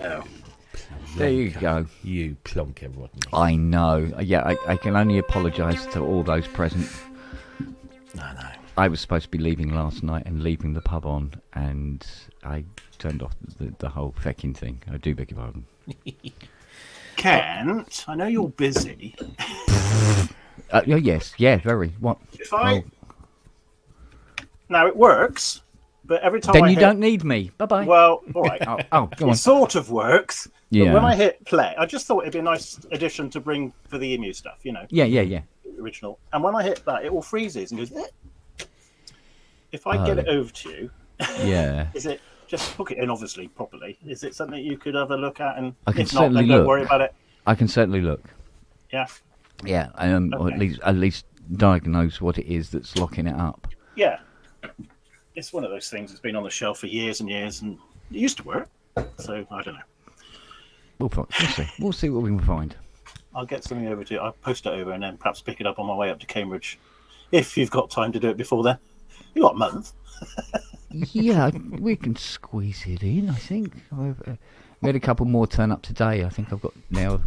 Oh. There you go. You plonker, Rodney. I know. Yeah, I can only apologise to all those present. No. I was supposed to be leaving last night and leaving the pub on, and I turned off the whole fecking thing. I do beg your pardon. Kent, I know you're busy. Yes, yeah, very. What? If I... Now, it works, but every time Then I you hit... don't need me. Bye-bye. Well, all right. Go on. It sort of works. Yeah. But when I hit play, I just thought it'd be a nice addition to bring for the emu stuff, you know. Yeah. Original. And when I hit that, it all freezes and goes... Eh. If I get it over to you... Yeah. Is it... Just hook it in, obviously, properly. Is it something you could have a look at? And I can if not, certainly then don't look. worry about it. I can certainly look. Yeah. Yeah, or Okay. at least diagnose what it is that's locking it up. Yeah. It's one of those things that's been on the shelf for years and years, and it used to work. So, I don't know. We'll see. We'll see what we can find. I'll get something over to you. I'll post it over and then perhaps pick it up on my way up to Cambridge. If you've got time to do it before then. You've got a month. Yeah, we can squeeze it in, I think. We had a couple more turn up today. I think I've got now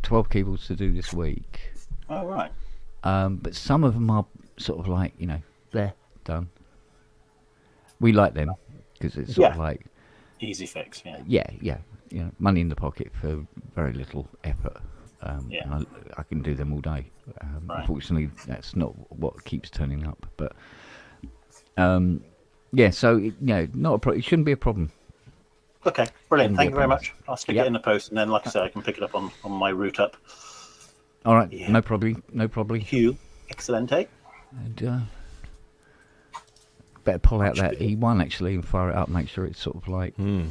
12 keyboards to do this week. Oh, right. But some of them are sort of like, they're done. We like them because it's sort of like... Easy fix, yeah. Yeah. Money in the pocket for very little effort. And I can do them all day. Right. Unfortunately, that's not what keeps turning up. But so it shouldn't be a problem. Okay, brilliant. Thank you very problems. much. I'll stick it in the post, and then, like I said, I can pick it up on my route up. All right, Yeah. no problem. Hugh, excelente. And better pull out that E1 actually and fire it up. Make sure it's sort of like okay.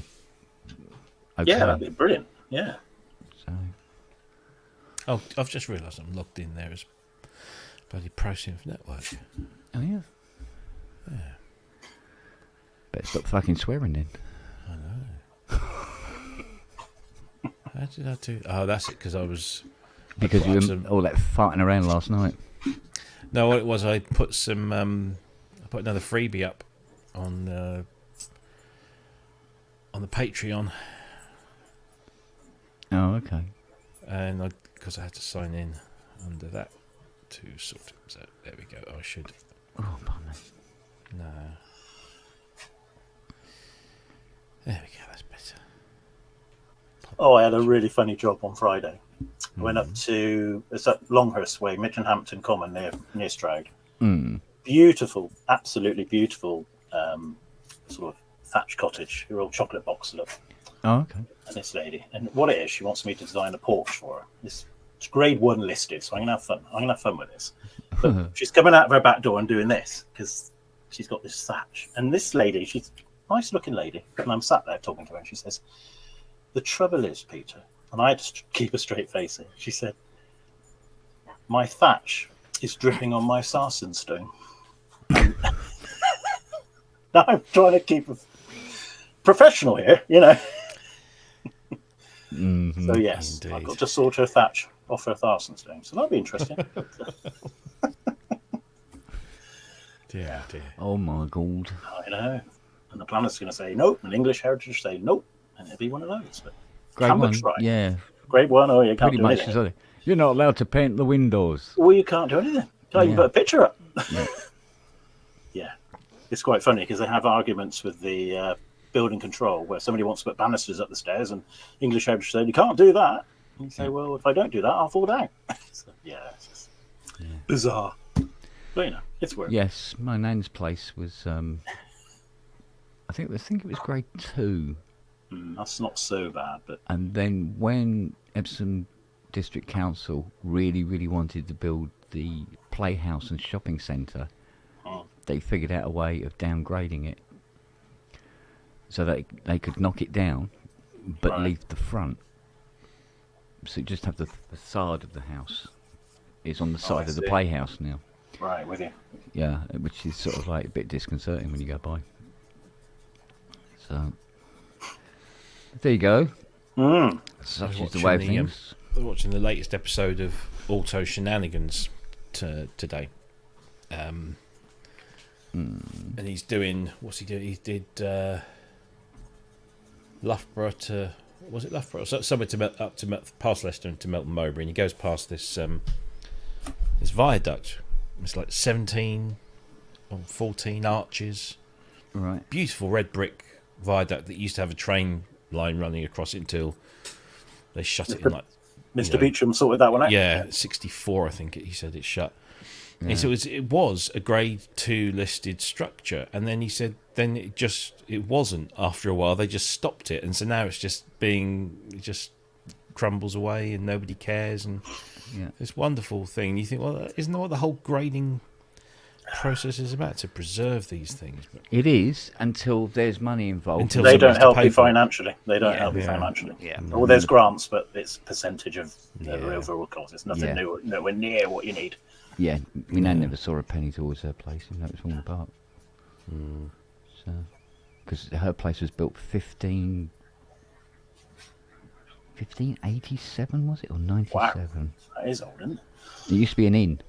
Yeah, that'd be brilliant. Yeah. So. Oh, I've just realised I'm logged in there as bloody ProSynth Network. Oh yeah. Better stop fucking swearing then. I know. How did I do? Oh, that's it. Because I was because you were all that farting around last night. No, what it was, I put some. I put another freebie up on the Patreon. Oh, okay. And because I had to sign in under that to sort it. So there we go. I should. Oh, bummer. No. There we go. That's better. Oh, I had a really funny job on Friday. I went up to it's up Longhurst Way, Mitchenhampton Common near Stroud. Beautiful, absolutely beautiful, sort of thatch cottage. Your old chocolate box look. Oh, okay. And this lady, and what it is, she wants me to design a porch for her. It's grade 1 listed, so I'm gonna have fun. I'm gonna have fun with this. But she's coming out of her back door and doing this because she's got this thatch. And this lady, she's a nice looking lady, and I'm sat there talking to her, and she says, "The trouble is, Peter," and I had to keep a straight face here. She said, "My thatch is dripping on my sarsen stone." Now I'm trying to keep a professional here, So yes, Indeed. I've got to sort her thatch off her sarsen stone. So that'll be interesting. Dear. Oh my god. I know. And the planet's going to say nope, and English Heritage say nope, and it'll be one of those. But Grade can we 1. try? Yeah. Grade 1, oh, you can't Pretty do much. anything. So you're not allowed to paint the windows. Well, you can't do anything. Can't even Yeah. put a picture up. Yeah. Yeah. It's quite funny because they have arguments with the building control where somebody wants to put banisters up the stairs and English Heritage say, you can't do that. And you say, well, if I don't do that, I'll fall down. So, it's just bizarre. But, it's work. Yes, my nan's place was, I think it was grade 2. That's not so bad, but... And then when Epsom District Council really, really wanted to build the playhouse and shopping centre, they figured out a way of downgrading it so that they could knock it down but leave the front. So you just have the facade of the house. It's on the side of the playhouse now. Right, with you. Yeah, which is sort of like a bit disconcerting when you go by. So, there you go. Such is the way of things. I was watching the latest episode of Auto Shenanigans today. And he's doing... What's he doing? He did... Loughborough to, was it Loughborough? Somewhere up to past Leicester and to Melton Mowbray, and he goes past this this viaduct. It's like 17 or 14 arches. Right. Beautiful red brick viaduct that used to have a train line running across it until they shut it in, like Mr. Beecham sorted that one out. yeah, 64 I think he said it shut. Yeah. And so it was a grade 2 listed structure, and then he said then it wasn't after a while. They just stopped it, and so now it just crumbles away and nobody cares, and this wonderful thing. You think, well, isn't that what the whole grading process is about, to preserve these things? But It is, until there's money involved. Until They don't somebody's to help pay you for it. financially. They don't help you financially. Yeah. Well, there's grants, but it's percentage of the Yeah. overall cost. It's nothing nowhere near what you need. Yeah, my nan never saw a penny towards her place, and that was falling apart. So, because her place was built 1587, was it, or 97? That is old, isn't it? It used to be an inn,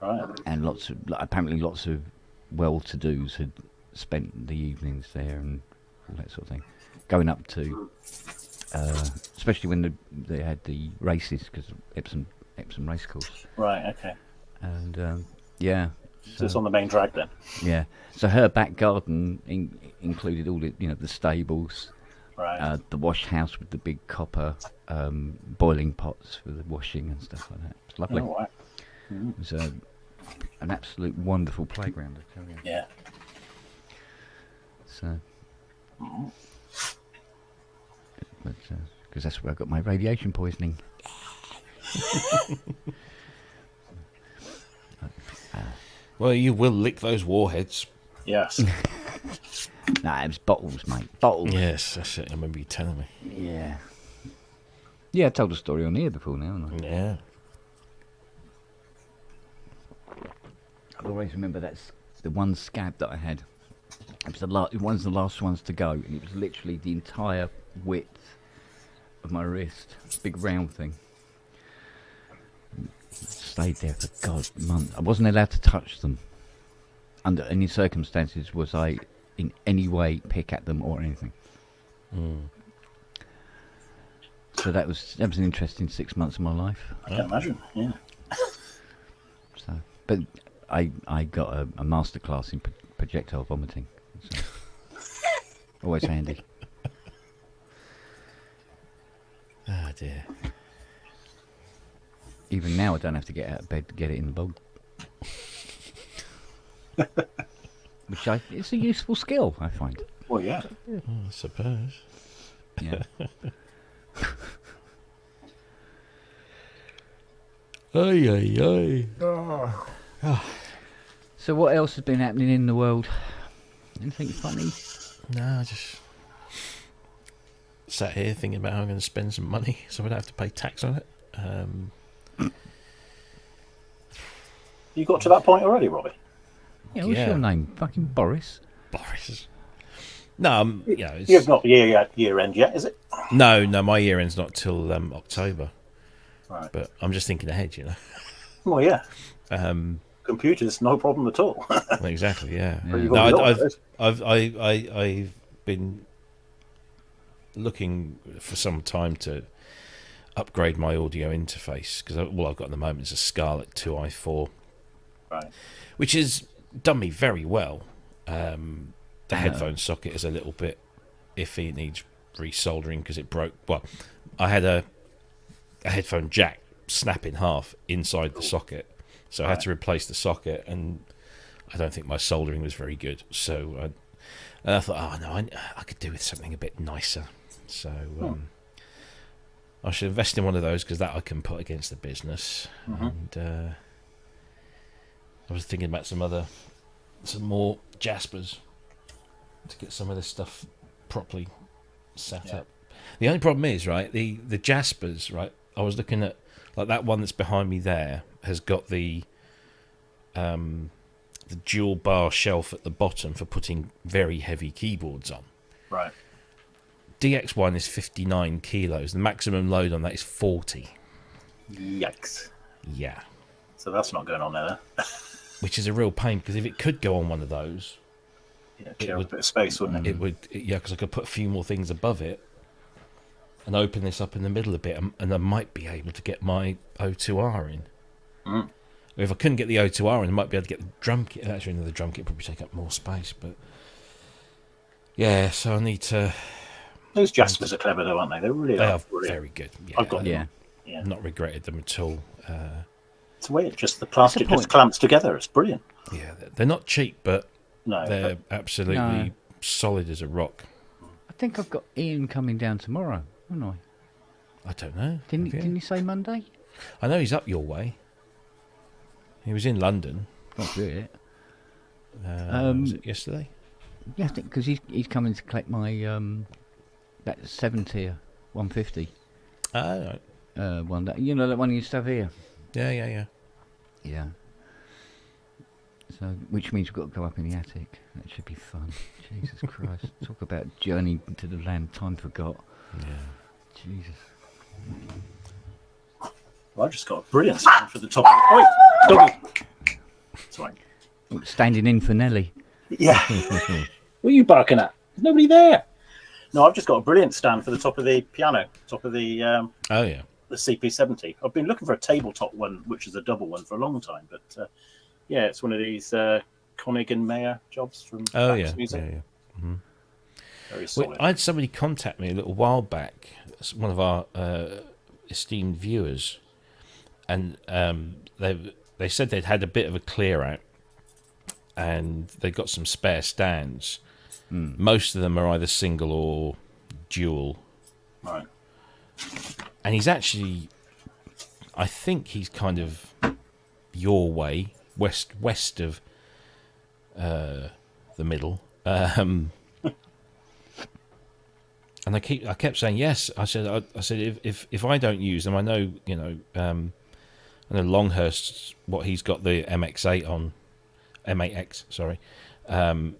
Right. and apparently lots of well-to-dos had spent the evenings there and all that sort of thing. Going up to, especially when they had the races, because Epsom Racecourse. Right, okay. And So it's on the main drag then. yeah. So her back garden included all the stables, Right. the wash house with the big copper boiling pots for the washing and stuff like that. It's lovely. Oh, wow. It was an absolute wonderful playground, I tell you. Yeah. So, because that's where I got my radiation poisoning. well, you will lick those warheads. Yes. Nah, it was bottles, mate. Bottles. Yes, that's it. I remember you telling me. Yeah. Yeah, I told the story on here before now, haven't I? Yeah. I always remember that's the one scab that I had. It was one of the last ones to go, and it was literally the entire width of my wrist. Big round thing. Stayed there for months. I wasn't allowed to touch them. Under any circumstances was I in any way pick at them or anything. So that was an interesting 6 months of my life. I can imagine. Yeah. So, but I got a masterclass in projectile vomiting. So. Always handy. Oh dear. Even now, I don't have to get out of bed to get it in the bowl. It's a useful skill, I find. Well, yeah. I suppose. Yeah. Ay, ay, ay. So what else has been happening in the world? Anything funny? No, I just sat here thinking about how I'm going to spend some money so I don't have to pay tax on it. You got to that point already, Robbie? Yeah, what's your name? Fucking Boris? Boris. No, it's... You've not year end yet, is it? No, my year end's not till October. Right. But I'm just thinking ahead, Well, yeah. Computers, no problem at all. Exactly, yeah. Yeah. You've No, got I've been looking for some time to upgrade my audio interface, because all I've got at the moment is a Scarlett 2i4, right. which has done me very well. The headphone socket is a little bit iffy; it needs resoldering because it broke. Well, I had a headphone jack snap in half inside the socket, so I had to replace the socket, and I don't think my soldering was very good. So I thought, oh no, I could do with something a bit nicer. So I should invest in one of those, because that I can put against the business. And I was thinking about some more Jaspers to get some of this stuff properly set up. The only problem is, right, the Jaspers, right, I was looking at, like, that one that's behind me there has got the dual bar shelf at the bottom for putting very heavy keyboards on. Right. DX1 is 59 kilos. The maximum load on that is 40. Yikes. Yeah. So that's not going on there. Which is a real pain, because if it could go on one of those, Yeah, clear up a bit of space, wouldn't it? It would, yeah, because I could put a few more things above it and open this up in the middle a bit, and I might be able to get my O2R in. Mm. If I couldn't get the O2R in, I might be able to get the drum kit. Actually, no, the drum kit would probably take up more space, but yeah, so I need to... Those Jaspers are clever, though, aren't they? They really are. Very good. Yeah, I've got Yeah. them. not regretted them at all. It's the way the plastic just clamps together. It's brilliant. Yeah, they're not cheap, but No, they're absolutely solid as a rock. I think I've got Ian coming down tomorrow, haven't I? I don't know. Didn't you say Monday? I know he's up your way. He was in London. Can't do it. Was it yesterday? Yeah, I think because he's coming to collect my that 7-tier 150 Right. one. That that one you used to have here. Yeah. Yeah. So, which means we've got to go up in the attic. That should be fun. Jesus Christ! Talk about journey to the land time forgot. Yeah. Jesus. Well, I've just got a brilliant sound for the top. Oi, doggy! Sorry. Standing in for Nelly. Yeah. What are you barking at? There's nobody there. No, I've just got a brilliant stand for the top of the piano, top of the Oh yeah. the CP70. I've been looking for a tabletop one, which is a double one, for a long time. But yeah, it's one of these Koenig and Mayer jobs from Max Music. Yeah. Mm-hmm. Very solid. I had somebody contact me a little while back. One of our esteemed viewers, and they said they'd had a bit of a clear out, and they got some spare stands. Most of them are either single or dual. Right. And he's actually, I think he's kind of your way, west of the middle. And I kept saying yes. I said if I don't use them, I know I know Longhurst, what he's got the MX8 on, M8X, sorry,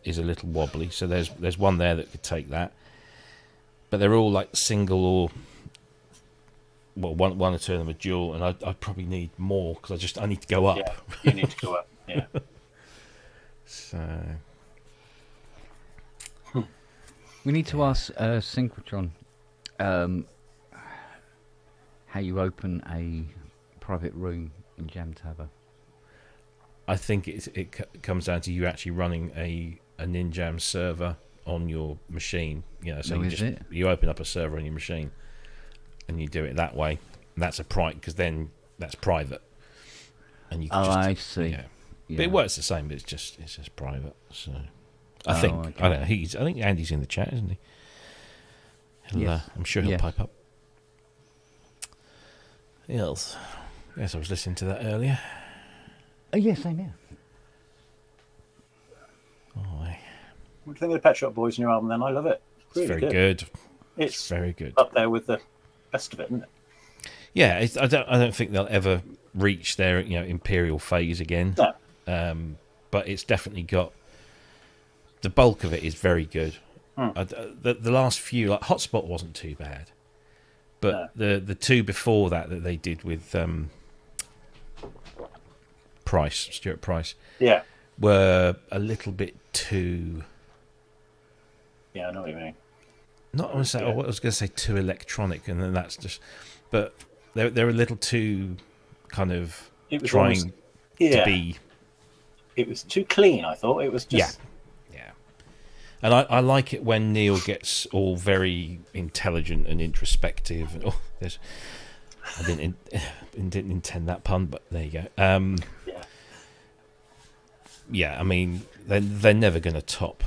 is a little wobbly. So there's one there that could take that, but they're all like single or one or two of them are dual, and I probably need more because I need to go up. Yeah, you need to go up. Yeah. So We need to ask Synchrotron how you open a private room in Jam Tava. I think it comes down to you actually running a Ninjam server on your machine. So you open up a server on your machine, and you do it that way. And that's because then that's private. And you can I see. Yeah. But it works the same, but it's just private. So I think okay. I don't know. I think Andy's in the chat, isn't he? Yes. I'm sure he'll pipe up. Yes, I was listening to that earlier. Oh yes, same here. Oh, What do you think of the Pet Shop Boys in your album? Then I love it. it's very good. It's very good. Up there with the best of it, isn't it? Yeah, I don't think they'll ever reach their imperial phase again. No. But it's definitely got the bulk of it is very good. The last few, like Hotspot, wasn't too bad, but the two before that they did with Stuart Price, were a little bit too. Yeah, I know what you mean. Not I was going to say too electronic, and then that's just. But they're a little too kind of trying to be. It was too clean. I thought it was just. Yeah. And I like it when Neil gets all very intelligent and introspective. And I didn't intend that pun, but there you go. Yeah. I mean, they're never going to top.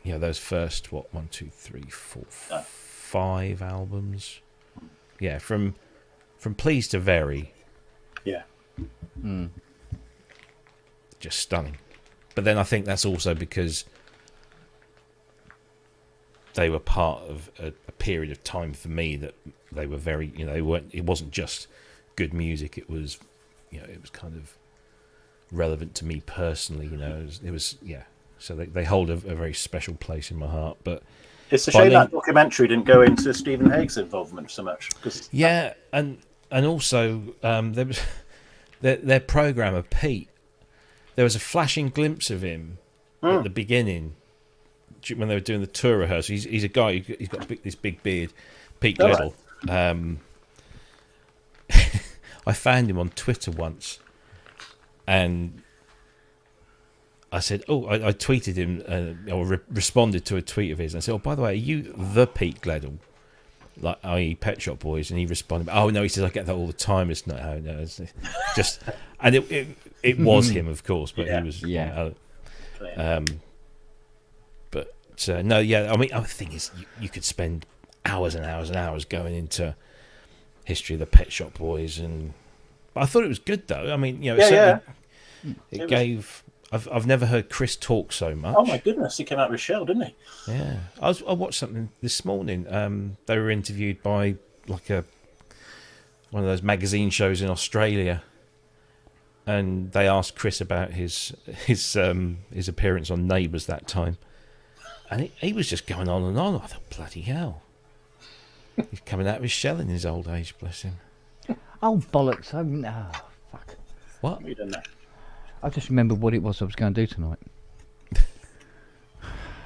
Those first 1, 2, 3, 4, 5 albums. Yeah, from Pleased to Very. Yeah. Just stunning. But then I think that's also because they were part of a period of time for me that they were very, they weren't. It wasn't just good music. It was, it was kind of relevant to me personally. It was yeah. So they hold a very special place in my heart. But it's a shame that documentary didn't go into Stephen Haig's involvement so much. Yeah, and also there was their programmer Pete. There was a flashing glimpse of him at the beginning, when they were doing the tour rehearsal. He's a guy. He's got this big beard, Pete Liddell. I found him on Twitter once, and I said, I tweeted him, or responded to a tweet of his, and I said, by the way, are you the Pete Liddell, like i.e. Pet Shop Boys? And he responded, oh no, he says, I get that all the time. It's not how it's just, and it was him, of course, but he was but no, yeah. I mean, the thing is, you could spend hours and hours and hours going into history of the Pet Shop Boys, but I thought it was good though. I mean, it gave. I've never heard Chris talk so much. Oh my goodness, he came out with a shell, didn't he? Yeah, I watched something this morning. They were interviewed by like one of those magazine shows in Australia, and they asked Chris about his appearance on Neighbours that time, and he was just going on and on. I thought, bloody hell, he's coming out of his shell in his old age, bless him. Oh bollocks! Fuck. What? You don't know. I just remembered what it was I was going to do tonight.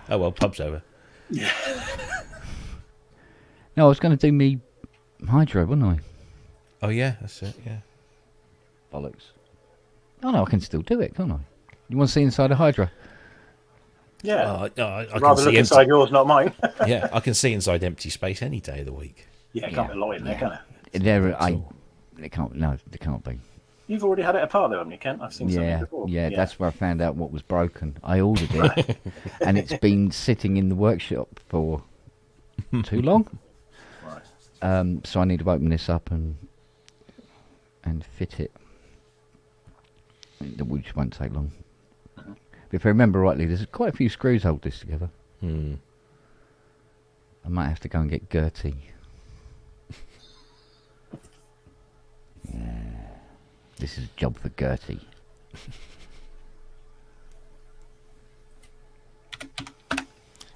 Oh well, pub's over. Yeah. No, I was going to do me hydro, wasn't I? Oh yeah, that's it. Yeah. Bollocks. Oh no, I can still do it, can't I? You want to see inside a hydra? Yeah. I can Rather see look inside yours, not mine. Yeah, I can see inside empty space any day of the week. Yeah, it can't be a lot in there, can it? It can't. No, it can't be. You've already had it apart, though, haven't you, Kent? I've seen something before. Yeah, that's where I found out what was broken. I ordered it, and it's been sitting in the workshop for too long. Right. So I need to open this up and fit it. Which won't take long. But if I remember rightly, there's quite a few screws hold this together. I might have to go and get Gertie. Yeah. This is a job for Gertie.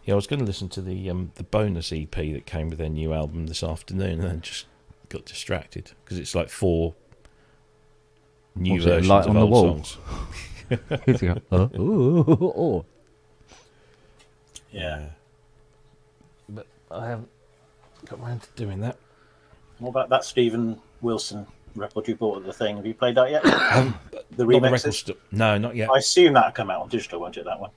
Yeah, I was going to listen to the bonus EP that came with their new album this afternoon, and then just got distracted because it's like 4 new versions light of on the old wall? songs. Yeah. But I haven't got around to doing that. What about that Stephen Wilson record you bought at the thing? Have you played that yet? The Not the remixes? record no, not yet. I assume that'll come out on digital, won't it, that one?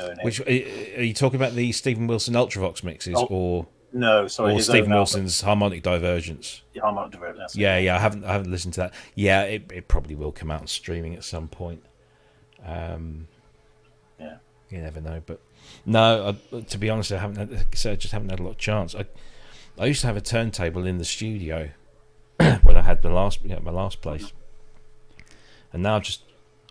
No, Which are you talking about, the Stephen Wilson Ultravox mixes, or his Stephen own Wilson's Harmonic Divergence? album. Harmonic Divergence. Yeah, I haven't listened to that. Yeah, it probably will come out on streaming at some point. Yeah. You never know, but no. To be honest, I just haven't had a lot of chance. I used to have a turntable in the studio when I had my last place, and now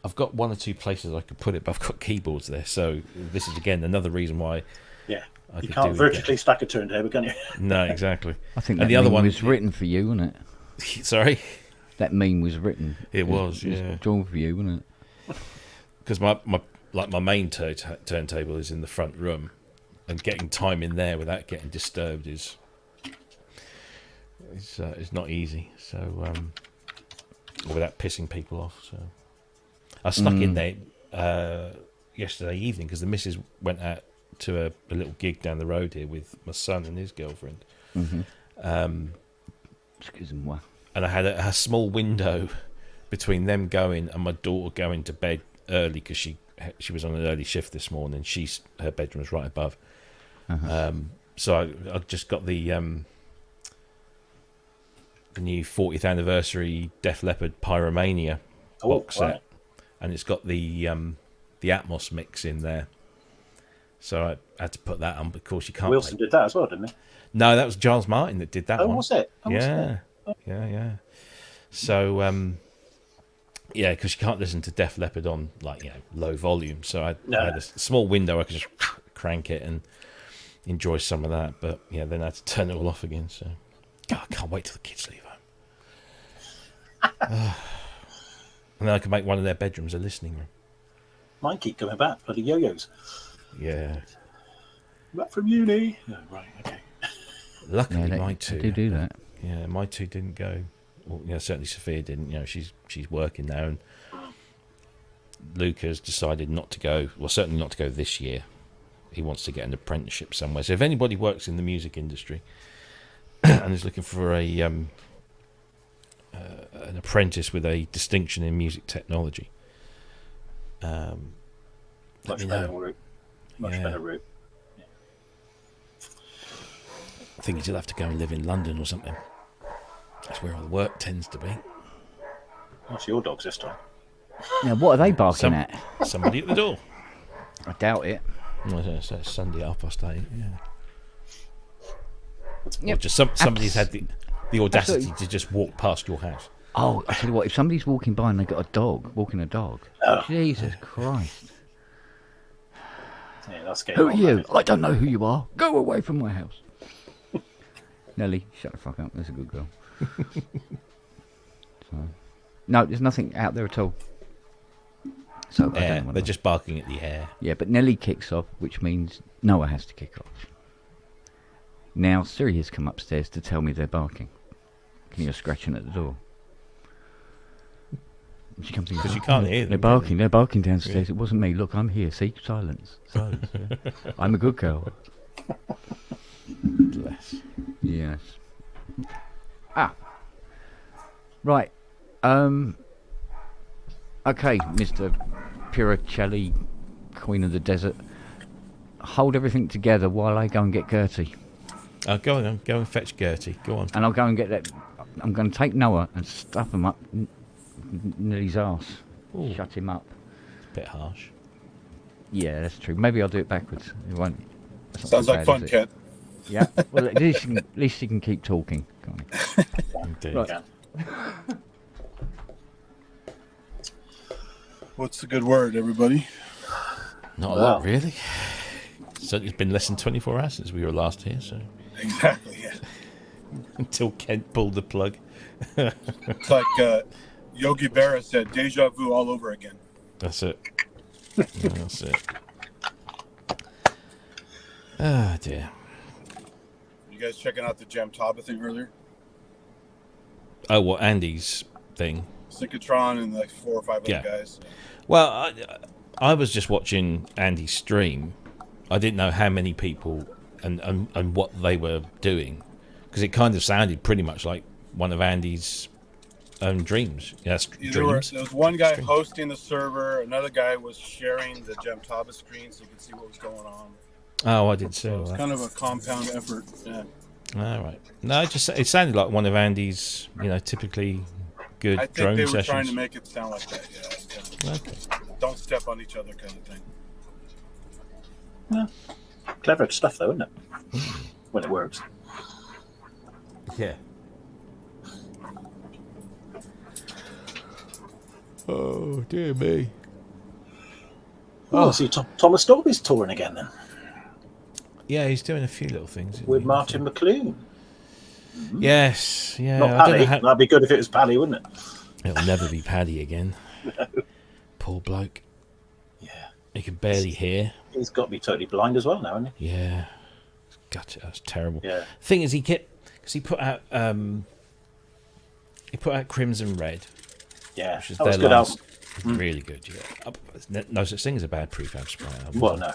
I've got 1 or 2 places I could put it, but I've got keyboards there. So this is again another reason why. Yeah. You can't vertically stack a turntable, can you? No, exactly. I think And that the other meme one was written for you, wasn't it? Sorry, That meme was written. it was drawn for you, wasn't it? because my main turntable is in the front room, and getting time in there without getting disturbed is not easy. So or without pissing people off. So I stuck in there yesterday evening because the missus went out to a little gig down the road here with my son and his girlfriend. Excuse me. And I had a small window between them going and my daughter going to bed early because she was on an early shift this morning. Her bedroom was right above. So I just got the new 40th anniversary Def Leppard Pyromania box set, and it's got the Atmos mix in there. So I had to put that on. But of course, you can't. Wilson did that as well, didn't he? No, that was Giles Martin that did that one. Was it? Yeah. So yeah, because you can't listen to Def Leppard on low volume. So I had a small window I could just crank it and enjoy some of that. But yeah, then I had to turn it all off again. So I can't wait till the kids leave home. And then I can make one of their bedrooms a listening room. Mine keep coming back, bloody yo-yos. Yeah. Back from uni. Oh, right, okay. Luckily, my two do that. Yeah, my two didn't go. Well, certainly Sophia didn't. She's working now, and Luca's decided not to go. Well, certainly not to go this year. He wants to get an apprenticeship somewhere. So if anybody works in the music industry and is looking for an apprentice with a distinction in music technology, let Much me better know. route. Much better route. I think you'll have to go and live in London or something. That's where all the work tends to be. What's your dogs this time? Now, what are they barking at? Somebody at the door. I doubt it. No, so it's Sunday at 8:30. Yeah. Yep. Or just somebody's had the audacity Absolutely. to just walk past your house. Oh, I tell you what, if somebody's walking by and they've got walking a dog, Oh. Jesus Christ. Yeah, that's getting Who are on, you? that is. I don't know who you are. Go away from my house. Nelly, shut the fuck up. That's a good girl. No, there's nothing out there at all. So I don't Air. know what They're I- just barking at the air. Yeah, but Nelly kicks off, which means Noah has to kick off. Now Siri has come upstairs to tell me they're barking. Can you hear scratching at the door? And she comes in. Because you can't hear them. They're barking. They're barking downstairs. It wasn't me. Look, I'm here. See, silence. Silence. Yeah. I'm a good girl. Bless. Yes. Right. Okay, Mr. Puricelli, Queen of the Desert. Hold everything together while I go and get Gertie. Go and fetch Gertie. Go on. And I'll go and get that. I'm going to take Noah and stuff him up Nellie's arse. Ooh. Shut him up. Bit harsh. Yeah, that's true. Maybe I'll do it backwards. It won't. that's not Sounds too like bad, fun, is it? Cat. Yeah. Well, at least you can keep talking. Can't you? Indeed. Right. Yeah. What's the good word, everybody? Not a Wow. lot, really. So it's been less than 24 hours since we were last here, so Exactly, yeah. until Kent pulled the plug. It's like Yogi Berra said, deja vu all over again. That's it. That's it. Ah, dear. You guys checking out the Gem Taba thing earlier? Oh, what, Andy's thing? Synchrotron and like 4 or 5 Yeah. other guys. Well, I was just watching Andy's stream. I didn't know how many people and what they were doing, because it kind of sounded pretty much like one of Andy's own dreams. Yes, There dreams. was one guy Stream. hosting the server, another guy was sharing the Gem Taba screen so you could see what was going on. Oh, I did see So all it's that. kind of a compound effort. Yeah. All right. No, it sounded like one of Andy's, typically good I think drone they were sessions. trying to make it sound like that, yeah. It's kind Okay. of, don't step on each other kind of thing. Yeah. Clever stuff, though, isn't it? When it works. Yeah. Oh dear me. Oh, see, Thomas Dolby's touring again then Yeah, he's doing a few little things isn't with he? Martin McLuhan. Yes, yeah. Not I don't Paddy. know how- That'd be good if it was Paddy, wouldn't it? It'll never be Paddy again. Poor bloke. Yeah. He can barely hear. He's got to be totally blind as well now, isn't he? Yeah. Gotcha. That's terrible. Yeah. Thing is, because he put out Crimson Red, Yeah. which is That was their good last. album. Really good. Yeah. No such thing as a bad prefab sprite album. Well, no.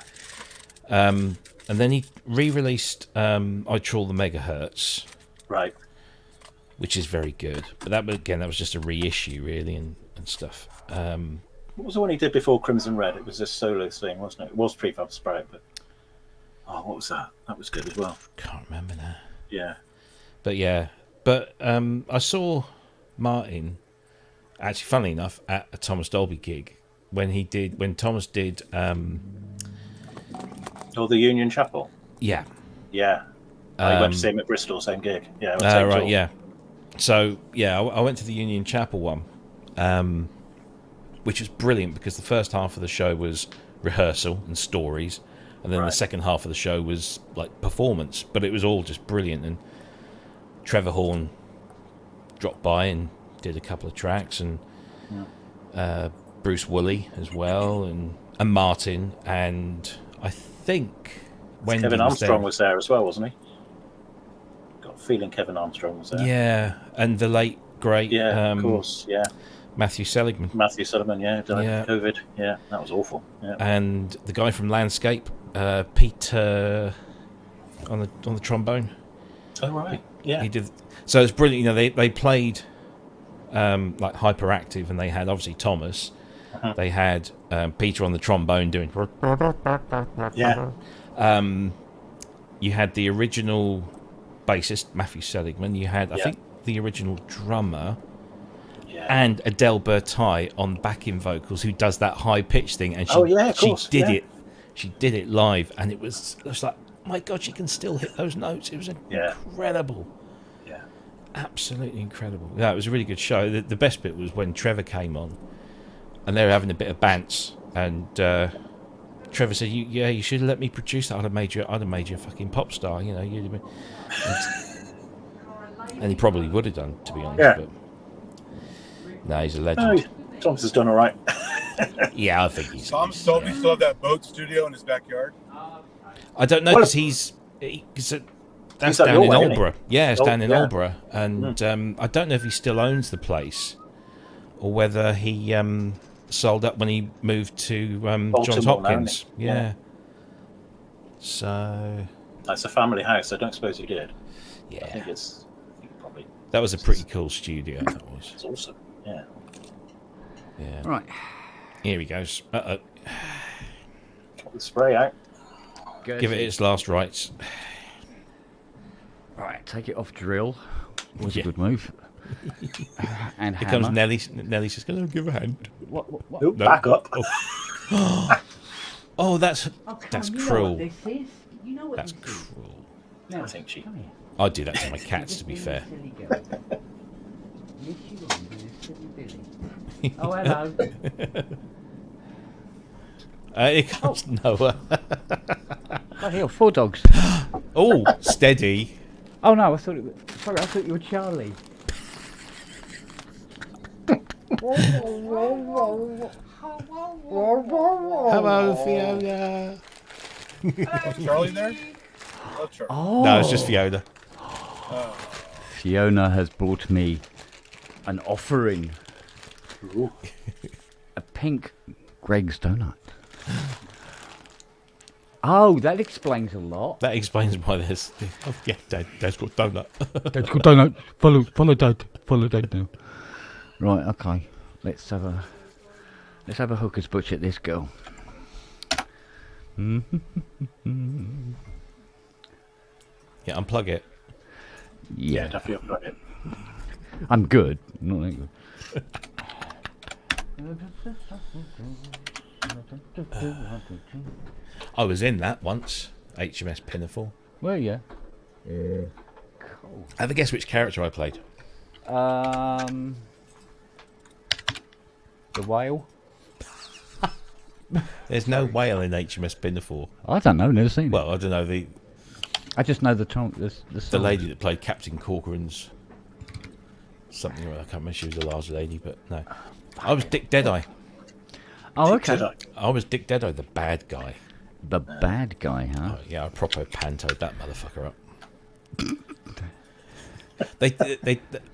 And then he re-released I Trawl the Megahertz, Right. which is very good. But that was just a reissue, really, and stuff. What was the one he did before Crimson Red? It was a solo thing, wasn't it? It was Prefab Sprite, but what was that? That was good as well. Can't remember now. Yeah. But yeah, I saw Martin, actually, funnily enough, at a Thomas Dolby gig when Thomas did. Or the Union Chapel. Yeah. Yeah. I went to see him at Bristol, same gig. Yeah. Right. tour. Yeah. So yeah, I went to the Union Chapel one, which was brilliant because the first half of the show was rehearsal and stories, and then the Right. second half of the show was like performance. But it was all just brilliant. And Trevor Horn dropped by and did a couple of tracks, and Bruce Woolley as well, and Martin, and I think Wendy Kevin Armstrong there. was there as well, wasn't he? Got a feeling Kevin Armstrong was there. Yeah, and the late great Yeah, of course. Yeah. Matthew Seligman. Matthew Sullivan, yeah, died Yeah. of COVID. Yeah, that was awful. Yeah. And the guy from Landscape, Peter, on the trombone. Oh right. Yeah. He did. So it's brilliant. You know, they played like Hyperactive, and they had obviously Thomas. They had Peter on the trombone doing. Yeah. You had the original bassist Matthew Seligman. You had, I think, the original drummer. Yeah. And Adele Bertai on backing vocals, who does that high pitch thing, and she, of she course. did it. She did it live, and it was like, my God, she can still hit those notes. It was incredible, Yeah. absolutely incredible. Yeah, it was a really good show. The best bit was when Trevor came on, and they were having a bit of bants, and Trevor said, "You should have let me produce that. I'd have made you a fucking pop star. You know, you'd have been." And he probably would have done, to be honest. Yeah. But no, he's a legend. Oh, Thomas has done all right. Yeah, I think he's. Tom told me still have that boat studio in his backyard. I don't know Well, because that's up down your in way, isn't he? Aldborough. Yeah, it's down in yeah. Aldborough, and I don't know if he still owns the place or whether he sold up when he moved to Johns Baltimore now, Hopkins. isn't he? Yeah. Yeah. So That's a family house. I don't suppose he did. I yeah, think probably that was a pretty cool studio. That was. it's awesome. Yeah. Yeah. Right. Here he goes. Got the spray out. Give it its last rites. Right, take it off drill. Was Yeah. a good move. And Here hammer. comes Nelly. Nelly says, "Can I give a hand?" What? Oh, back up. Oh, that's Oh, that's you know cruel. what this is. You know what That's this is. cruel. Now, I think she- come here. I'd do that to my cats, to be fair. Silly girl. Yes, you are, you silly Billy. Oh, hello. Here comes Noah. Oh, here, 4 dogs. Oh, steady. Oh no, I thought sorry, I thought you were Charlie. Hello, Fiona. Was Charlie there? Oh, Charlie. Oh. No, it's just Fiona. Fiona has brought me an offering. Ooh. A pink Greg's donut. Oh, that explains a lot. That explains why there's. Oh, yeah, Dad's got donut. That's good donut. Follow Dad now. Right, okay. Let's have a hooker's butch at this girl. Yeah, unplug it. Yeah, definitely unplug it. I'm good. Not that good. I was in that once. HMS Pinafore. Well, yeah. Have a guess which character I played. The whale. There's no whale in HMS Pinafore. I don't know. Never seen it. Well, I don't know the I just know the song. lady that played Captain Corcoran's something. I can't remember. She was a large lady, but no. I was Dick Deadeye. Oh, okay. I was Dick Deadeye, the bad guy. The bad guy, huh? Oh, yeah, I proper pantoed that motherfucker up. they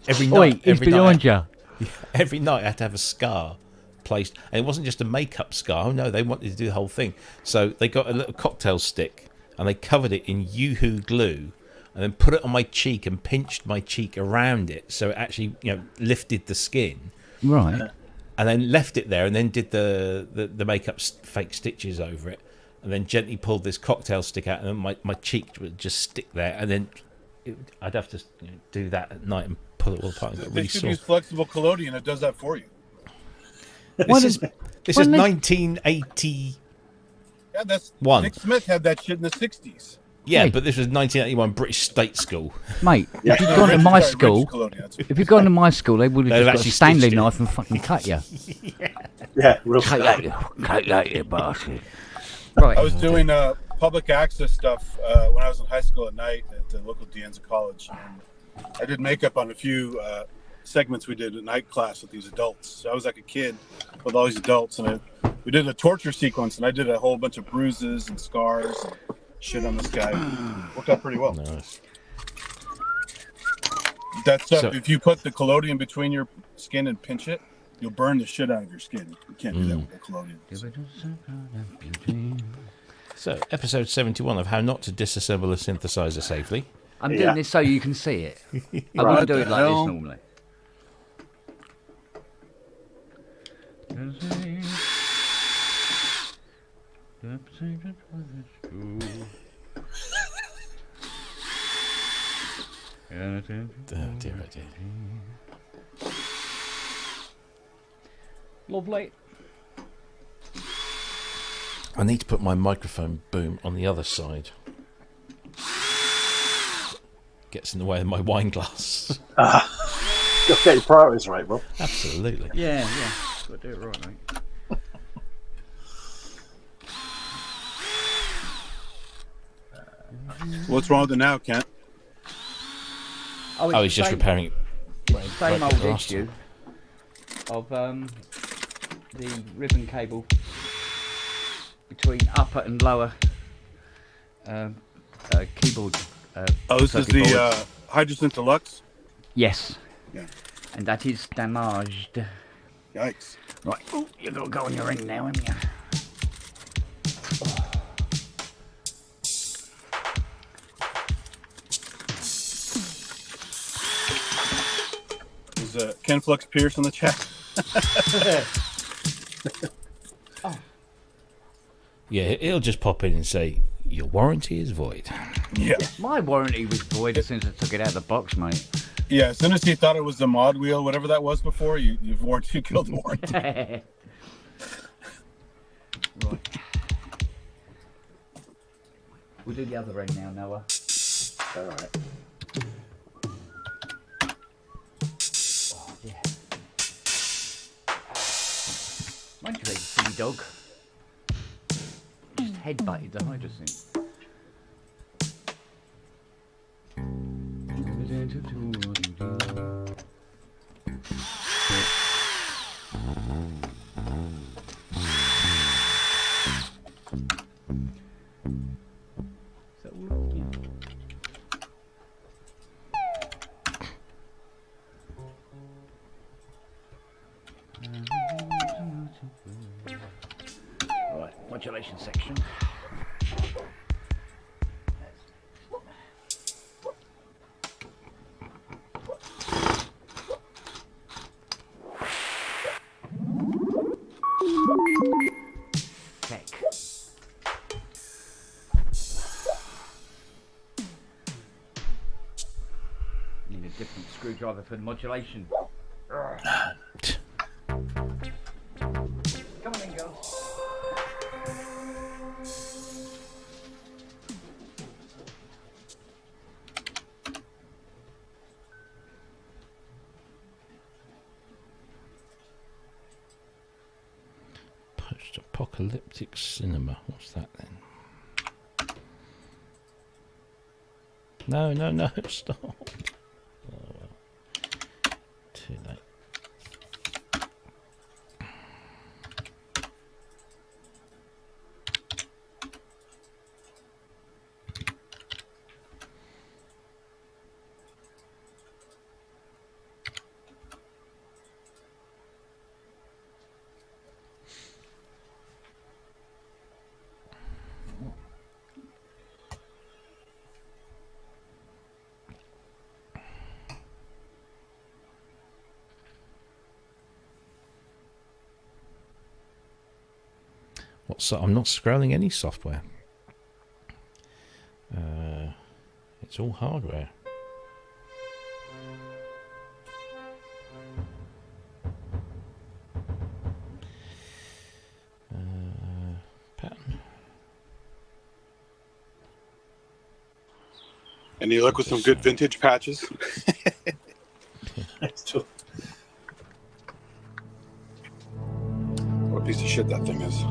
every night. Oi, he's every night, behind you. Every night I had to have a scar placed, and it wasn't just a makeup scar. Oh no, they wanted to do the whole thing. So they got a little cocktail stick and they covered it in Yoo-hoo glue, and then put it on my cheek and pinched my cheek around it, so it actually lifted the skin. Right. And then left it there, and then did the makeup fake stitches over it, and then gently pulled this cocktail stick out, and then my cheek would just stick there, and then I'd have to do that at night and pull it all apart. And get They really should sore. use flexible collodion. It does that for you. This is when they- 1980. Yeah, that's One. Nick Smith had that shit in the '60s. Yeah, Hey. but this was 1981 British State School. Mate, Yeah. if you'd gone to my Sorry, school, Rich collodion, that's what- if you'd gone to my school, they would They'd have have just got a actually Stanley stitched it. knife and fucking cut you. Yeah, real Cut that, you bastard. Right. I was doing public access stuff when I was in high school at night at the local Dianza College. And I did makeup on a few segments we did at night class with these adults. So I was like a kid with all these adults, and we did a torture sequence, and I did a whole bunch of bruises and scars and shit on this guy. Worked out pretty well. Nice. That stuff, So- if you put the collodion between your skin and pinch it, You'll burn the shit out of your skin. You can't do that with Nickelodeon. So, episode 71 of How Not to Disassemble a Synthesizer Safely. I'm doing this so you can see it. I wouldn't do it like this normally. Oh dear, oh dear. Lovely. I need to put my microphone boom on the other side. Gets in the way of my wine glass. Got to get your priorities right, Rob. Absolutely. Yeah. Got to do it right, mate. What's wrong with it now, Kent? Oh, he's just repairing it. Same old issue of the ribbon cable between upper and lower keyboard. This is the Hydrosynth Deluxe? Yes. Yeah. And that is damaged. Yikes. Right. Oh, you've got to go on your ring now, haven't you? Is Ken Flux Pierce in the chat? Yeah, he'll just pop in and say, your warranty is void. Yeah. My warranty was void as soon as I took it out of the box, mate. Yeah, as soon as he thought it was the mod wheel, whatever that was before, you killed the warranty. Right. We'll do the other end now, Noah. All right. Oh, yeah. Mind you, silly dog. Just headbutted the hydrosynth. Right, modulation section. Tech. Need a different screwdriver for the modulation. Come on in, girls. Post-apocalyptic cinema. What's that then? No, stop. Oh, well. Too late. I'm not scrolling any software. It's all hardware. Pattern. And you look with some good vintage patches. What a piece of shit that thing is.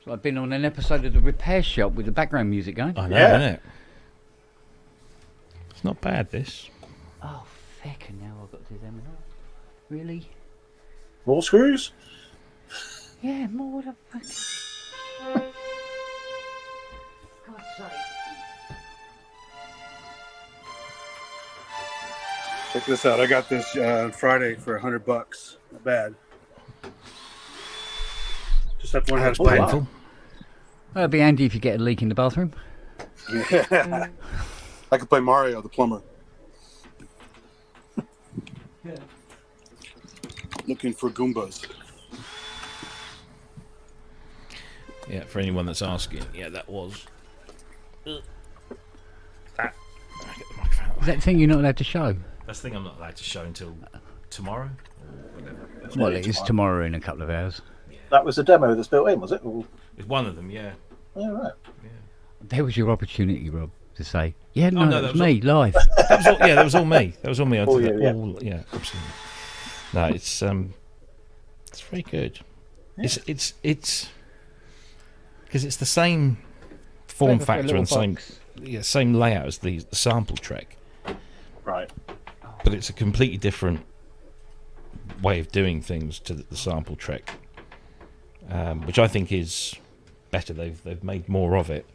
So I've been on an episode of The Repair Shop with the background music going. I know, Yeah. isn't it? It's not bad, this. Oh, feckin' now I've got to do them. Really? More screws? Yeah, more the fuck. God's sake. Check this out. I got this on Friday for $100. Not bad. Just have to learn how That's to play. painful. Well, it'd be handy if you get a leak in the bathroom. Yeah. I could play Mario, the plumber. Looking for Goombas. Yeah, for anyone that's asking, yeah, that was. That. I get the microphone out. Is that the thing you're not allowed to show? That's the thing I'm not allowed to show until tomorrow or whatever. Well, it is tomorrow in a couple of hours. That was a demo that's built in, was it? Or... It's one of them, yeah. Yeah, right. There was your opportunity, Rob, to say, yeah, no, no, that was me, live. That was all, yeah, that was all me. That was all me. I All did you, that yeah. all, yeah, absolutely. No, it's very good. Yeah. It's because it's the same form Paper for a factor little and same box. same layout as the sample track, Right. but it's a completely different way of doing things to the sample track, which I think is better. They've made more of it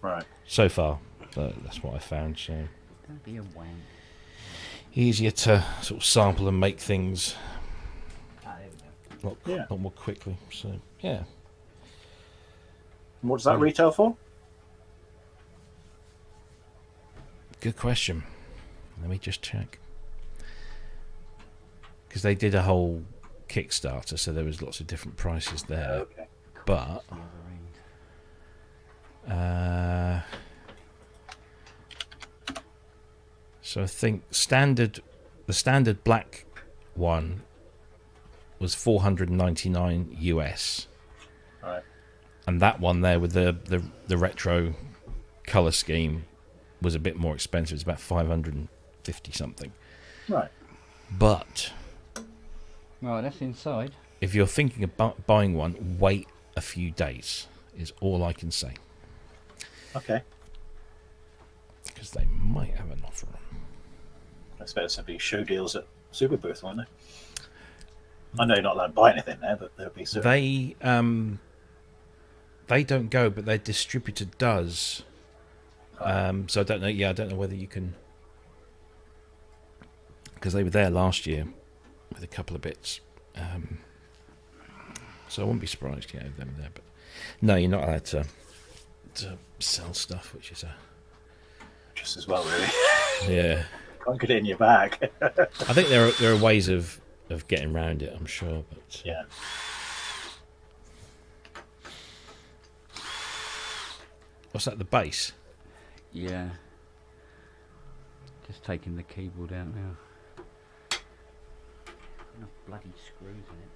Right. so far. That's what I found. So Don't be a wank. easier to sort of sample and make things Ah, there we go. lot more quickly. So yeah, And what does that retail for? good question. Let me just check, because they did a whole Kickstarter, so there was lots of different prices there. Okay. But The other end. so I think the standard black one was $499 US, Right. and that one there with the retro color scheme was a bit more expensive. It's about 550 something. Right. But Right, that's inside. if you're thinking about buying one, wait a few days is all I can say, Okay. because they might have an offer. I suppose there'll be show deals at Super Booth, won't there? I know you're not allowed to buy anything there, but there'll be some. They don't go, but their distributor does. So I don't know. Yeah, I don't know whether you can, because they were there last year with a couple of bits. So I wouldn't be surprised. Yeah, if they were there, but no, you're not allowed to sell stuff, which is Just as well, really. yeah. Can't get it in your bag. I think there are ways of getting around it. I'm sure, but Yeah. what's that? The bass? Yeah. Just taking the keyboard out now. Enough bloody screws in it.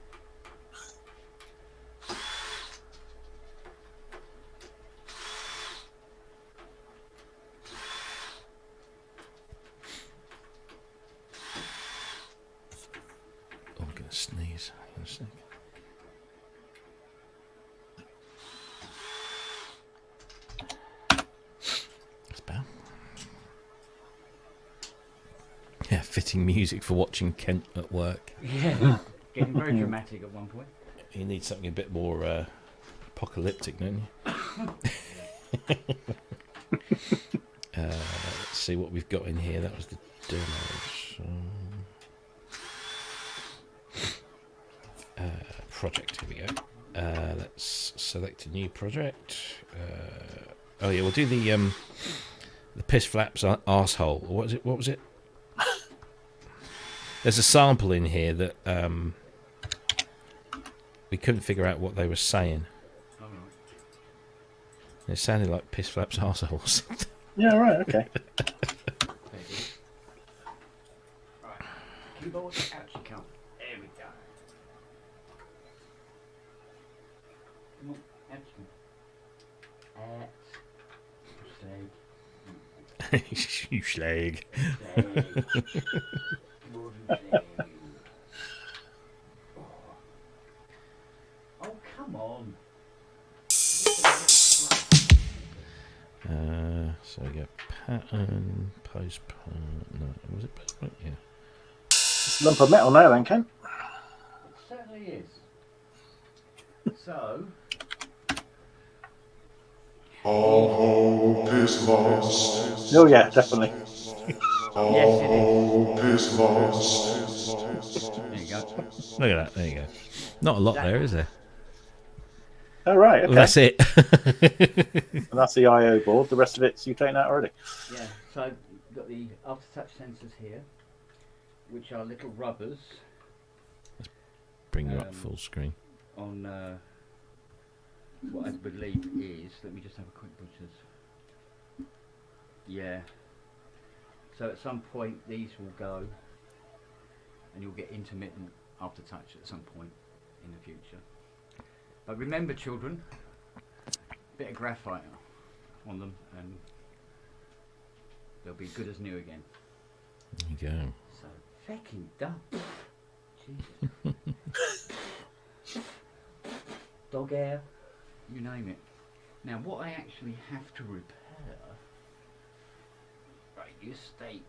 Oh, I'm gonna sneeze. Hang on a sec. That's better. Yeah, fitting music for watching Kent at work. Yeah. Getting very dramatic at one point. You need something a bit more apocalyptic, don't you? Let's see what we've got in here. That was the demo. So, project. Here we go. Let's select a new project. Oh yeah, we'll do the piss flaps arsehole. Or what is it? What was it? There's a sample in here that we couldn't figure out what they were saying. It sounded like piss flaps arseholes. Yeah, right, okay. Right. Keyboard, out you come. There we go. Come on, out you come. You slag. Oh, come on. Pattern, postpone. No, was it postpone? Yeah. It's a lump of metal now, then, Ken. It certainly is. So. All hope is lost. Oh yeah, definitely. Yes, it Hope is lost. is. There you go. Look at that. There you go. Not a lot there, is there? Oh right, okay. Well, that's it. And that's the I/O board. The rest of it's you've taken out already. Yeah. So you've got the after-touch sensors here, which are little rubbers Bring you up full screen. on what I believe is. Let me just have a quick butcher's. Yeah. So at some point these will go, and you'll get intermittent after-touch at some point in the future. But remember, children, a bit of graphite on them, and they'll be good as new again. There you go. So fucking dumb. Jesus. Dog hair, you name it. Now, what I actually have to repair. Right, you stay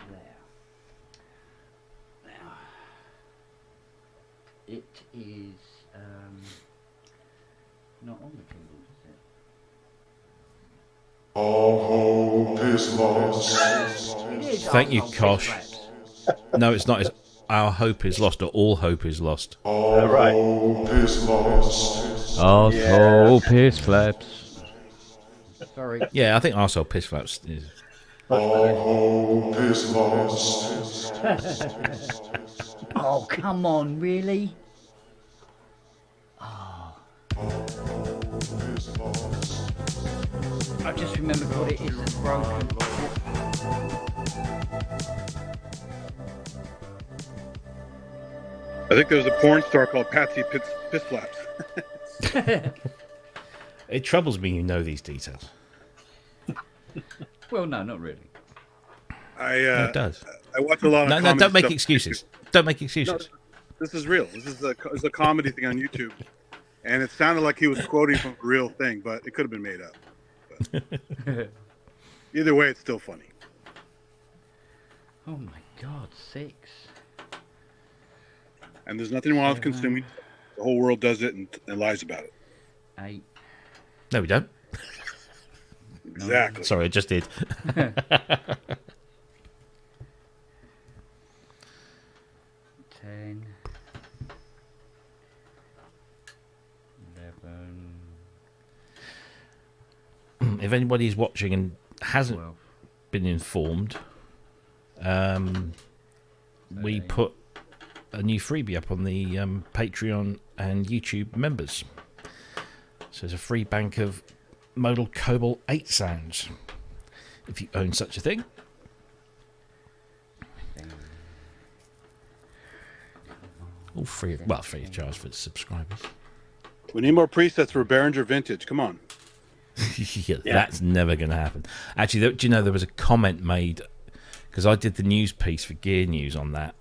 there. Now, it is not on the Kindle, is it? All hope is lost. It is. Thank you, arsehole Kosh. flaps. No, it's not. It's our hope is lost, or all hope is lost. All right. hope is lost. Arsehole piss flaps. Sorry. Yeah, I think arsehole piss flaps is. All hope is lost. Oh, come on, really? I just remembered what it is that's broken. I think there was a porn star called Patsy Piss Flaps. It troubles me you know these details. Well, no, not really. No, it does. I watch a lot of No, comedy don't make stuff. excuses. Don't make excuses. This is real. This is a comedy thing on YouTube, and it sounded like he was quoting from a real thing, but it could have been made up. But either way, it's still funny. Oh my God, 6. And there's nothing wrong with consuming. The whole world does it and lies about it. 8. No, we don't. Exactly. Sorry, I just did. 10. 11. If anybody's watching and hasn't 12. been informed, we put a new freebie up on the Patreon and YouTube members. So there's a free bank of modal Cobalt 8 sounds, if you own such a thing. All free, free of charge for the subscribers. We need more presets for Behringer Vintage. Come on. Yeah, that's never going to happen. Actually, do you know there was a comment made, because I did the news piece for Gear News on that,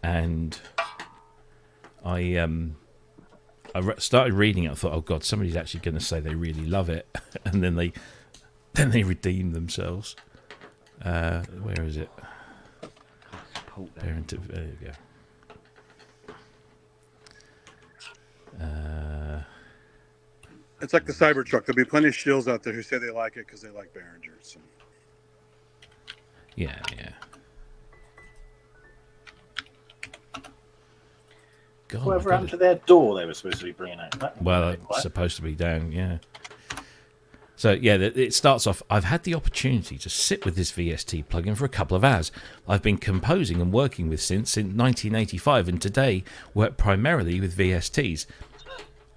and I started reading it. I thought, oh God, somebody's actually going to say they really love it, and then they redeemed themselves. Where is it? There you go. It's like the Cybertruck. There'll be plenty of shills out there who say they like it because they like Behringers. So. Yeah. God, Whatever happened to their door they were supposed to be bringing out? Well, it's supposed to be down, yeah. So, yeah, it starts off, I've had the opportunity to sit with this VST plugin for a couple of hours. I've been composing and working with synths since 1985 and today work primarily with VSTs.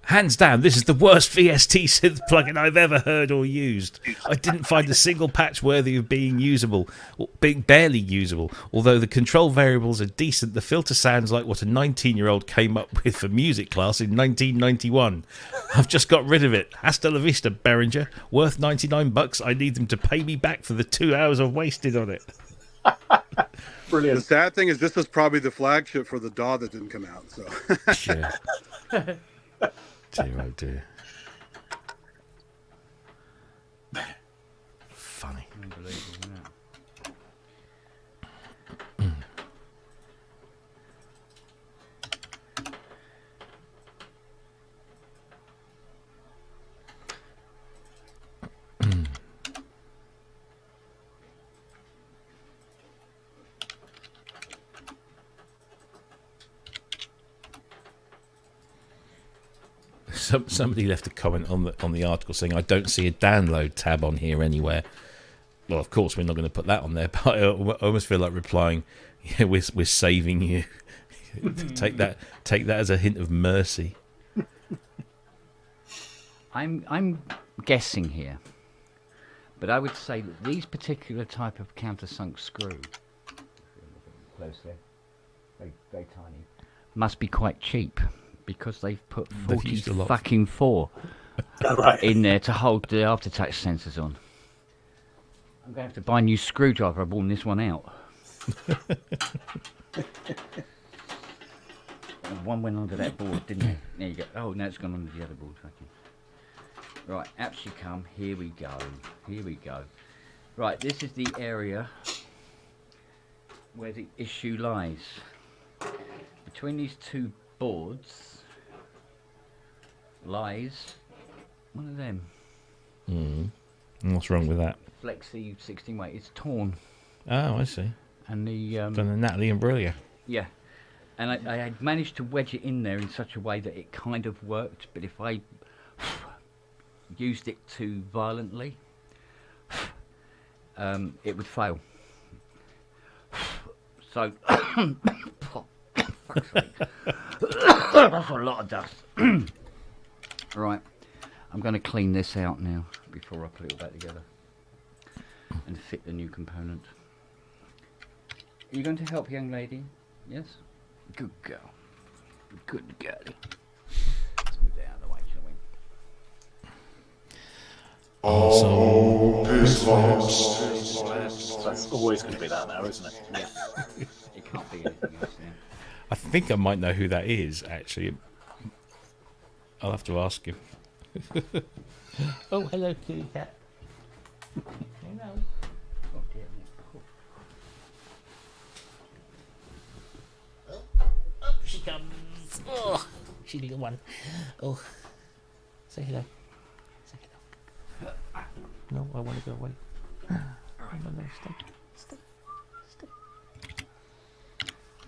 Hands down, this is the worst VST synth plugin I've ever heard or used. I didn't find a single patch worthy of being usable, or being barely usable. Although the control variables are decent, the filter sounds like what a 19-year-old came up with for music class in 1991. I've just got rid of it. Hasta la vista, Behringer. Worth $99. I need them to pay me back for the 2 hours I've wasted on it. Brilliant. The sad thing is this was probably the flagship for the DAW that didn't come out. So. Yeah. Dear, oh dear. Funny. Unbelievable. Somebody left a comment on the article saying, "I don't see a download tab on here anywhere." Well, of course we're not going to put that on there, but I almost feel like replying, "Yeah, we're saving you." Take that as a hint of mercy. I'm guessing here, but I would say that these particular type of countersunk screw, closely, very very tiny, must be quite cheap because they've put They've used a lot. fucking 4 Right. in there to hold the after-touch sensors on. I'm going to have to buy a new screwdriver. I've worn this one out. One went under that board, didn't it? There you go. Oh, now it's gone under the other board. Right, apps you come. Here we go. Here we go. Right, this is the area where the issue lies. Between these two boards lies one of them. What's wrong with that? Flexi 16 weight. It's torn. Oh, I see. And the Done the Natalie Imbruglia. yeah, and I had managed to wedge it in there in such a way that it kind of worked. But if I used it too violently, it would fail. So, fuck's sake. That's a lot of dust. Right, I'm going to clean this out now before I put it all back together and fit the new component. Are you going to help, young lady? Yes? Good girl. Good girlie. Let's move that out of the way, shall we? All is lost. That's always going to be that now, isn't it? Yeah. It can't be anything else now. I think I might know who that is, actually. I'll have to ask him. Oh, hello, kitty cat. Hello. Oh, dear me. Up she comes. Oh, she's a little one. Oh, say hello. Say hello. No, I want to go away. No, no, stay.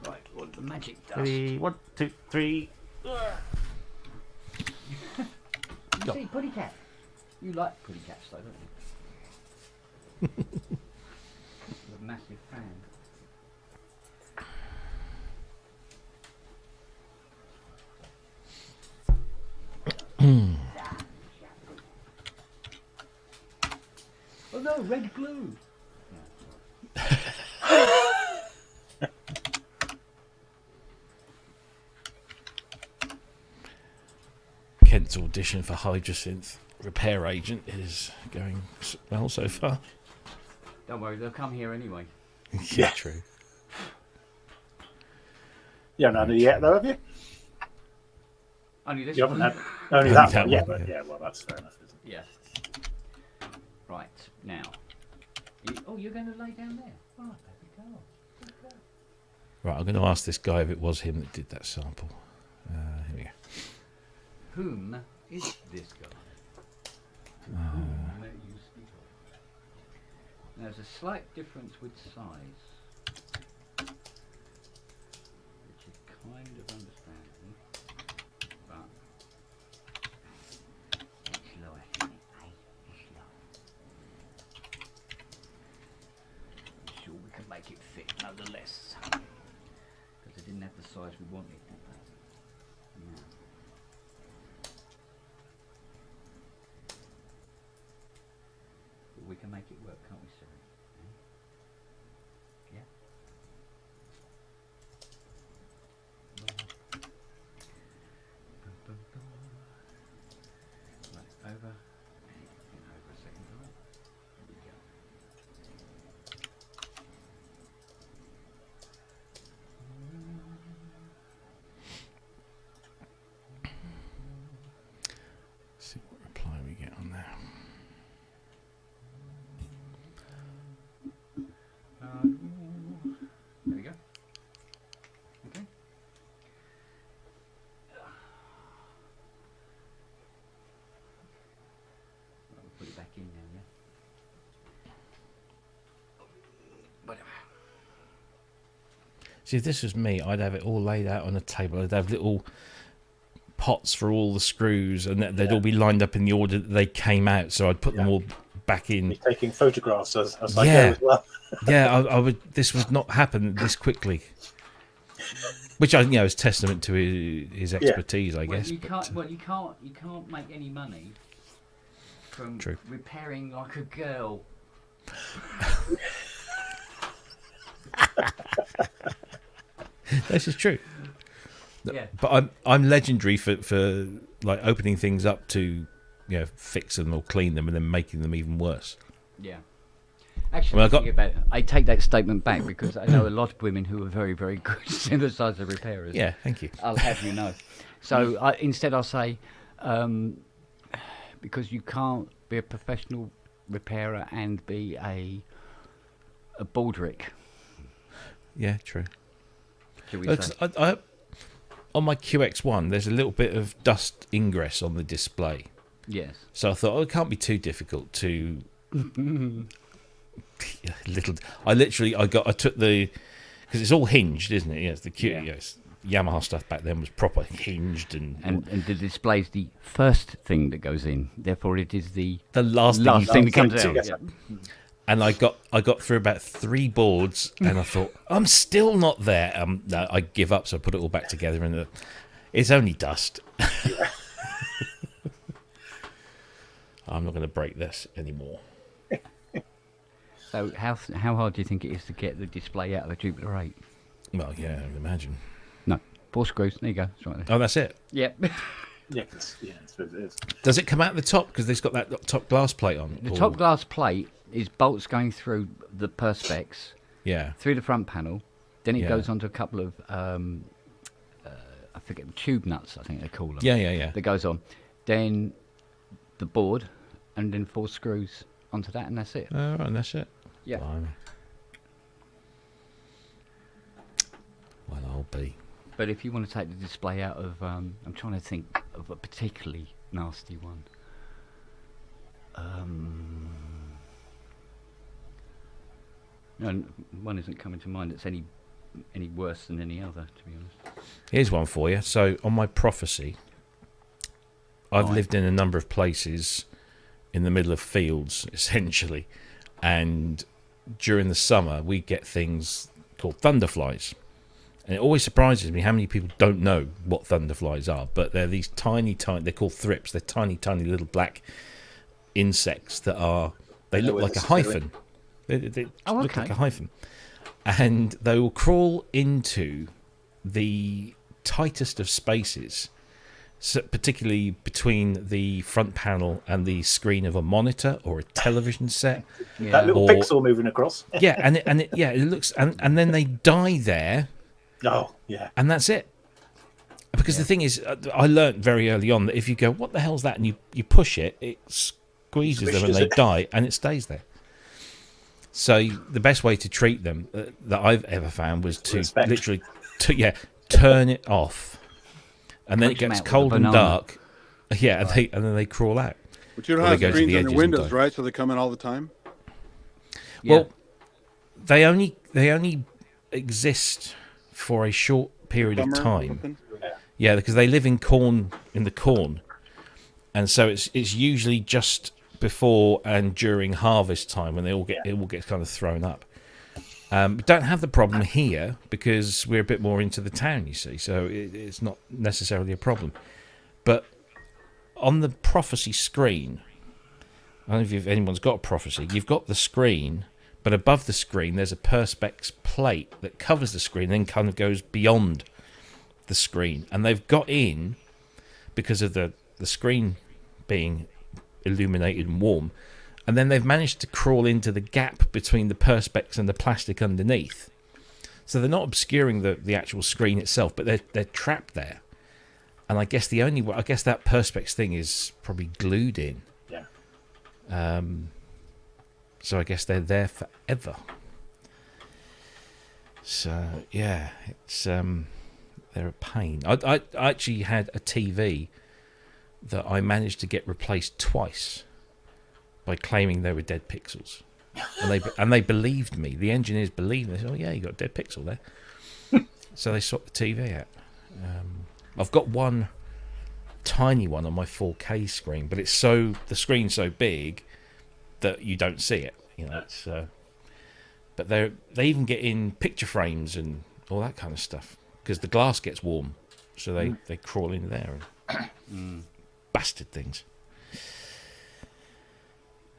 Right, what the magic does. Ready? 1, 2, 3. You see, Putty Cat. You like Putty Cats, though, don't you? You're a massive fan. Oh no, red glue. Kent's audition for Hydrosynth repair agent is going well so far. Don't worry, they'll come here anyway. Yeah, true. You haven't had it yet, though, have you? Only this You haven't one. had only Only that that one. Yeah, one, but yeah. yeah, well, that's fair enough, isn't it? Yeah. Right, now. You're going to lay down there? Right, baby girl. Good girl. Right, I'm going to ask this guy if it was him that did that sample. Here we go. Whom is this guy? Whom may you speak of? There's a slight difference with size, which is kind of understandable, but it's low, isn't it? It's low. I'm sure we can make it fit nonetheless, because it didn't have the size we wanted. No. We can make it work, can't we, Siri? Yeah? Right, over. And over a second time. There we go. See what reply we get on there. There we go. Okay. Right, we'll put it back in now, yeah? Whatever. See, if this was me, I'd have it all laid out on a table. I'd have little pots for all the screws, and they'd all be lined up in the order that they came out. So I'd put them all back in. You're taking photographs as I go as well. I would. This would not happen this quickly. Which is testament to his expertise, I guess. You can't make any money from repairing like a girl. This is true. Yeah. But I'm legendary for like opening things up to fix them or clean them and then making them even worse. Yeah. Actually, I take that statement back because I know a lot of women who are very, very good synthesizer repairers. Yeah, thank you. I'll have you know. So instead I'll say, because you can't be a professional repairer and be a baldrick. Yeah, true. Should we say? I, on my QX1, there's a little bit of dust ingress on the display. Yes. So I thought, it can't be too difficult to... I took the... Because it's all hinged, isn't it? Yes, Yamaha stuff back then was proper hinged. And the display is the first thing that goes in. Therefore, it is the last thing that comes out. Yeah. And I got through about 3 boards, and I thought, I'm still not there. No, I give up, so I put it all back together, and it's only dust. I'm not going to break this anymore. So how hard do you think it is to get the display out of a Jupiter 8? Well, yeah, I would imagine. No, 4 screws. There you go. It's right there. Oh, that's it? Yep. That's what it is. Does it come out the top because it's got that top glass plate on? The top glass plate is bolts going through the perspex, through the front panel. Then it goes onto a couple of, I forget, tube nuts, I think they call them. Yeah. That goes on. Then the board, and then 4 screws onto that, and that's it. Oh, right, and that's it? Yeah. Blimey. Well, I'll be. But if you want to take the display out of, I'm trying to think of a particularly nasty one. No, one isn't coming to mind that's any worse than any other, to be honest. Here's one for you. So on my Prophecy, I've lived in a number of places in the middle of fields, essentially, and during the summer we get things called thunderflies. And it always surprises me how many people don't know what thunderflies are, but they're these tiny, they're called thrips. They're tiny little black insects that they look like a hyphen. They look like a hyphen. And they will crawl into the tightest of spaces, so particularly between the front panel and the screen of a monitor or a television set. Yeah. That little pixel moving across. Yeah, it looks, and then they die there. Oh, yeah. And that's it. Because the thing is, I learnt very early on that if you go, what the hell's that? And you push it, it squeezes them and they die, and it stays there. So the best way to treat them that I've ever found was to literally turn it off. And then it gets cold and dark. Yeah, and then they crawl out. But you don't have screens on your windows, right? So they come in all the time? Yeah. Well, they only exist for a short period of time. Yeah, because they live in the corn, and so it's usually just before and during harvest time when it all gets kind of thrown up. We don't have the problem here because we're a bit more into the town, you see, so it's not necessarily a problem. But on the Prophecy screen, I don't know if anyone's got a Prophecy. You've got the screen. But above the screen, there's a perspex plate that covers the screen, then kind of goes beyond the screen. And they've got in, because of the screen being illuminated and warm, and then they've managed to crawl into the gap between the perspex and the plastic underneath. So they're not obscuring the actual screen itself, but they're trapped there. And I guess that perspex thing is probably glued in. Yeah. So I guess they're there forever. So yeah, it's they're a pain. I actually had a TV that I managed to get replaced twice by claiming they were dead pixels, and they believed me. The engineers believed me. They said, "Oh yeah, you got a dead pixel there." So they swapped the TV out. I've got one tiny one on my 4K screen, but the screen's so big that you don't see it. You know, it's. But they even get in picture frames and all that kind of stuff because the glass gets warm, so they crawl in there and bastard things.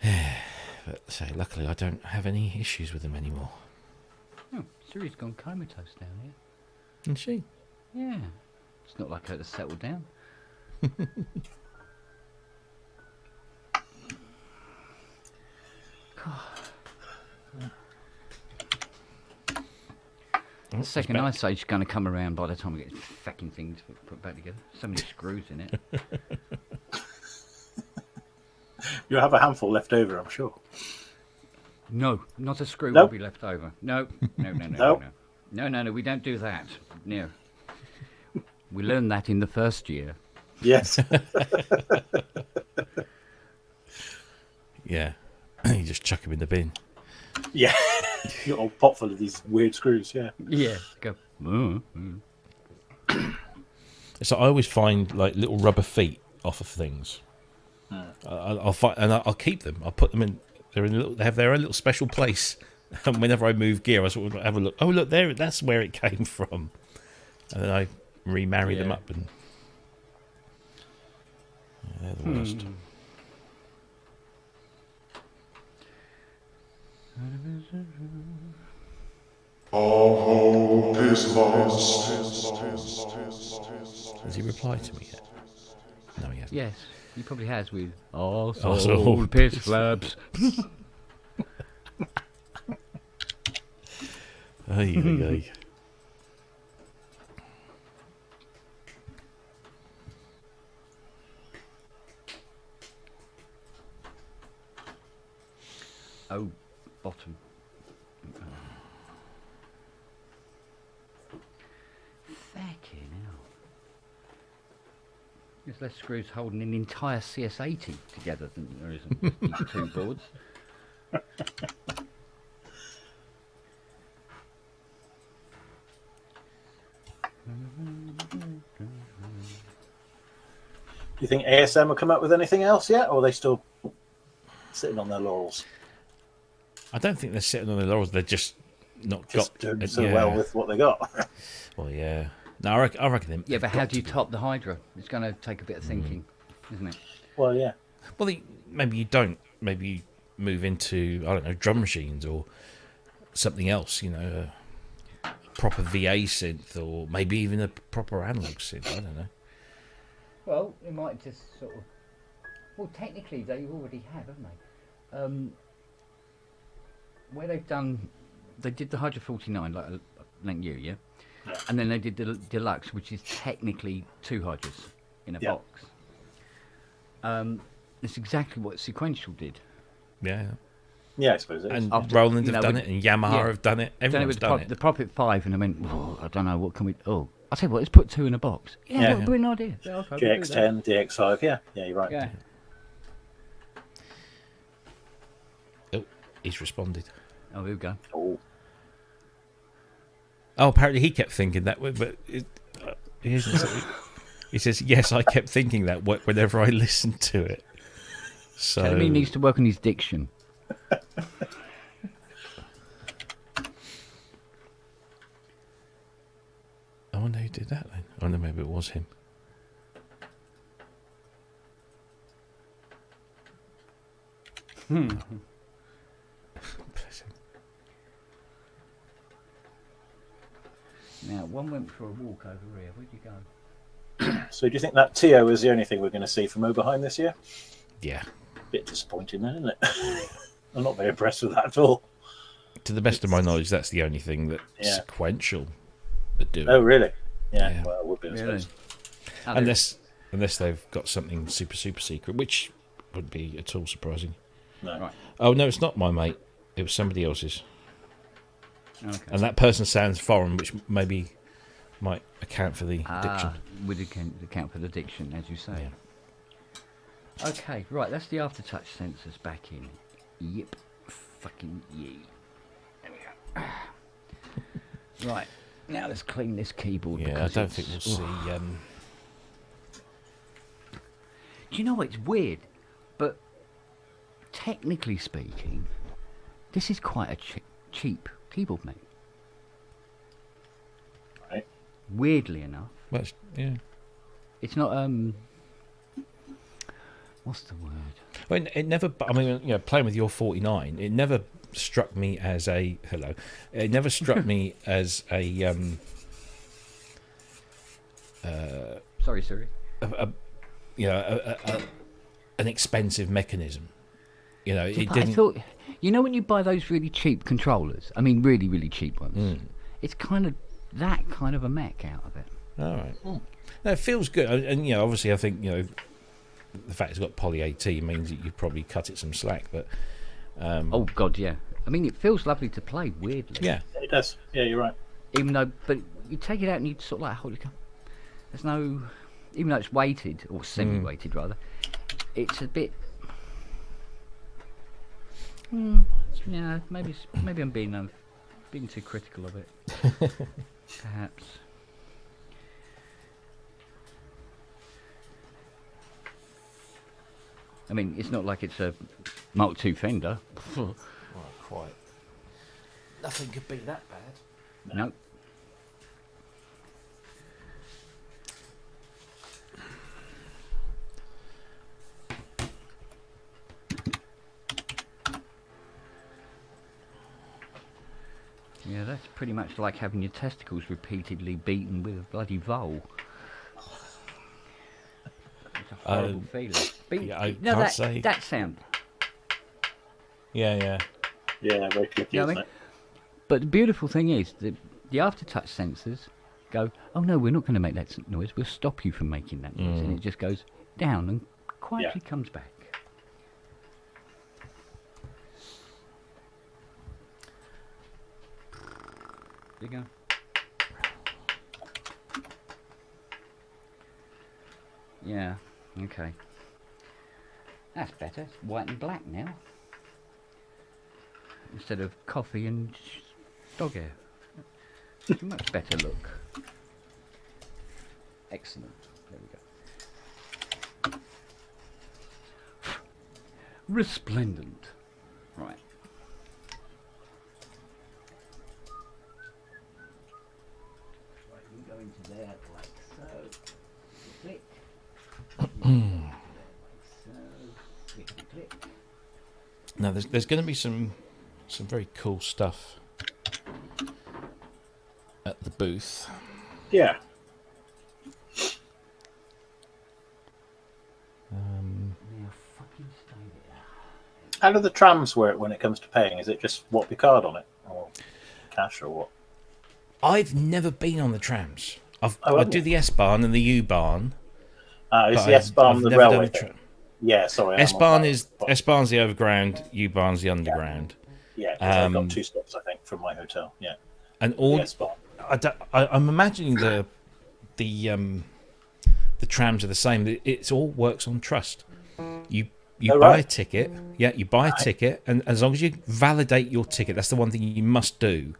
But say, luckily, I don't have any issues with them anymore. Oh, Siri's gone comatose down here. And she? Yeah. It's not like her to settle down. The second I say she's going to come around by the time we get fucking things put back together. So many screws in it. You'll have a handful left over, I'm sure. No, not a screw Nope. will be left over. No, no, no, no, Nope. no. No, no, no, we don't do that. No. We learned that in the first year. Yes. Yeah. You just chuck them in the bin. Yeah. Your old pot full of these weird screws, yeah. Yeah. Go. So I always find like little rubber feet off of things. I'll find, and I'll keep them. I'll put them in. They have their own little special place. And whenever I move gear, I sort of have a look. Oh, look there! That's where it came from. And then I remarry them up, and they're the worst. All hope is lost. Has he replied to me yet? No, he hasn't. Yes, he probably has with all Soul soul piss flaps. Ay, ay, ay. Oh, bottom. Fucking hell. There's less screws holding an entire CS80 together than there is on these two boards. Do you think ASM will come up with anything else yet, or are they still sitting on their laurels? I don't think they're sitting on their laurels. They're just not Just got doing so well with what they got. Well, yeah. No, I reckon them. Yeah, but how do you top the Hydra? It's going to take a bit of thinking, isn't it? Well, yeah. Well, maybe you don't. Maybe you move into, I don't know, drum machines or something else. You know, a proper VA synth, or maybe even a proper analog synth. I don't know. Well, it might just sort of... Well, technically, they already have, haven't they? Where they've done... They did the Hydra 49, like you, yeah? Yeah. And then they did the Deluxe, which is technically two Hydras in a box. It's exactly what Sequential did. Yeah. Yeah, I suppose it is. And After, Roland you have know, done with- it, and Yamaha have done it. Done it Everyone's with done it. the Prophet 5, and I went, oh, I don't know, what can we... Oh, I'll tell you what, let's put two in a box. Yeah, Yeah. what a brilliant idea. Yeah, okay, we'll do that. GX10, DX5, yeah. Yeah, you're right. Yeah. Oh, he's responded. Oh, here we go. Oh, Oh, apparently he kept thinking that way, but he says, yes, I kept thinking that whenever I listened to it. So Tell him he needs to work on his diction. I wonder who did that then. I wonder maybe it was him. Bless him. Now, one went for a walk over here. Where'd you go? so do you think that TO is the only thing we're going to see from Oberheim this year? Yeah. Bit disappointing then, isn't it? I'm not very impressed with that at all. To the best of my knowledge, that's the only thing that Yeah. Sequential are doing. Oh, really? Yeah, Yeah. well, it would be, I suppose. Unless they've got something super secret, which wouldn't be at all surprising. No. Right. Oh no, it's not my mate. It was somebody else's, Okay. and that person sounds foreign, which maybe might account for the diction. Would account for the diction, as you say. Okay, right, that's the aftertouch sensors back in. Yep. Fucking yee. There we go. Right, now let's clean this keyboard. Yeah, I because don't think we'll it's- see. Do you know what? It's weird, but technically speaking, this is quite a cheap keyboard, mate. Right. Weirdly enough, Well, yeah. it's not what's the word? Well, it never. I mean, playing with your 49, it never struck me as a hello. It never struck me as a Sorry, Siri. An expensive mechanism. It But didn't. I thought, when you buy those really cheap controllers, I mean, really, really cheap ones, it's kind of that kind of a mech out of it. All right. No, it feels good, and obviously, I think the fact it's got poly AT means that you probably cut it some slack, but. Oh God, yeah. I mean, it feels lovely to play. Weirdly, Yeah. It does. Yeah, you're right. Even though, but you take it out and you sort of like, holy cow. There's no, even though it's weighted or semi-weighted rather, it's a bit. Yeah, maybe I'm being too critical of it. Perhaps. I mean, it's not like it's a Mark II Fender. Well, quite. Nothing could be that bad. No. Yeah, that's pretty much like having your testicles repeatedly beaten with a bloody vole. It's a horrible feeling. Yeah, I can't say. That sound. Yeah. Yeah, very clicky, You know what I isn't mean? it? But the beautiful thing is that the aftertouch sensors go, oh no, we're not going to make that noise. We'll stop you from making that noise. And it just goes down and quietly comes back. There you go. Yeah, okay. That's better. It's white and black now. Instead of coffee and dog hair. It's a much better look. Excellent. There we go. Resplendent. Right. Right, you go into there like so. Click. Like so. Click, click. Now, there's going to be some very cool stuff at the booth. Yeah. Now fucking stay there. How do the trams work when it comes to paying? Is it just what your card on it, or cash, or what? I've never been on the trams. I haven't do you? the S-Bahn and the U-Bahn. Is but the S-Bahn I've the never done railway the thing? Yeah, sorry. S-Bahn's the overground, U-Bahn's the underground. Yeah, because I've got 2 stops, I think, from my hotel. Yeah. And all The S-Bahn. I'm imagining the trams are the same. It all works on trust. You buy a ticket. Yeah, you buy a ticket, and as long as you validate your ticket, that's the one thing you must do.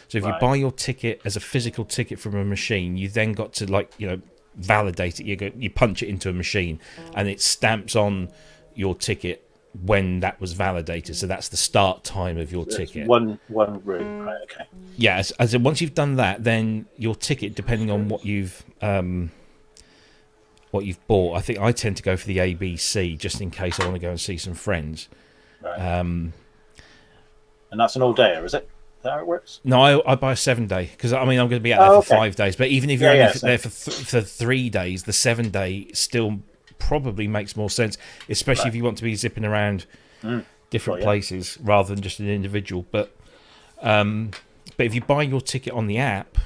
So if you buy your ticket as a physical ticket from a machine, you then got to validate it. You punch it into a machine, and it stamps on your ticket when that was validated. So that's the start time of your ticket. One room, right? Okay. Yeah, as in once you've done that, then your ticket, depending on what you've bought, I think I tend to go for the ABC just in case I want to go and see some friends. Right. And that's an all-dayer, is it? Is that how it works? No, I buy a 7-day because I'm going to be out there for 5 days. But even if you're only there for 3 days, the 7-day still probably makes more sense, especially if you want to be zipping around different places rather than just an individual. But if you buy your ticket on the app,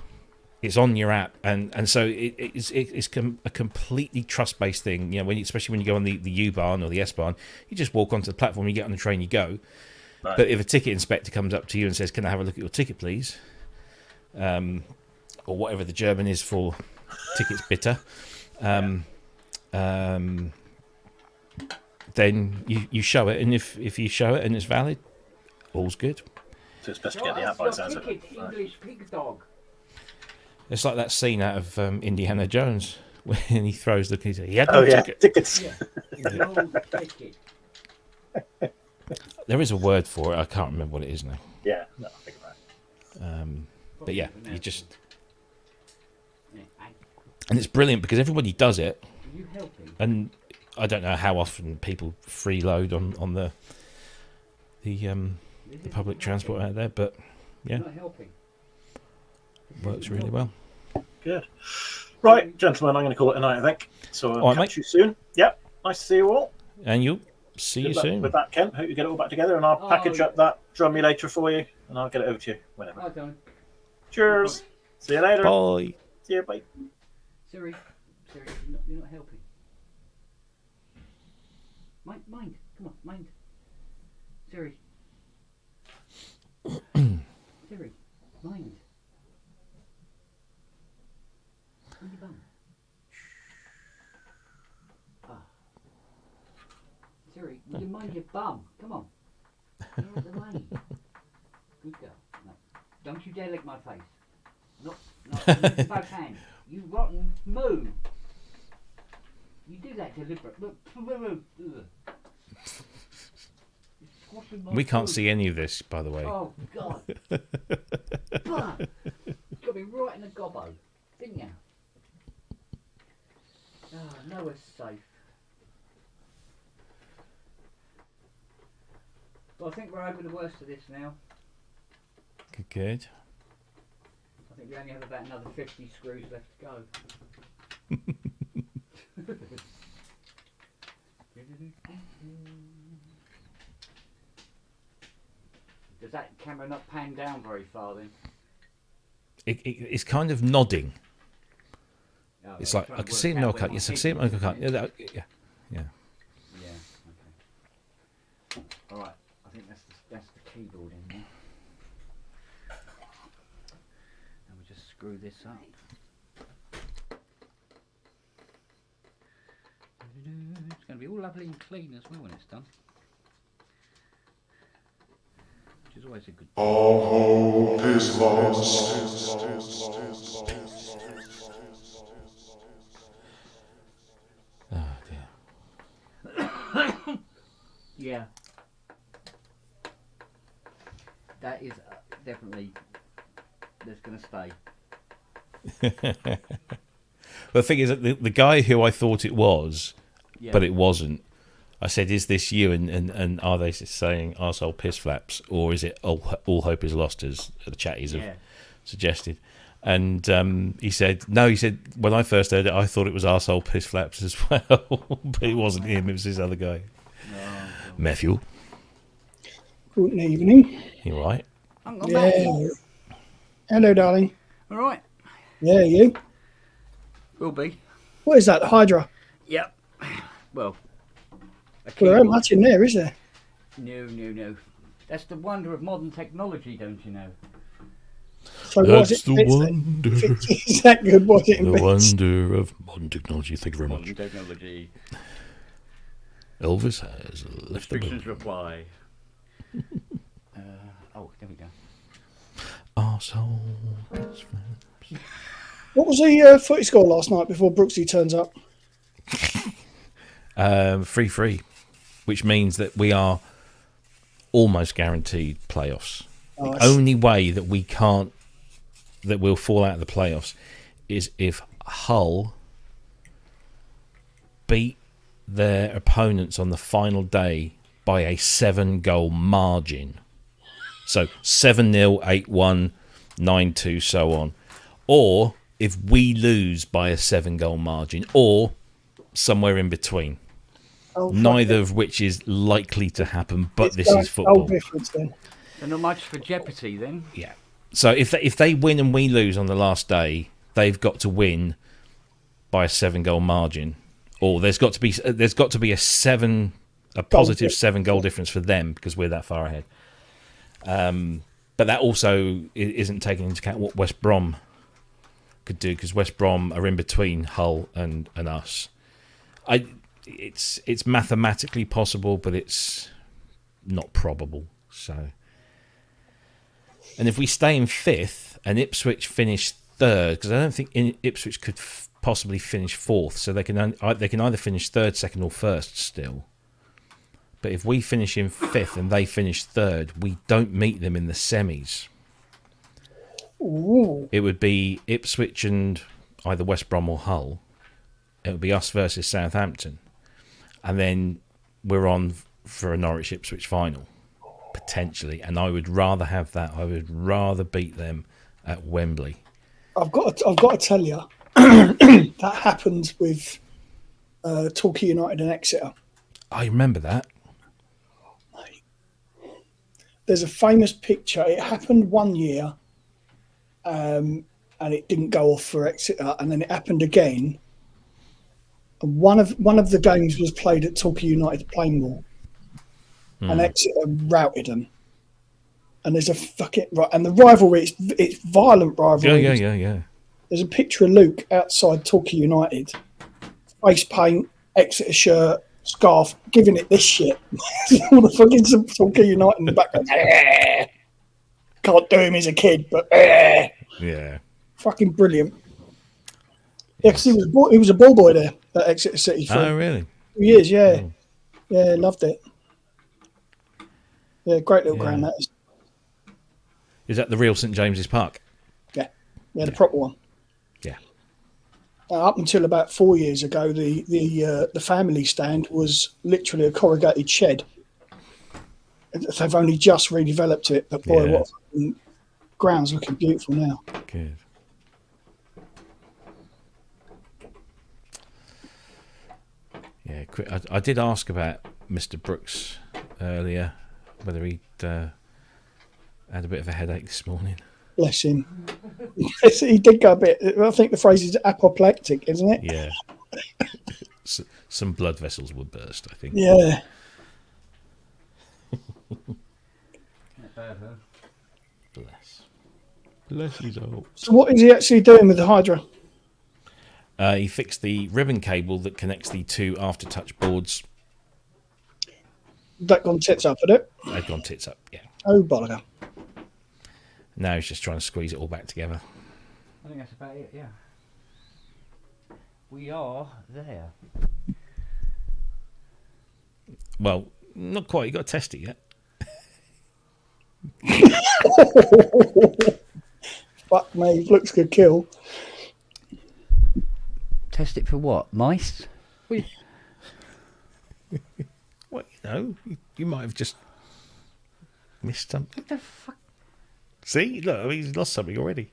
it's on your app, and so it's a completely trust-based thing. Especially when you go on the U-Bahn or the S-Bahn, you just walk onto the platform, you get on the train, you go. Right. But if a ticket inspector comes up to you and says, "Can I have a look at your ticket, please?" Or whatever the German is for tickets bitter, then you show it, and if you show it and it's valid, all's good. So it's best to get the app by the sounds of it. English pig dog. It's like that scene out of Indiana Jones when he throws the keys. He had Oh no yeah, ticket. tickets. Yeah. No ticket. There is a word for it. I can't remember what it is now. Yeah, no, I think that. But yeah, you just... And it's brilliant because everybody does it. Are you helping? And I don't know how often people freeload on the public transport out there, but yeah, Not helping. works really well. Good. Right, gentlemen, I'm going to call it a night, I think. So I'll All right, catch mate. you soon. Yep, nice to see you all. And you see you Good luck soon. with that, Ken. Hope you get it all back together, and I'll package up that drumulator for you, and I'll get it over to you whenever. I don't. Cheers. See you later. Bye. See you, bye. Siri, you're not helping. Mind. Come on, mind. Siri. Siri, mind. On your bum. Ah. Siri, will you mind your bum? Come on. You're at the lane. Good girl. No. Don't you dare lick my face. Not both hands. You rotten moo. You do that deliberate. Look. We can't see any of this, by the way. Oh, God. But you got me right in the gobbo, didn't you? Oh, nowhere's safe. Well, I think we're over the worst of this now. Good. I think we only have about another 50 screws left to go. Does that camera not pan down very far then? It's kind of nodding. Oh, It's I'm like, trying I to can see it, work no out cut. where Yes, my I can see it, no head cut. is. Yeah. Yeah, okay. Alright, I think that's the keyboard in there. And we'll just screw this up. It's going to be all lovely and clean as well when it's done. Which is always a good thing. All hope is lost. Oh dear. Yeah. That is definitely, that's going to stay. The thing is that the guy who I thought it was, Yeah. but it wasn't. I said, "Is this you?" And are they saying "arsehole piss flaps" or is it all hope is lost, as the chatties have suggested? And he said, "No." He said, "When I first heard it, I thought it was arsehole piss flaps as well, but it wasn't him. It was this other guy, Matthew." Good evening. You all right? Yeah. Hello, darling. All right. Yeah, you. Will be. What is that, Hydra? Yep. Well, Well, there ain't much in there, is there? No. That's the wonder of modern technology, don't you know? So was That's it the bits then? wonder. If it's that good, was it in The bits? wonder of modern technology. Thank you very much. Modern technology. Elvis has left the Restrictions building. reply. Oh, there we go. Arsehole piss flaps. What was the footy score last night before Brooksy turns up? 3-3, which means that we are almost guaranteed playoffs. Nice. The only way that we'll fall out of the playoffs is if Hull beat their opponents on the final day by a 7-goal margin. So 7-0, 8-1, 9-2, so on. Or if we lose by a 7-goal margin, or somewhere in between. Oh, fuck Neither it. of which is likely to happen, but It's this going is football. goal difference then. So not much for jeopardy then. Yeah. So if they win and we lose on the last day, they've got to win by a 7-goal margin, or there's got to be a positive 7-goal difference for them because we're that far ahead. But that also isn't taking into account what West Brom could do, because West Brom are in between Hull and us. It's mathematically possible, but it's not probable. So, and if we stay in 5th and Ipswich finish 3rd, because I don't think Ipswich could possibly finish fourth, so they can either finish third, second, or first still. But if we finish in fifth and they finish third, we don't meet them in the semis. Ooh. It would be Ipswich and either West Brom or Hull. It would be us versus Southampton. And then we're on for a Norwich-Ipswich final, potentially. And I would rather have that. I would rather beat them at Wembley. I've got to tell you, that happened with Torquay United and Exeter. I remember that. There's a famous picture. It happened one year, and it didn't go off for Exeter, and then it happened again. And one of the games was played at Torquay United Plainmoor, and Exeter routed them. And there's a fucking and the rivalry. It's violent rivalry. Yeah. There's a picture of Luke outside Torquay United, face paint, Exeter shirt, scarf, giving it this shit. All the fucking Torquay United in the background. Can't do him as a kid, but Yeah. fucking brilliant. Yeah, because he was a ball boy there at Exeter City for Oh, really? 2 years. Yeah, yeah, loved it. Yeah, great little ground that is. Is that the real St James's Park? Yeah, the proper one. Yeah. Up until about 4 years ago, the family stand was literally a corrugated shed. They've only just redeveloped it, but boy, what ground's looking beautiful now. Good. Yeah, I did ask about Mr. Brooks earlier, whether he'd had a bit of a headache this morning. Bless him. He did go a bit. I think the phrase is apoplectic, isn't it? Yeah. Some blood vessels would burst, I think. Yeah. Bless his heart. So what is he actually doing with the Hydra? He fixed the ribbon cable that connects the two aftertouch boards. That gone tits up, had it? They've gone tits up, yeah. Oh, bollocker. Now he's just trying to squeeze it all back together. I think that's about it, yeah. We are there. Well, not quite. You've got to test it yet. Fuck me, looks good kill. Test it for what? Mice? Well, you might have just missed something. What the fuck? See, look, he's lost something already.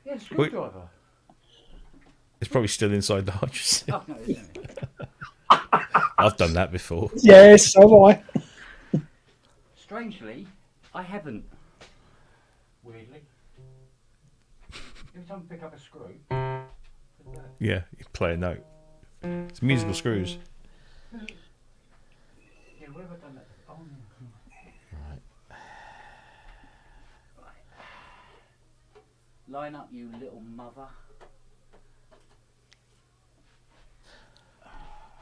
Yeah, screwdriver. It's probably still inside the hydrous. Oh, no, it isn't. I've done that before. Yes, so have I. Strangely, I haven't. Weirdly. Every time I pick up a screw. Yeah, you play a note. It's musical screws. Yeah, where have I done that? Oh, no. Right. Line up, you little mother.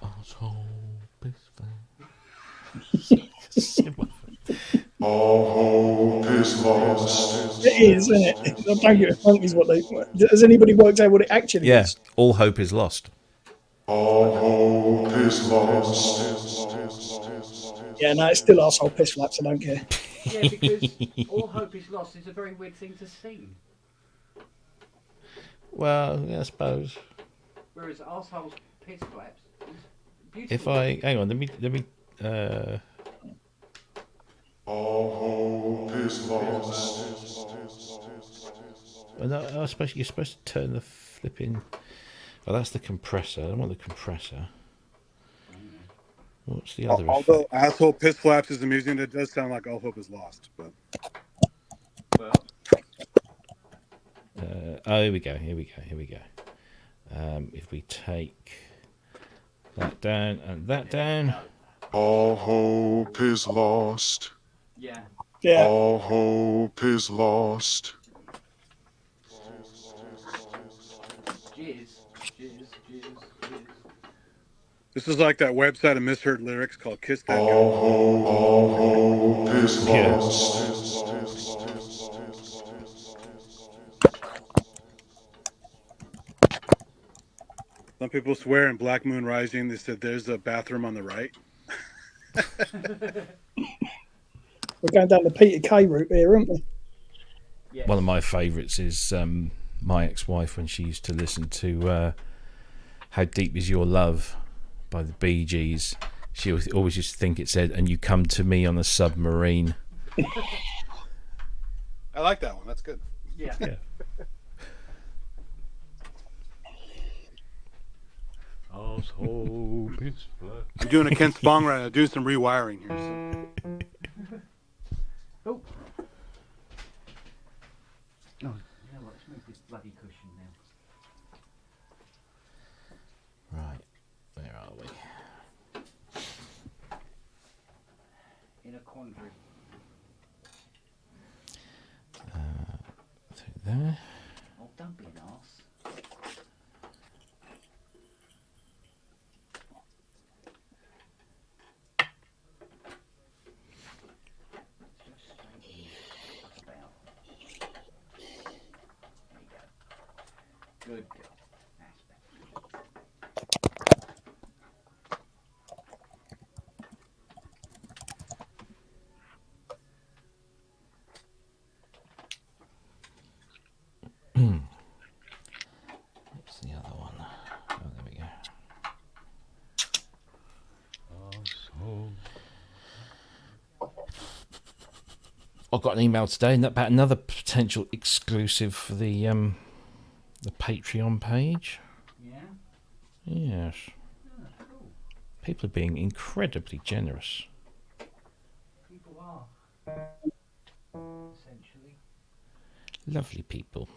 All hope is lost. It is, isn't it? I don't get a funk is what they... Has anybody worked out what it actually is? All hope is lost. All hope is lost. Yeah, no, it's still arsehole piss flaps, I don't care. Yeah, because all hope is lost is a very weird thing to sing. Well, yeah, I suppose. Whereas arseholes piss flaps is beautiful. If I hang on, let me. All hope is lost. Well, no, I suppose you're supposed to turn the flipping. Oh, that's the compressor. I don't want the compressor. What's the other? Although effect? asshole piss flaps is amusing, it does sound like all hope is lost. But Here we go. If we take that down and that down. All hope is lost. Yeah. Yeah. All hope is lost. Jizz. this is like that website of misheard lyrics called Kiss That Guy. All hope is Yeah. lost. Some people swear in Black Moon Rising. They said there's a bathroom on the right. We're going down the Peter Kay route here, aren't we? Yes. One of my favourites is my ex-wife when she used to listen to How Deep Is Your Love by the Bee Gees. She always used to think it said, "And you come to me on a submarine." I like that one. That's good. Yeah. Yeah. I'm doing a Ken Spong right now. Doing some rewiring here. So. Oh, Oh, you know what? Let's move this bloody cushion now. Right. Where are we? In a quandary. Through there. Oh, don't be an arse. Just straighten this about. There you go. Good girl. That's better. What's the other one? Oh, there we go. I got an email today about another potential exclusive for the Patreon page. Yeah? Yes. Oh, cool. People are being incredibly generous. People are. Essentially. Lovely people.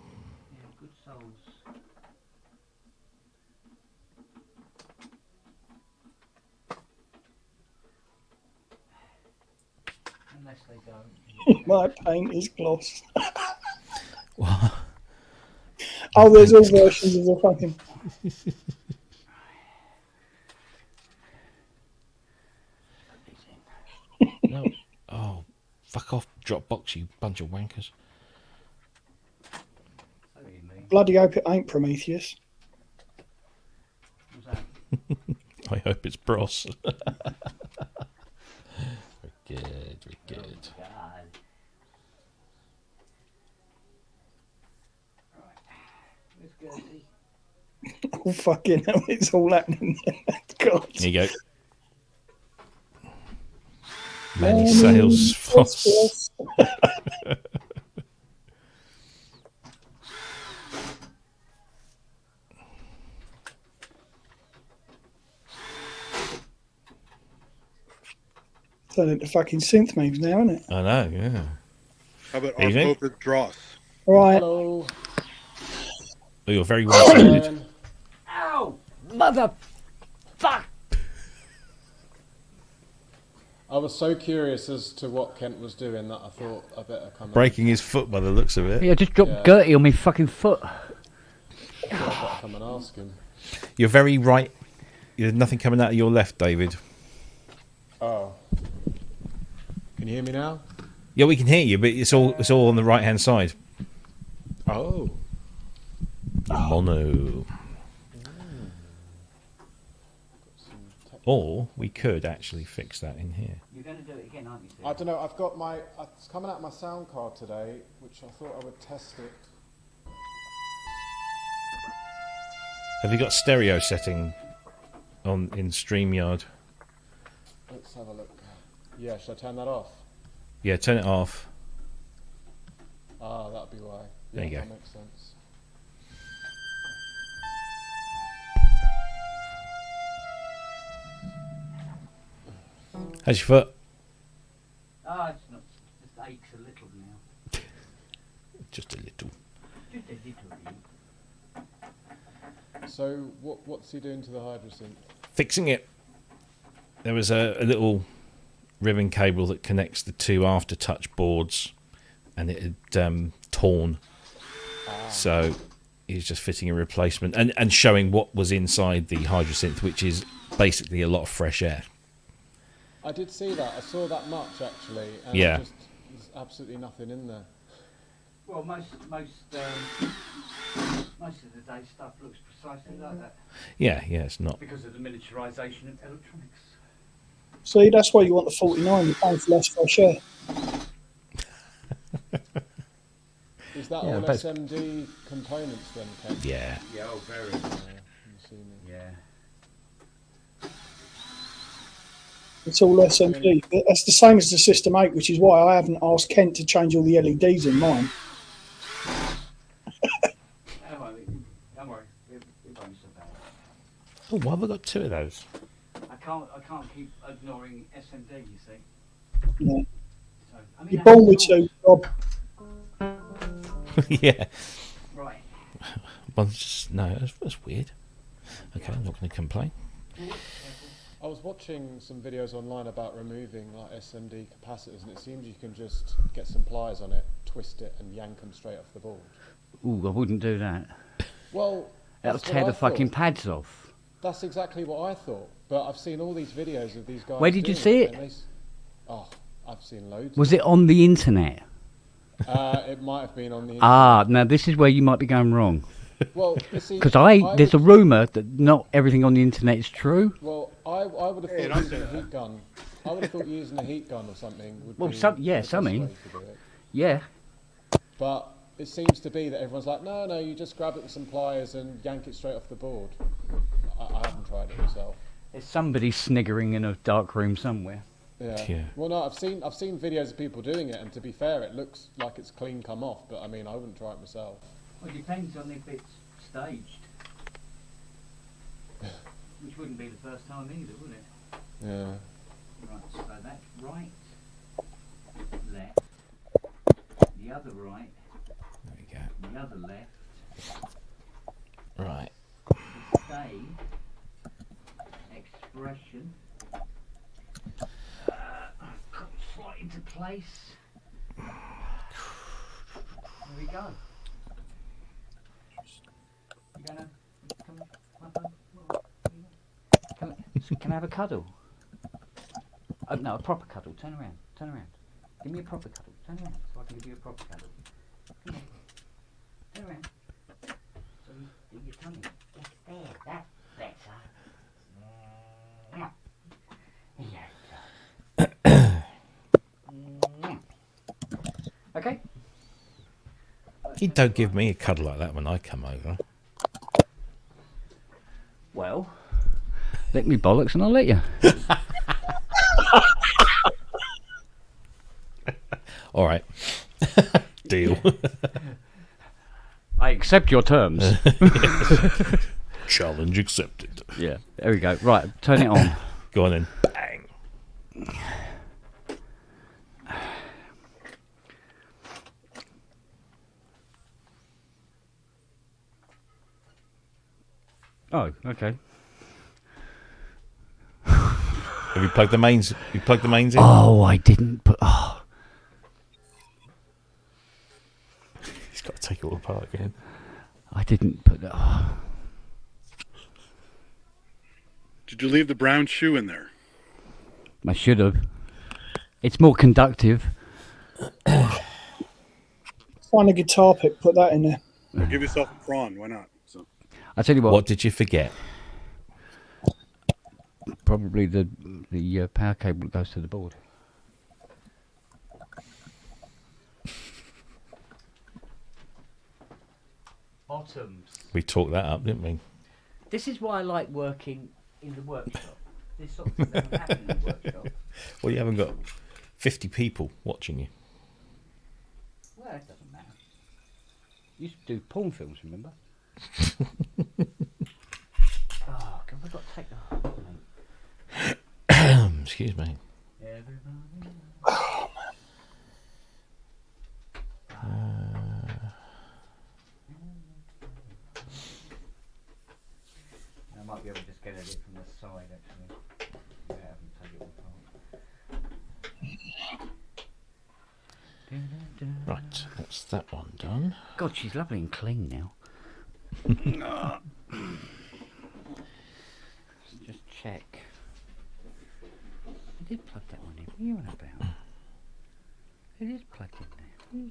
Yeah, good souls. Unless they don't. My paint is gloss. What? Oh, there's all versions of the fucking. No. Oh, fuck off, Dropbox, you bunch of wankers. So you mean. Bloody hope it ain't Prometheus. What's that? I hope it's Bros. We're good, we're good. Oh, God. Right. Where's Gertie? Oh, fucking hell, it's all happening. God. Here you go. Many sales floss. Turn into fucking synth memes now, isn't it? I know, yeah. How about Evening. October Dross? Right. hello. Oh, you're very well sounded. Ow! Mother! Fuck! I was so curious as to what Kent was doing that I thought I better come. Breaking his foot by the looks of it. Yeah, just dropped Yeah. Gertie on my fucking foot. I better come and ask him. You're very right. There's nothing coming out of your left, David. Oh, can you hear me now? Yeah, we can hear you, but it's all on the right hand side. Oh, Mono. Or we could actually fix that in here. You're going to do it again, aren't you? I don't know. I've got my. It's coming out my sound card today, which I thought I would test it. Have you got stereo setting on in StreamYard? Let's have a look. Yeah, should I turn that off? Yeah, turn it off. Ah, that'd be why. Yeah, There you go. That makes sense. How's your foot? Ah, it's not. It just aches a little now. Just a little. Just a little bit. So, what's he doing to the Hydrosynth? Fixing it. There was a little ribbon cable that connects the two aftertouch boards, and it had torn. So he's just fitting a replacement and showing what was inside the Hydrosynth, which is basically a lot of fresh air. I did see that. I saw that much actually. And Yeah. There's absolutely nothing in there. Well, most Most of the day stuff looks precisely like that Yeah, it's not. because of the miniaturisation of electronics. See, that's why you want the 49. You're paying for less fresh air. Is that Yeah, all but- SMD components then, Ken? Yeah. Yeah, oh, very. I'm assuming. Yeah. It's all SMD. That's the same as the System 8, which is why I haven't asked Kent to change all the LEDs in mine. Don't worry. It won't survive. Oh, why have I got 2 of those? I can't keep ignoring SMD, you see. Yeah. So, I mean, You're born with two, Rob. Yeah. Right. Well, no, that's weird. Okay, I'm not going to complain. I was watching some videos online about removing like SMD capacitors, and it seems you can just get some pliers on it, twist it, and yank them straight off the board. Ooh, I wouldn't do that. Well, That'll that's tear what the I fucking thought. pads off. That's exactly what I thought. But I've seen all these videos of these guys. Where did you doing see it? and oh, I've seen loads. Was it on the internet? It might have been on the. Ah, now this is where you might be going wrong. Well, you see, Because there's a would- rumour that not everything on the internet is true. Well, I would have Hey, thought don't using say a that. heat gun. I would have thought using a heat gun or something would Well, be some- yeah, the best something. way to do it. Yeah. But it seems to be that everyone's like, no, you just grab it with some pliers and yank it straight off the board. I haven't tried it myself. There's somebody sniggering in a dark room somewhere. Yeah. Well, no, I've seen videos of people doing it, and to be fair, it looks like it's clean come off. But I mean, I wouldn't try it myself. Well, it depends on if it's staged. Which wouldn't be the first time either, would it? Yeah. Right, so that's right, left, the other right, There we go. the other left, Right. stay, expression, slot into place. There we go. You gonna come up? Can I have a cuddle? No, a proper cuddle. Turn around. Turn around. Give me a proper cuddle. Turn around so I can give you a proper cuddle. Come on. Turn around. So you do your tummy. Yes, there. That's better. Yeah. Okay. You don't give me a cuddle like that when I come over. Well, lick me bollocks and I'll let you. All right. Deal. I accept your terms. Challenge accepted. Yeah. There we go. Right. Turn it on. Go on then. Bang. Oh, okay. Have you plugged the mains? You plugged the mains in? Oh, I didn't put. Oh, He's got to take it all apart again. I didn't put that. Oh. Did you leave the brown shoe in there? I should have. It's more conductive. Find a guitar pick, put that in there. Or give yourself a prawn. Why not? So I tell you what. What did you forget? Probably the power cable that goes to the board. Bottoms. We talked that up, didn't we? This is why I like working in the workshop. This sort of thing doesn't happen in the workshop. Well, you haven't got 50 people watching you. Well, it doesn't matter. You used to do porn films, remember? Oh, can we got to take the... Excuse me. Everybody. I might be able to just get at it from the side, actually. Yeah, I haven't taken it apart. Right, that's that one done. God, she's lovely and clean now. Let's just check. I did plug that one in. What are you on about? It is plugged in there.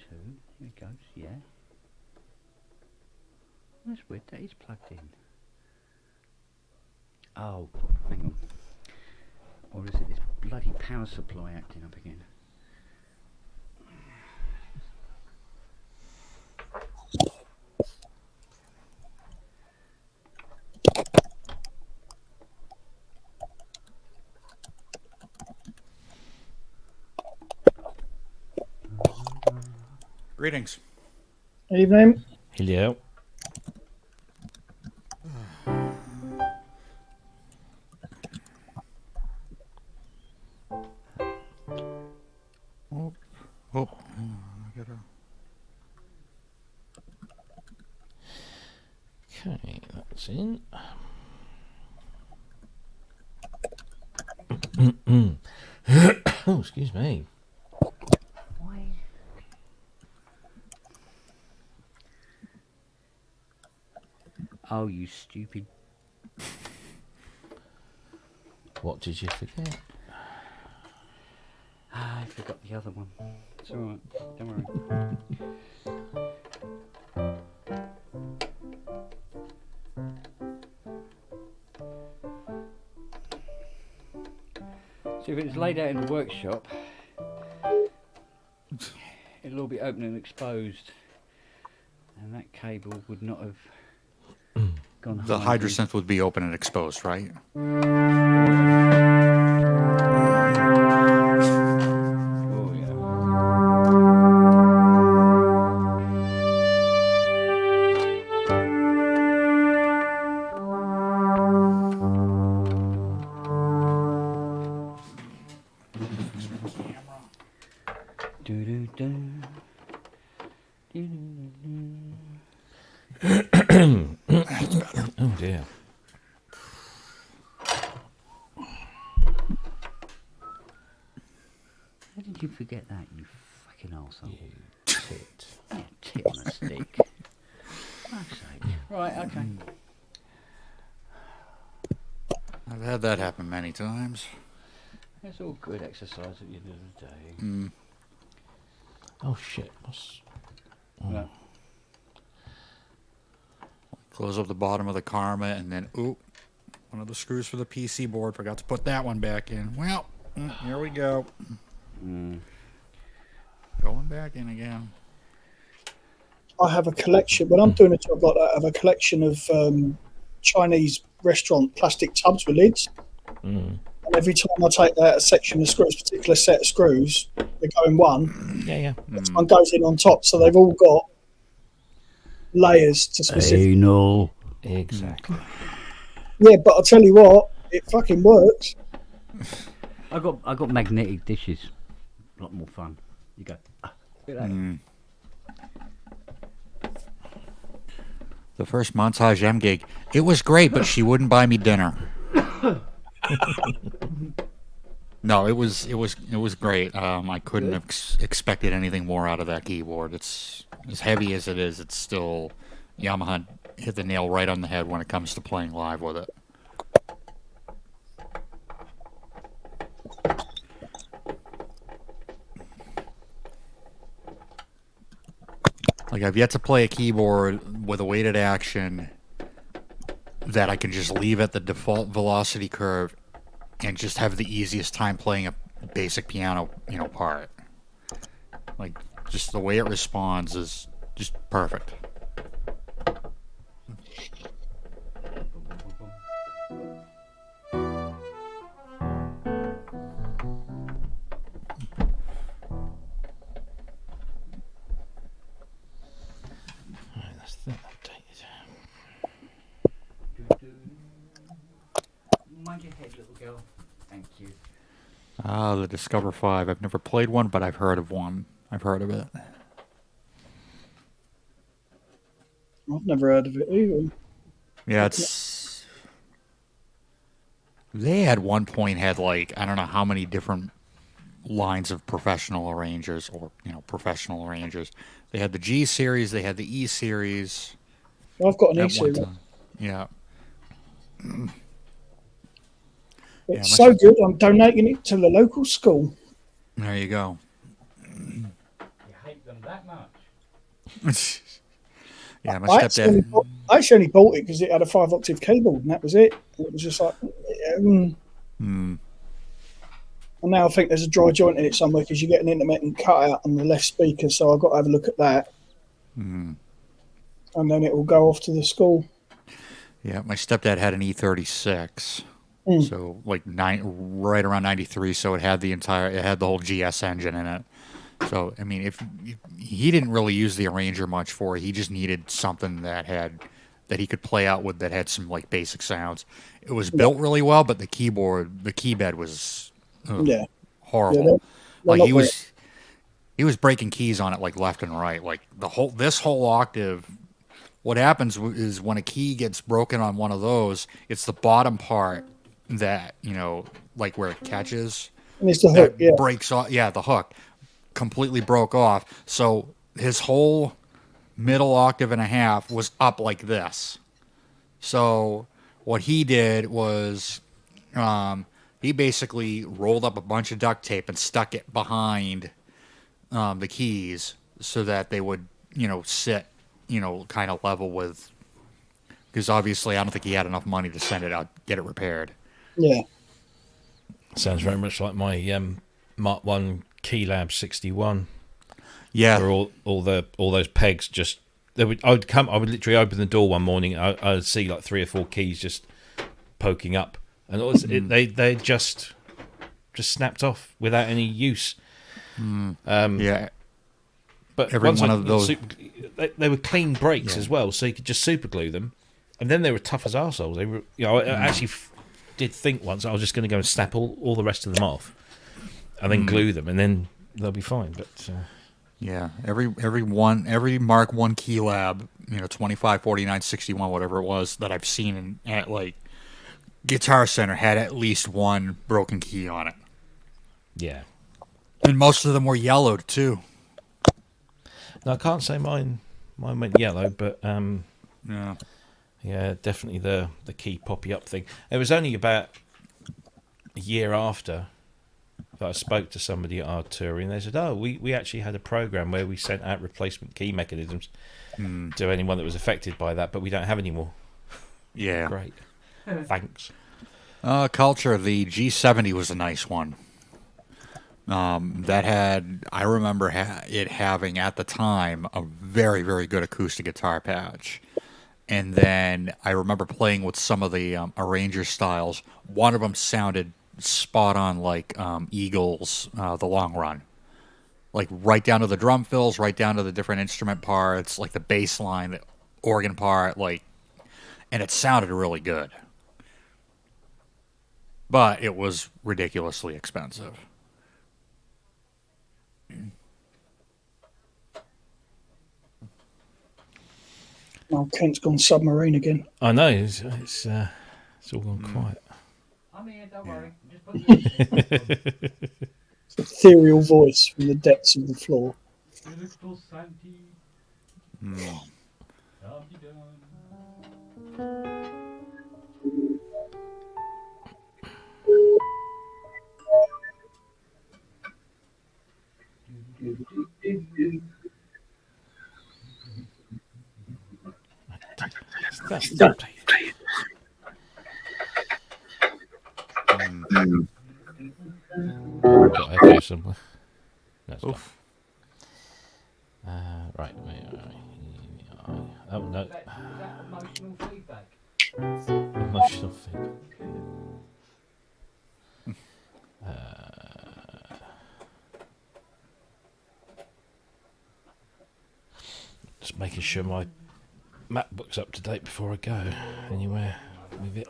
Two. Here it goes. Yeah. That's weird. That is plugged in. Oh, hang on. Or is it this bloody power supply acting up again? Greetings. Evening. Hello. Oh, I gotta... Okay, that's in. Oh, excuse me. Why? Oh, you stupid. What did you forget? I forgot the other one. It's alright, don't worry. So if it's laid out in the workshop, it'll all be open and exposed, and that cable would not have gone The high. hydrosynth would be open and exposed, right? Oh yeah. Do-do-do. Do-do-do-do. Oh dear. How did you forget that, you fucking arsehole? You tit. You tit on a stick. Fuck's sake. Right, okay. I've had that happen many times. It's all good exercise at the end of the day. Mm. Oh shit. What's... Right. Close up the bottom of the Karma, and then, oop, one of the screws for the PC board. Forgot to put that one back in. Well, here we go. Mm. Going back in again. I have a collection. When I'm doing a job like that, I have a collection of Chinese restaurant plastic tubs with lids. Mm. And every time I take out a section of screws, particular set of screws, they go in one. Yeah, yeah. This one goes in on top, so they've all got layers to specific. Anal. Exactly. Yeah, but I'll tell you what, it fucking works. I got magnetic dishes. A lot more fun. You go. Look at that. Mm. The first Montage M gig, it was great, but she wouldn't buy me dinner. No, it was great. I couldn't have expected anything more out of that keyboard. It's as heavy as it is. It's still Yamaha hit the nail right on the head when it comes to playing live with it. Like, I've yet to play a keyboard with a weighted action that I can just leave at the default velocity curve and just have the easiest time playing a basic piano, part. Like, just the way it responds is just perfect. Alright, that's that updated. Mind your head, little girl. Thank you. Ah, the Discover 5. I've never played one, but I've heard of one. I've heard of it. I've never heard of it either. Yeah, it's... They at one point had, like, I don't know how many different lines of professional arrangers, or, professional arrangers. They had the G series, they had the E series. I've got an at E one series. time. Yeah. It's Yeah, so good, I'm donating it to the local school. There you go. You hate them that much? Yeah, my I actually, stepdad. only bought it because it had a 5-octave keyboard, and that was it. It was just like, and now I think there's a dry joint in it somewhere because you get an intermittent cutout on the left speaker, so I've got to have a look at that. And then it will go off to the school. Yeah, my stepdad had an E36, so like right around 93. So it had the whole GS engine in it. So I mean, if he didn't really use the arranger much for it, he just needed something that he could play out with that had some like basic sounds. It was built really well, but the keybed was horrible. They're Like not he was breaking keys on it like left and right. Like this whole octave. What happens is when a key gets broken on one of those, it's the bottom part that, like where it catches, and it's the hook, that breaks off. Yeah, the hook completely broke off. So his whole middle octave and a half was up like this. So what he did was he basically rolled up a bunch of duct tape and stuck it behind the keys so that they would, sit kind of level with, because obviously I don't think he had enough money to send it out, get it repaired. Yeah. Sounds very much like my Mark 1 Keylab 61. Yeah. Where all those pegs just, I would literally open the door one morning, I'd see like 3 or 4 keys just poking up, and they just snapped off without any use. Yeah. But every one of those, they were clean breaks as well, so you could just super glue them, and then they were tough as arseholes. They were, I actually did think once I was just going to go and snap all the rest of them off, and then glue them, and then they'll be fine. But yeah, every Mark 1 Keylab, 25, 49, 61, whatever it was that I've seen at like Guitar Center had at least one broken key on it. Yeah, and most of them were yellowed too. No, I can't say mine went yellow, but yeah, definitely the key poppy up thing. It was only about a year after that I spoke to somebody at Arturi, and they said, "Oh, we actually had a program where we sent out replacement key mechanisms to anyone that was affected by that, but we don't have any more." Yeah, great, thanks. Culture, the G70 was a nice one. That had, I remember it having at the time a very, very good acoustic guitar patch. And then I remember playing with some of the arranger styles. One of them sounded spot on like Eagles, The Long Run. Like right down to the drum fills, right down to the different instrument parts, like the bass line, the organ part, and it sounded really good. But it was ridiculously expensive. Oh, Kent's gone submarine again. I know, it's all gone quiet. I'm here, don't worry. It's ethereal voice from the depths of the floor. Got echo somewhere. No, it's right. Oh no. Is that emotional feedback? Emotional feedback. Just making sure my MacBook's up to date before I go anywhere with it.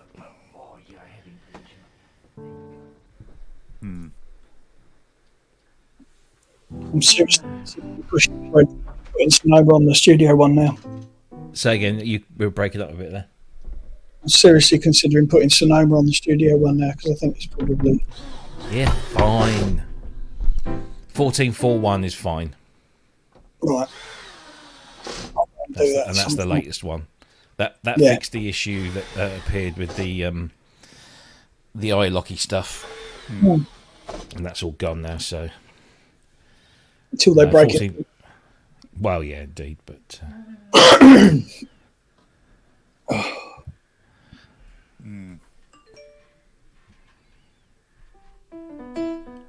I'm seriously pushing for putting Sonoma on the studio one now. Say again, you were breaking up a bit there. I'm seriously considering putting Sonoma on the studio one now because I think it's probably... Yeah, fine. 14.4.1 is fine. Right. That's the latest one. That fixed the issue that appeared with the iLocky stuff, and that's all gone now. So until they break it. Well, yeah, indeed, but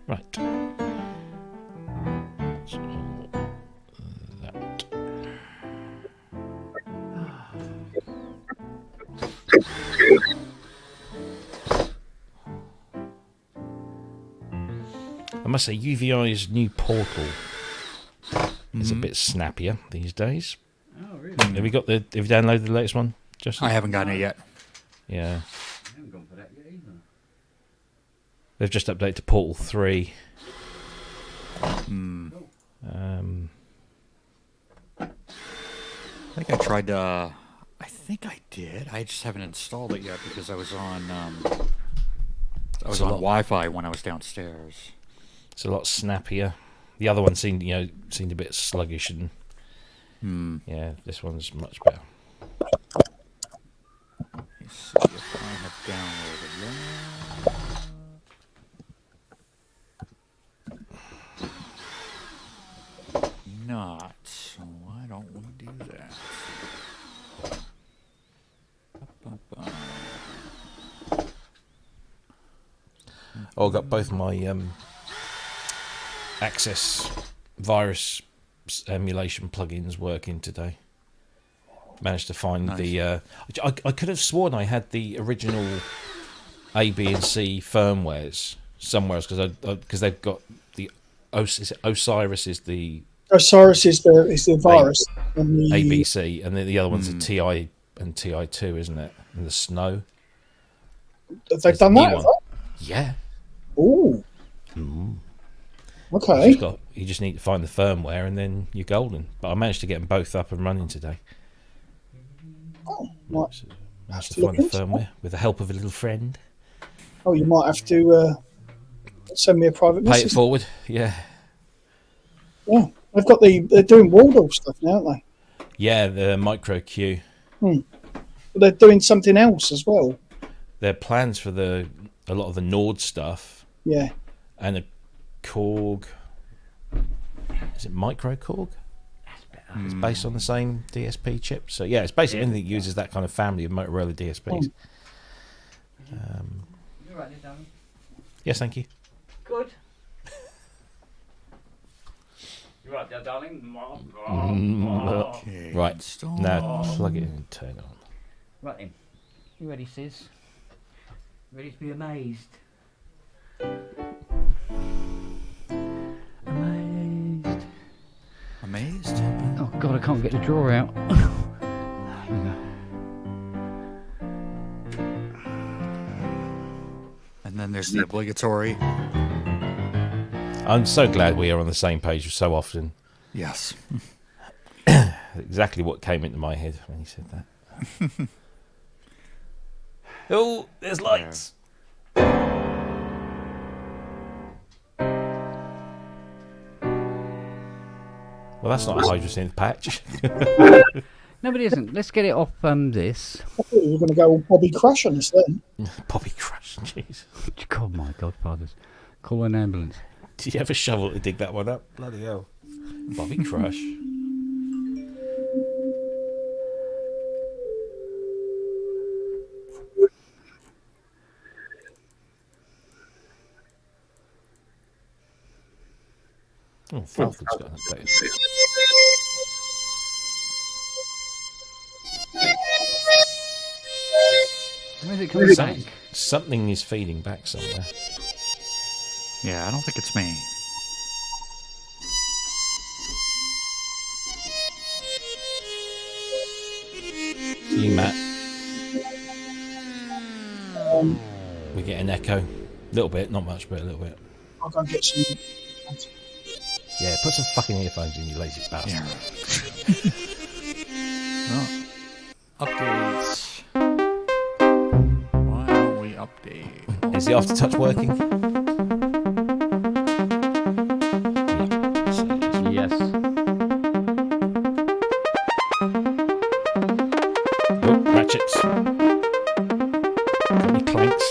right. So, that. I must say, UVI's new portal is a bit snappier these days. Oh, really? Have you downloaded the latest one, Justin? I haven't gotten it yet. Yeah. I haven't gone for that yet either. They've just updated to Portal 3. I think I tried to. I think I did. I just haven't installed it yet because I was on. I was on Wi-Fi when I was downstairs. It's a lot snappier. The other one seemed a bit sluggish, and yeah, this one's much better. Let's see if I have downloaded that. Not. So why don't we do that? Oh, I got both my Access virus emulation plugins working today. Managed to find the. I could have sworn I had the original A, B, and C firmwares somewhere else because they've got the Osiris is the Osiris is the virus. And the, ABC, and then the other one's the TI and TI2, isn't it? And the Snow. They've done that, have they? Yeah. Ooh. Okay. You just need to find the firmware, and then you're golden. But I managed to get them both up and running today. Oh, might Managed to to find look the into firmware with the help of a little friend. Oh, you might have to send me a private Pay message. it forward, yeah. Yeah, they're doing Waldorf stuff now, aren't they? Yeah, the micro Q. But they're doing something else as well. Their plans for a lot of the Nord stuff. Yeah. And a Korg. Is it micro Korg? It's based on the same DSP chip. So yeah, it's basically anything that uses that kind of family of Motorola DSPs. You're right there, darling. Yes, thank you. Good. You're right there, darling. Okay. Right, now plug it in and turn it on. Right then. You ready, Sis? Ready to be amazed? Amazed. Amazed? Oh God, I can't get the drawer out. And then there's the obligatory. I'm so glad we are on the same page so often. Yes. Exactly what came into my head when you said that. Oh, there's lights. Well, that's not a hydrosynth patch. No, but it isn't. Let's get it off this. I thought you were going to go all Bobby Crush on us then. Bobby Crush, jeez. God, my godfathers. Call an ambulance. Did you ever shovel to dig that one up? Bloody hell. Bobby Crush. Oh, Falcon's got an update. Where's it coming back? Something is feeding back somewhere. Yeah, I don't think it's me. You, Matt. We get an echo. A little bit, not much, but a little bit. I'll go and get some. Yeah, put some fucking earphones in, you lazy bastard. Yeah. Well, updates. Why don't we update? Is the aftertouch working? Yeah. Yes. Oh, ratchets. Got any clanks?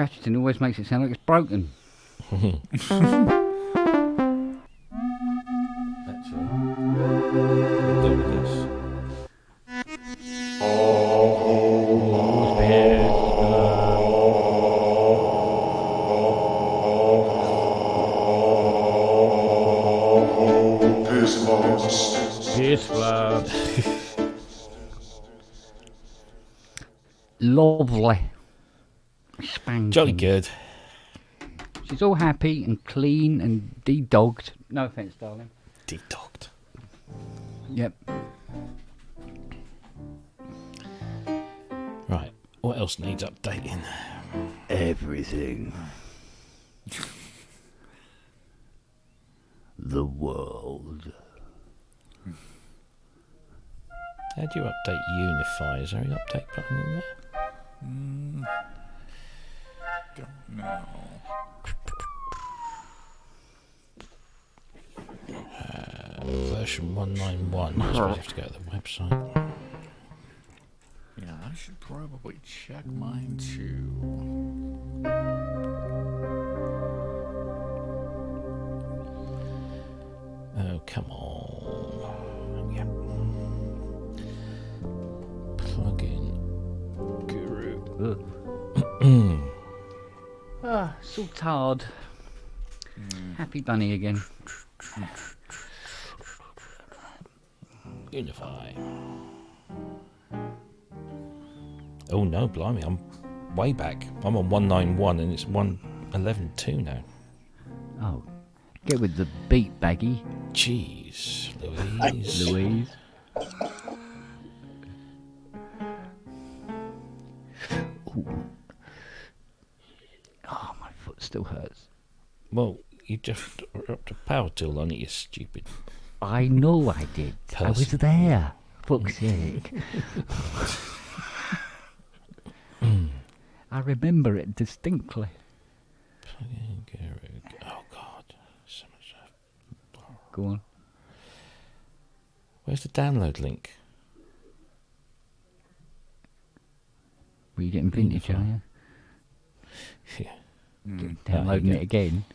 ratcheting always makes it sound like it's broken. Actually. We'll do this. Hope is lost. Piss flap. Lovely. Spanking. Jolly good. She's all happy and clean and de-dogged. No offence, darling. De-dogged. Yep. Right. What else needs updating? Everything. The world. How do you update Unify? Is there an update button in there? Don't know. Version 191. I suppose you have to go to the website. Yeah, I should probably check mine too. Oh, come on. Yep. Plugin Guru. So tired. Happy bunny again. Unify. Oh no, blimey, I'm way back. I'm on 191 and it's 111.2 now. Oh, get with the beat, baggy. Jeez, Louise. Louise. Ooh. Oh, my foot still hurts. Well, you just dropped a power tool on it, you stupid. I know I did. I was there. Fuck's sake. I remember it distinctly. Oh God, so much stuff. Go on. Where's the download link? Were you getting vintage, are you? Yeah. Downloading it again.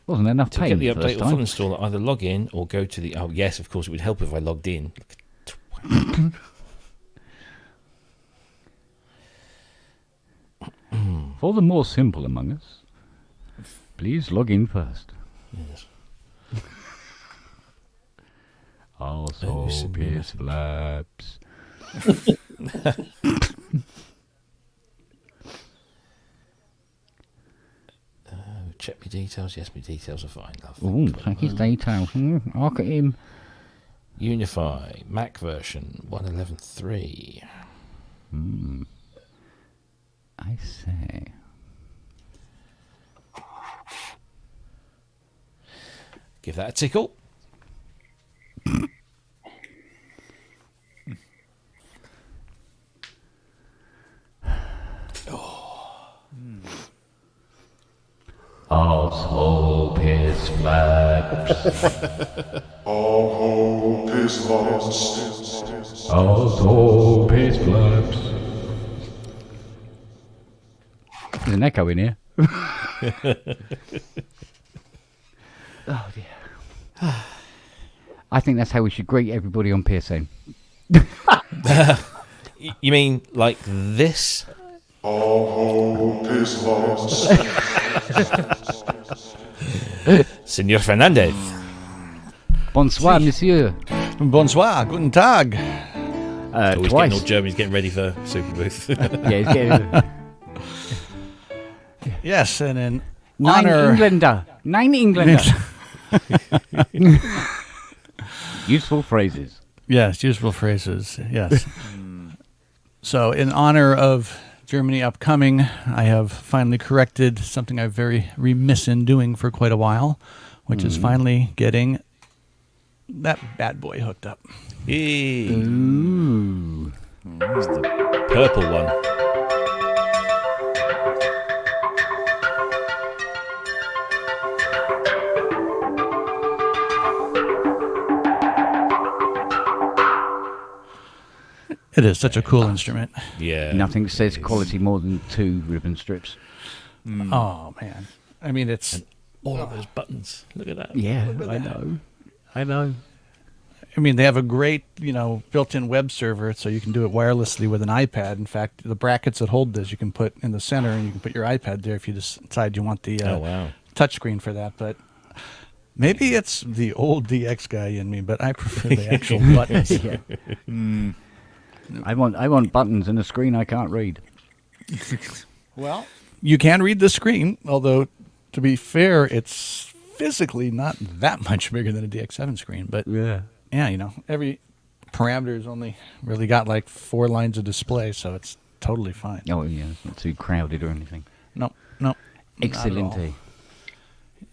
Wasn't enough To payment get the first update or full time. installer, either log in or go to the... Oh, yes, of course, it would help if I logged in. For the more simple among us, please log in first. Yes. Also, piss flaps. Check my details. Yes, my details are fine, love. Ooh, check his details. Look at him. Unify, Mac version 111.3. I say. Give that a tickle. Also, piss flaps. All hope is lost. Also, piss flaps. There's an echo in here. Oh dear. I think that's how we should greet everybody on PSN. You mean like this? All hope is lost. Senor Fernandez. Bonsoir, monsieur. Bonsoir, guten Tag. Always Twice. getting all Germans getting ready for Super Booth. Yeah, he's getting Yes, and in Nine honor. Englander. 9 Englander. Useful phrases. Yes, useful phrases. Yes. So, in honor of Germany upcoming, I have finally corrected something I've very remiss in doing for quite a while, which is finally getting that bad boy hooked up. Yay. Ooh. It's the purple one. It is such a cool instrument. Yeah. Nothing says quality more than 2 ribbon strips. Oh man, I mean it's all of those buttons. Look at that. Yeah, Look at I that. know. I know. I mean, they have a great, built-in web server, so you can do it wirelessly with an iPad. In fact, the brackets that hold this, you can put in the center, and you can put your iPad there if you decide you want the touchscone for that. But maybe it's the old DX guy in me, but I prefer the actual buttons. Yeah. I want buttons and a screen I can't read. Well, you can read the screen, although, to be fair, it's physically not that much bigger than a DX7 screen. But yeah, every parameter's only really got like 4 lines of display, so it's totally fine. Oh yeah, it's not too crowded or anything. No. Excellent.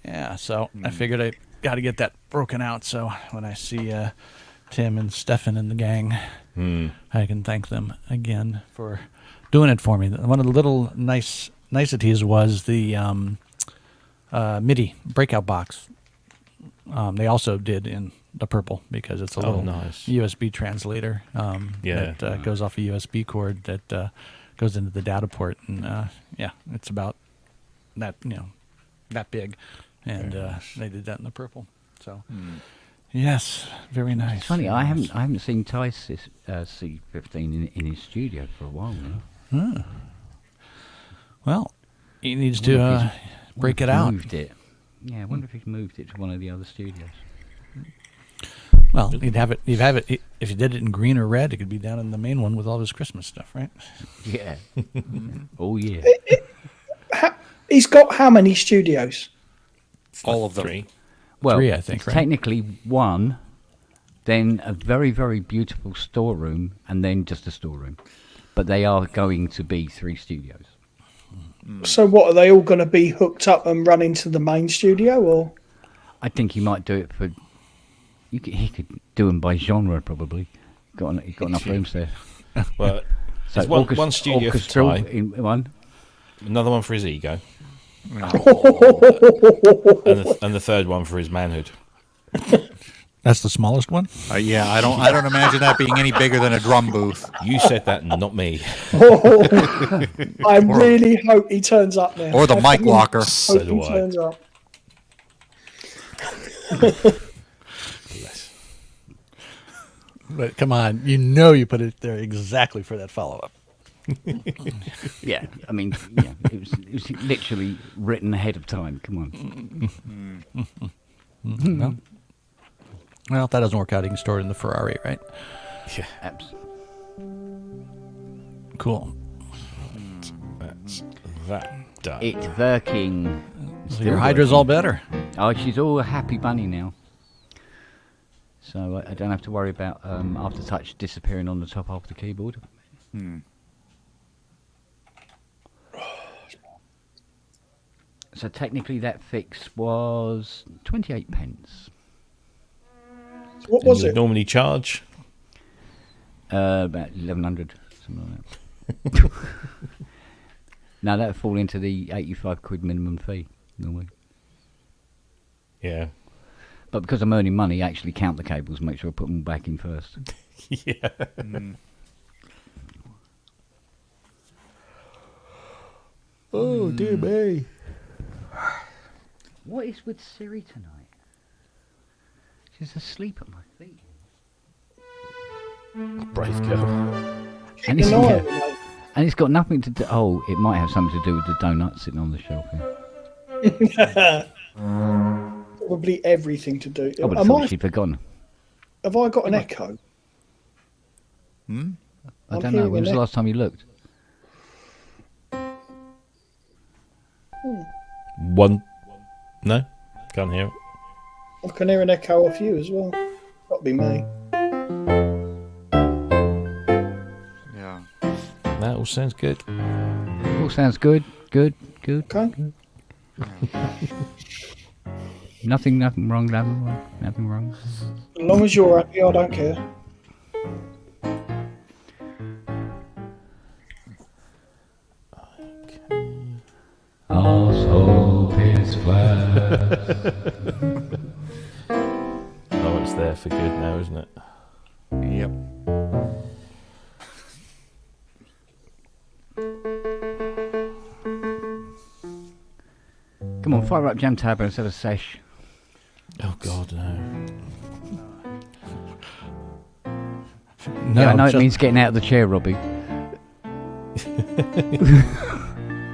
Yeah, so I figured I got to get that broken out, so when I see Tim and Stefan and the gang, I can thank them again for doing it for me. One of the little niceties was the MIDI breakout box. They also did in the purple because it's a little USB translator that goes off a USB cord that goes into the data port, and it's about that that big, and they did that in the purple. So yes, very nice. It's funny, very I nice. haven't seen Tice C15 in his studio for a while now. Well, he needs to break it out. Moved it. Yeah, I wonder if he's moved it to one of the other studios. Well, you'd have it. If you did it in green or red, it could be down in the main one with all his Christmas stuff, right? Yeah. Oh yeah. He's got how many studios? All of them. 3. Well, 3, I think, right? Technically 1, then a very, very beautiful storeroom, and then just a storeroom. But they are going to be 3 studios. So what, are they all going to be hooked up and run into the main studio, or? I think he might do it for. He could do them by genre, probably. He's got enough rooms there. Well, So there's one studio for orchestral Ty, in one. another one for his ego, and the third one for his manhood. That's the smallest one. Yeah, I don't imagine that being any bigger than a drum booth. You said that, not me. I really hope he turns up now. Or the mic locker. So Hope do he I. turns up. Bless. But come on, you put it there exactly for that follow-up. Yeah, I mean, it was literally written ahead of time. Come on. Well, if that doesn't work out, he can store it in the Ferrari, right? Yeah, Absolutely. Cool. that's that done. It's working. So your Hydra's all better. Oh, she's all a happy bunny now. So I don't have to worry about aftertouch disappearing on the top half of the keyboard. So technically that fix was 28 pence. What And was you would it? normally charge? About 1,100, something like that. Now that would fall into the £85 minimum fee normally. Yeah. But because I'm earning money, I actually count the cables, make sure I put them back in first. Yeah. Oh dear me. What is with Siri tonight? She's asleep at my feet. Brave girl. And it's, You know, yeah, and it's got nothing to do. Oh, it might have something to do with the donut sitting on the shelf here. probably everything to do. I would have thought she'd forgotten. Have I got an echo? I I'm don't know. hearing When was an the last time you looked? One. No? Can't hear it. I can hear an echo off you as well. That'll be me. Yeah. That all sounds good. All sounds good. Good. Okay. Nothing wrong. Nothing wrong. As long as you're happy, I don't care. Also, it's flat. Oh, it's there for good now, isn't it? Yep. Fire up Jam Tab and let's have a sesh. Oh God, no. No, Yeah, I know it just- means getting out of the chair, Robbie.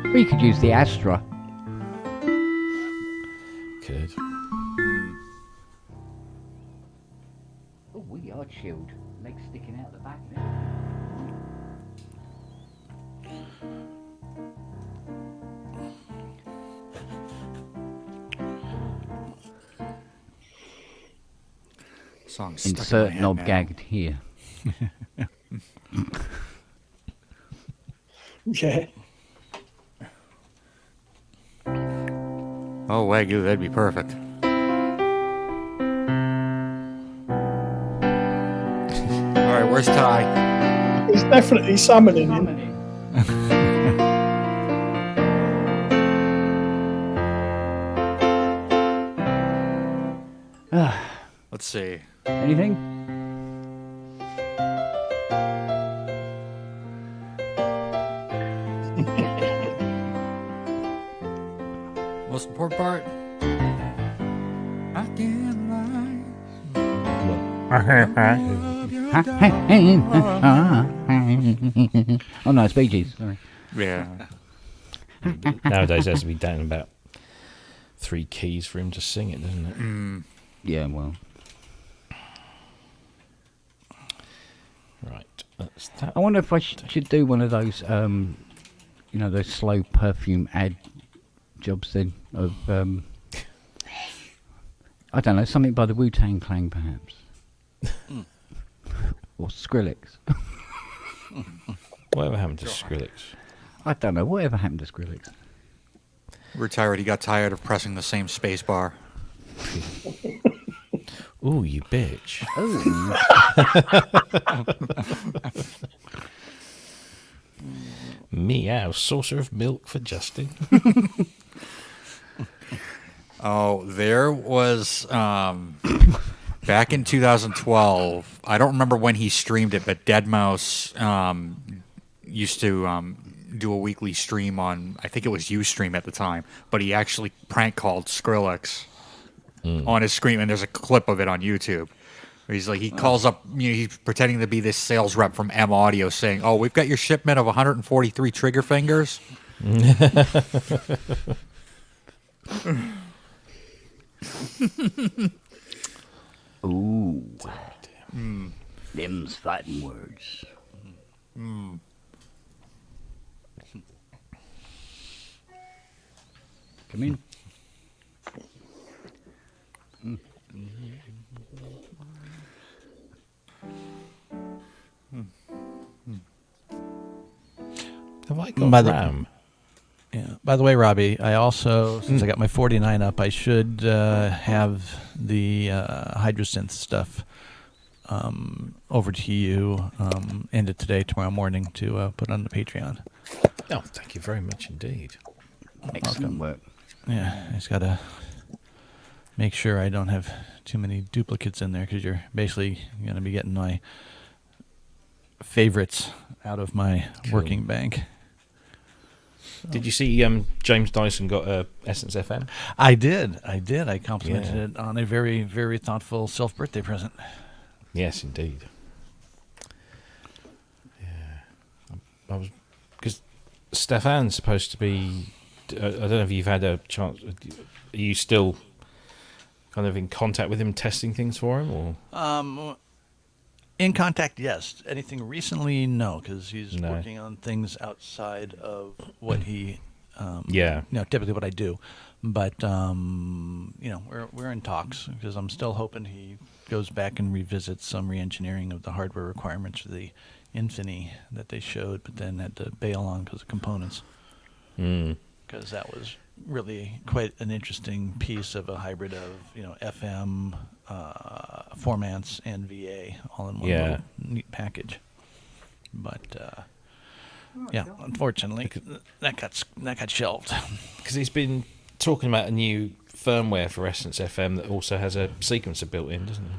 Well, you could use the Astra. Could. Oh, we are chilled. Legs sticking out the back there. Song stuck in my Insert head knob now. gagged here. Yeah. Oh, Wagyu, that'd be perfect. All right, where's Ty? He's definitely summoning him. Let's see. Anything? Most important part? I can't Oh no, it's Bee Gees. Sorry. Yeah. Nowadays, it has to be down about 3 keys for him to sing it, doesn't it? Yeah, well, Right. That's that. I wonder if I should do one of those, you know, those slow perfume ad jobs then of, I don't know, something by the Wu-Tang Clan perhaps, or Skrillex. Whatever happened to Skrillex? I don't know. Whatever happened to Skrillex? Retired. He got tired of pressing the same space bar. Ooh, you bitch. Meow, saucer of milk for Justin. Oh, there was back in 2012. I don't remember when he streamed it, but Deadmau5 used to do a weekly stream on. I think it was Ustream at the time, but he actually prank called Skrillex on his screen, and there's a clip of it on YouTube. Where he's like, he calls up, you know, he's pretending to be this sales rep from M Audio, saying, "Oh, we've got your shipment of 143 trigger fingers." Ooh. Them's fighting words. Come in. Have I got By the- RAM? Yeah. By the way, Robbie, I also, since I got my 49 up, I should have the Hydrosynth stuff over to you end of today, tomorrow morning, to put on the Patreon. Oh, thank you very much indeed. Excellent work. Yeah, I just got to make sure I don't have too many duplicates in there, because you're basically going to be getting my favorites out of my working bank. Did you see James Dyson got a Essence FM? I did. I complimented it on a very, very thoughtful self-birthday present. Yes, indeed. Yeah, I was because Stefan's supposed to be. I don't know if you've had a chance. Are you still kind of in contact with him, testing things for him, or? In contact, yes. Anything recently, no, because he's No. working on things outside of what he, Yeah. you know, typically what I do. But you know, we're in talks, because I'm still hoping he goes back and revisits some re-engineering of the hardware requirements for the Infini that they showed, but then had to bail on because of components. Because that was really quite an interesting piece of a hybrid of, you know, FM, formats, and VA all in one little neat package. But yeah, unfortunately, that got shelved. Because he's been talking about a new firmware for Essence FM that also has a sequencer built in, doesn't it?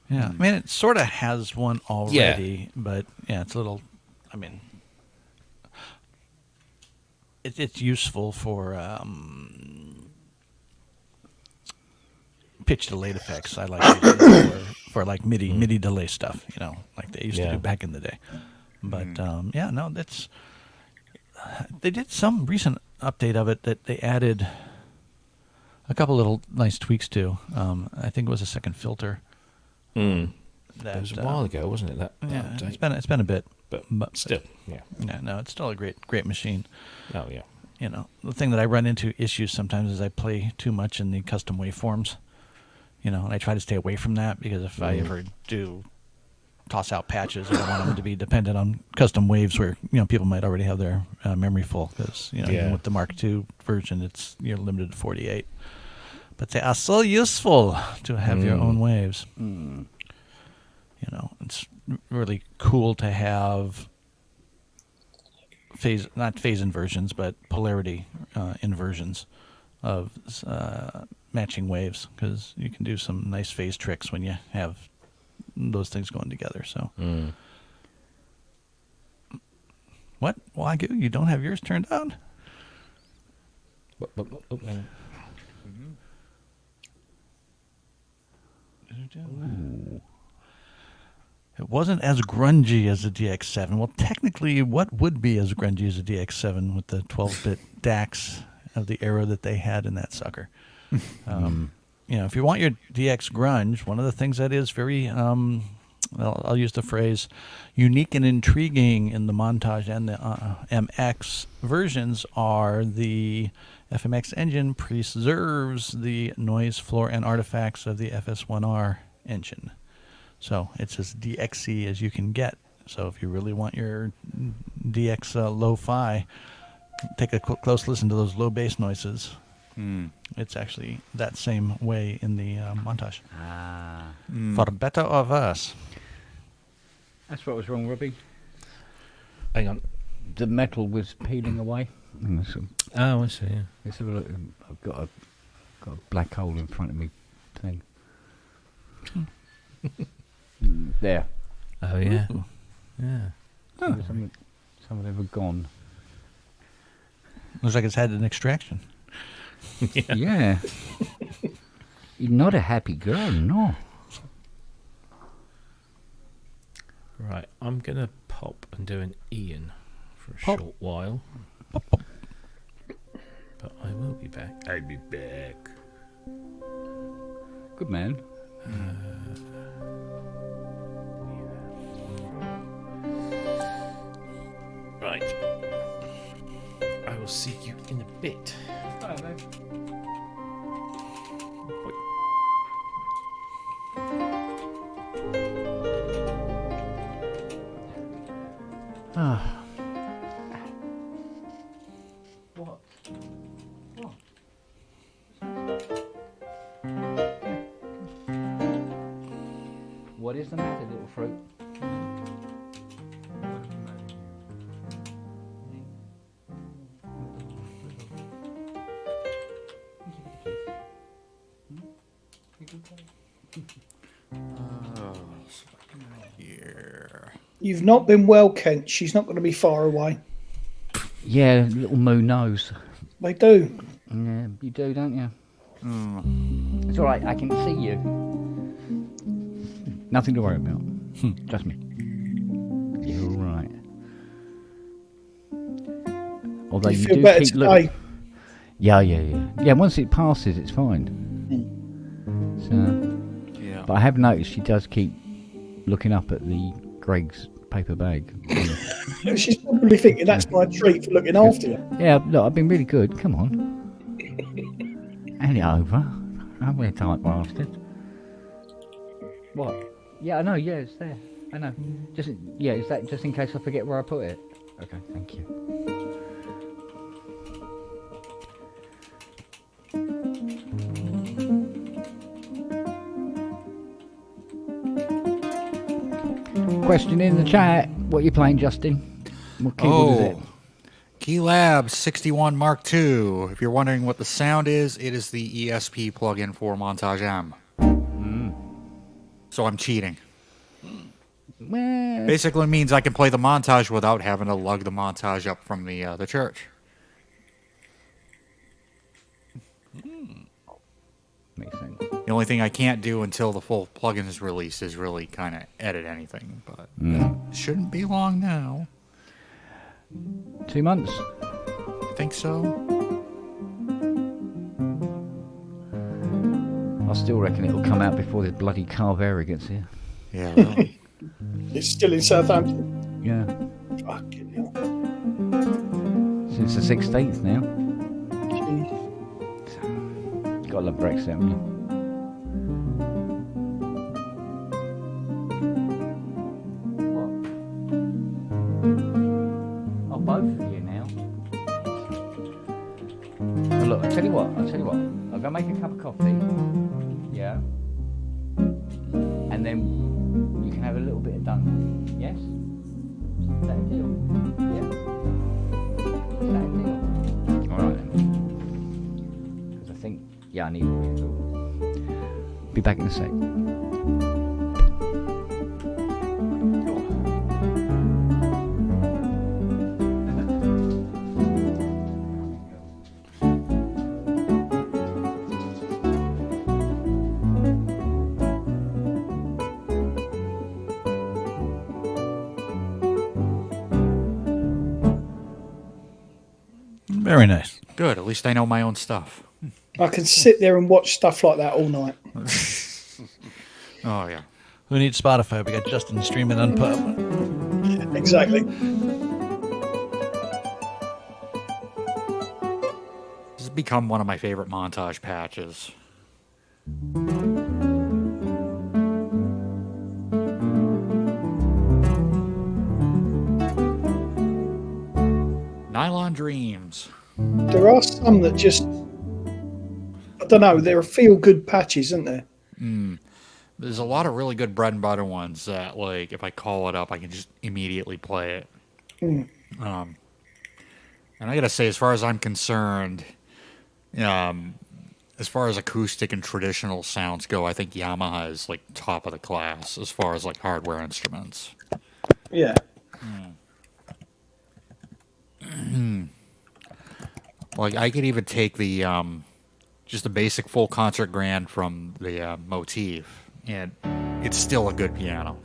Yeah, I mean, it sort of has one already, but yeah, it's a little. I mean, it's useful for pitch delayed effects. I like using for like MIDI delay stuff. Like they used to do back in the day. But that's. They did some recent update of it that they added a couple little nice tweaks to. I think it was a second filter. That was a while ago, wasn't it? That update? It's been a bit, but still, yeah. No, it's still a great machine. Oh yeah. The thing that I run into issues sometimes is I play too much in the custom waveforms. And I try to stay away from that because if I ever do toss out patches, I don't want them to be dependent on custom waves where people might already have their memory full because even with the Mark II version, it's limited to 48. But they are so useful to have your own waves. It's really cool to have not phase inversions, but polarity inversions of matching waves because you can do some nice phase tricks when you have those things going together. So, what? Wagyu, you don't have yours turned on? It wasn't as grungy as the DX7. Well, technically, what would be as grungy as the DX7 with the 12-bit DACs of the era that they had in that sucker? If you want your DX grunge, one of the things that is very, I'll use the phrase, unique and intriguing in the Montage and the MX versions are the FMX engine preserves the noise, floor, and artifacts of the FS1R engine. So it's as DXy as you can get. So if you really want your DX lo-fi, take a close listen to those low bass noises. It's actually that same way in the Montage. For better or worse. That's what was wrong, Robbie. Hang on. The metal was peeling away. Oh, I see. Yeah. Let's have a look. I've got a black hole in front of me thing. There. Oh yeah. Ooh. Yeah. Oh. Some of them were gone. Looks like it's had an extraction. Yeah. You're not a happy girl, no. Right, I'm going to pop and do an Ian for a short while. But I will be back. I'll be back. Good man. Right. I will see you in a bit. Bye, babe. What? What is the matter, little fruit? You've not been well, Kent. She's not going to be far away. Yeah, little moo knows. They do. Yeah, you do, don't you? It's all right. I can see you. Nothing to worry about. Trust me. You're all right. Although you feel do better keep looking. Yeah. Yeah, once it passes, it's fine. So, Yeah. but I have noticed she does keep looking up at the Greg's paper bag. She's probably thinking that's my treat for looking after you. Yeah, look, I've been really good. Come on. Hand it over. I'm a tight bastard. What? Yeah, I know. Yeah, it's there. I know. Is that just in case I forget where I put it? Okay, thank you. Question in the chat. What are you playing, Justin? What keyboard is it? Keylab 61 Mark II. If you're wondering what the sound is, it is the ESP plugin for Montage M. So I'm cheating. Well, Basically means I can play the montage without having to lug the montage up from the church. makes sense. The only thing I can't do until the full plugin is released is really kind of edit anything, but it shouldn't be long now. 2 months. I think so. I still reckon it'll come out before this bloody Carvera gets here. Yeah, really. It's still in Southampton. Yeah. Fucking hell. Since the 16th now. Jeez. Gotta love Brexit, haven't you? Oh, both of you now. Well, look, I'll tell you what. I'll go make a cup of coffee. Yeah. And then you can have a little bit of donut. Yes? Is that a deal? Yeah? Is that a deal? Alright then. Because I think, yeah, I need a bit of. Be back in a sec. Very nice. Good. At least I know my own stuff. I can sit there and watch stuff like that all night. Oh, yeah. Who needs Spotify? We got Justin streaming on Pub. Exactly. This has become one of my favorite montage patches. Nylon Dreams. There are some that just, I don't know, there are feel-good patches, isn't there? There's a lot of really good bread and butter ones that, like, if I call it up, I can just immediately play it. And I gotta say, as far as I'm concerned, as far as acoustic and traditional sounds go, I think Yamaha is, like, top of the class as far as, like, hardware instruments. Yeah. Like, I could even take the, just the basic full concert grand from the motif, and it's still a good piano.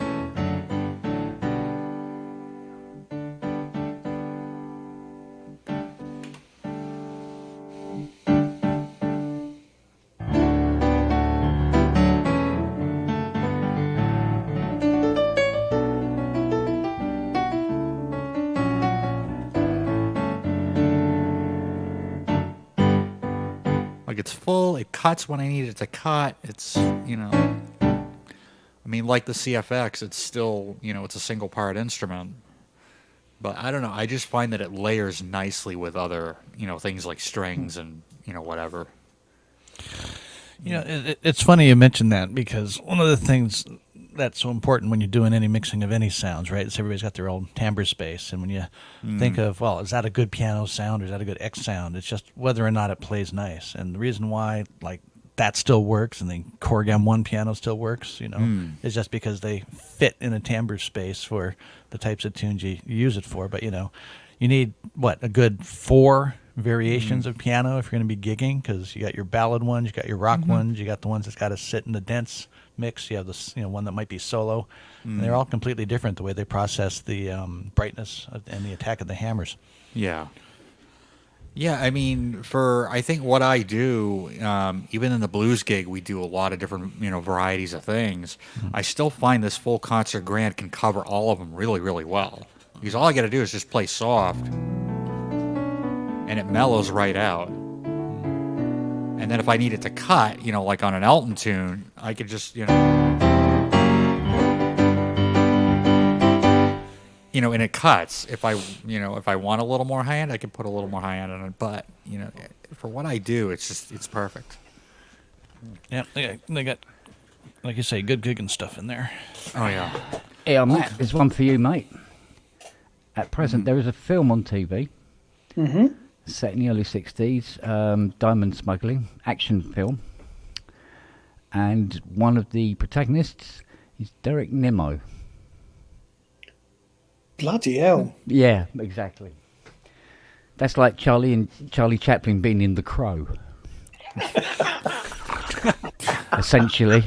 Like, it's full, it cuts when I need it to cut, it's, you know, I mean, like the CFX, it's still, you know, it's a single part instrument, but I don't know, I just find that it layers nicely with other, you know, things like strings and, you know, whatever. You know, it's funny you mentioned that, because one of the things that's so important when you're doing any mixing of any sounds, right, is everybody's got their own timbre space. And when you think of, well, is that a good piano sound or is that a good X sound? It's just whether or not it plays nice. And the reason why, like, that still works and the Korg M1 piano still works, you know, is just because they fit in a timbre space for the types of tunes you use it for. But, you know, you need, what, a good 4 variations of piano if you're going to be gigging, because you got your ballad ones, you got your rock ones, you got the ones that's got to sit in the dense mix, you have this, you know, one that might be solo, and they're all completely different the way they process the brightness and the attack of the hammers. Yeah. Yeah, I mean, for, I think what I do, even in the blues gig, we do a lot of different, you know, varieties of things. I still find this full concert grand can cover all of them really, really well. Because all I got to do is just play soft, and it mellows right out. And then if I need it to cut, you know, like on an Elton tune, I could just, you know, and it cuts. If I, you know, if I want a little more high end, I can put a little more high end on it. But, you know, for what I do, it's just, it's perfect. Yeah, they got, like you say, good gigging stuff in there. Oh, yeah. Yeah, Matt, there's one for you, mate. At present, there is a film on TV set in the early 60s, diamond smuggling, action film. And one of the protagonists is Derek Nimmo. Bloody hell. Yeah, exactly. That's like Charlie Chaplin being in The Crow. essentially.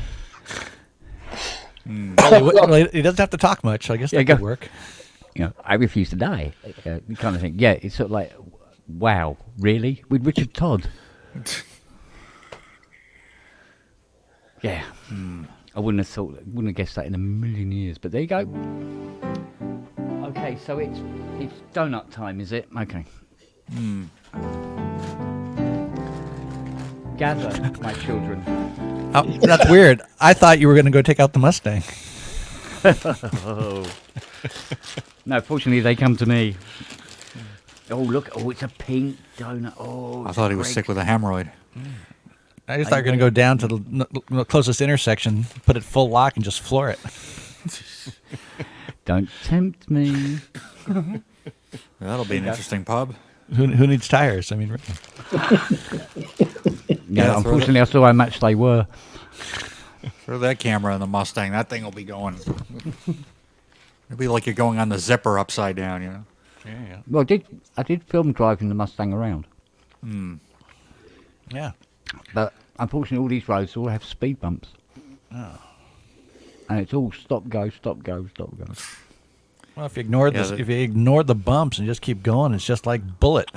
Well, he doesn't have to talk much. I guess that could work. You know, I refuse to die. Kind of thing. Yeah, it's sort of like, wow, really? With Richard Todd? Yeah. I wouldn't have guessed that in a million years. But there you go. Okay, so it's donut time, is it? Okay. Gather, my children. Oh, that's weird. I thought you were going to go take out the Mustang. No, fortunately they come to me. Oh, look. Oh, it's a pink donut. Oh, I thought he was sick with a hemorrhoid. I just thought you were going to go down to the closest intersection, put it full lock, and just floor it. Don't tempt me. That'll be an interesting pub. Who needs tires? I mean, really. Yeah, unfortunately, I saw how much they were. Throw that camera in the Mustang. That thing will be going. It'll be like you're going on the zipper upside down, you know. Yeah. Well, I did film driving the Mustang around. Yeah. But unfortunately, all these roads all have speed bumps. Oh. And it's all stop, go, stop, go, stop, go. Well, if you ignore if you ignore the bumps and just keep going, it's just like Bullet.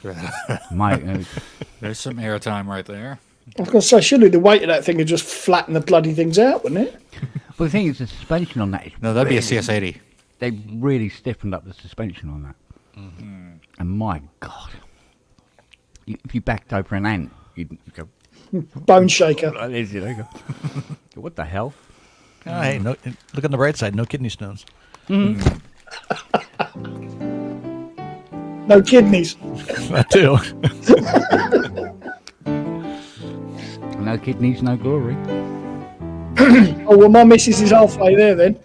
There's some airtime right there. I was going to say, surely the weight of that thing would just flatten the bloody things out, wouldn't it? Well, the thing is, the suspension on that is that'd be a CS80. They really stiffened up the suspension on that. And my God, if you backed over an ant, you'd go bone shaker. What the hell? Oh, hey, no, look on the bright side. No kidney stones. No kidneys. That too. No kidneys, no glory. Oh, well, my missus is halfway there then.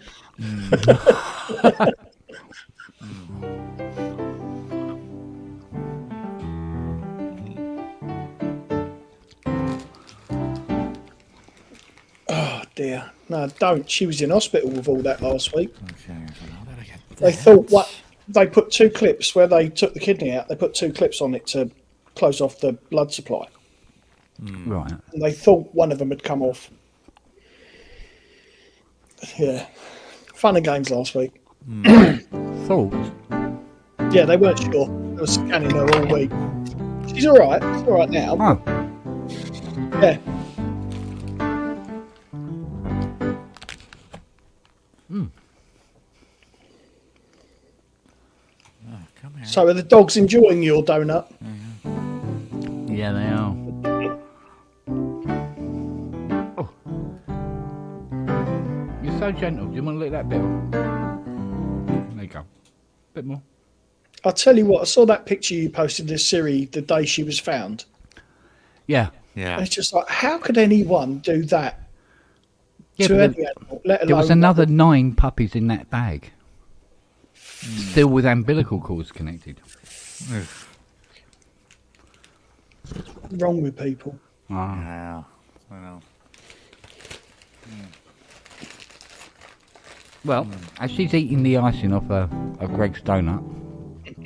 Oh, dear. No, don't. She was in hospital with all that last week. Okay, so now that I get They thought they put 2 clips where they took the kidney out. They put 2 clips on it to close off the blood supply. Right. And they thought one of them had come off. Yeah. Fun and games last week. Thought? Yeah, they weren't sure. They were scanning her all week. She's all right. She's all right now. Oh. Yeah. come here. So are the dogs enjoying your donut? Yeah, they are. Oh. You're so gentle. Do you want to lick that bit off? There you go. Bit more. I'll tell you what, I saw that picture you posted of Siri the day she was found. Yeah. Yeah. It's just like, how could anyone do that to any animal, let alone... There was another 9 puppies in that bag. Still with umbilical cords connected. Wrong with people. Yeah. I know. Well, as she's eating the icing off a Greg's donut,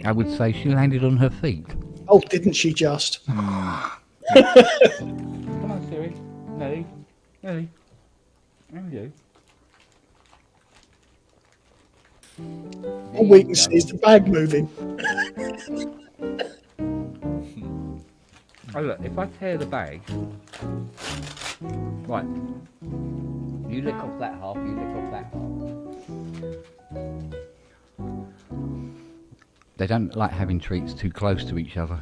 I would say she landed on her feet. Oh, didn't she just? Come on, Siri. Nelly. Nelly. And you. All we can see is the bag moving. Oh, look, if I tear the bag... Right. You lick off that half, you lick off that half. They don't like having treats too close to each other.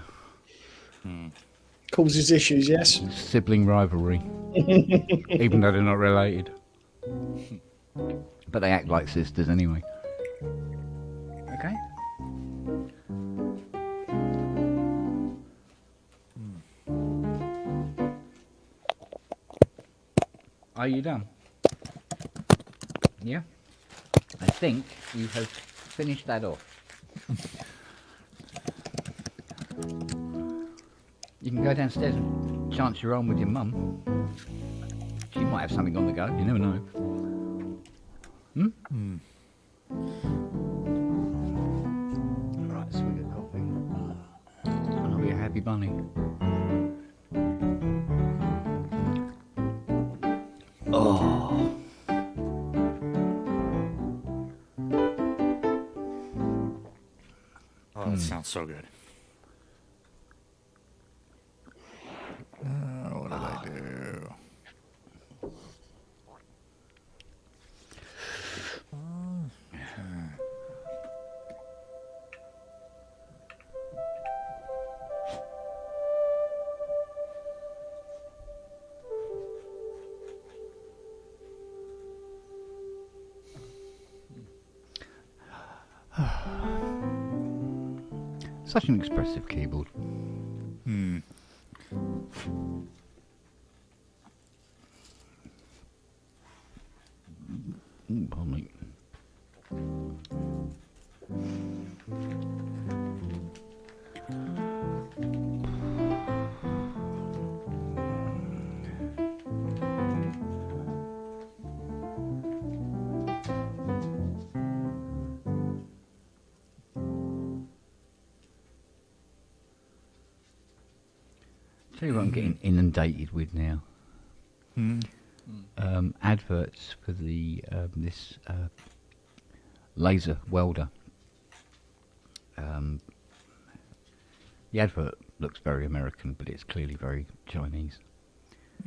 Causes issues, yes. Sibling rivalry. Even though they're not related. But they act like sisters anyway. Okay. Are you done? Yeah? I think you have finished that off. You can go downstairs and chance your arm with your mum. She might have something on the go, you never know. Right, swig of coffee. And I'll be a happy bunny. Oh. Oh, that sounds so good. What did I do? Such an expressive keyboard. Pardon me. Tell you what I'm getting inundated with now. Adverts for the this laser welder. The advert looks very American, but it's clearly very Chinese.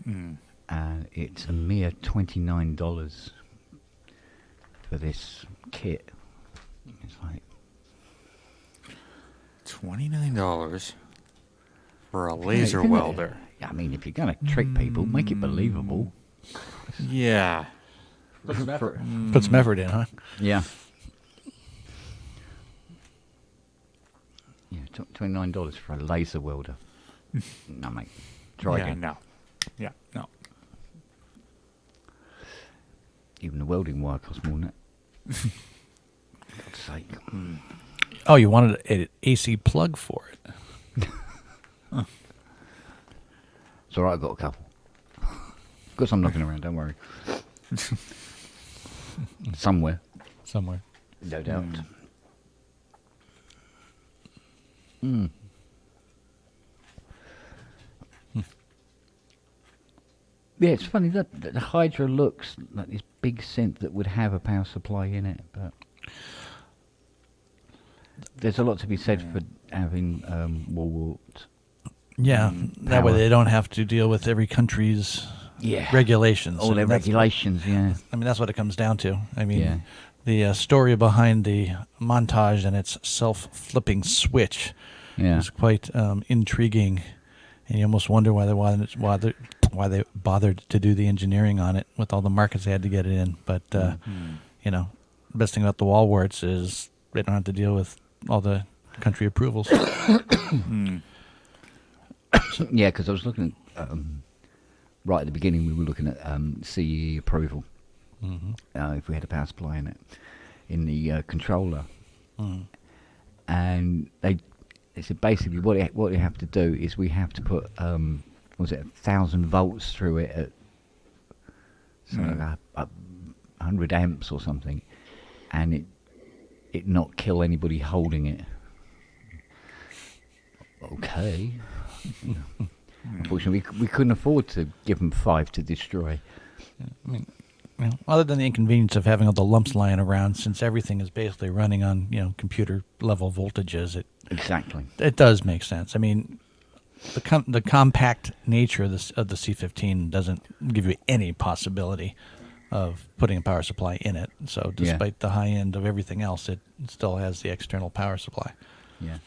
And it's a mere $29 for this kit. It's like $29 for a laser welder. I mean, if you're going to trick people, make it believable. Yeah. Put some effort in, huh? Yeah. Yeah, $29 for a laser welder. No, mate. Try again. No. Yeah, no. Even the welding wire costs more than that. God's sake. Oh, you wanted an AC plug for it. It's all right, I've got a couple. Got some knocking around, don't worry. Somewhere. No doubt. Yeah, it's funny that the Hydra looks like this big synth that would have a power supply in it, but there's a lot to be said for having wall-warped. Yeah, that way they don't have to deal with every country's regulations. All their regulations, yeah. I mean, that's what it comes down to. I mean, Yeah. the story behind the montage and its self-flipping switch is quite intriguing, and you almost wonder why they bothered to do the engineering on it with all the markets they had to get it in. But you know, the best thing about the wall warts is they don't have to deal with all the country approvals. Yeah, because I was looking at, right at the beginning, we were looking at CE approval. If we had a power supply in it, in the controller. And they said basically what you have to do is we have to put, 1,000 volts through it at something like 100 amps or something, and it not kill anybody holding it. Okay. Unfortunately, we couldn't afford to give them 5 to destroy. I mean, other than the inconvenience of having all the lumps lying around, since everything is basically running on computer level voltages, it does make sense. I mean, the compact nature of the C15 doesn't give you any possibility of putting a power supply in it. So despite the high end of everything else, it still has the external power supply. Yeah.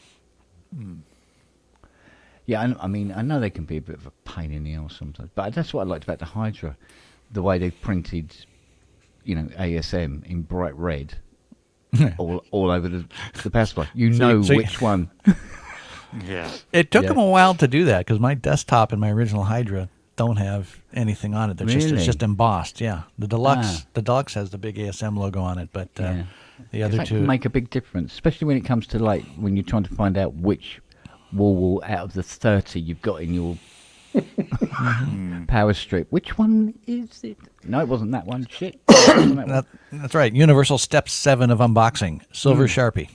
Yeah, I mean, I know they can be a bit of a pain in the ass sometimes, but that's what I liked about the Hydra, the way they printed, ASM in bright red, all over the power supply. Which one. Yeah. It took them a while to do that because my desktop and my original Hydra don't have anything on it. It's just embossed. Yeah, the deluxe has the big ASM logo on it, but the other two can make a big difference, especially when it comes to when you're trying to find out which wall out of the 30 you've got in your power strip. Which one is it? No, it wasn't that one. Shit. That's right. Universal Step 7 of unboxing. Silver Sharpie.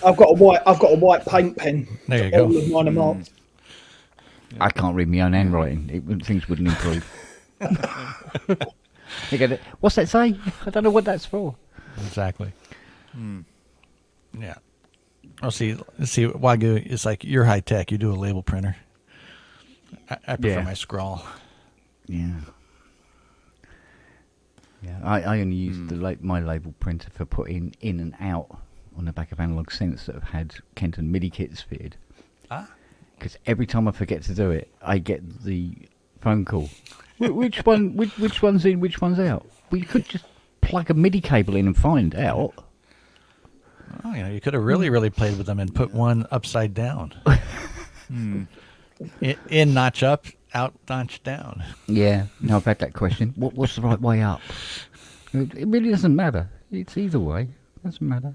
I've got a white paint pen. There you go. All of mine are marked. I can't read my own handwriting. Things wouldn't improve. You get it. What's that say? I don't know what that's for. Exactly. Yeah. I'll see. Wagyu is like you're high tech. You do a label printer. I prefer my scrawl. Yeah. Yeah. I only use my label printer for putting in and out on the back of analog synths that have had Kenton MIDI kits fitted. Because every time I forget to do it, I get the phone call. Which one's in? Which one's out? Well, you could just plug a MIDI cable in and find out. Oh, you could have really played with them and put one upside down. In notch up, out notch down. Yeah, no, I've had that question. What's the right way up? It really doesn't matter. It's either way. It doesn't matter.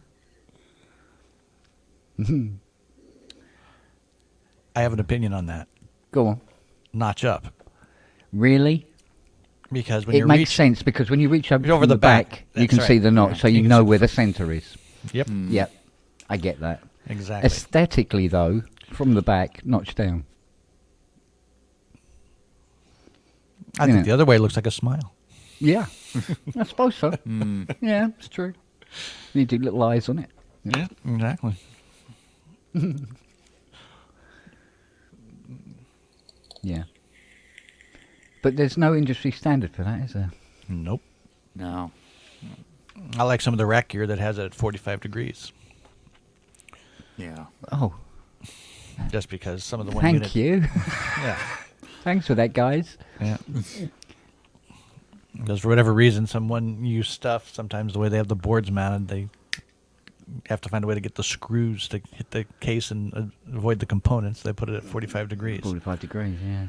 I have an opinion on that. Go on. Notch up. Really? Because when it you makes sense because when you reach over over the back you can right. see the notch, so you know where the centre is. Yep. Yep. I get that. Exactly. Aesthetically, though, from the back, notch down. I think the other way looks like a smile. Yeah, I suppose so. Yeah, it's true. You need to do little eyes on it. Yeah, exactly. Yeah. But there's no industry standard for that, is there? Nope. No. I like some of the rack gear that has it at 45 degrees. Yeah. Oh. Just because some of the one Thank you. Yeah. Thanks for that, guys. Yeah. Because for whatever reason, some one-use stuff, sometimes the way they have the boards mounted, they have to find a way to get the screws to hit the case and avoid the components. They put it at 45 degrees. 45 degrees, yeah.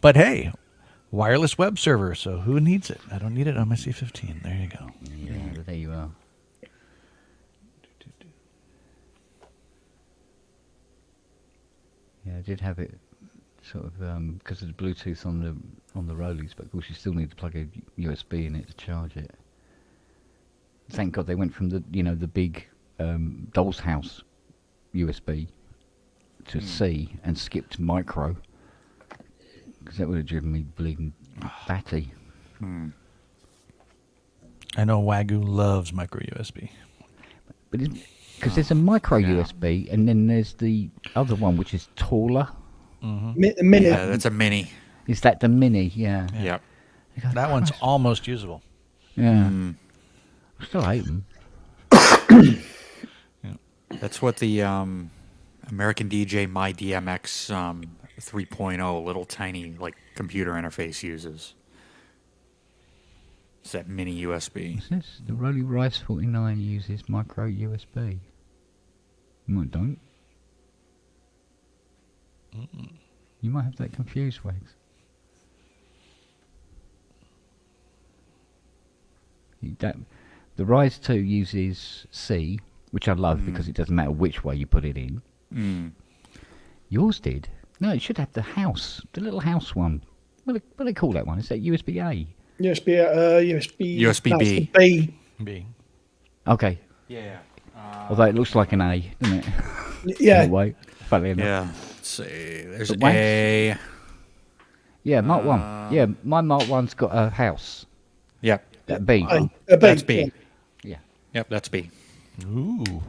But hey, wireless web server, so who needs it? I don't need it on my C15. There you go. Yeah, there you are. Yeah, I did have it sort of because of the Bluetooth on the Rollies, but of course you still need to plug a USB in it to charge it. Thank God they went from the big doll's house USB to C and skipped micro, because that would have driven me bleeding batty. I know Wagyu loves micro USB. But because there's a micro USB and then there's the other one which is taller. The mini. Yeah, that's a mini. Is that the mini? Yeah. Yep. That one's almost usable. Yeah. I still hate them. That's what the American DJ My DMX 3.0 little tiny computer interface uses. It's that mini USB. What's this? The Rolly Rice 49 uses micro USB. No, it don't. You might have that confused, Wags. The Rise 2 uses C, which I love because it doesn't matter which way you put it in. Yours did. No, it should have the little house one. What do they call that one? Is that USB-A? USB B. B. B. Okay. Yeah. Although it looks like an A, doesn't it? Yeah. Wait, funny enough. Yeah. Let's see. There's The wax? A. Yeah, Mark 1. Yeah, my Mark 1's got a house. Yep. That B. A B. That's B. Yeah. Yep, that's B. Ooh.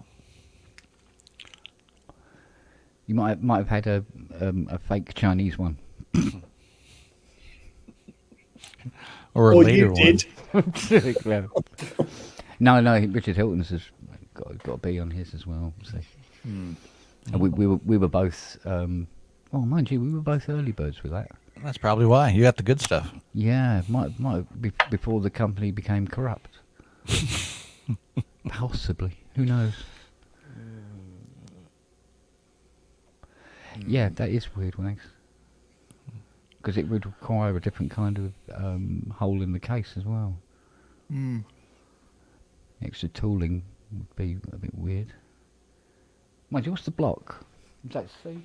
You might have had a fake Chinese one. Or a later one. Clever. No, Richard Hilton's has got a B on his as well. So. And we were both. Mind you, we were both early birds with that. That's probably why. You got the good stuff. Yeah, might be before the company became corrupt. Possibly. Who knows? Yeah, that is weird, Wags. Because it would require a different kind of hole in the case as well. Extra tooling would be a bit weird. Mind you, what's the block? Is that C?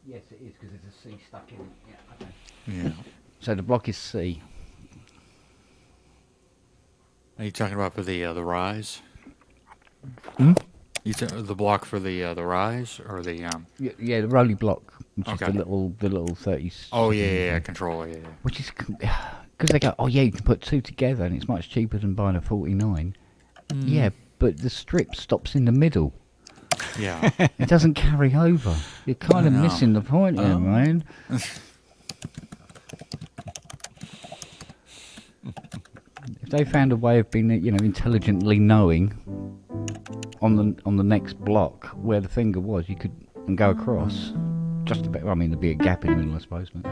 Yes, it is, because there's a C stuck in it. Yeah, okay. Yeah. So the block is C. Are you talking about for the Rise? You said the block for the rise or the Yeah, the rolly block, which Okay. is the little 30s. Oh yeah, controller. Yeah. Which is because they go, oh yeah, you can put two together, and it's much cheaper than buying a 49. Yeah, but the strip stops in the middle. Yeah. It doesn't carry over. You're kind of No. missing the point there, man. If they found a way of being, intelligently knowing on the next block where the finger was, you could and go across. Just about. I mean, there'd be a gap in the middle, I suppose. But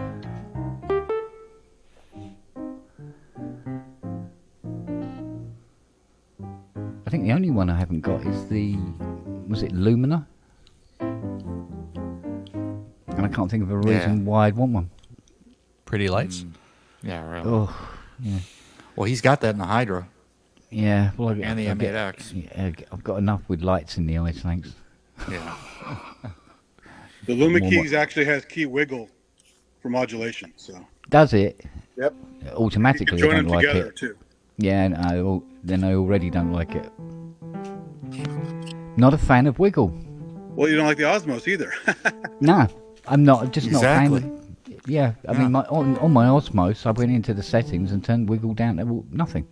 I think the only one I haven't got is was it Lumina? And I can't think of a reason why I'd want one. Pretty lights. Yeah, really. Oh, yeah. Well, he's got that in the Hydra Yeah, well, and the M8X. Yeah, I've got enough with lights in the eyes, thanks. Yeah. The Luma keys actually has key wiggle for modulation. So Does it? yep, Automatically, you I can join don't them like together it. too. Yeah, and then I already don't like it. Not a fan of wiggle. Well, you don't like the Osmos either. No, I'm not. Just not a fan Exactly. of. Yeah, I mean, on my Osmos, I went into the settings and turned wiggle down to nothing.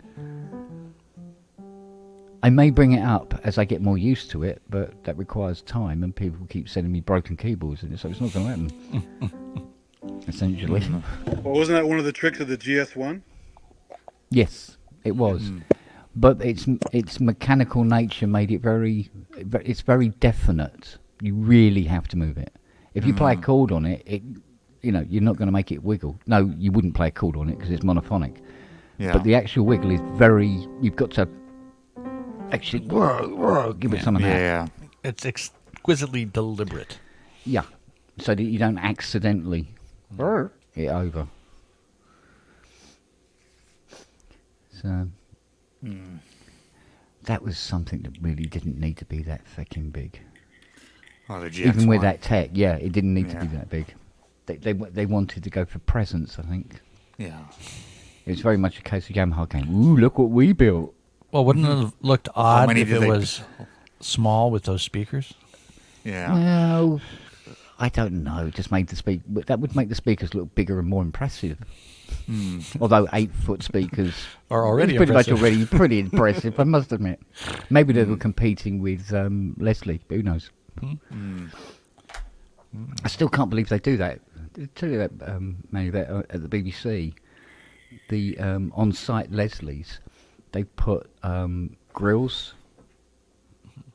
I may bring it up as I get more used to it, but that requires time, and people keep sending me broken keyboards, and so it's not going to happen. Essentially. Well, wasn't that one of the tricks of the GS1? Yes, it was. But its mechanical nature made it it's very definite. You really have to move it. If you play a chord on it, you're not going to make it wiggle. No, you wouldn't play a chord on it because it's monophonic. Yeah. But the actual wiggle is you've got to actually give it some of that. Yeah. It's exquisitely deliberate. Yeah, so that you don't accidentally it over. So that was something that really didn't need to be that fucking big. Oh, the GX1. Even with that tech, yeah, it didn't need to be Yeah. that big. They wanted to go for presence, I think. Yeah. It was very much a case of Yamaha going, ooh, look what we built. Well, wouldn't it have looked odd many if did it they was small with those speakers? Yeah. Well, I don't know. It just made that would make the speakers look bigger and more impressive. Although 8-foot speakers Are already pretty impressive. much already pretty impressive, I must admit. Maybe they were competing with Leslie. Who knows? I still can't believe they do that. I tell you that, Manny, that at the BBC, the on-site Leslies, they put grills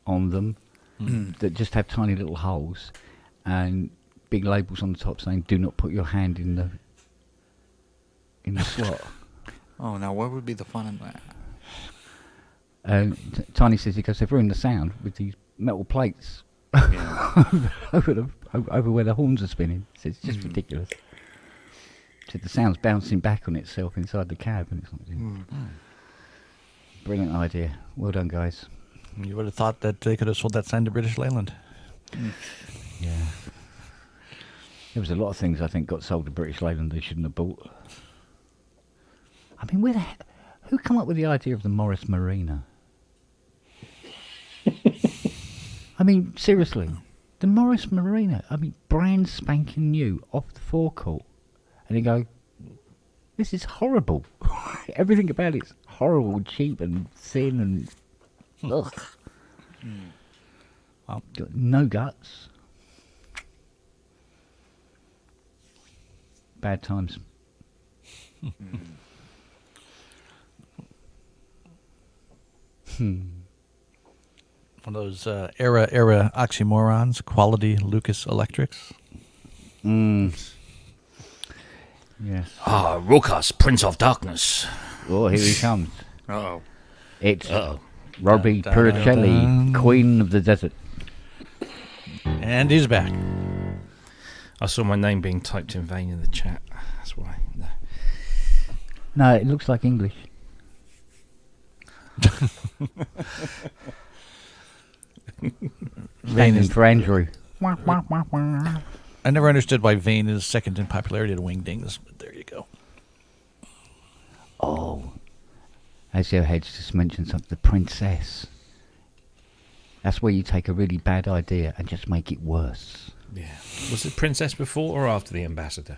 on them that just have tiny little holes and big labels on the top saying, "Do not put your hand in the slot." Oh, now what would be the fun in that? And Tiny says he goes, "They've ruined the sound with these metal plates Yeah. over where the horns are spinning." So it's just ridiculous. So the sound's bouncing back on itself inside the cab, and it's like, brilliant idea. Well done, guys. You would have thought that they could have sold that sign to British Leyland. Yeah. There was a lot of things I think got sold to British Leyland they shouldn't have bought. I mean, who come up with the idea of the Morris Marina? I mean, seriously, the Morris Marina. I mean, brand spanking new off the forecourt, and you go, "This is horrible." Everything about it's horrible, cheap, and thin, and ugh. Well, got no guts. Bad times. One of those era oxymorons, quality Lucas Electrics. Yes. Ah, Rokas, Prince of Darkness. Oh, here he comes. Uh-oh. It's Uh-oh. Robbie Dun, dun, dun, Puricelli, dun. Queen of the Desert. And he's back. I saw my name being typed in vain in the chat. That's why. No. No, it looks like English. Standing for Andrew. I never understood why Vane is second in popularity to Wingdings, but there you go. Oh, as your heads just mentioned something, the princess. That's where you take a really bad idea and just make it worse. Yeah. Was it Princess before or after the Ambassador?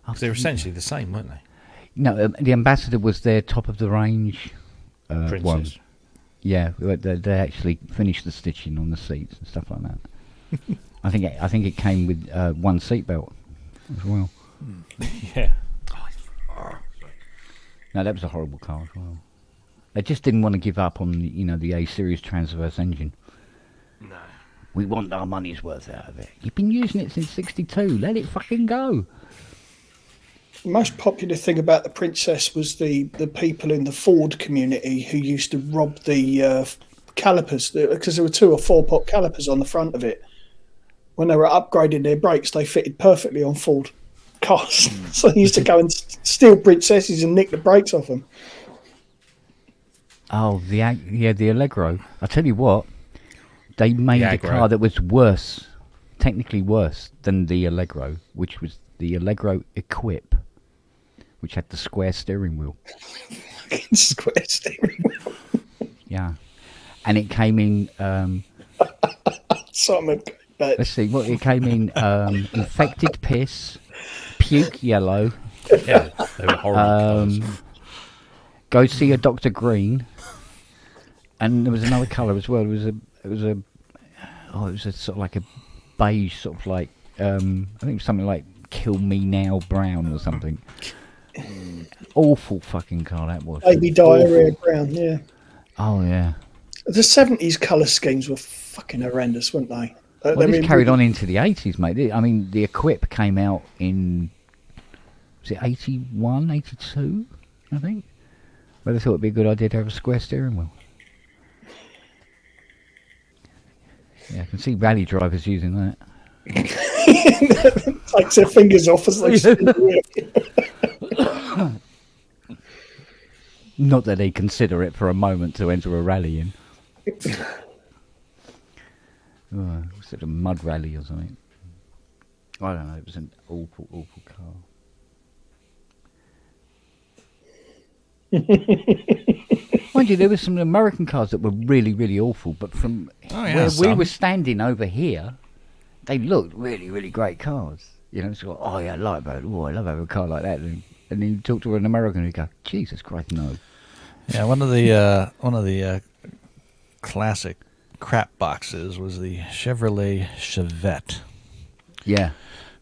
Because they were essentially the same, weren't they? No, the Ambassador was their top of the range Princess. one. Yeah, they actually finished the stitching on the seats and stuff like that. I think it came with one seatbelt as well. Yeah. No, that was a horrible car as well. They just didn't want to give up on the A series transverse engine. No. We want our money's worth out of it. You've been using it since '62. Let it fucking go. The most popular thing about the Princess was the people in the Ford community who used to rob the calipers, because there were 2 or 4 pot calipers on the front of it. When they were upgrading their brakes, they fitted perfectly on Ford cars. So they used to go and steal Princesses and nick the brakes off them. Oh, the Allegro. I tell you what, they made a car that was worse, technically worse than the Allegro, which was the Allegro Equip, which had the square steering wheel. Square steering wheel. Yeah, and it came in. Simon, but Let's see what it came in. Infected piss, puke yellow. Yeah, they were horrible colours. Go see a Dr. Green, and there was another colour as well. It was a sort of like a beige, sort of like I think it was something like Kill Me Now brown or something. Awful fucking car that was. baby diarrhea brown, yeah. Oh yeah. The 70s colour schemes were fucking horrendous, weren't they? Well, this carried on into the 80s, mate. I mean, the Equip came out in, was it 81, 82, I think? But I thought it'd be a good idea to have a square steering wheel. Yeah, I can see rally drivers using that. Takes their fingers off as they spin the wheel. Not that they consider it for a moment to enter a rally in. Sort of mud rally or something. I don't know. It was an awful, awful car. Mind you, there were some American cars that were really, really awful, but from where we were standing over here, they looked really, really great cars. You know, it's like, oh yeah, I like that. Oh, I love having a car like that. And then you talk to an American and you go, Jesus Christ, no. Yeah, one of the classic crap boxes was the Chevrolet Chevette. Yeah.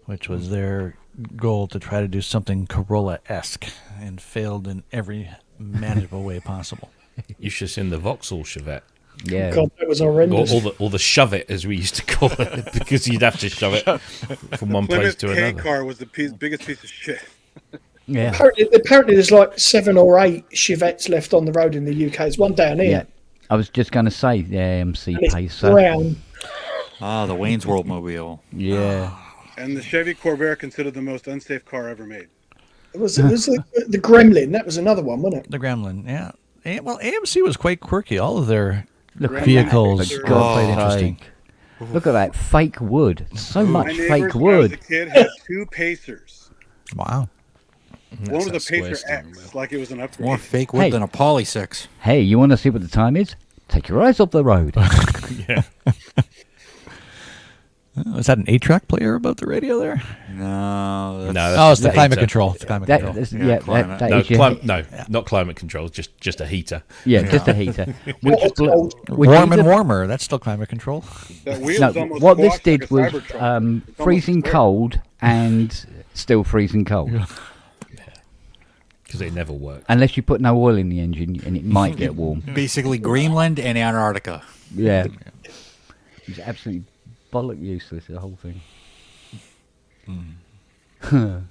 Which was their goal to try to do something Corolla-esque and failed in every manageable way possible. You should have seen the Vauxhall Chevette. Yeah. God, that was horrendous. Or the shove it, as we used to call it, because you'd have to shove it from one place to K another. car was the biggest piece of shit. Yeah. Apparently there's like 7 or 8 Chevettes left on the road in the UK. There's one down here. Yeah. I was just going to say the AMC And it's Pacer. brown. Ah, the Wayne's World mobile. Yeah. And the Chevy Corvair considered the most unsafe car ever made. It was the Gremlin. That was another one, wasn't it? The Gremlin, yeah. Well, AMC was quite quirky. All of their Gremlin, vehicles Pacer. were quite interesting. Look at that fake wood. So much My neighbors, fake when I was a wood. kid, had 2 Pacers. Wow. One was a that square Pacer steering X, wheel. like it was an upgrade. More fake wood Hey. than a Poly 6. Hey, you want to see what the time is? Take your eyes off the road. Yeah. Was that an 8-track player above the radio there? No. No, Oh, it's the the climate heater. control. It's the climate That, control. that's, Yeah, yeah, climate. that No, is your not climate control. Just a heater. yeah, just a heater. Which, which Warm and either- warmer. That's still climate control. That wheel No, was almost what this squashed like did a was Cybertruck. It's almost freezing square. cold and still freezing cold. Because they never work. Unless you put no oil in the engine and it might get warm. Basically Greenland and Antarctica. Yeah. It's absolutely bollock useless, the whole thing. Well,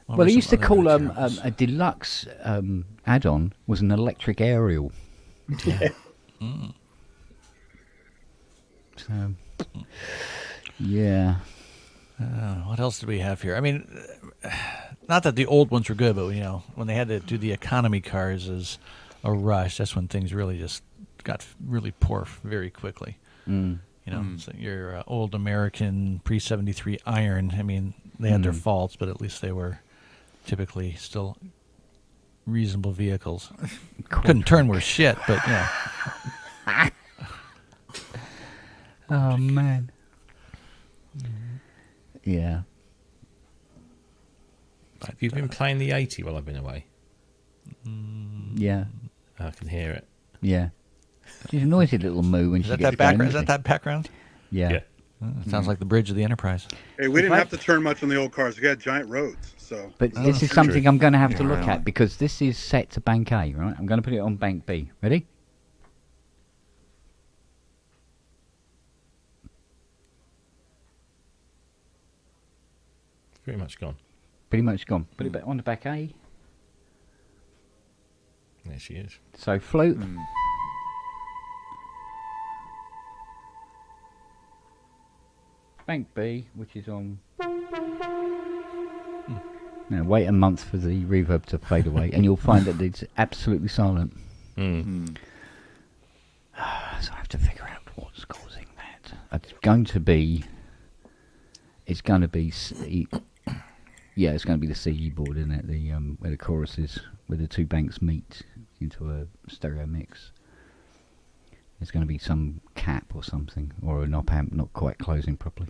were they used to some call other examples? a deluxe add-on was an electric aerial. So, yeah. What else did we have here? I mean, not that the old ones were good, but when they had to do the economy cars as a rush, that's when things really just got really poor very quickly. So your old American pre-73 iron, I mean, they had their faults, but at least they were typically still reasonable vehicles. Couldn't turn worth shit, but Oh man. Yeah. Have you been playing the 80 while I've been away? Yeah. I can hear it. Yeah. She's a noisy little moo when Is she that gets that background? going, Is that isn't that background? she? Yeah. Sounds like the bridge of the Enterprise. Hey, we didn't have to turn much on the old cars. We had giant roads, so. But Oh, this is true. something I'm going to have to Yeah, look really. at because this is set to bank A, right? I'm going to put it on bank B. Ready? Pretty much gone. Pretty much gone. Put it back on the back A. There she is. So float. Bank B, which is on. Now wait a month for the reverb to fade away, and you'll find that it's absolutely silent. Mm. So I have to figure out what's causing that. It's going to be. It's going to be. Yeah, it's going to be the CE board, isn't it? The where the chorus is, where the two banks meet into a stereo mix. There's going to be some cap or something, or an op amp not quite closing properly,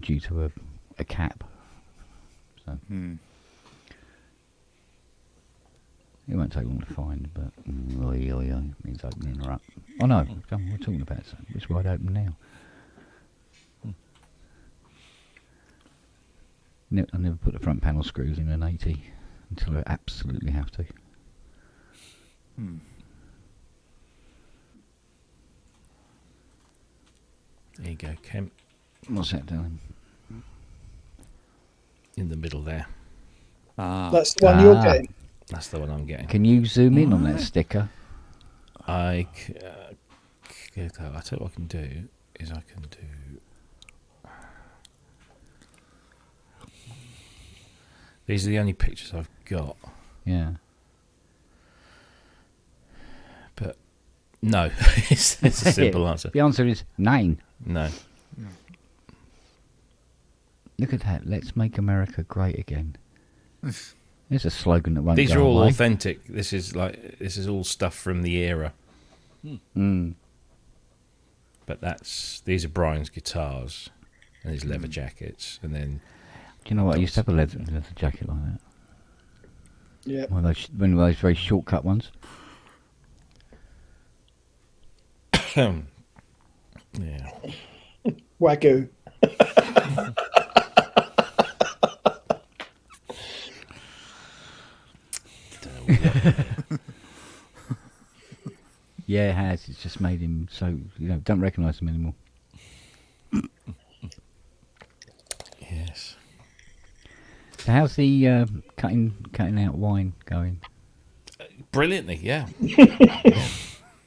due to a cap. So it won't take long to find, but means opening her up. Oh no, we're talking about it. It's wide open now. I never put the front panel screws in an 80 until I absolutely have to. There you go, Kemp. What's that doing? In the middle there. That's the one you're getting. That's the one I'm getting. Can you zoom in on that sticker? I tell you what I can do is I can do. These are the only pictures I've got, Yeah. but no, it's a simple answer. The answer is 9. No. Look at that. Let's make America great again. There's a slogan that won't These go are all away. authentic. This is all stuff from the era. But these are Brian's guitars and his leather jackets, and then Do you know what? I used to have a leather jacket like that. Yeah. One of those very shortcut ones. yeah. Wagyu. Yeah, it has. It's just made him so don't recognise him anymore. Yes. So how's the cutting out wine going? Brilliantly, yeah.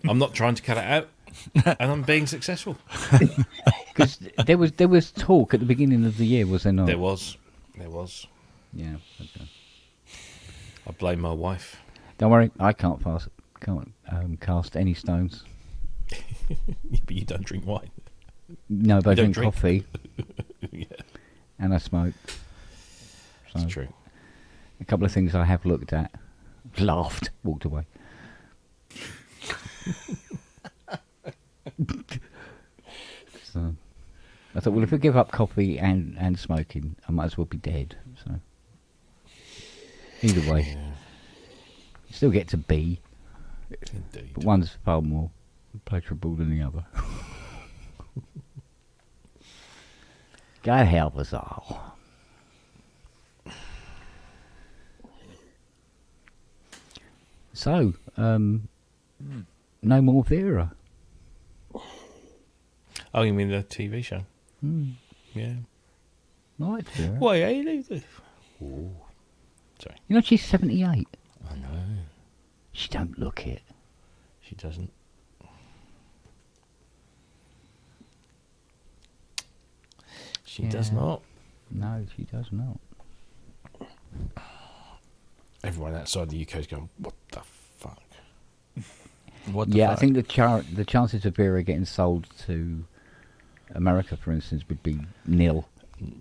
I'm not trying to cut it out, and I'm being successful. Because there was talk at the beginning of the year, was there not? There was. Yeah. Okay. I blame my wife. Don't worry, I can't cast any stones. But you don't drink wine. No, but I You don't drink coffee Yeah, and I smoke. So that's true. a couple of things I have looked at, laughed, walked away. So I thought, well, if I give up coffee and smoking, I might as well be dead. So either way, you still get to be, Indeed. but one's far more pleasurable than the other. God help us all. So, no more Vera. Oh, you mean the TV show? Yeah. Right, Vera. Why, eh? Oh, sorry. You know she's 78. I know. She don't look it. She doesn't. She does Yeah. not. No, she does not. Everyone outside the UK is going, what the fuck? What the Yeah, fuck? I think the chances of Vera getting sold to America, for instance, would be nil.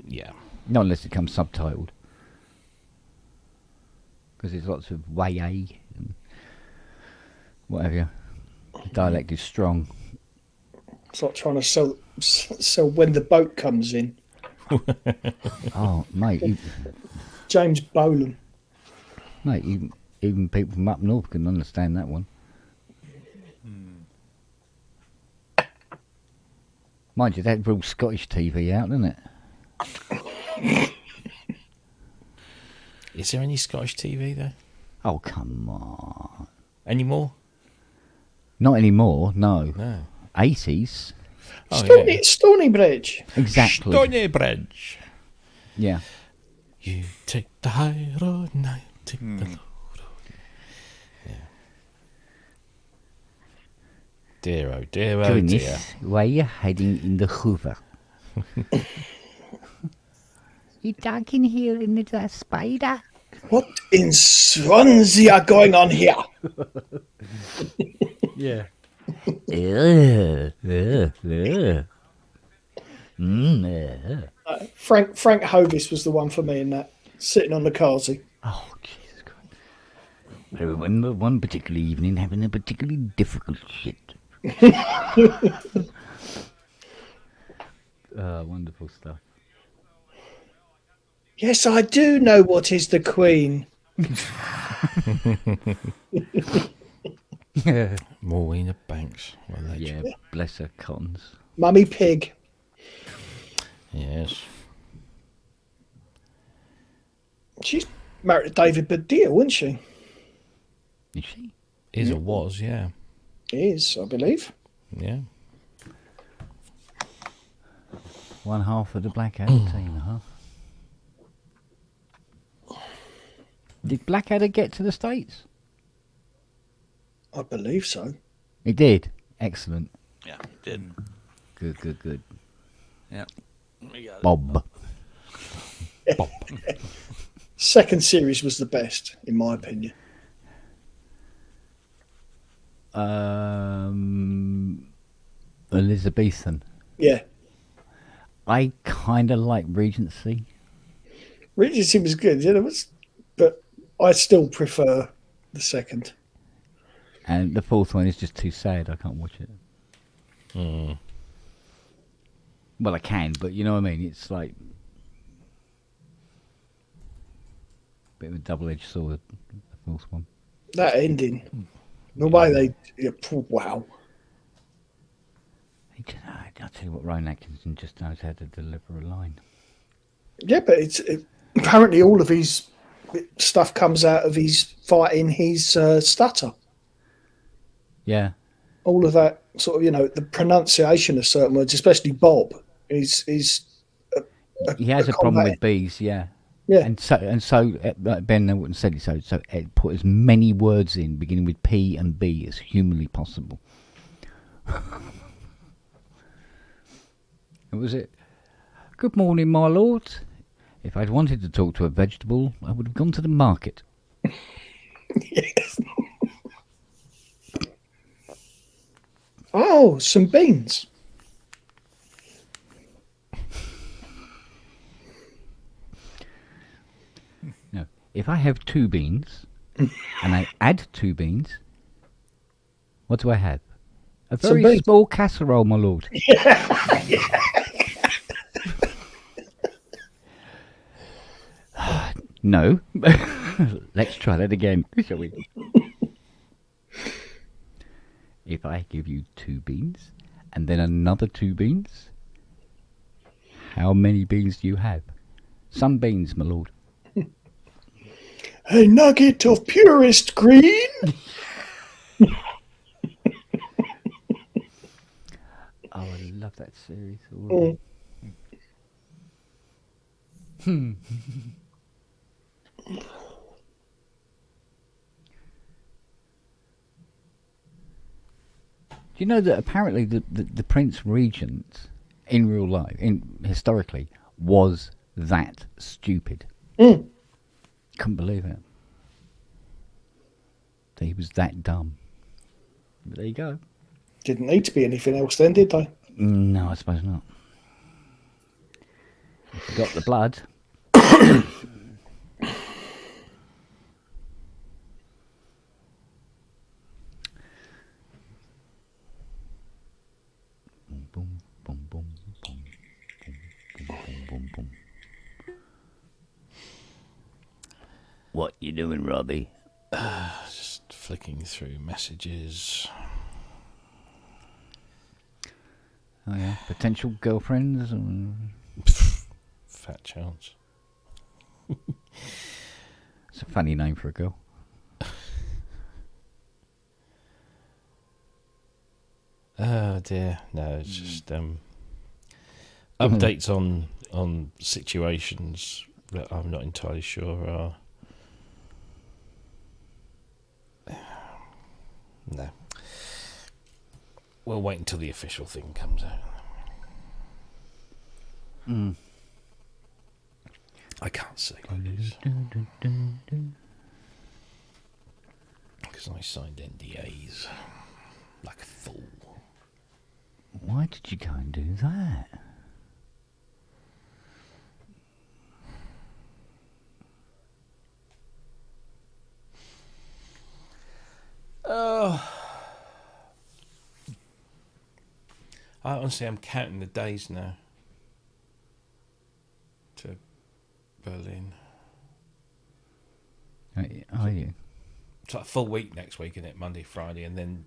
Yeah. Not unless it comes subtitled. Because there's lots of way and whatever. The dialect is strong. It's like trying to sell when the boat comes in. Oh, mate, James Bolam. mate, even people from up north can understand that one. Mind you, that real Scottish TV out, isn't it? Is there any Scottish TV there Oh, come on. anymore? Not anymore, no. No. 80s. Oh, Stonybridge. Exactly. Stonybridge. Yeah. You take the high road, and I take the low road. Yeah. Dear oh dear oh Doing dear. this while you're hiding in the Hoover. You dark in here in the spider? What in Swansea going on here? Yeah. Frank Hovis was the one for me in that, sitting on the carsey. Oh, Jesus Christ. I remember one particular evening having a particularly difficult shit. Wonderful stuff. Yes, I do know what is the Queen. Morena Banks. What a legend. Yeah, bless her cottons. Mummy Pig. Yes. She's married to David Baddiel, wasn't she? Is she? Is or was, yeah. Is, I believe. Yeah. One half of the Blackadder team, huh? Did Blackadder get to the States? I believe so. It did. Excellent. Yeah, did. Good. Yeah. We got it. Bob. Second series was the best, in my opinion. Elizabethan. Yeah. I kind of like Regency. Regency was good, but I still prefer the second. And the fourth one is just too sad. I can't watch it. Well, I can, but you know what I mean? It's like a bit of a double-edged sword, the fourth one. That ending. The way they... Yeah, wow. I'll tell you what, Rowan Atkinson just knows how to deliver a line. Yeah, but apparently all of his stuff comes out of his fighting his stutter. Yeah. All of that sort of, the pronunciation of certain words, especially Bob, is he has a problem with B's, yeah. Yeah. And so Ben Wooden said it, so it put as many words in beginning with P and B as humanly possible. What was it? Good morning, my lord. If I'd wanted to talk to a vegetable, I would have gone to the market. Yes. Oh, some beans. No, if I have 2 beans and I add 2 beans, what do I have? A very small casserole, my lord. No. Let's try that again, shall we? If I give you 2 beans and then another 2 beans, how many beans do you have? Some beans, my lord. A nugget of purest green. Oh, I love that series. Do you know that apparently the Prince Regent in real life, historically, was that stupid? Couldn't believe it. That he was that dumb. But there you go. Didn't need to be anything else then, did they? No, I suppose not. If you got the blood. What you doing, Robbie? Just flicking through messages. Oh yeah, potential girlfriends. Fat chance. It's a funny name for a girl. Oh dear, no, it's just updates on situations that I'm not entirely sure are. No. We'll wait until the official thing comes out. I can't say what it is. Because I signed NDAs like a fool. Why did you go and do that? Oh. Honestly, I'm counting the days now to Berlin. Are you? It's like a full week next week, isn't it? Monday, Friday, and then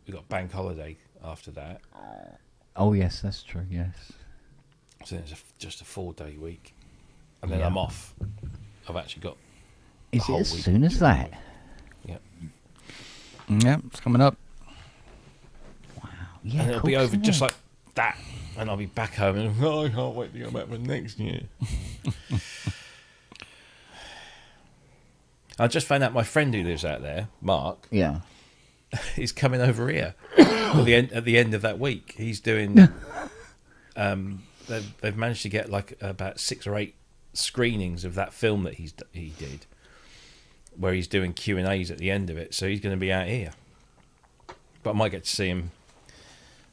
we've got bank holiday after that. Oh yes, that's true. Yes. So then it's just a 4-day week, and then I'm off. I've actually got. Is it as soon as that? Yep. Yeah, it's coming up. Wow. Yeah, And it'll be over just like that, and I'll be back home, and I can't wait to go back for next year. I just found out my friend who lives out there, Mark. Yeah. He's coming over here at the end of that week. He's doing. They've managed to get like about 6 or 8 screenings of that film that he did, where he's doing Q&As at the end of it. So he's going to be out here, but I might get to see him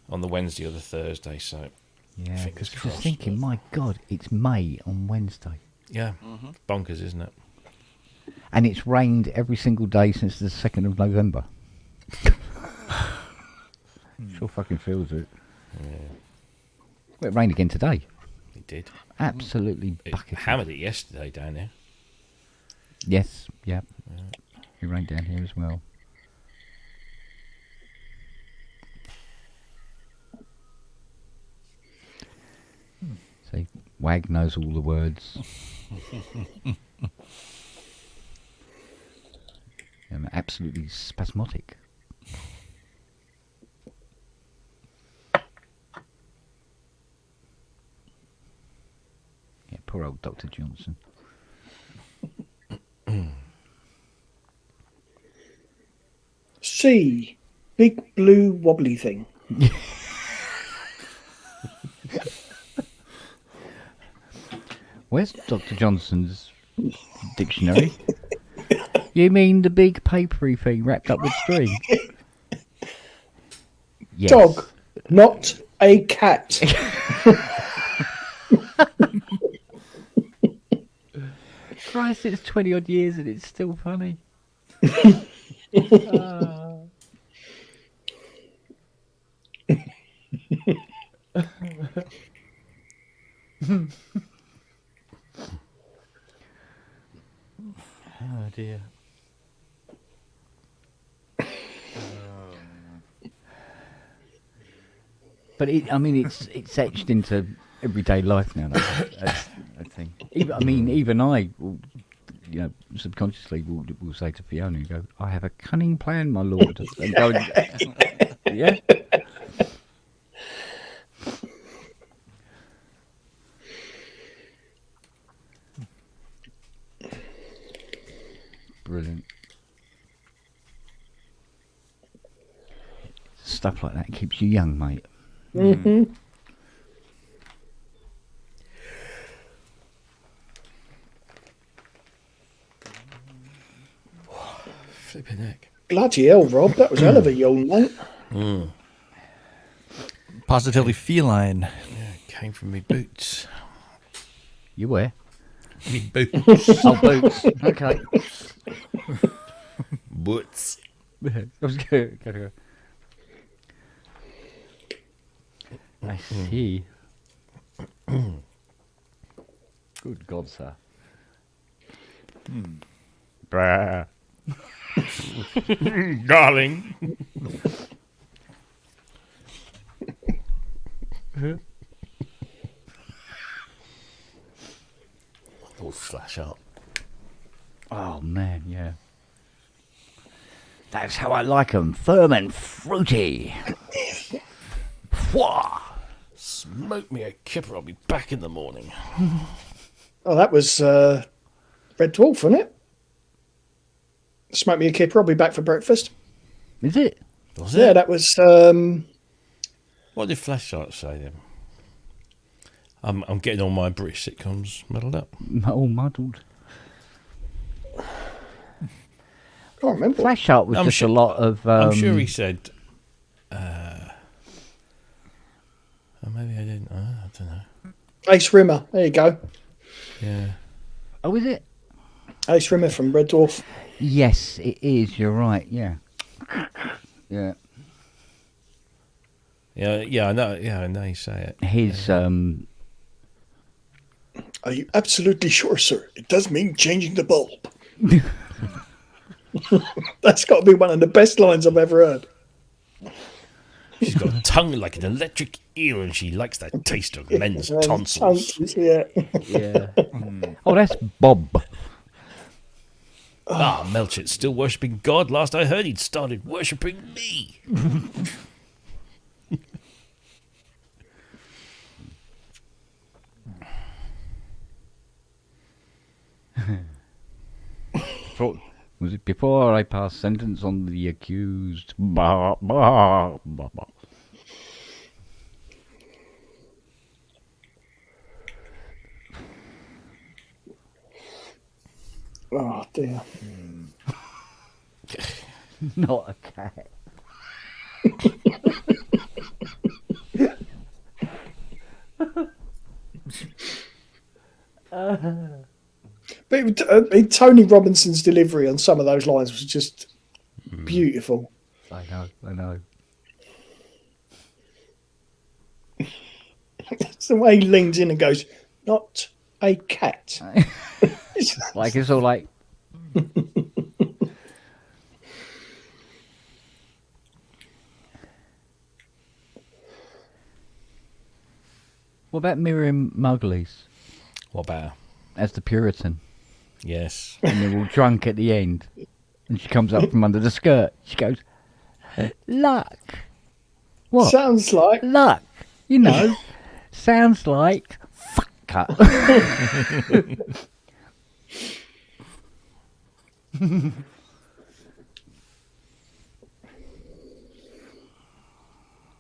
on the Wednesday or the Thursday. So Yeah, fingers because I was crossed. thinking, my God, it's May on Wednesday. Yeah, bonkers, isn't it? And it's rained every single day since the 2nd of November. Sure fucking feels it. Yeah, Well, it rained again today. it did. Absolutely It bucketed. hammered it yesterday down there. Yes, yeah. It rained down here as well. See, Wag knows all the words. I'm absolutely spasmodic. Yeah, poor old Dr. Johnson. C, big blue wobbly thing. Where's Dr. Johnson's dictionary? You mean the big papery thing wrapped up with string? Yes. Dog, not a cat. Christ, it's 20 odd years and it's still funny. Oh dear. But it's etched into everyday life now. That's a thing. Even I, will, subconsciously will say to Fiona, "Go, I have a cunning plan, my lord." And go, yeah. Brilliant. Stuff like that keeps you young, mate. Mm-hmm. Flipping heck. Bloody hell, Rob, that was a hell of a yawn, mate. Positively feline. Yeah, it came from me boots. You where? Me boots. Oh, boots. Okay. Boots. I was going to go. I see. Good God, sir. Brah. Darling. Oh, flash up. Oh man, yeah. That's how I like 'em, firm and fruity. Fwah. Smoke me a kipper, I'll be back in the morning. Oh, that was Red Dwarf, wasn't it? Smoke me a kipper, I'll be back for breakfast. Is it? Was Yeah, it? that was. What did Flashlight say then? I'm getting all my British sitcoms muddled up. All muddled. Can't remember. Flash Shark was I'm just sure- a lot of. I'm sure he said. Maybe I didn't. I don't know. Ace Rimmer. There you go. Yeah. Oh, is it? Ace Rimmer from Red Dwarf. Yes, it is. You're right. Yeah. Yeah. Yeah, I know. Yeah, I know you say it. His Are you absolutely sure, sir? It does mean changing the bulb. That's got to be one of the best lines I've ever heard. She's got a tongue like an electric eel, and she likes the taste of men's tonsils. Yeah. yeah. Oh, that's Bob. Ah, Melchit's still worshipping God. Last I heard, he'd started worshipping me. Was it before I passed sentence on the accused? Bah, bah, bah, bah. Oh dear. Not a cat. But Tony Robinson's delivery on some of those lines was just beautiful. I know. It's the way he leans in and goes, "Not a cat." Like it's all like. What about Miriam Muggles What about her? as the Puritan? Yes. And they're all drunk at the end. And she comes up from under the skirt. She goes, "Luck." What? Sounds like Luck. You know, sounds like fuck cut.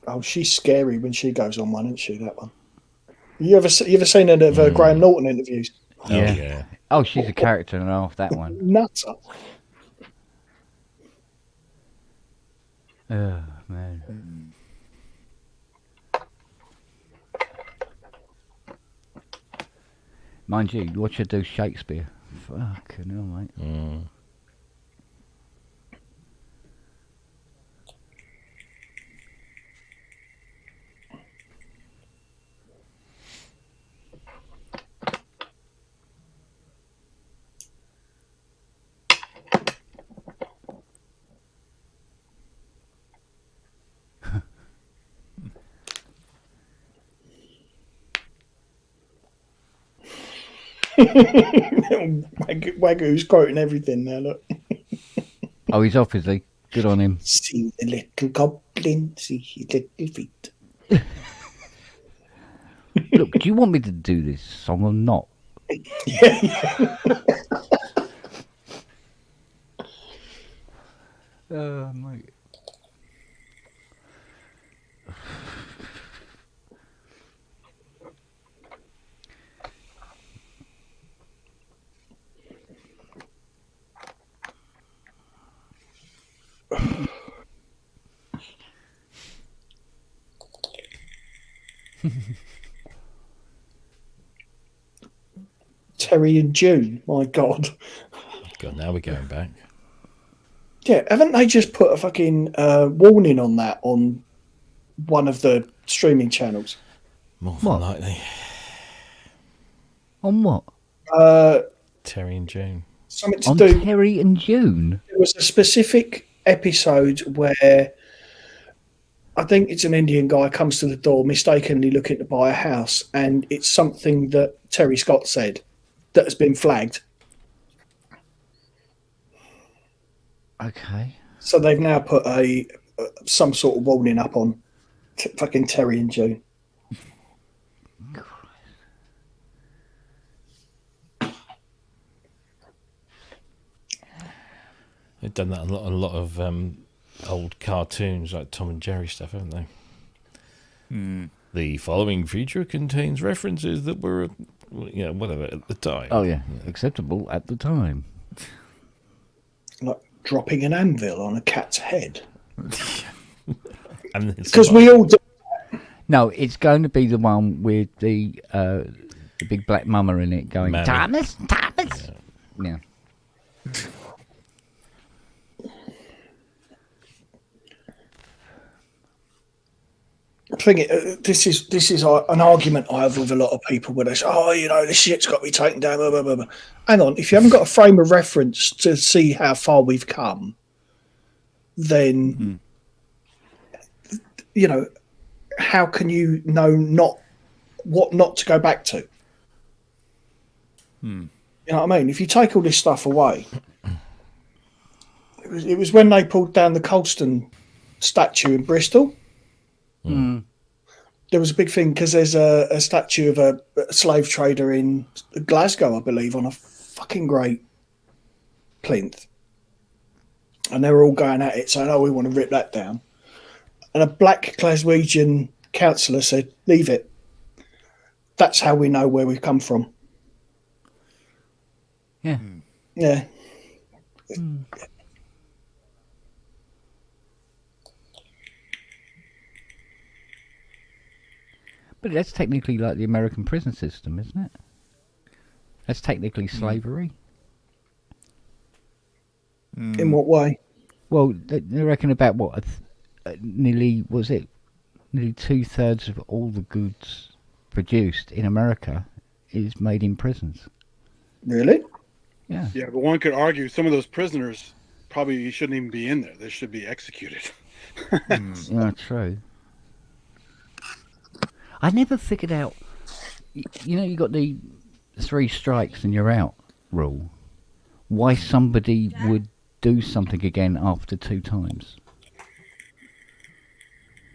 oh, she's scary when she goes on one, isn't she? That one. You ever seen any of Graham Norton interviews? Yeah. Oh, yeah. Oh, she's a character and a half, that one. Nutter. Oh, man. Mind you, watch her do Shakespeare. Fucking hell, mate. Wagoo's quoting everything now. Look, Oh, he's off, is he? Good on him. see the little goblin, see his little feet. Look, do you want me to do this song or not? Mate. Terry and June, my God. God, now we're going back. Yeah, haven't they just put a fucking warning on that on one of the streaming channels? More than likely. On what? Terry and June. something to On do. Terry and June. There was a specific episode where I think it's an Indian guy comes to the door mistakenly looking to buy a house, and it's something that Terry Scott said that has been flagged. Okay. So they've now put some sort of warning up on fucking Terry and June. They've done that a lot of old cartoons like Tom and Jerry stuff, haven't they? The following feature contains references that were, whatever at the time. Oh yeah, acceptable at the time. Like dropping an anvil on a cat's head. Because we all do. No, it's going to be the one with the big black mama in it going, Thomas. Yeah. This is an argument I have with a lot of people where they say, this shit's got to be taken down. Blah, blah, blah, blah. Hang on, if you haven't got a frame of reference to see how far we've come, then how can you know what not to go back to? You know what I mean? If you take all this stuff away, it was when they pulled down the Colston statue in Bristol. There was a big thing because there's a statue of a slave trader in Glasgow, I believe, on a fucking great plinth. And they were all going at it, saying, we want to rip that down. And a black Glaswegian councillor said, leave it. That's how we know where we've come from. Yeah. Yeah. But that's technically like the American prison system, isn't it? That's technically slavery. In what way? Well, they reckon about nearly 2/3 of all the goods produced in America is made in prisons. Really? Yeah. Yeah, but one could argue some of those prisoners probably shouldn't even be in there. They should be executed. Yeah, true. I never figured out, you got the 3 strikes and you're out rule. Why somebody would do something again after 2 times?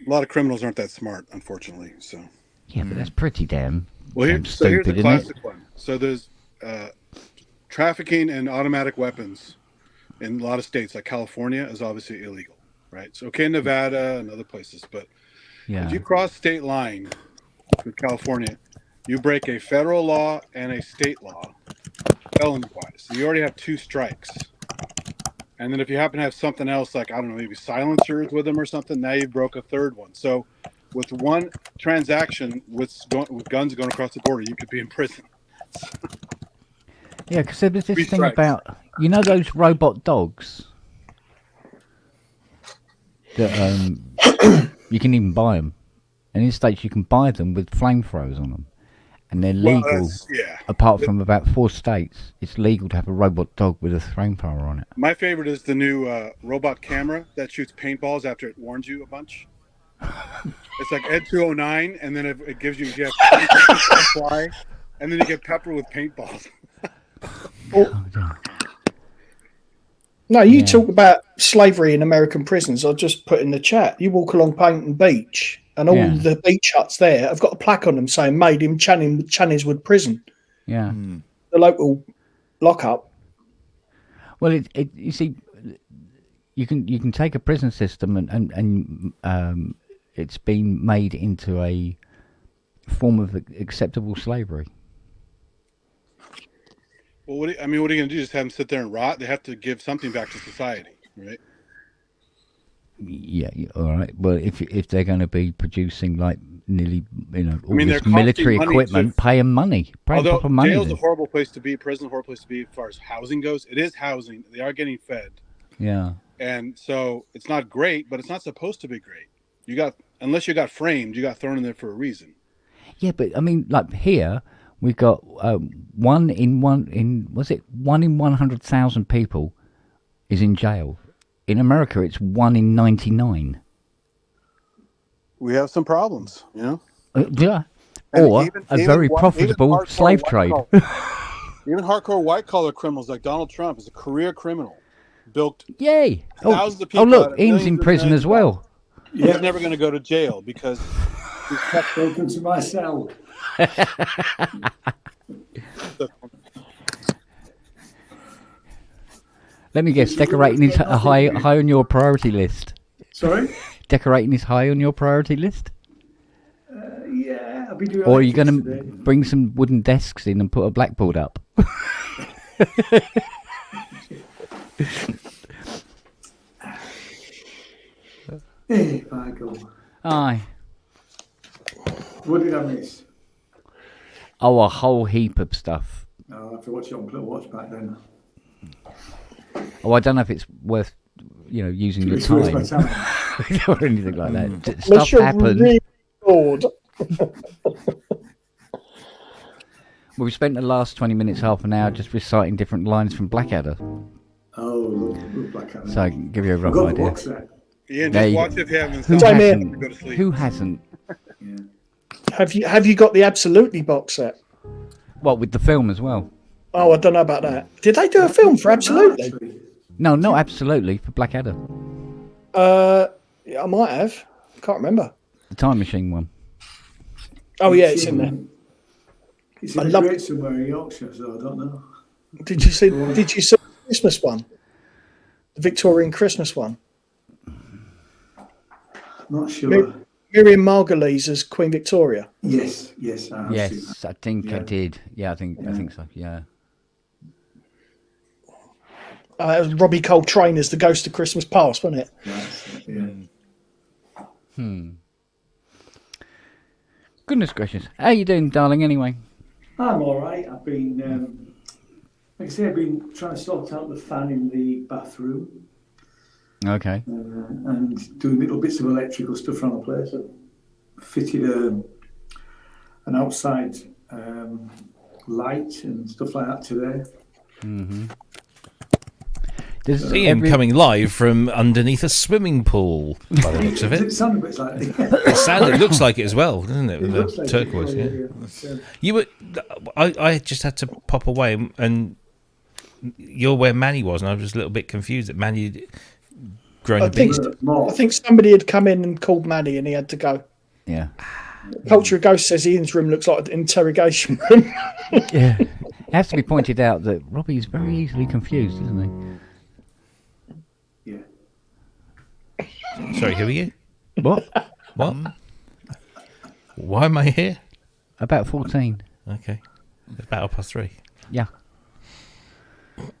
A lot of criminals aren't that smart, unfortunately. So. Yeah, but that's pretty damn. Well, stupid, here's a isn't classic it? one. So there's trafficking in automatic weapons in a lot of states, like California, is obviously illegal, right? So okay, in Nevada and other places, but if you cross state line with California, you break a federal law and a state law, felony-wise. So you already have 2 strikes. And then if you happen to have something else, like, I don't know, maybe silencers with them or something, now you broke a 3rd one. So with one transaction with guns going across the border, you could be in prison. Yeah, because there was this 3 thing strikes. about, those robot dogs that you can even buy them. And in the States, you can buy them with flamethrowers on them. And they're legal, apart from about 4 states. It's legal to have a robot dog with a flamethrower on it. My favorite is the new robot camera that shoots paintballs after it warns you a bunch. It's like Ed 209, and then it gives you fly, and then you get peppered with paintballs. No, you talk about slavery in American prisons. I'll just put in the chat. You walk along Paynton Beach, and all the beach huts there have got a plaque on them saying "Made in Channingswood Prison." Yeah, the local lockup. Well, you see, you can take a prison system and it's been made into a form of acceptable slavery. Well, what are you going to do? Just have them sit there and rot? They have to give something back to society, right? Yeah, all right. Well, if they're going to be producing like nearly, all this they're military costing money equipment, pay them money. Pay them proper money. Jail's a horrible place to be. Prison's a horrible place to be as far as housing goes. It is housing. They are getting fed. Yeah. And so it's not great, but it's not supposed to be great. Unless you got framed, you got thrown in there for a reason. Yeah, but I mean, like here, We got one in 100,000 people is in jail. In America, it's 1 in 99. We have some problems, you know. Yeah. And Or a very profitable hardcore slave white trade. Even hardcore white collar criminals like Donald Trump is a career criminal. Bilked Yay! thousands of Oh people. look, out of Ian's millions in and prison millions as of well. dollars. He's never going to go to jail because he's kept Welcome to my cell. Let me guess, decorating is high on your priority list. Sorry? Decorating is high on your priority list? Yeah, I'll be doing. Or are you going to today. bring some wooden desks in and put a blackboard up? Hey, Michael. Aye. What did I miss? Oh, a whole heap of stuff. I'll have to watch it on Little Watch back then. Oh, I don't know if it's worth, using your It's worth my time time. or anything like that. Unless Stuff you're happened. really bored. Well, we spent the last 20 minutes, half an hour, just reciting different lines from Blackadder. Oh, look Blackadder. So I can give you a I've rough got the idea. box set. Ian, There just you watch go. if you haven't. Who Same here. hasn't? Go to sleep. Who hasn't? Yeah. Have you got the Absolutely box set? What, with the film as well? Oh, I don't know about that. Did they do a film for Absolutely? Actually, No, not absolutely, for Blackadder. Yeah, I might have. Can't remember. The Time Machine one. Oh yeah, it's in there. It's I in a love- crate somewhere in Yorkshire, so I don't know. Did you see the Christmas one? The Victorian Christmas one. Not sure. Miriam Margolyes as Queen Victoria. Yes, I have seen that. Yes, I think I Yeah. did. Yeah, I think so. Yeah. It was Robbie Coltrane as the Ghost of Christmas Past, wasn't it? That's, yeah. Goodness gracious. How you doing, darling, anyway? I'm all right. I've been, like I say, I've been trying to sort out the fan in the bathroom Okay. and doing little bits of electrical stuff around the place. I fitted an outside light and stuff like that today. Does Ian coming live from underneath a swimming pool, by the looks of It it. sounded a bit like It looks like it as well, doesn't it? It With looks the like turquoise, it, yeah. You were. I just had to pop away, and you're where Manny was, and I was just a little bit confused that Manny had grown I a think, beast. I think somebody had come in and called Manny and he had to go. Yeah. Culture of Ghost says Ian's room looks like an interrogation room. Yeah. It has to be pointed out that Robbie's very easily confused, isn't Yeah. Sorry, who are you? he? What? What? Why am I here? About 14. Okay. It's about 3:30. Yeah.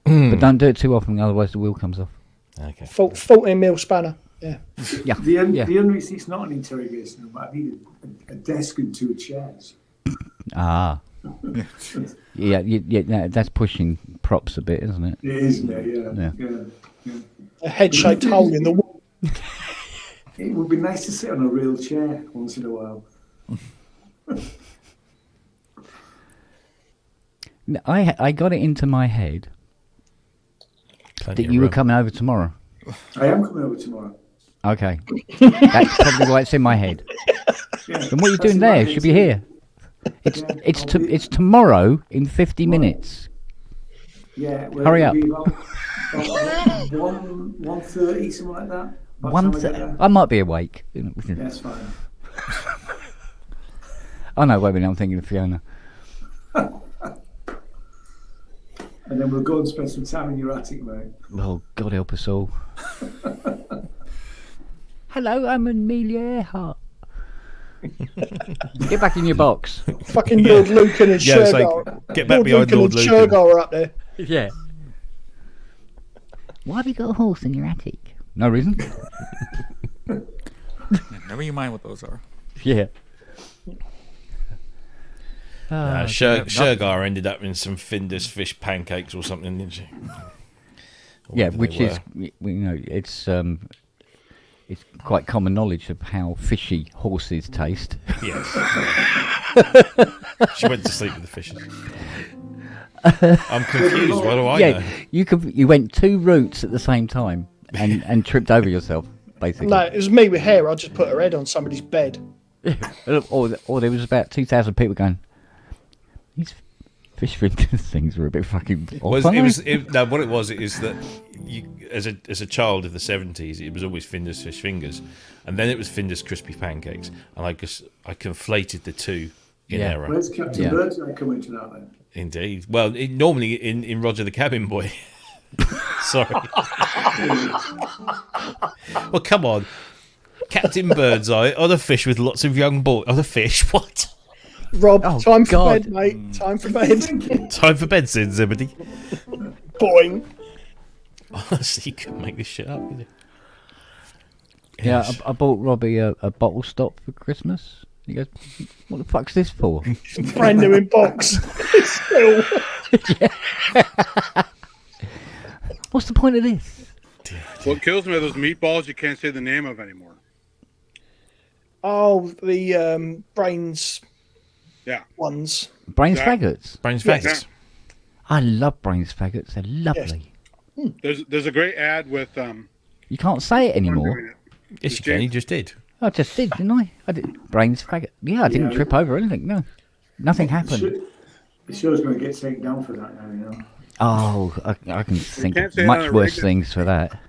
But don't do it too often, otherwise the wheel comes off. Okay. 14 mil spanner. Yeah. Yeah. The Yeah. only reason it's not an interrogation room, I need a desk and 2 chairs. Ah. Yeah, that's pushing props a bit, isn't it? It is, isn't it? Yeah. Yeah. A head-shaped hole in the wall. It would be nice to sit on a real chair once in a while. No, I got it into my head Plenty that of you were room. coming over tomorrow. I am coming over tomorrow. Okay. That's probably why it's in my head. Yeah. Then what are you That's doing in my there? head Should be too. here. It's tomorrow in 50 minutes. Yeah. Well, Hurry it'll up. be about 1:30, something like that. By the time I get there. I might be awake. That's fine. Oh no, wait a minute, I'm thinking of Fiona. And then we'll go and spend some time in your attic, mate. Oh, God help us all. Hello, I'm Amelia Earhart. Get back in your box. Fucking Lord Lucan and Yeah, it's like, Shergar. get back behind Lord and Lucan. Shergar are up there. Yeah. Why have you got a horse in your attic? No reason. Never you mind what those are. Yeah. Shergar ended up in some Findus fish pancakes or something, didn't she? Or Yeah, whatever which they is, it's quite common knowledge of how fishy horses taste. were. Yes. She went to sleep with the fishes. I'm confused. What do I know? You went 2 routes at the same time and tripped over yourself, basically. No, it was me with hair. I just put her head on somebody's bed. or there was about 2,000 people going, these fish fingers things were a bit fucking off. What it was is that you, as a child of the 70s, it was always Finder's fish fingers, and then it was Finder's crispy pancakes, and I conflated the two in error. Where's Captain Birdseye come into that then? Indeed. Well, normally in Roger the Cabin Boy. Sorry. Well, come on. Captain Birdseye on a fish with lots of young boys. On a fish? What? Rob, time for bed, mate. Time for bed. Time for bed, Sid Zebedee. Boing. Honestly, you couldn't make this shit up, could you? Yeah, I bought Robbie a bottle stop for Christmas. He goes, what the fuck's this for? Brand new in box. Still. What's the point of this? What kills me are those meatballs you can't say the name of anymore. Oh, the brains. Yeah. Ones. Brains faggots. Brains faggots. Yeah. I love brains faggots. They're lovely. Yes. There's a great ad with You can't say it anymore. Yes, you can. You just did. I just did, didn't I? I did. Brains faggot. Yeah, I didn't trip over anything. No, nothing happened. The show's going to get taken down for that now, you know. Oh, I can think can't of say much that worse regular- things for that.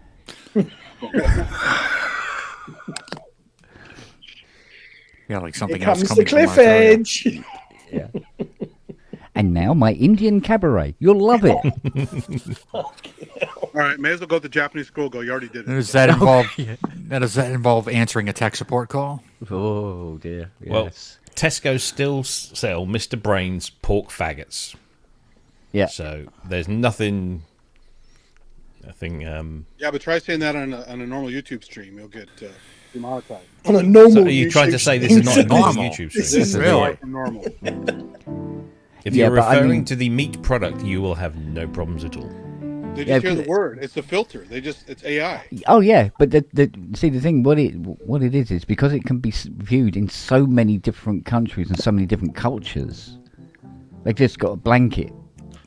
Yeah, like something Here else comes coming the from cliff Australia. edge. Yeah. And now my Indian cabaret. You'll love it. all right, may as well go with the Japanese scroll go. You already did it. Does that involve? Does that involve answering a tech support call? Oh dear. Yes. Well, Tesco still sell Mr. Brain's pork faggots. Yeah. So there's nothing. Yeah, but try saying that on a normal YouTube stream. You'll get demonetized. On a normal So are you trying to YouTube say this is not a normal Normal. YouTube This stream? is Really? Normal. If Yeah, you're but I referring mean- to the meat product, you will have no problems at all. They Yeah, just hear the but- word. It's a filter. It's AI. Oh yeah, but the thing, what it is because it can be viewed in so many different countries and so many different cultures. They just got a blanket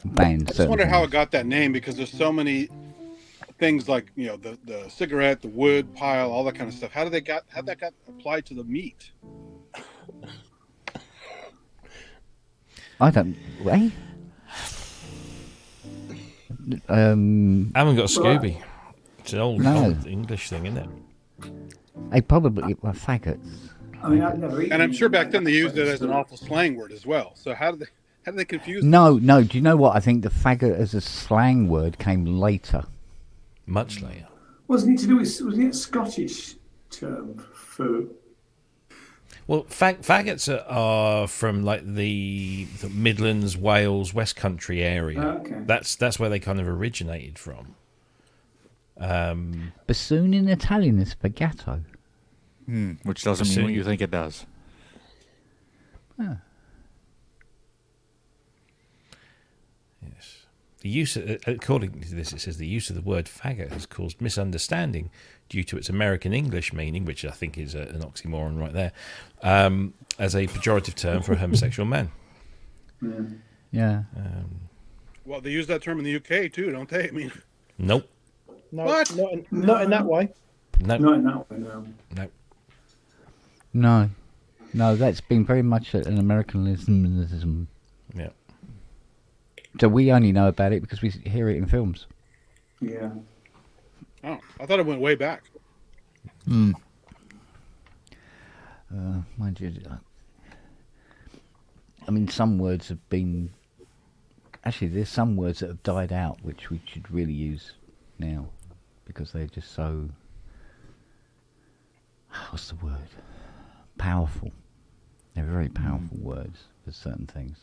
ban. I just wonder how it got that name because there's so many things like the cigarette, the wood pile, all that kind of stuff. How that got applied to the meat? I don't. Eh? I haven't got a Scooby. It's an old English thing, isn't it? They probably were faggots. I mean, I've never eaten. And I'm sure back then they used it as an awful slang word as well. So how did they confuse? No. Do you know what? I think the faggot as a slang word came later. Much later. Wasn't it to do with? Was it a Scottish term for? Well, faggots are from like the Midlands, Wales, West Country area. Oh, okay. That's where they kind of originated from. Bassoon in Italian is spaghetto. Which doesn't mean what you think it does. Ah. Yes. The use, according to this, it says the use of the word faggot has caused misunderstanding due to its American English meaning, which I think is an oxymoron right there, as a pejorative term for a homosexual man. Yeah. Well, they use that term in the UK too, don't they? I mean, Nope. No, What? not in that way. Nope. Not in that way, no. Nope. No, that's been very much an Americanism. Yeah. So we only know about it because we hear it in films. Yeah. oh, I thought it went way back. Mind you, I mean, some words have been. Actually, there's some words that have died out which we should really use now because they're just so. What's the word? Powerful. They're very powerful words for certain things.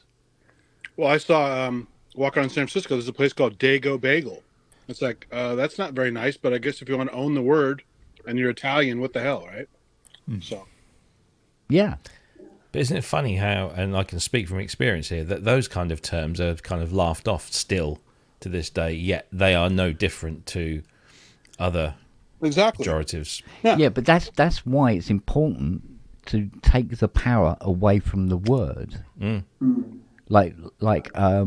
Well, I saw walk around San Francisco. There's a place called Dago Bagel. It's like that's not very nice, but I guess if you want to own the word and you're Italian, what the hell, right? So. Yeah. But isn't it funny how, and I can speak from experience here, that those kind of terms are kind of laughed off still to this day, yet they are no different to other Exactly. pejoratives. Yeah, but that's why it's important to take the power away from the word. Like I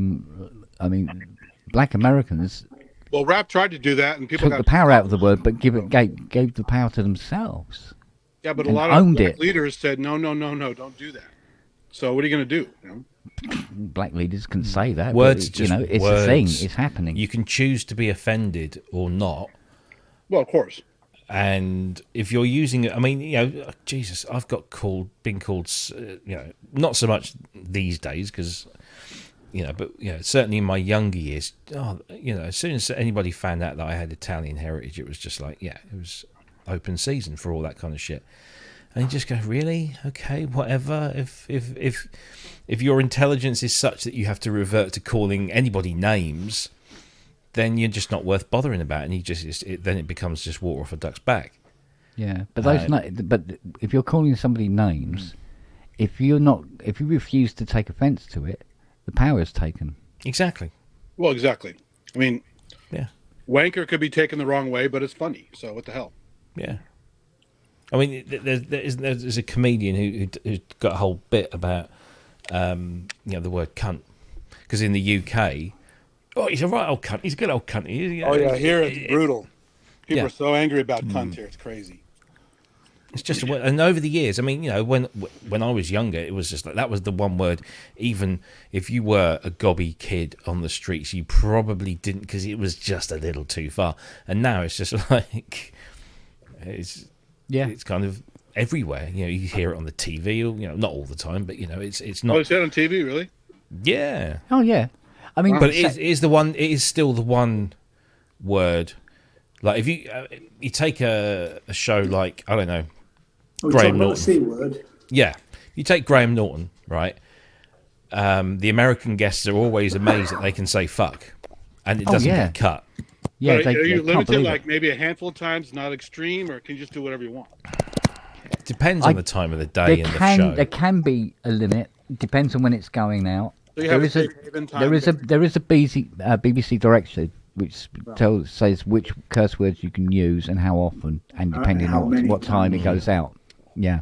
mean, Black Americans Well, rap tried to do that, and people took got the power out of the word, but gave the power to themselves. Yeah, but a and lot of owned black it. leaders said, no, don't do that. So what are you going to do? You know? Black leaders can say that. Words, but, just it's words. a thing. It's happening. You can choose to be offended or not. Well, of course. And if you're using it, I mean, Jesus, I've been called, not so much these days because, but certainly in my younger years, as soon as anybody found out that I had Italian heritage, it was just like, it was open season for all that kind of shit. And you just go, really? Okay, whatever. If your intelligence is such that you have to revert to calling anybody names, then you're just not worth bothering about, and then it becomes just water off a duck's back. Yeah, but but if you're calling somebody names, if you refuse to take offence to it, the power is taken. Exactly. Well, exactly. I mean, yeah, wanker could be taken the wrong way, but it's funny. So what the hell? Yeah. I mean, there's a comedian who's got a whole bit about the word cunt, because in the UK. Oh, he's a right old cunt. He's a good old cunt. Here it's brutal. People are so angry about cunt here. It's crazy. It's just a word. And over the years, I mean, when I was younger, it was just like that was the one word. Even if you were a gobby kid on the streets, you probably didn't, because it was just a little too far. And now it's just like it's kind of everywhere. You hear it on the TV, or not all the time, but it's not. Oh, it's on TV, really? Yeah. Oh yeah. I mean, but it is the one. It is still the one word. Like if you take a show like, I don't know, Graham Norton. C word. Yeah, you take Graham Norton, right? The American guests are always amazed that they can say fuck, and it doesn't get cut. Yeah, are you limited like maybe a handful of times, not extreme, or can you just do whatever you want? It depends on the time of the day and the show. There can be a limit. Depends on when it's going out. So there is a BBC directive which says which curse words you can use and how often, and depending on what time it goes out. Yeah.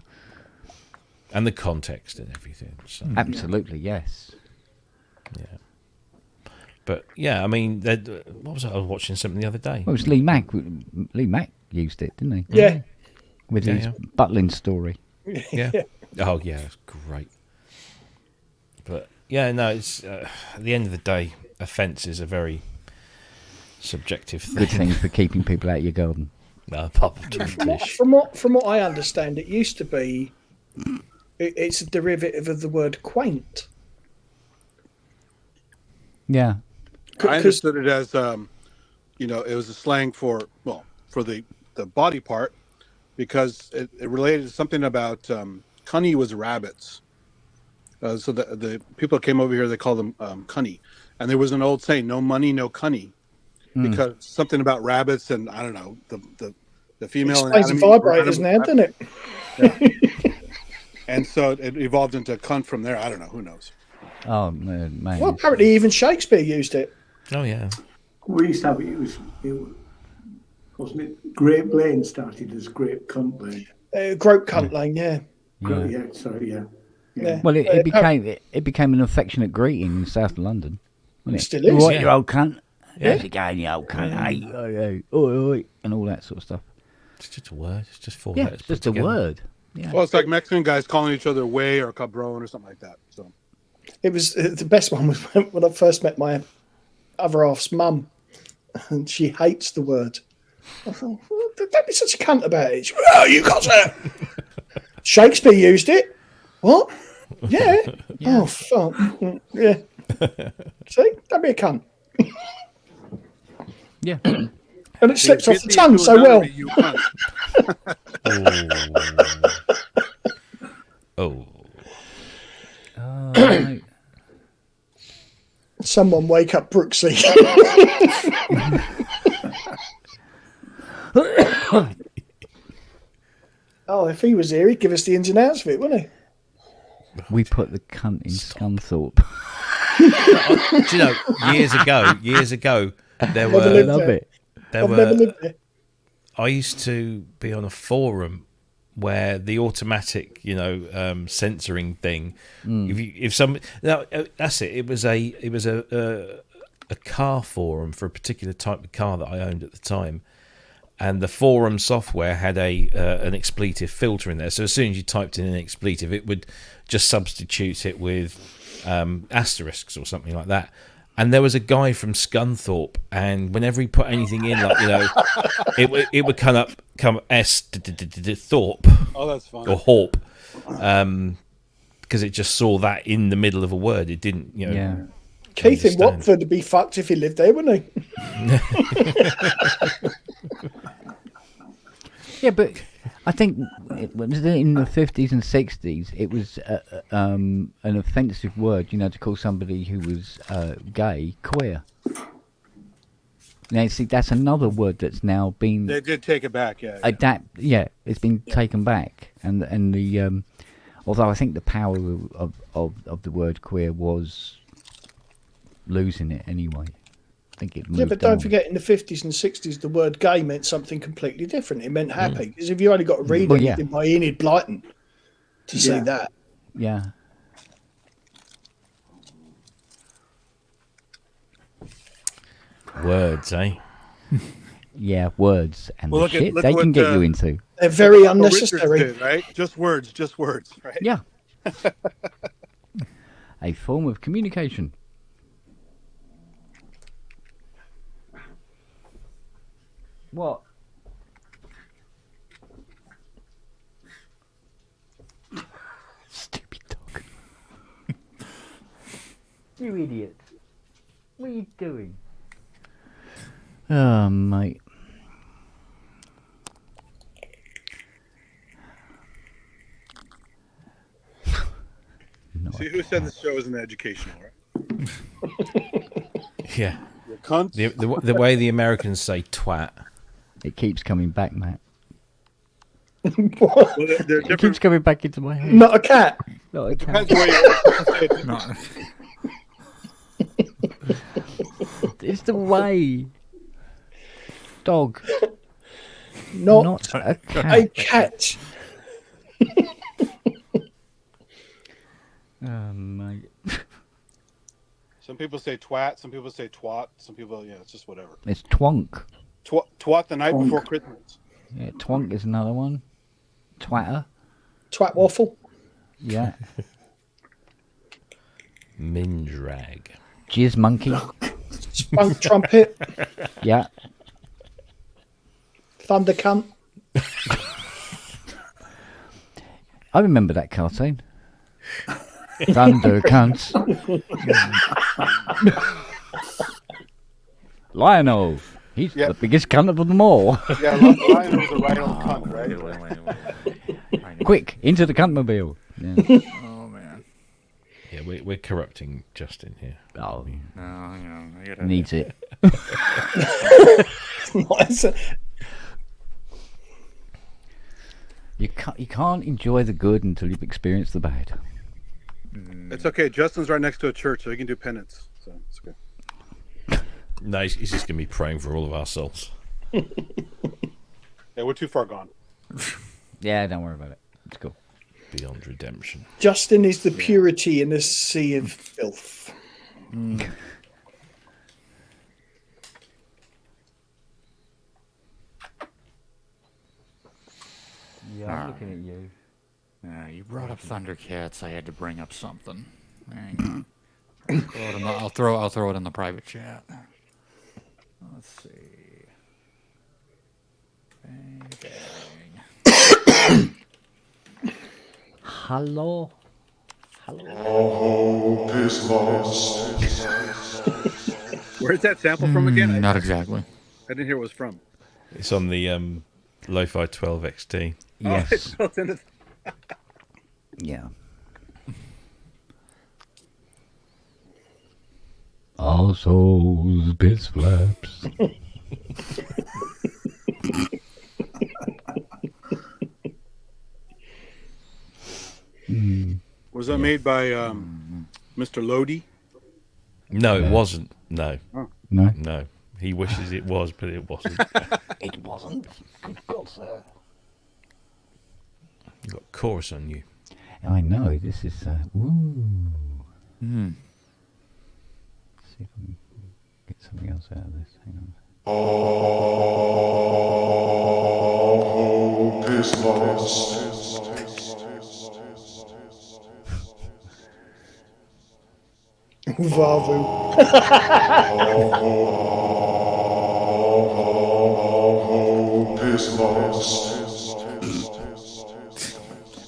And the context and everything. So. Absolutely, yes. Yeah. But yeah, I mean, what was it? I was watching something the other day. Well, it was Lee Mack. Lee Mack used it, didn't he? Yeah. With his Butlin story. Yeah. Oh yeah, it's great. But yeah, no, it's at the end of the day, offence is a very subjective thing. Good thing for keeping people out of your garden. No, pop from what I understand, it used to be. It's a derivative of the word quaint. Yeah. I understood it as, it was a slang for the body part, because it related to something about cunny was rabbits. So the people that came over here, they call them cunny. And there was an old saying, no money, no cunny. Because something about rabbits and, I don't know, the female anatomy. It explains the vibrators now, doesn't it? Yeah. And so it evolved into cunt from there. I don't know. Who knows? Oh, man. Well, apparently even Shakespeare used it. Oh, yeah. We used to have wasn't it? Grape Lane started as Grape Cunt Lane. Grope Cunt Lane, yeah. Yeah. Well, it became an affectionate greeting in South London. It still is. Right, you old cunt. How's it going, you old cunt? Hey, oi, and all that sort of stuff. It's just a word. It's just 4 letters. Yeah, it's just a word. Yeah. Well, it's like Mexican guys calling each other way or cabron or something like that. So it was the best one was when I first met my other half's mum, and she hates the word. I thought, well, don't be such a cunt about it. She went, oh, you got it. Shakespeare used it. What? Yeah. Oh, fuck. Yeah. See, don't be a cunt. Yeah. And it slips off the tongue so well. Oh. Right. Someone wake up Brooksy. Oh, if he was here, he'd give us the ins and outs of it, wouldn't he? We put the cunt in Scunthorpe. Do you know, years ago, there were. I love it. There were. I used to be on a forum where the automatic, censoring thing. That's it. It was a car forum for a particular type of car that I owned at the time, and the forum software had an expletive filter in there. So as soon as you typed in an expletive, it would just substitute it with asterisks or something like that. And there was a guy from Scunthorpe, and whenever he put anything in, it would come S Thorpe. Oh, that's fine. Or Horp, because it just saw that in the middle of a word. It didn't, Yeah. Keith in Watford would be fucked if he lived there, wouldn't he? Yeah, but I think in the 50s and 60s, it was an offensive word, to call somebody who was gay queer. Now, see, that's another word that's now been They did take it back, yeah. it's been taken back, and the although I think the power of the word queer was losing it anyway. I think it moved Yeah, but don't on. forget, in the 50s and 60s, the word gay meant something completely different. It meant happy. Because if you only got to read anything by Enid Blyton to see that. Yeah. Words, eh? Yeah, words and Well, the look shit at they can what, get you into. They're very Richards unnecessary. did, right? Just words, right? Yeah. A form of communication. What? Stupid dog. You idiot. What are you doing? Oh, mate. See, who said this show isn't educational, right? Yeah. You cunt. The way the Americans say twat. It keeps coming back, Matt. What? Well, they're It different. keeps coming back into my head. Not a cat. Not a It cat. depends where you say it. No. It's the way. Dog. Not a a cat. cat. Oh, mate. Some people say twat, some people say twat, some people, it's just whatever. It's twonk. Twat the night Twonk. before Christmas. Yeah, twonk is another one. Twatter. Twat waffle. Yeah. Mindrag. Jizz monkey. Spunk trumpet. Yeah. Thunder cunt. I remember that cartoon. Thunder cunts. Lionel. He's the biggest cunt of them all. Yeah, Lion was a right old cunt, right? Quick, into the cuntmobile. Yeah. Oh man. Yeah, we're corrupting Justin here. Oh, No, I gotta, needs it. You can't enjoy the good until you've experienced the bad. It's okay. Justin's right next to a church, so he can do penance. So it's good. No, he's just going to be praying for all of our souls. Yeah, we're too far gone. Yeah, don't worry about it. It's cool. Beyond redemption. Justin is the purity in a sea of filth. Yeah, I'm looking at you. You brought up Thundercats. I had to bring up something. Hang on. I'll throw it in the private chat. Let's see. Bang, bang. Hello. All hope is lost. Where's that sample from again? Not exactly. I didn't hear what it was from. It's on the Lo-Fi 12 XT. Yes. Oh, it's built into Yeah. All souls, bits flaps. Was that made by Mr. Lodi? No, it wasn't. No. No. No. He wishes it was, but it wasn't. It wasn't. Good God, sir. You've got chorus on you. I know, this is... Ooh. Mm. See if I can get something else out of this. Hang on. All hope is lost. Vavu. All hope is lost.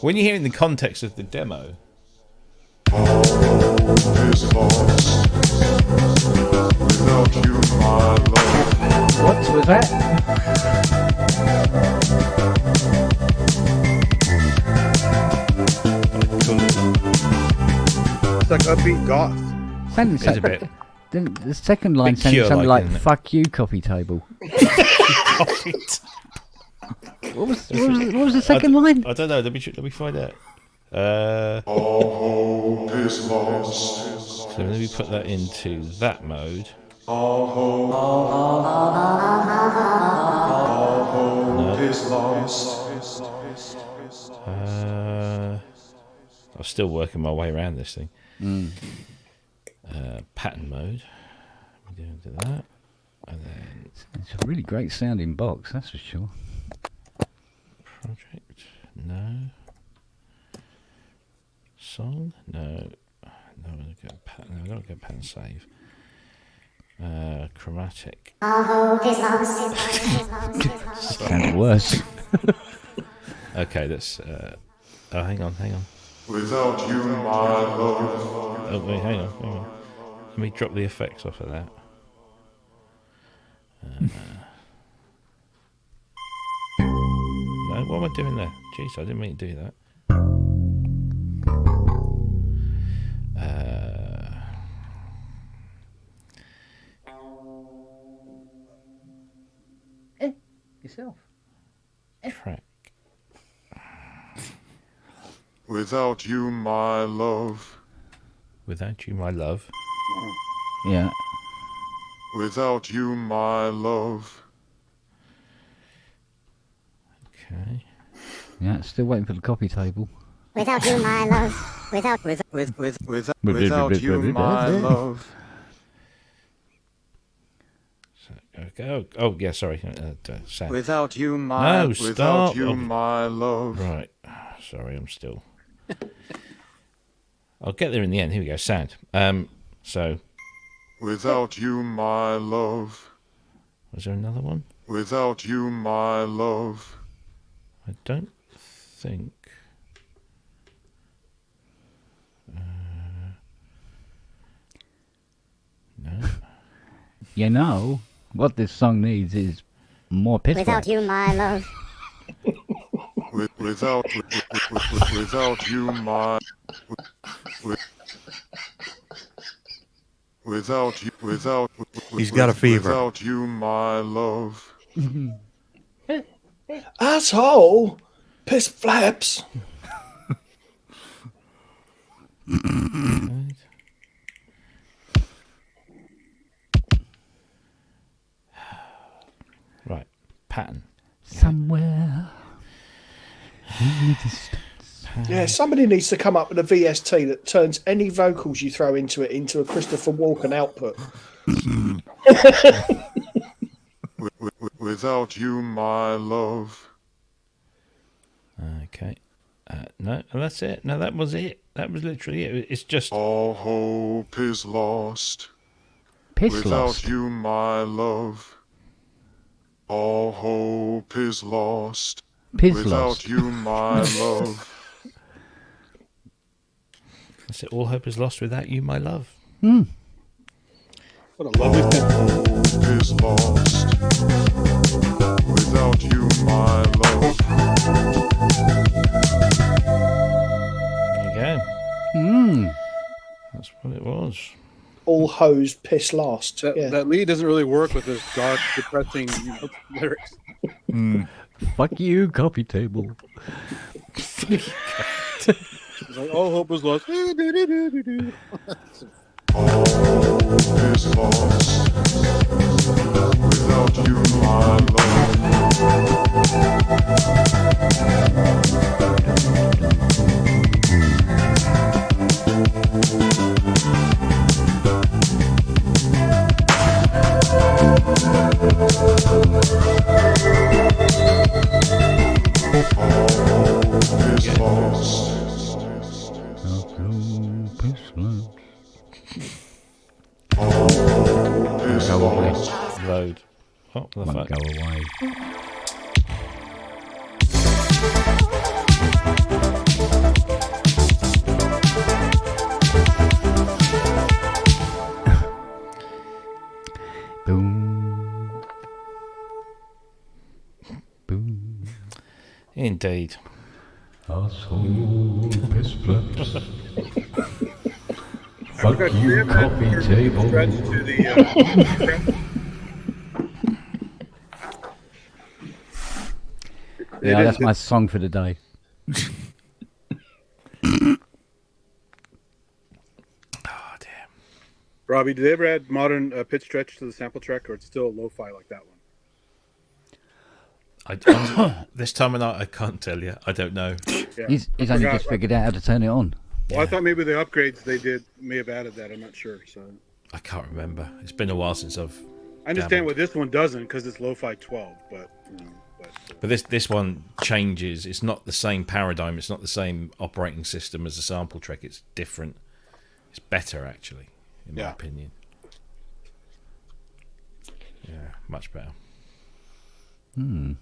When you hear it in the context of the demo, All hope is lost. Without you, my love. What was that? It's like upbeat goth. Sounded It's a bit- the second line bit sounded something Cure-like, like isn't it? "fuck you, coffee table." What was the second line? I don't know. Let me find out. All hope is lost. So let me put that into that mode. All hope is lost. I'm still working my way around this thing. Pattern mode. We do into that, and then It's a really great sounding box, that's for sure. project. No. Song. No. No. I'm gonna go pattern. I'm gonna go pattern save. Chromatic. Sounded worse. Okay, that's. Oh, hang on. Without you, my love. Oh, wait, hang on. Let me drop the effects off of that. No, what am I doing there? Jeez, I didn't mean to do that. Yourself. Track. Without you, my love. Without you, my love. Yeah. Without you, my love. Okay. Yeah, still waiting for the coffee table. Without you, my love. Without you, my love. Okay. Oh, yeah. Sorry. Sound. Without you, my No, without stop. you, Oh. my love. Right. Sorry, I'm still. I'll get there in the end. Here we go. Sound. So. Without you, my love. Was there another one? Without you, my love. I don't think. No. You know, what this song needs is more piss Without flaps. you, my love. Without you, my without He's got a fever. Without you, my love. Asshole! Piss flaps. Right. Pattern. Somewhere in the distance. Yeah, somebody needs to come up with a VST that turns any vocals you throw into it into a Christopher Walken output. Without you, my love. Okay. No, that's it. No, that was it. That was literally it. It's just. All hope is lost. Piss Without lost. you, my love. All hope is lost. Piss Without lost. you, my love. That's it. All hope is lost without you, my love. What a lovely thing. Hope is lost. Without you, my love. There you go. Hmm. That's what it was. All hoes piss last. That, Yeah. that lead doesn't really work with this dark, depressing lyrics. Fuck you, coffee table. It's like, all hope is lost. Hope is lost. Without you, my love. go away. Load. Oh, the Won't fuck. go away. Boom. Boom. Indeed. Asshole piss flaps. Fuck you, coffee table. Stretch to the. Yeah, that's my song for the day. Oh, damn. Robbie, did they ever add modern pitch stretch to the sample track, or it's still lo-fi like that one? This time of night, I can't tell you. I don't know. Yeah. He's only just figured out how to turn it on. Well, I thought maybe the upgrades they did may have added that. I'm not sure. So I can't remember. It's been a while since I've. I understand dabbled. what this one doesn't because it's lo-fi 12, but. But this one changes. It's not the same paradigm. It's not the same operating system as the sample track. It's different. It's better, actually, in my opinion. Yeah, much better. Does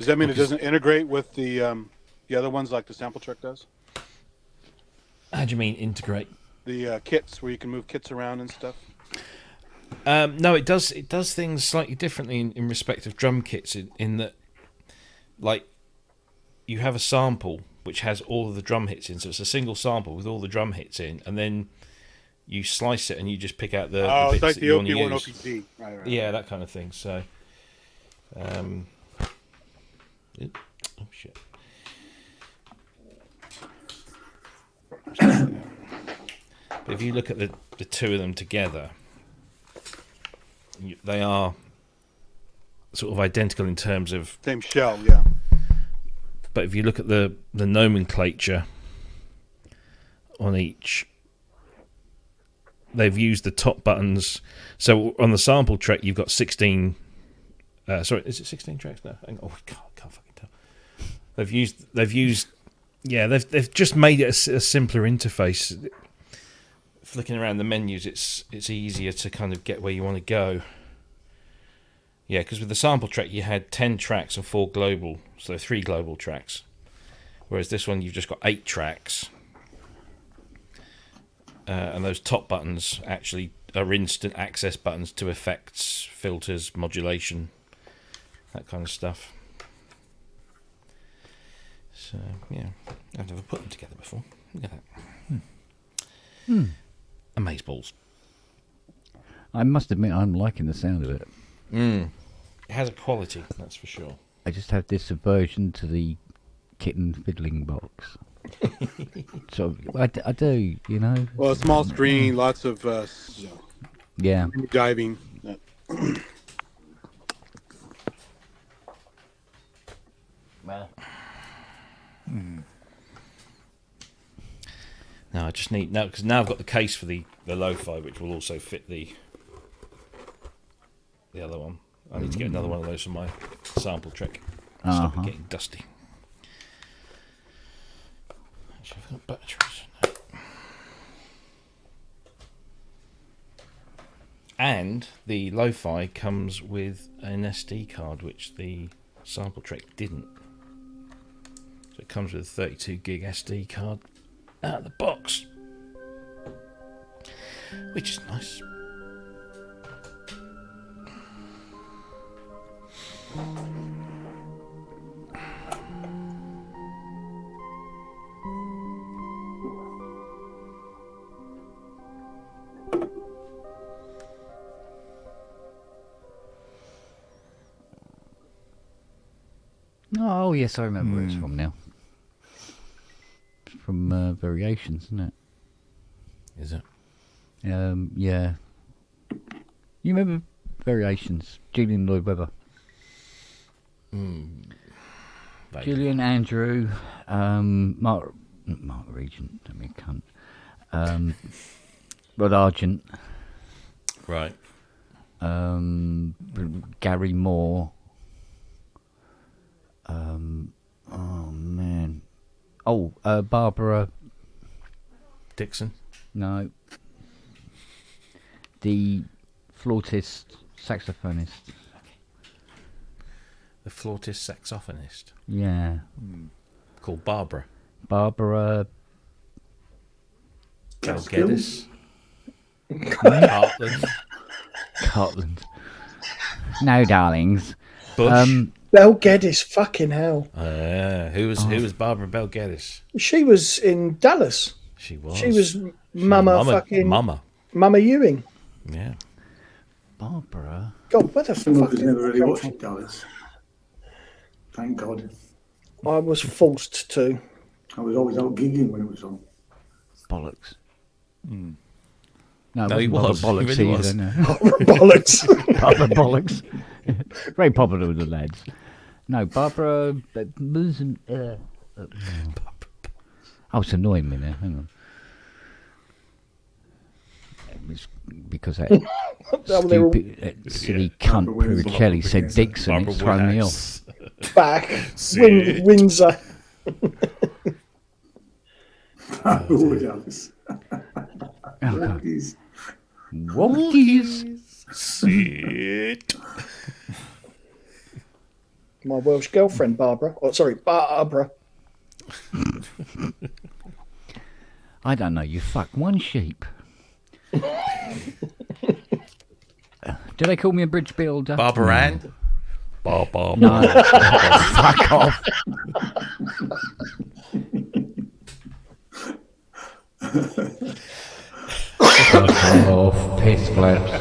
that mean it doesn't integrate with the other ones like the sample track does? How do you mean integrate? The kits where you can move kits around and stuff. No, it does. It does things slightly differently in respect of drum kits. In that, like, you have a sample which has all of the drum hits in, so it's a single sample with all the drum hits in, and then you slice it and you just pick out the bits it's like that the you want to OP1 use. OPZ. Right. Yeah, that kind of thing. So, oh shit. But if you look at the two of them together, they are sort of identical in terms of same shell, yeah. But if you look at the nomenclature on each, they've used the top buttons. So on the sample track, you've got 16. Sorry, is it 16 tracks now? Oh, I can't fucking tell. They've used. Yeah, they've just made it a simpler interface. Flicking around the menus, it's easier to kind of get where you want to go. Yeah, because with the sample track you had 10 tracks and 4 global, so 3 global tracks. Whereas this one you've just got 8 tracks, and those top buttons actually are instant access buttons to effects, filters, modulation, that kind of stuff. So yeah, I've never put them together before. Look at that. Amazeballs. I must admit, I'm liking the sound of it. It has a quality, that's for sure. I just have this aversion to the kitten fiddling box. So I do, you know. Well, a small screen, lots of yeah, diving. Well. Now I just need because now I've got the case for the lo-fi, which will also fit the other one. I need to get another one of those for my sample track. Stop it getting dusty. Actually, I've got batteries. No. And the lo-fi comes with an SD card, which the sample track didn't. So it comes with a 32 gig SD card out of the box, which is nice. Oh yes, I remember where it's from now. It's from Variations, isn't it? Is it? Yeah. You remember Variations? Julian Lloyd Webber. Julian, Andrew, Mark Regent, I mean cunt. Rod Argent. Right. Gary Moore. Oh man. Oh, Barbara Dixon. No. The flautist, saxophonist. The flautist saxophonist Yeah. called Barbara. Barbara. Bel Geddes. Cartland. Cartland. No, darlings. Bush. Bel Geddes, fucking hell. Who was Barbara Bel Geddes? She was in Dallas. She was. She was Mama Ewing. Yeah. Barbara. God, where the Some fuck of us did never that really come watched from? Dallas. Thank God. I was forced to. I was always out gigging when it was on. Bollocks. No, it he wasn't Barbara was. Bollocks He really either, was. no. Bollocks. Barbara Bollocks. Very popular with the lads. No, Barbara. Oh, it's annoying me now. Hang on. It's because that stupid, silly cunt Puricelli said Dixon. Barbara It's thrown me Woodhouse. off. Back. Windsor. Woodhouse. Oh, God. He's Wonkies. Sit. My Welsh girlfriend, Barbara. Oh, sorry, Barbara. I don't know. You fuck one sheep. Do they call me a bridge builder? Barbara Ann. Barbara. No. Fuck off. Fuck off, piss flaps.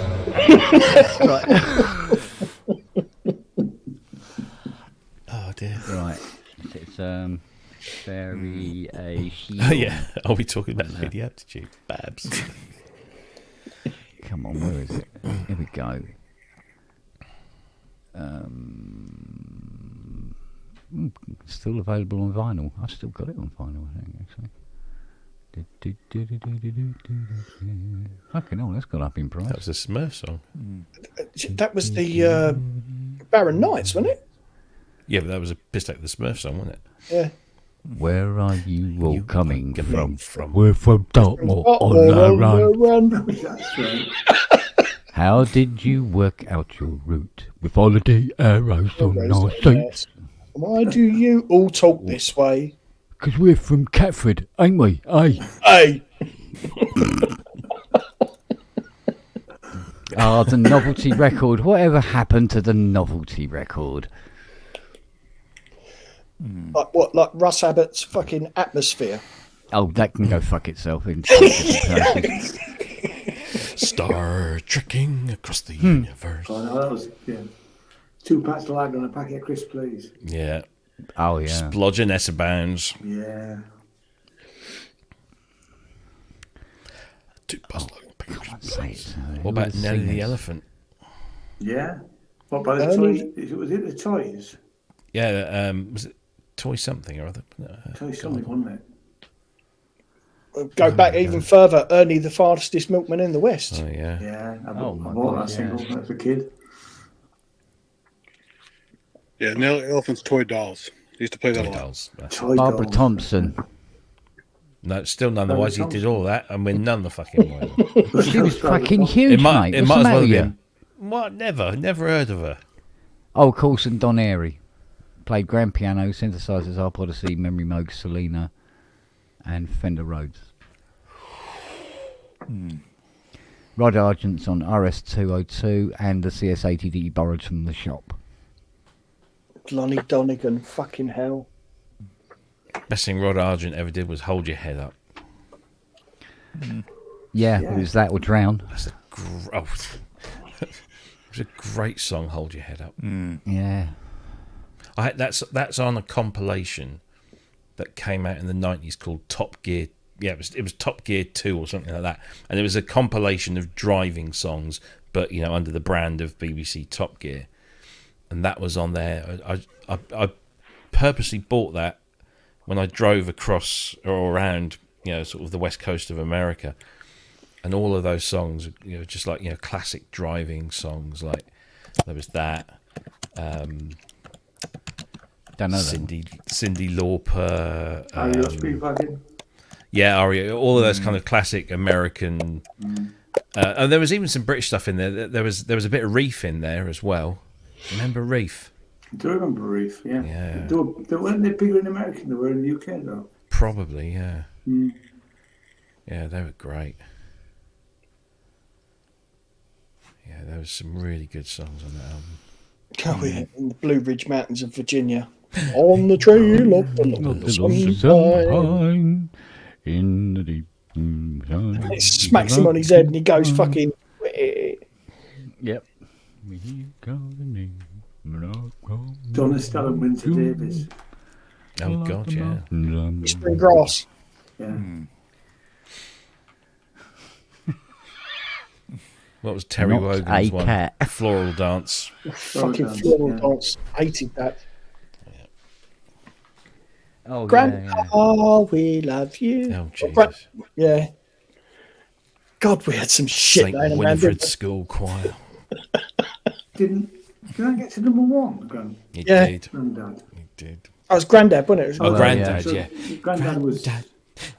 Oh dear. Right. It's very Oh yeah. Are we talking about lady aptitude? Babs. Come on, where is it? Here we go. Still available on vinyl. I've still got it on vinyl, I think, actually. Fucking hell, that's gone up in price. That was a Smurf song. That was the Baron Knights, wasn't it? Yeah, but that was a piss take the Smurf song, wasn't it? Yeah. Where are you all coming from? From We're from Dartmoor on the run. That's right. How did you work out your route with holiday arrows on our seats? Why do you all talk this way? Because we're from Catford, ain't we? Hey. Hey. Ah, the novelty record. Whatever happened to the novelty record? Like what? Like Russ Abbott's fucking Atmosphere. Oh, that can go fuck itself in Star trekking across the universe. Oh, no, that was, yeah. 2 packs of lager and a packet of crisps, please. Yeah. Oh, yeah. Splodging Essabounds. Yeah. 2 packs of lager and a packet of crisps. Say it. What about Nelly the Elephant? Yeah. What by the toys? Was it the toys? Yeah, was it Toy something or other? Toys something, wasn't it? Go back even further. Ernie, the fastest milkman in the West. Oh, yeah. Yeah. I Oh, bought, my I bought God, that single yeah. as a kid. Yeah, Nelly Elephant's Toy Dolls. Used to play that Toy a lot. Dolls. Toy Barbara dolls. Thompson. No, still none. Otherwise, he did all that and win none the fucking way. She was fucking huge, mate. It What's might the as matter well have with you? been. What? Never heard of her. Oh, Coulson Don Airy. Played grand piano, synthesizers, Harp Odyssey, Memory Moog, Selena, and Fender Rhodes. Rod Argent's on RS-202 and the CS-80 that he borrowed from the shop. Lonnie Donegan, fucking hell. Best thing Rod Argent ever did was Hold Your Head Up. Yeah, it was that or Drown. That's a it was a great song. Hold Your Head Up. Yeah. That's on a compilation that came out in the 90s called Top Gear. Yeah, it was Top Gear 2 or something like that, and it was a compilation of driving songs, but under the brand of BBC Top Gear, and that was on there. I purposely bought that when I drove across or around, sort of the west coast of America, and all of those songs, just like classic driving songs. Like there was that. Don't know Cyndi Lauper. Are you speedwagon? Yeah, Aria, all of those kind of classic American And there was even some British stuff in there. There was a bit of Reef in there as well. Remember Reef? I do remember Reef, yeah. Yeah. They weren't they bigger in America than they were in the UK, though? Probably, yeah. Mm. Yeah, they were great. Yeah, there was some really good songs on that album. Oh, yeah, in the Blue Ridge Mountains of Virginia. On the trail of the sunshine. In the deep sun. It smacks him on his head and he goes fucking. Yep. Donna Estelle and Winter Davis. Oh, God, yeah. Whispering Grass. Yeah. What was Terry Not Wogan's a one? cat. Floral Dance. Fucking Dance, floral yeah. dance. Hated that. Oh, Grandpa, we love you. Oh, Jesus. Yeah. God, we had some shit St. laying around. Winifred School Choir. Did I get to number one? He Yeah. did. Granddad. He did. I was Grandad, wasn't it? Oh, yeah. Grandad, So yeah. Granddad was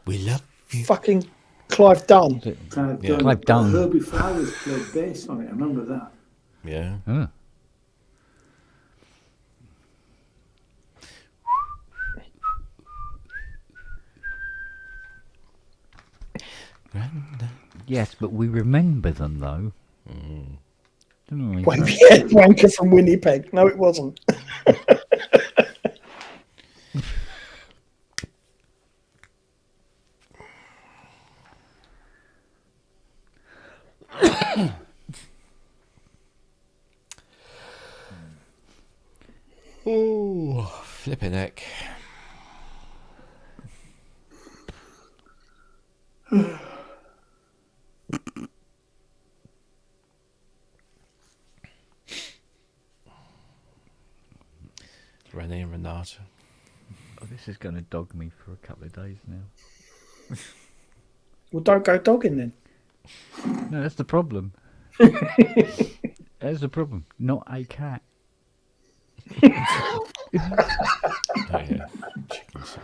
We love you. fucking Clive Dunn. Clive Yeah. Dunn. Clive Dunn. Herbie Flowers played bass on it. I remember that. Yeah. Huh. Yes, but we remember them though. Don't we? Wait, yeah, wanker from Winnipeg. No, it wasn't. Oh, flipping heck. Renee and Renata. Oh, this is going to dog me for a couple of days now. Well, don't go dogging then. No, that's the problem. That's the problem. Not a cat. Oh, yeah. Chicken soup.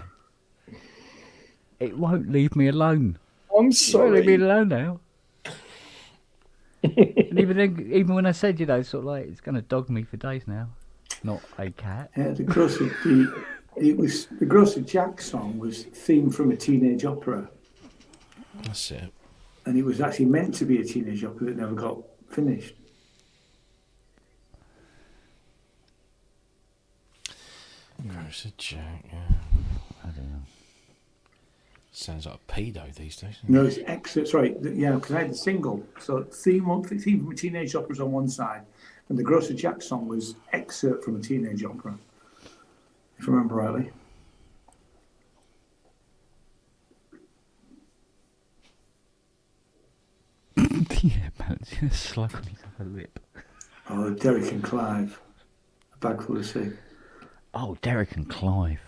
It won't leave me alone. I'm It won't leave me sorry. alone now. And even then, even when I said, you know, sort of like it's going to dog me for days now. Not a cat. The Grocer Jack song was themed from a teenage opera, That's it. and it was actually meant to be a teenage opera that never got finished. Grocer Jack, yeah. I don't know. Sounds like a pedo these days. No, it's excerpts. Right, yeah, because I had the single. So theme from a teenage opera is on one side, and the Grocer Jack song was excerpt from a teenage opera, if I remember rightly. Yeah, man, it's going to slug on his upper lip. Oh, Derek and Clive, A Bag Full of Sea. Oh, Derek and Clive.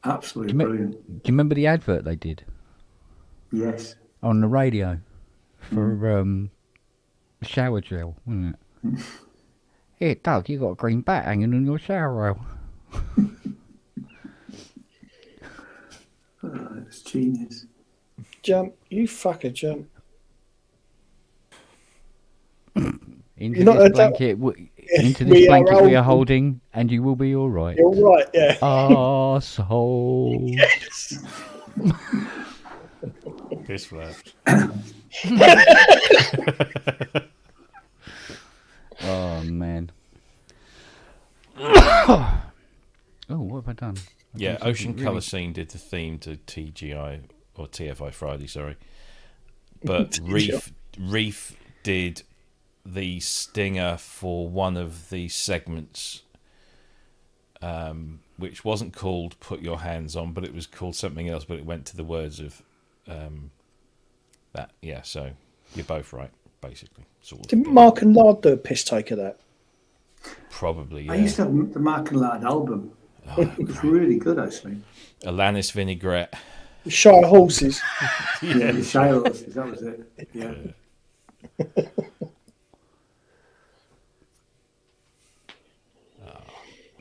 Absolutely Do you, brilliant. do you remember the advert they did Yes. on the radio for shower gel, wasn't it? Here, Doug, you got a green bat hanging on your shower rail. Oh, it's genius. Jump, you fucker, jump. Into You're not this a duck. blanket, Yeah, into we this are blanket we are old. holding, and you will be all right. You're right, yeah. Arsehole. Yes. Piss flaps. Oh man. Oh, what have I done? I've Yeah, done something Ocean really- Colour Scene did the theme to TGI or TFI Friday, sorry. But Reef did the stinger for one of the segments, which wasn't called "Put Your Hands On," but it was called something else. But it went to the words of that. Yeah, so you're both right, basically. Sort of. Didn't Mark and Lard do a piss take of that? Probably. Yeah. I used to have the Mark and Lard album. It was really good, actually. Alanis Vinaigrette. Shire Horses. Yeah, the Shilohs, that was it. Yeah.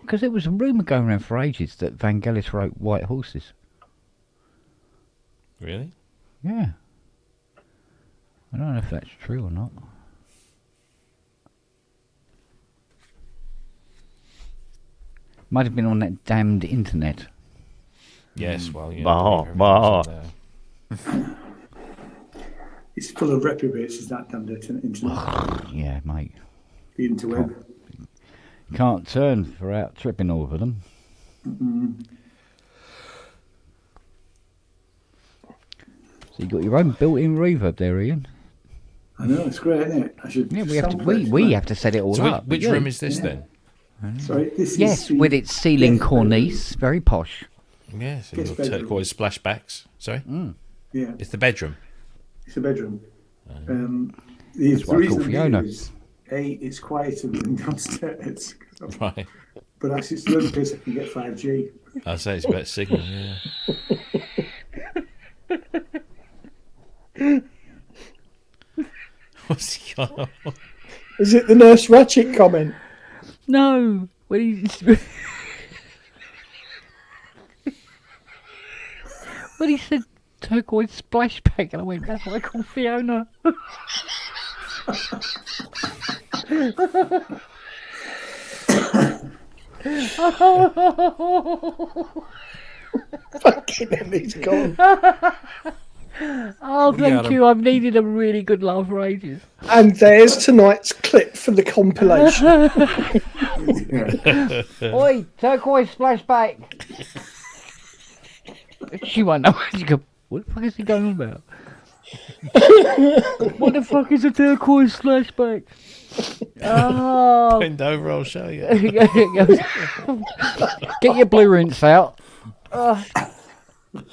Because there was a rumour going around for ages that Vangelis wrote White Horses. Really? Yeah. I don't know if that's true or not. Might have been on that damned internet. Yes, well, yeah. Bah, bah. It's full of reprobates, is that damn internet? Yeah, mate. The interweb. You can't turn without tripping over them. So you got your own built-in reverb there, Ian. I know, it's great, isn't it? I should. Yeah, we have to set it all So up. which room is this then? Sorry, this Yes, is with its ceiling cornice, very posh. Yes, Guest little bedroom. turquoise splashbacks. Sorry, Yeah, it's the bedroom. it's a bedroom. The what I reason call I'm Fiona. here is it's quieter than downstairs. Right. But actually, it's the only place I can get 5G. I'd say it's better signal. Yeah. What's he got? Is it the Nurse Ratchet comment? No, when he said turquoise splashback, and I went, that's what I call Fiona. Fucking hell, he's gone. Oh, thank you. I've needed a really good laugh for ages. And there's tonight's clip for the compilation. Oi, turquoise splashback. She won't know. She go, what the fuck is he going on about? What the fuck is a turquoise splashback? Oh. Bend over, I'll show you. Get your blue rinse out.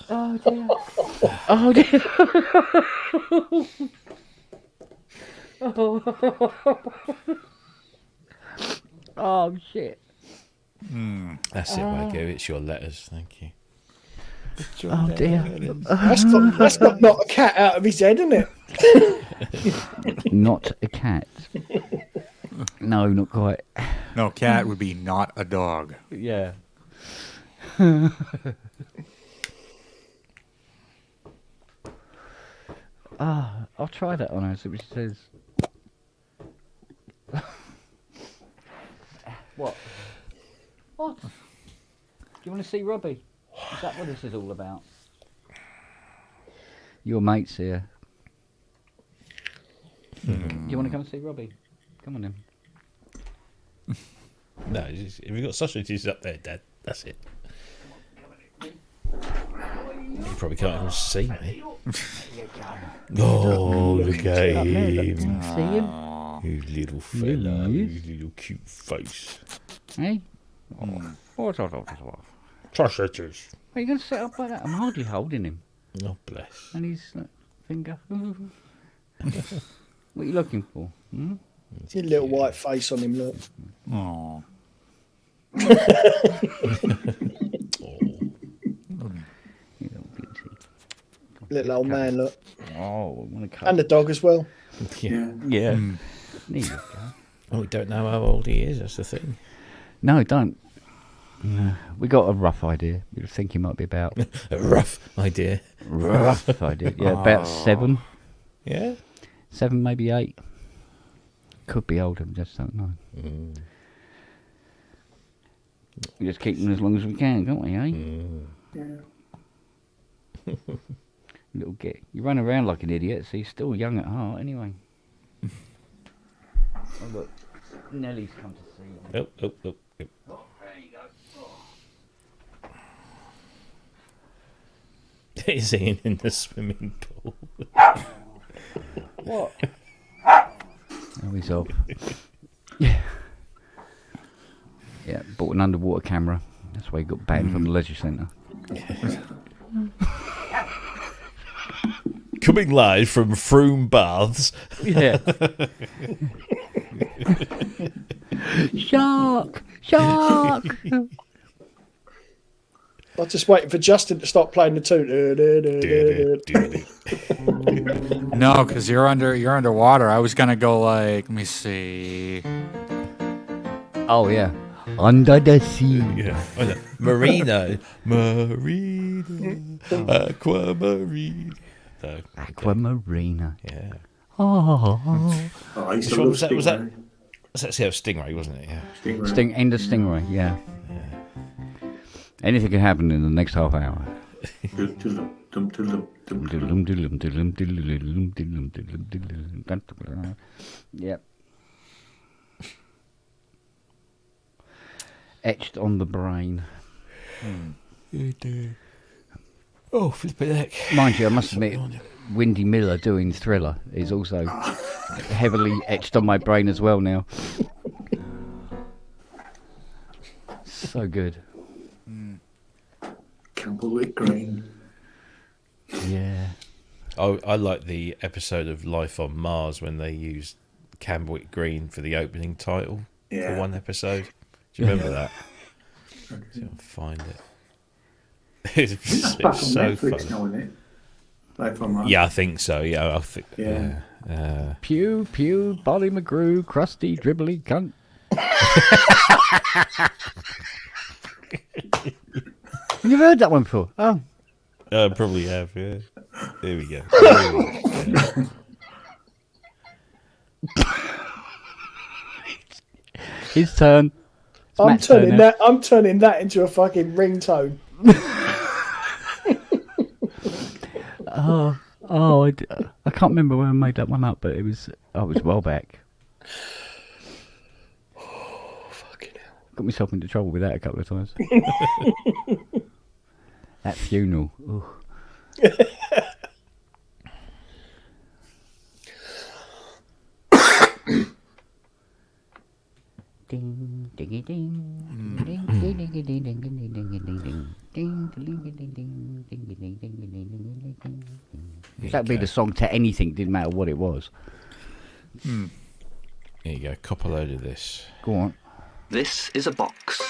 Oh dear. Oh dear. Oh shit. That's it, Wagyu. It's your letters. Thank you. Oh dear. That's not knocked a cat out of his head, isn't it? Not a cat. No, not quite. No, cat would be not a dog. Yeah. I'll try that on her, see what she says. What? What? Do you want to see Robbie? Is that what this is all about? Your mate's here. Do you want to come and see Robbie? Come on then. No, if you've got sausages up there, Dad, that's it. You probably can't even see me. Oh, look at him. See him? You little fella, you little cute face. Hey? What? Sausages. Are you going to sit up like that? I'm hardly holding him. Oh, bless. And his finger. What are you looking for? Hmm? Your little white face on him, look. Aww. Little old man, look. Oh, I want to cut. And the dog as well. Yeah. Yeah. There you go. Oh, we don't know how old he is, that's the thing. No, don't. No, we got a rough idea. We think he might be about... A rough idea. Rough idea. Yeah, about 7. Yeah? 7, maybe 8. Could be older, we just don't know. We just keep them as long as we can, can't we, eh? Yeah. Little git. You run around like an idiot, so you're still young at heart, anyway. Oh, look. Nellie's come to see you. Oh. Oh, there you go. He's in the swimming pool. What? Oh, he's off. Yeah. Yeah, bought an underwater camera. That's why he got banned from the leisure centre. Coming live from Froome Baths. Yeah. Shark! Shark! I'm just waiting for Justin to stop playing the tune. No, because you're underwater. I was gonna go like, let me see. Oh yeah, under the sea. Yeah. Marino. Aquamarine. Aquamarina. Yeah. Oh. Oh, I used Which to one love was that? Was that? Stingray. That's Stingray, wasn't it? Yeah. Stingray. End of Stingray, yeah. Anything can happen in the next half hour. Yep. Etched on the brain. Oh, flipping heck. Mind you, I must admit, Windy Miller doing Thriller is also heavily etched on my brain as well now. So good. Campbellwick Green. Yeah. I like the episode of Life on Mars when they used Camberwick Green for the opening title for one episode. Do you remember that? So I'll find it. That's back on so Netflix funny. now, isn't it? Life on Mars. Yeah, I think so. Yeah, I think. Yeah. Pew, pew, Bolly McGrew, crusty, dribbly cunt. You've heard that one before? Oh. Probably have, yeah. There we go. His turn. It's I'm Matt's turn turning now. I'm turning that into a fucking ringtone. I can't remember when I made that one up, but it was well back. Oh, fucking hell. Got myself into trouble with that a couple of times. That funeral. Ooh. Ding, diggy, ding, ding, ding, ding, ding, ding, ding, ding, ding, ding, ding, ding, ding. That'd be the song to anything, didn't matter what it was. Here you go, cop a load of this. Go on. This is a box,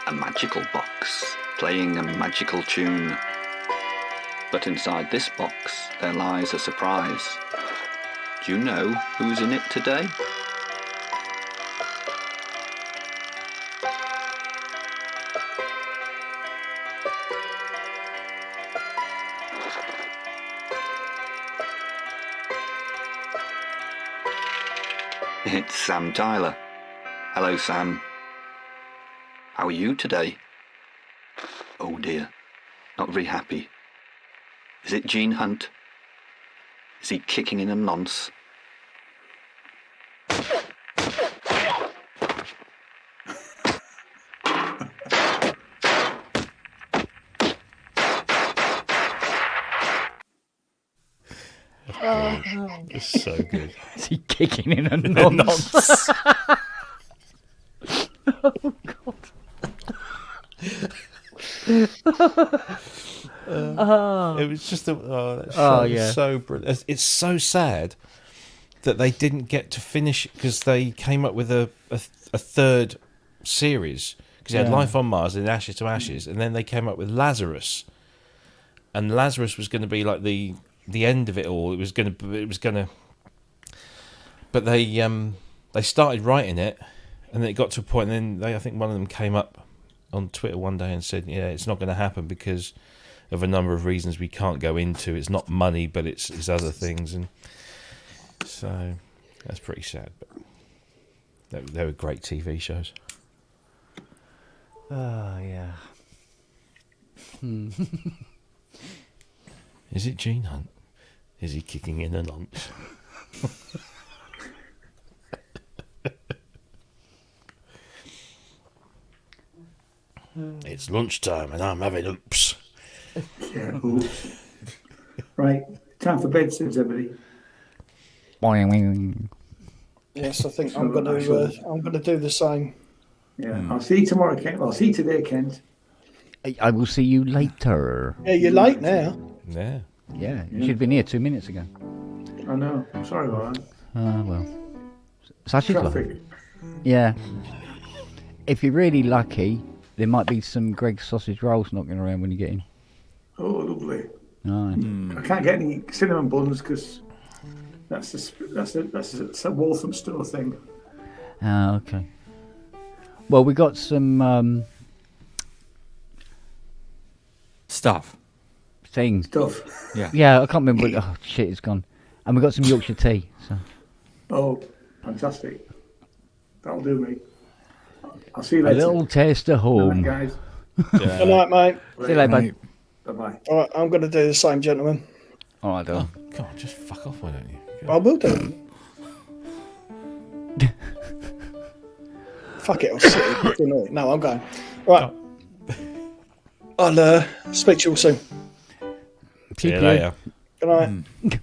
a magical box, playing a magical tune. But inside this box, there lies a surprise. Do you know who's in it today? It's Sam Tyler. Hello, Sam. How are you today? Oh dear, not very happy. Is it Gene Hunt? Is he kicking in a nonce? It's so good. Is he kicking in a nonce? Oh, God. It was just that show was so brilliant. It's so sad that they didn't get to finish it because they came up with a third series because you had Life on Mars and Ashes to Ashes, and then they came up with Lazarus, and Lazarus was going to be like the end of it all. It was going to, but they started writing it, and then it got to a point, and then I think one of them came up on Twitter one day and said, "Yeah, it's not going to happen because of a number of reasons we can't go into. It's not money, but it's other things." And so that's pretty sad. But they were great TV shows. Oh, yeah. Is it Gene Hunt? Is he kicking in a nonce? It's lunchtime and I'm having oops. Yeah, oops. Right, time for bed, says everybody. Yes, I think I'm going to do the same. Yeah, I'll see you tomorrow, Kent. Well, I'll see you today, Kent. I will see you later. Yeah, you're late now. Yeah. Yeah, you should have been here 2 minutes ago. I know. I'm sorry about that. Well. Such is life. Traffic. Yeah. If you're really lucky, there might be some Greg's sausage rolls knocking around when you get in. Oh, lovely. Right. I can't get any cinnamon buns because that's a Walthamstow thing. Ah, okay. Well, we got some Stuff. things. Stuff. Yeah. Yeah, I can't remember. Oh shit, it's gone. And we've got some Yorkshire tea. So. Oh, fantastic. That'll do me. I'll see you A later. little taste of Good night, home. guys. Good night, mate. See you later, bud. Bye-bye. All right, I'm going to do the same, gentlemen. All right, Dylan. Oh, God, just fuck off, why don't you? I will do. Fuck it, I'll sit here. It's annoying. No, I'm going. Right. I'll speak to you all soon. See you later. Good night.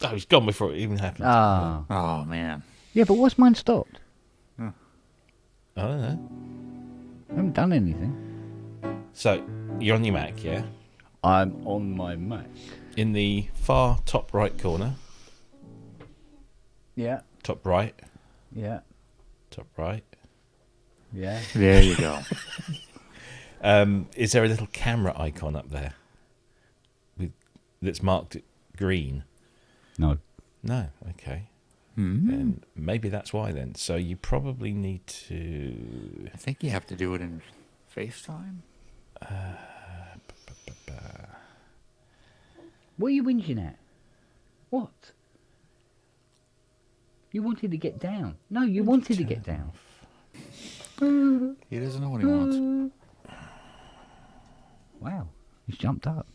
Oh, he's gone before it even happened. Ah. Oh, man. Yeah, but what's mine stopped? I don't know. I haven't done anything. So, you're on your Mac, yeah? I'm on my Mac. In the far top right corner. Yeah. Top right. Yeah. Top right. Yeah. There you go. Is there a little camera icon up there that's marked green? No. No. Okay. And maybe that's why then. So you probably need to. I think you have to do it in FaceTime. What are you whinging at? What? You wanted to get down. No, you wanted to get down. He doesn't know what he wants. Wow, he's jumped up.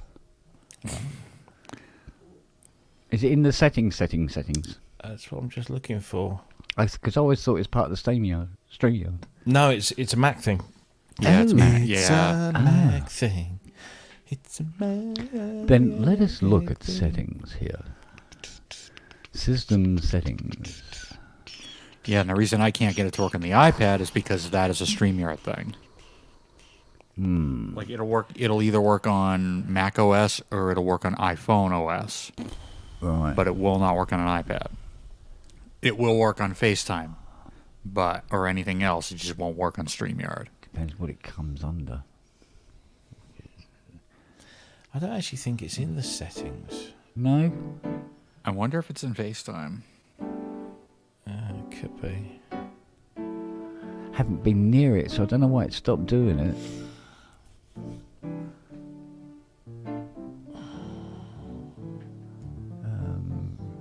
Is it in the settings? That's what I'm just looking for. Because I always thought it was part of the StreamYard. No, it's a Mac thing. Yeah, it's Mac. It's Yeah. a Mac thing. It's a Mac. Then let us look at settings here. System settings. Yeah, and the reason I can't get it to work on the iPad is because that is a StreamYard thing. Like it'll either work on Mac OS or it'll work on iPhone OS. Right. But it will not work on an iPad. It will work on FaceTime, or anything else. It just won't work on StreamYard. Depends what it comes under. I don't actually think it's in the settings. No. I wonder if it's in FaceTime. Could be. Haven't been near it, so I don't know why it stopped doing it.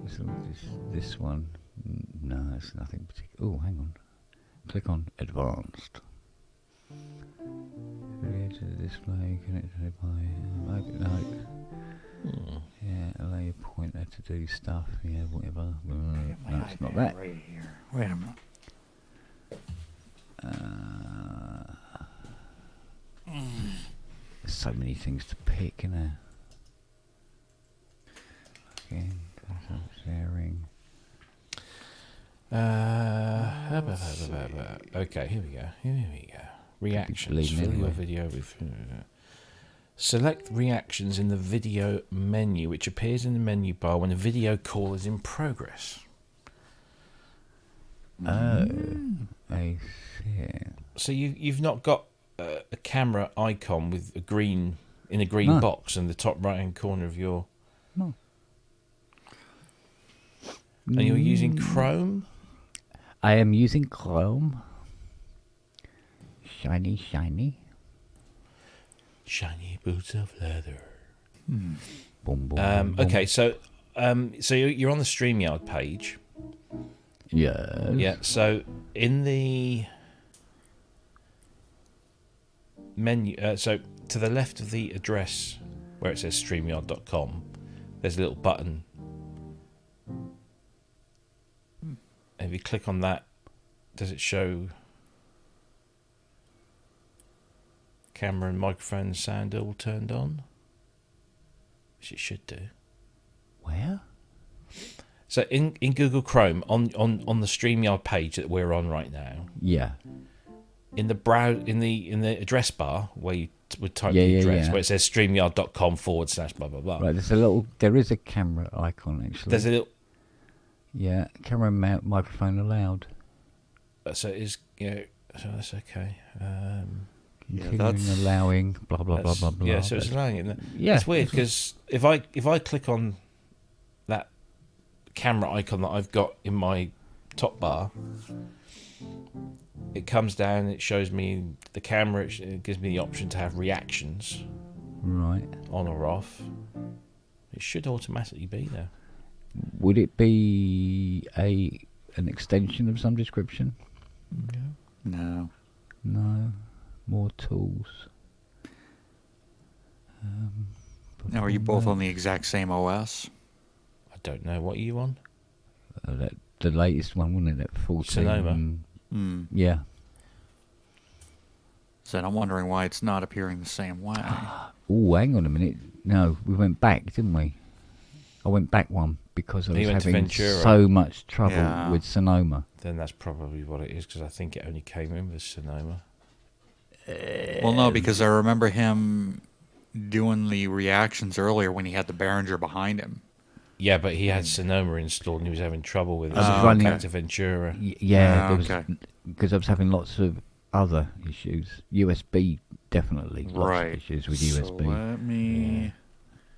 So this one. No, it's nothing particular. Oh, hang on. Click on Advanced. Create a display connected by yeah, allow your pointer to do stuff. Yeah, whatever. No, it's not that. Right here. Wait a minute. There's so many things to pick, isn't there? Okay, sharing. Okay, here we go. Reactions. Bleeding Fill anyway. your video with. Select reactions in the video menu, which appears in the menu bar when a video call is in progress. Oh, I see. So you've not got a camera icon with a green No. box in the top right hand corner of your. No. And you're using Chrome. I am using Chrome. Shiny, shiny. Shiny boots of leather. Boom, boom, boom, Okay, so you're on the StreamYard page. Yes. Yeah. So in the menu, so to the left of the address where it says StreamYard.com, there's a little button. If you click on that, does it show camera and microphone and sound all turned on? Which it should do. Where? So in Google Chrome, on the StreamYard page that we're on right now, Yeah. in the in the address bar where you would type Yeah, the yeah, address, yeah. where it says StreamYard.com/blah blah blah. Right, there is a camera icon actually. There's a little. Yeah, camera mount microphone allowed. So it is, so that's okay. Continuing allowing blah blah blah blah blah. Yeah, so it's allowing it. Yeah, It's weird because if I click on that camera icon that I've got in my top bar, it comes down. It shows me the camera. It gives me the option to have reactions, right, on or off. It should automatically be there. Would it be an extension of some description? No. No. More tools. Now, are you both on the exact same OS? I don't know. What are you on? The latest one, wasn't it? That 14. Sonoma. Yeah. So I'm wondering why it's not appearing the same way. Oh, hang on a minute. No, we went back, didn't we? I went back one because I was having so much trouble with Sonoma. Then that's probably what it is, because I think it only came in with Sonoma. Well, no, because I remember him doing the reactions earlier when he had the Behringer behind him. Yeah, but he had Sonoma installed and he was having trouble with it. I was running back to Ventura. Because I was having lots of other issues. USB, definitely. Lots of issues with USB. So let me...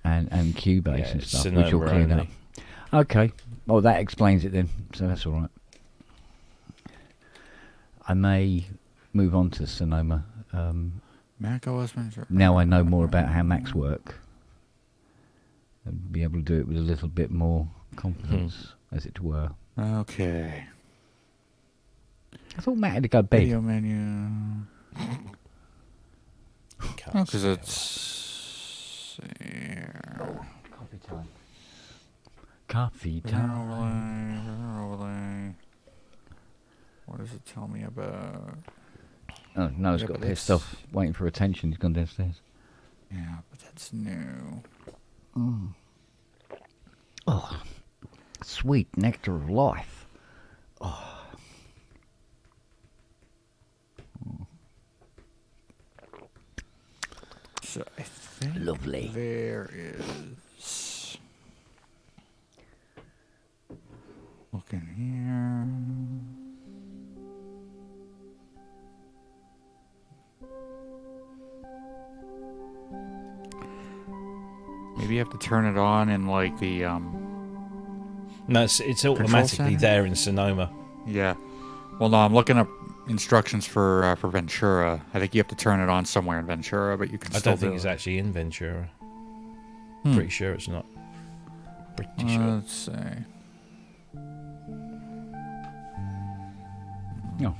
And Cubase and stuff, Sonoma which will clean only. up. Okay. Well, that explains it then. So that's all right. I may move on to Sonoma. Mac OS Manager. Now I know more about how Macs work. And be able to do it with a little bit more confidence, as it were. Okay. I thought Matt had to go to bed. Video menu. Because it's... Coffee time. Coffee time. Overlay. What does it tell me about? Oh, no, he's got pissed off, waiting for attention. He's gone downstairs. Yeah, but that's new. Oh, sweet nectar of life. Oh. So I think lovely. There is. Look in here. Maybe you have to turn it on in like the No, it's automatically there in Sonoma. Yeah. Well, no, I'm looking up instructions for Ventura. I think you have to turn it on somewhere in Ventura, but you can. I still don't think do it's it. actually in Ventura. Pretty sure it's not. Pretty sure. Let's see. No.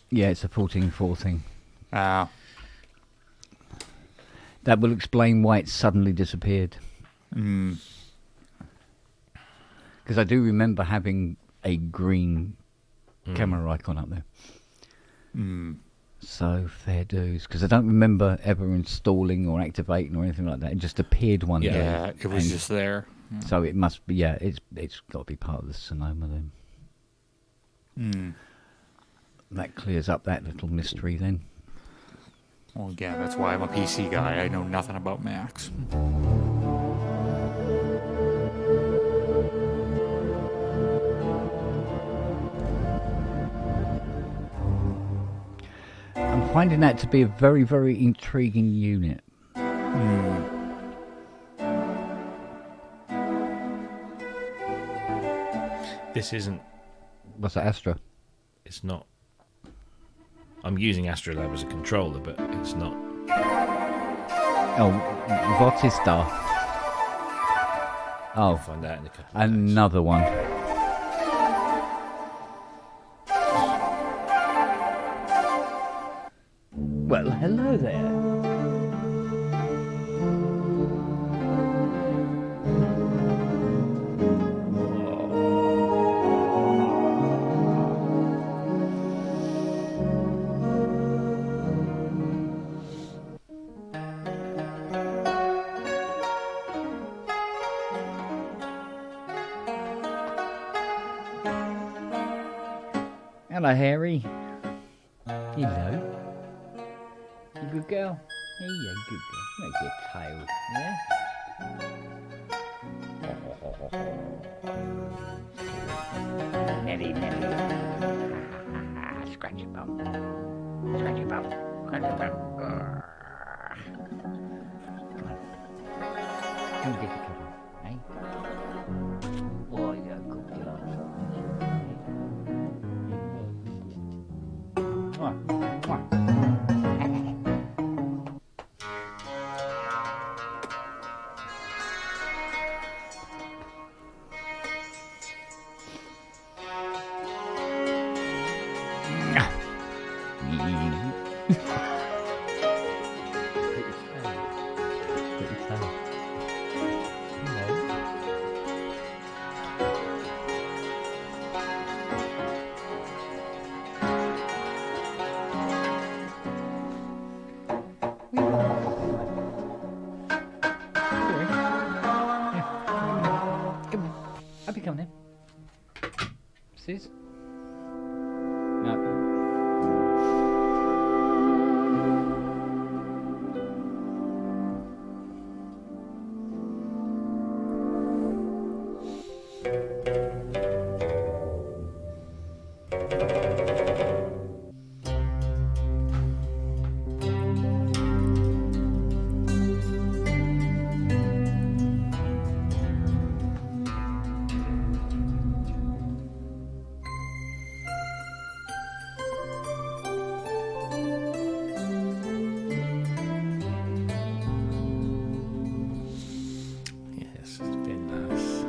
Yeah, it's a 14.4 thing. Ah. That will explain why it suddenly disappeared. Because I do remember having a green camera icon up there. So fair dues. Because I don't remember ever installing or activating or anything like that. It just appeared one day. Yeah, it was just there. So it must be, it's got to be part of the Sonoma then. That clears up that little mystery then. Well, again, that's why I'm a PC guy. I know nothing about Macs. I'm finding that to be a very, very intriguing unit. This isn't. What's that, Astra? It's not. I'm using Astrolab as a controller, but it's not. Oh, what is that? I'll Oh, find out in a couple of another one. Well, hello there. Hello, Harry. Hello. You good girl? Hey, you good girl. Make your tail, yeah? Nelly, Nelly. Scratch your bum. Scratch your bum. Scratch your bum. Come get the cuddle, eh? Oh, you're a good girl. Mwah. Mwah. Come on then. Sis? No. Yes, it's been nice.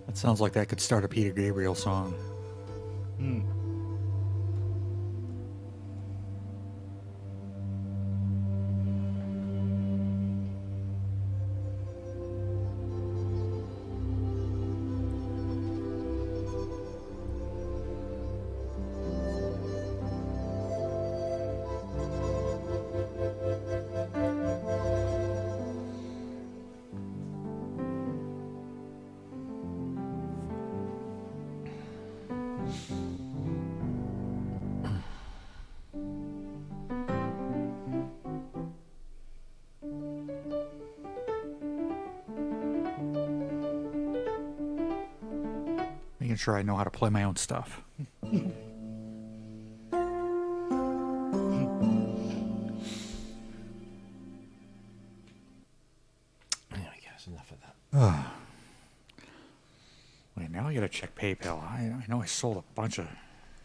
That sounds like that could start a Peter Gabriel song. Making sure I know how to play my own stuff. There we go, that's enough of that. Wait, now I gotta check PayPal. I know I sold a bunch of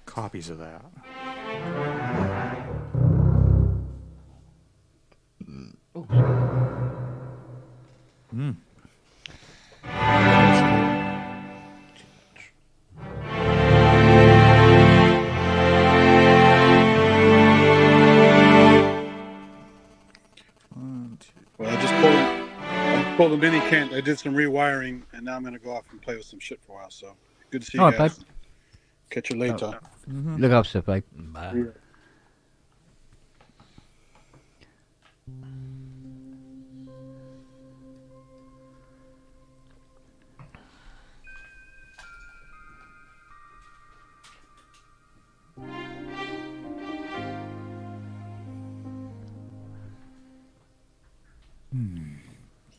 copies of that. Well, I pulled a mini Kent. I did some rewiring, and now I'm going to go off and play with some shit for a while. So good to see you All right, guys. babe. Catch you later. Look up, sir, babe. Bye. Yeah.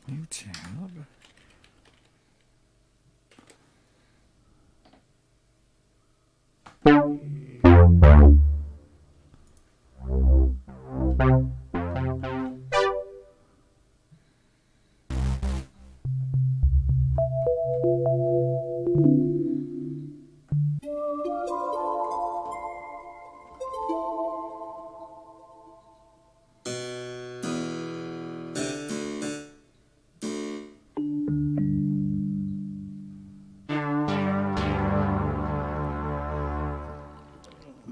New tab.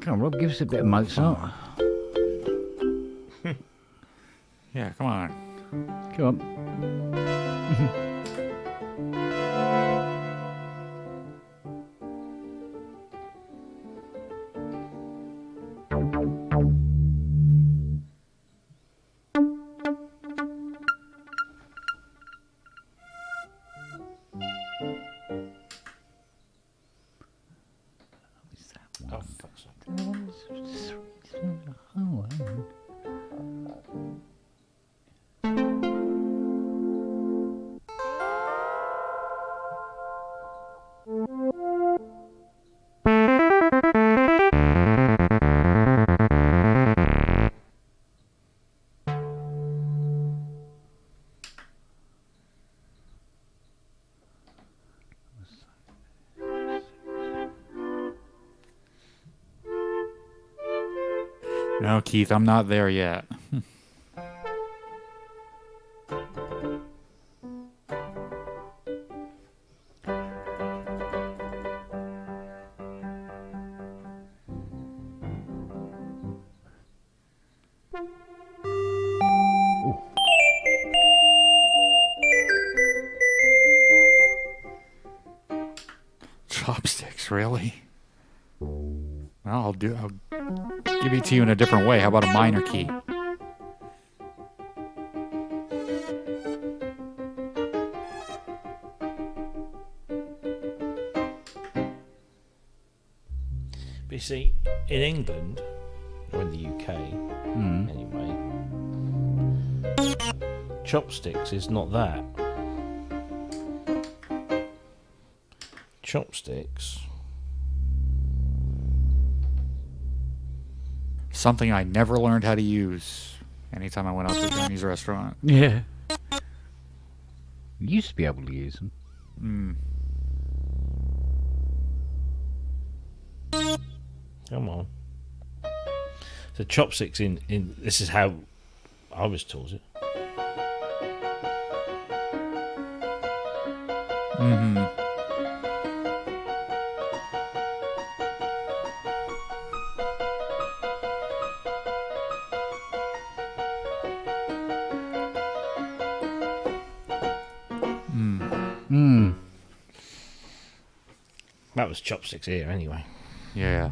Come on, Rob, give us a bit of Mozart. Yeah, come on. Come on. Oh, hang on. No, Keith, I'm not there yet. Chopsticks, really? Well, I'll give it to you in a different way. How about a minor key? But you see, in England, or in the UK, anyway, chopsticks is not that. Chopsticks. Something I never learned how to use anytime I went out to a Chinese restaurant. Yeah. You used to be able to use them. Come on. So chopsticks in this is how I was taught it. That was chopsticks here anyway. Yeah.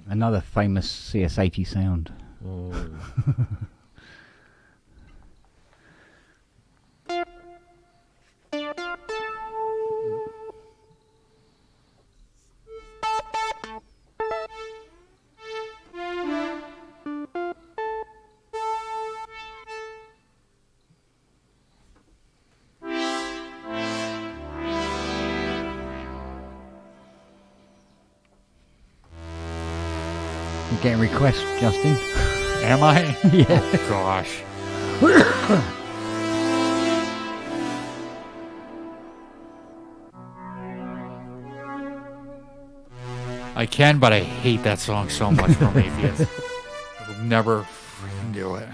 Another famous CS80 sound. You're getting requests, Justin. Am I? Yeah. Oh, gosh. I can, but I hate that song so much, Prometheus. I will never freaking do it.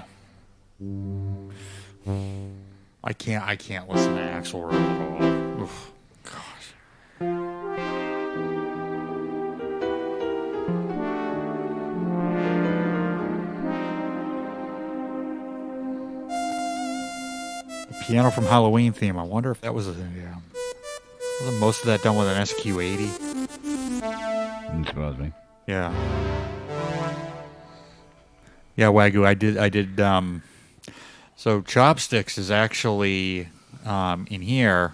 I can't listen to Axl Rose at all. Oof. Gosh. The piano from Halloween theme. I wonder if that was wasn't most of that done with an SQ80? Doesn't surprise me. Yeah. Yeah, Wagyu, I did so Chopsticks is actually in here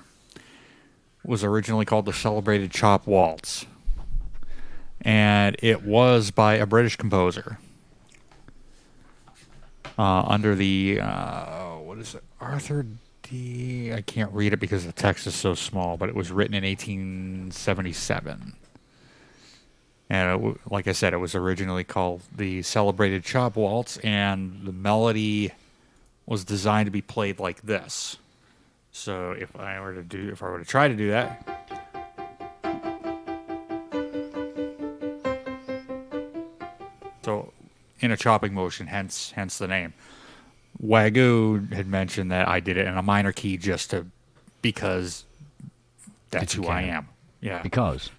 was originally called the Celebrated Chop Waltz. And it was by a British composer. Under the what is it? Arthur D. I can't read it because the text is so small, but it was written in 1877. And like I said, it was originally called the Celebrated Chop Waltz, and the melody was designed to be played like this. So if I were to try to do that, so in a chopping motion, hence the name. Wagyu had mentioned that I did it in a minor key because that's who I am. Yeah. Because.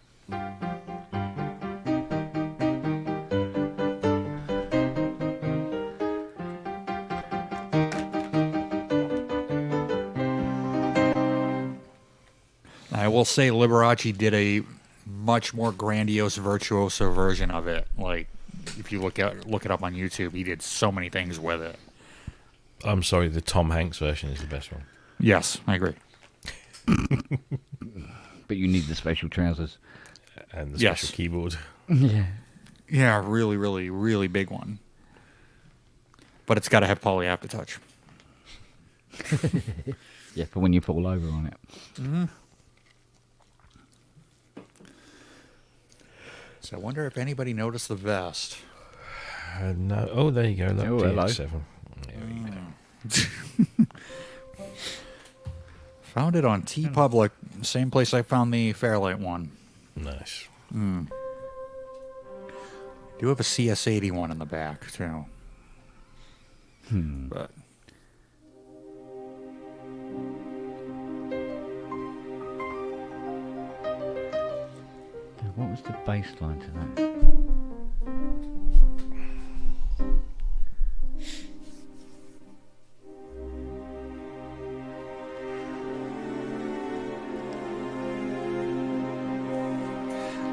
I will say Liberace did a much more grandiose, virtuoso version of it. Like, if you look it up on YouTube, he did so many things with it. I'm sorry, the Tom Hanks version is the best one. Yes, I agree. But you need the special trousers. And the special keyboard. Yeah. Yeah, really, really, really big one. But it's got to have poly aftertouch. Yeah, for when you fall over on it. Mm-hmm. So I wonder if anybody noticed the vest. No. Oh, there you go. Look, Oh, hello. DX7. There we go. Found it on TeePublic, same place I found the Fairlight one. Nice. Do have a CS80 one in the back too. But what was the bass line to that?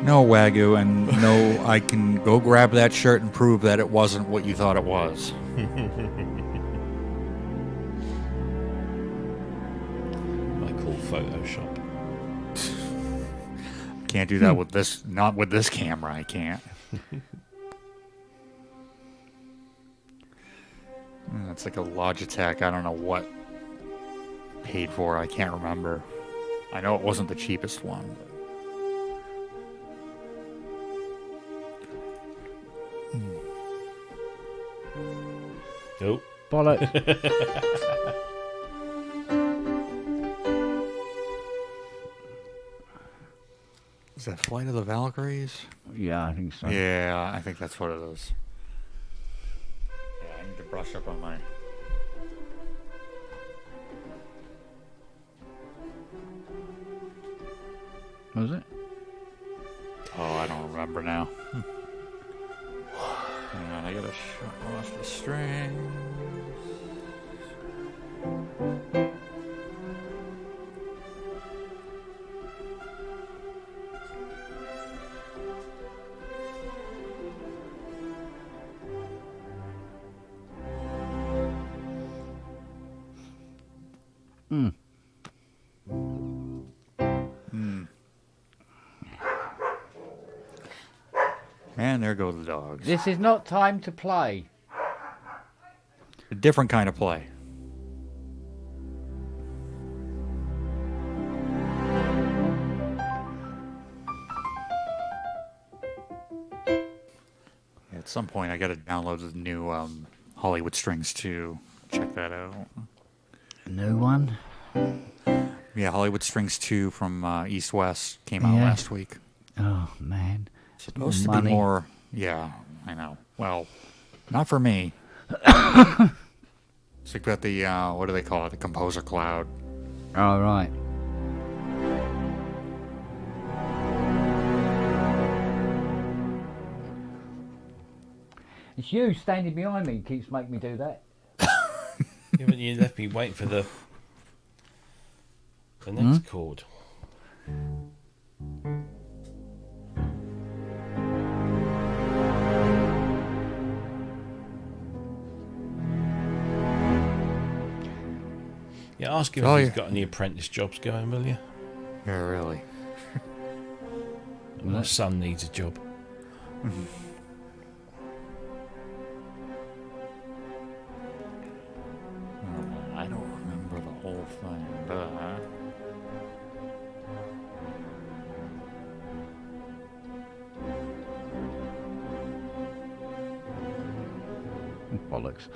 no Wagyu, and no, I can go grab that shirt and prove that it wasn't what you thought it was. I call Photoshop. Can't do that with this. Not with this camera. I can't. It's like a Logitech. I don't know what paid for. I can't remember. I know it wasn't the cheapest one. Oh. Bollocks. Is that Flight of the Valkyries? Yeah, I think so. Yeah, I think that's what it is. Yeah, I need to brush up on my... What was it? Oh, I don't remember now. Hang on, I gotta wash the strings. And there go the dogs. This is not time to play. A different kind of play. At some point, I got to download the new Hollywood Strings 2. Check that out. A new one? Yeah, Hollywood Strings 2 from East West came out last week. Oh, man. Supposed to be more... Yeah, I know. Well, not for me. It's like got the, what do they call it? The Composer Cloud. Oh, right. It's you standing behind me keeps making me do that. Yeah, but you left me wait for the next chord. Yeah, ask him if he's got any apprentice jobs going, will you? Yeah, really. My son needs a job. I don't remember the whole thing, but... Bollocks.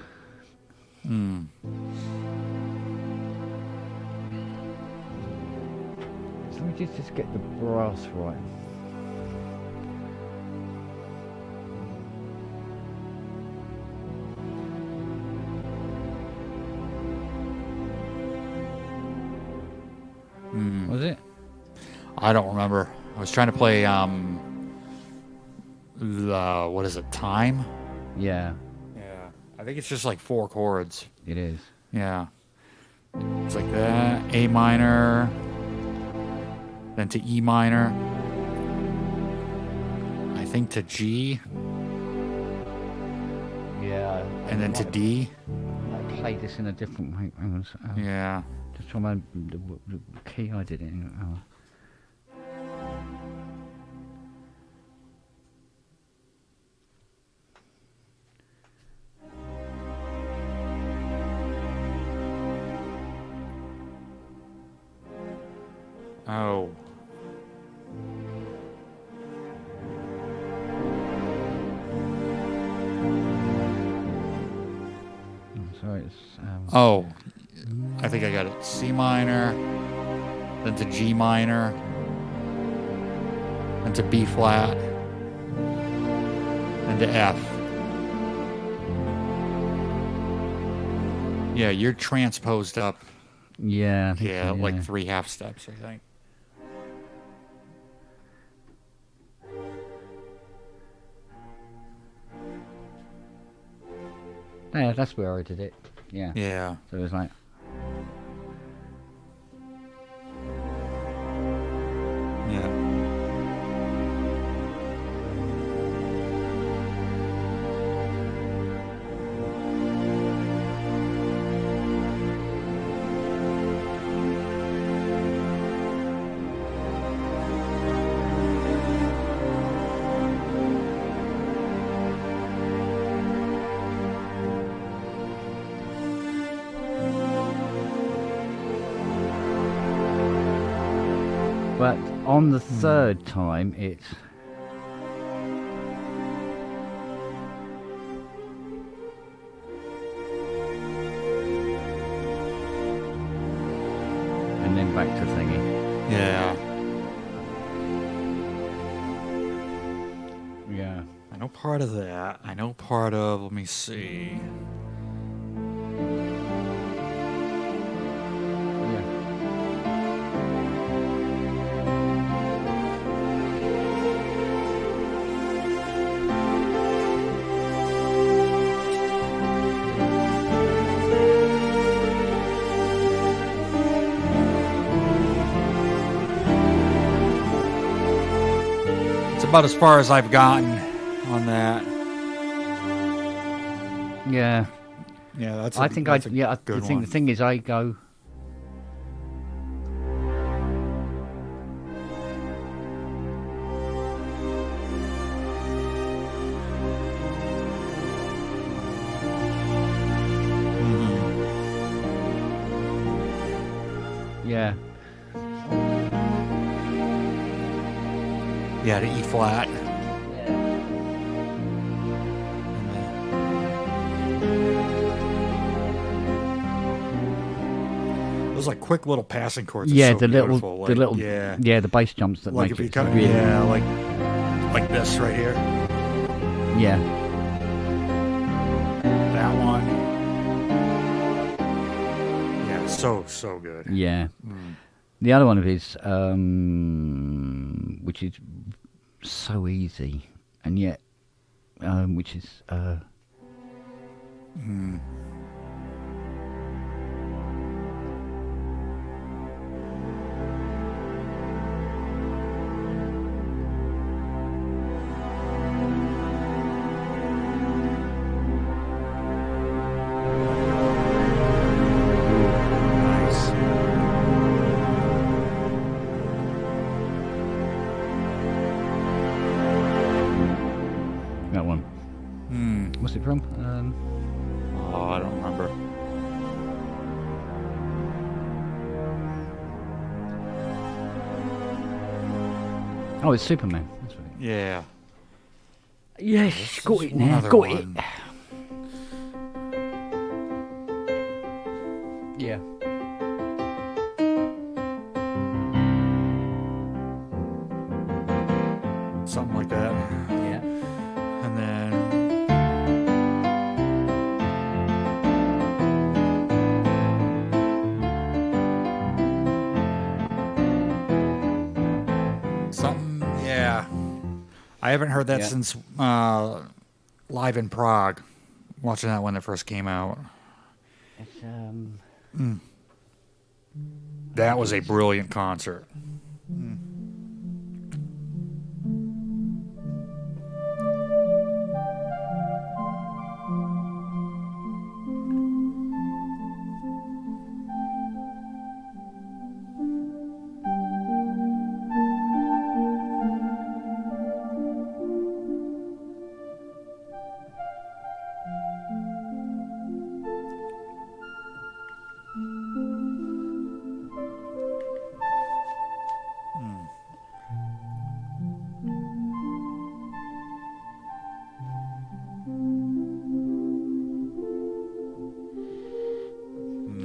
Hmm. So let me just get the brass right. Was it? I don't remember. I was trying to play what is it? Time? Yeah. Yeah. I think it's just like 4 chords. It is. Yeah. It's like that. A minor. Then to E minor. I think to G. Yeah. And then to D. I played this in a different way. Hang on, Yeah. Just try my the key I did it in. Oh. Sorry, it's. Oh. I think I got it. C minor. Then to G minor. Then to B flat. Then to F. Yeah, you're transposed up. Yeah. Yeah, like 3 half steps, I think. Yeah, that's where I did it. Yeah. Yeah. So it was like. Yeah. But on the third time, it's. And then back to thingy. Yeah. Yeah. I know part of that. I know part of, let me see. About as far as I've gotten on that. Yeah. Yeah, that's. I think I. Yeah, the thing is, I go. Yeah. Yeah, to E flat. Those like quick little passing chords. Yeah, are so the beautiful. little, the little, yeah, the bass jumps that like make if it you really. yeah, like this right here. Yeah. That one. Yeah, so good. Yeah. The other one of his, which is so easy, and yet, which is. That one. What's it from? Oh, I don't remember. Oh, it's Superman. That's what Yeah. Yes, got it now. Got it. I haven't heard that Yeah. since Live in Prague. Watching that when it first came out. It's, That was a brilliant concert.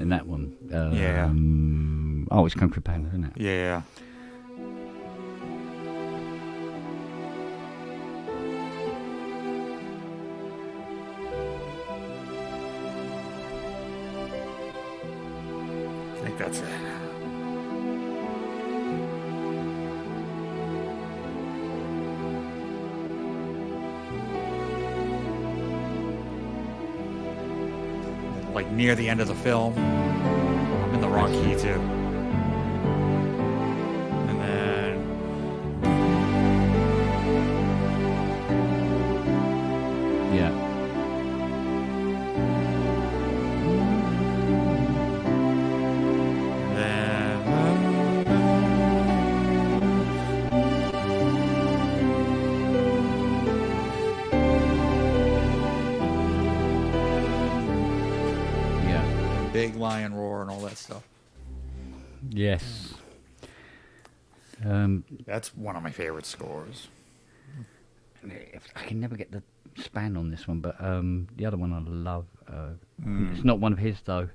in that one. Yeah. Oh, it's Kung Fu Panda, isn't it? Yeah. I think that's it. Like near the end of the film, I'm in the wrong key too. And then Yeah. big lion roar and all that stuff. Yes. That's one of my favorite scores. I can never get the span on this one, but the other one I love. It's not one of his though.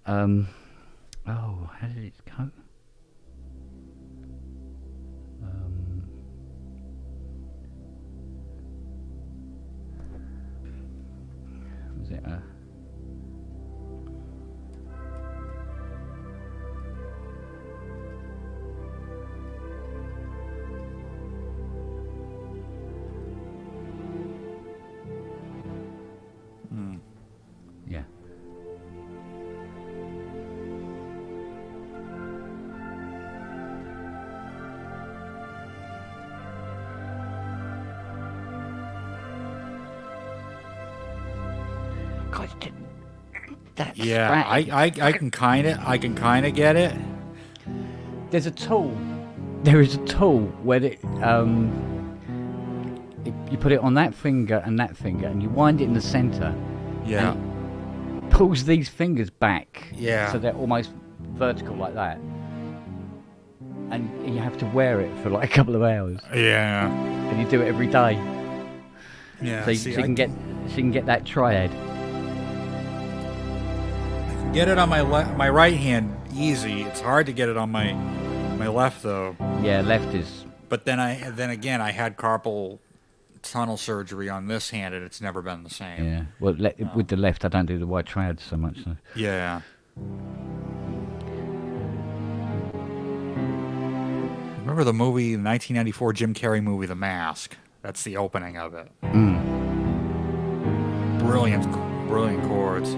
Oh, how did it go? Was it? Yeah. God, that's Yeah, I can kind of get it. There's a tool. There is a tool where you put it on that finger, and you wind it in the center. Yeah. And it pulls these fingers back. Yeah. So they're almost vertical like that. And you have to wear it for like a couple of hours. Yeah. And you do it every day. Yeah. So you can get that triad. Get it on my right hand easy. It's hard to get it on my left though. Yeah, left is. But then again I had carpal tunnel surgery on this hand and it's never been the same. Yeah. Well, with the left I don't do the wide triad so much. So. Yeah. Remember the movie, 1994 Jim Carrey movie, The Mask? That's the opening of it. Brilliant chords.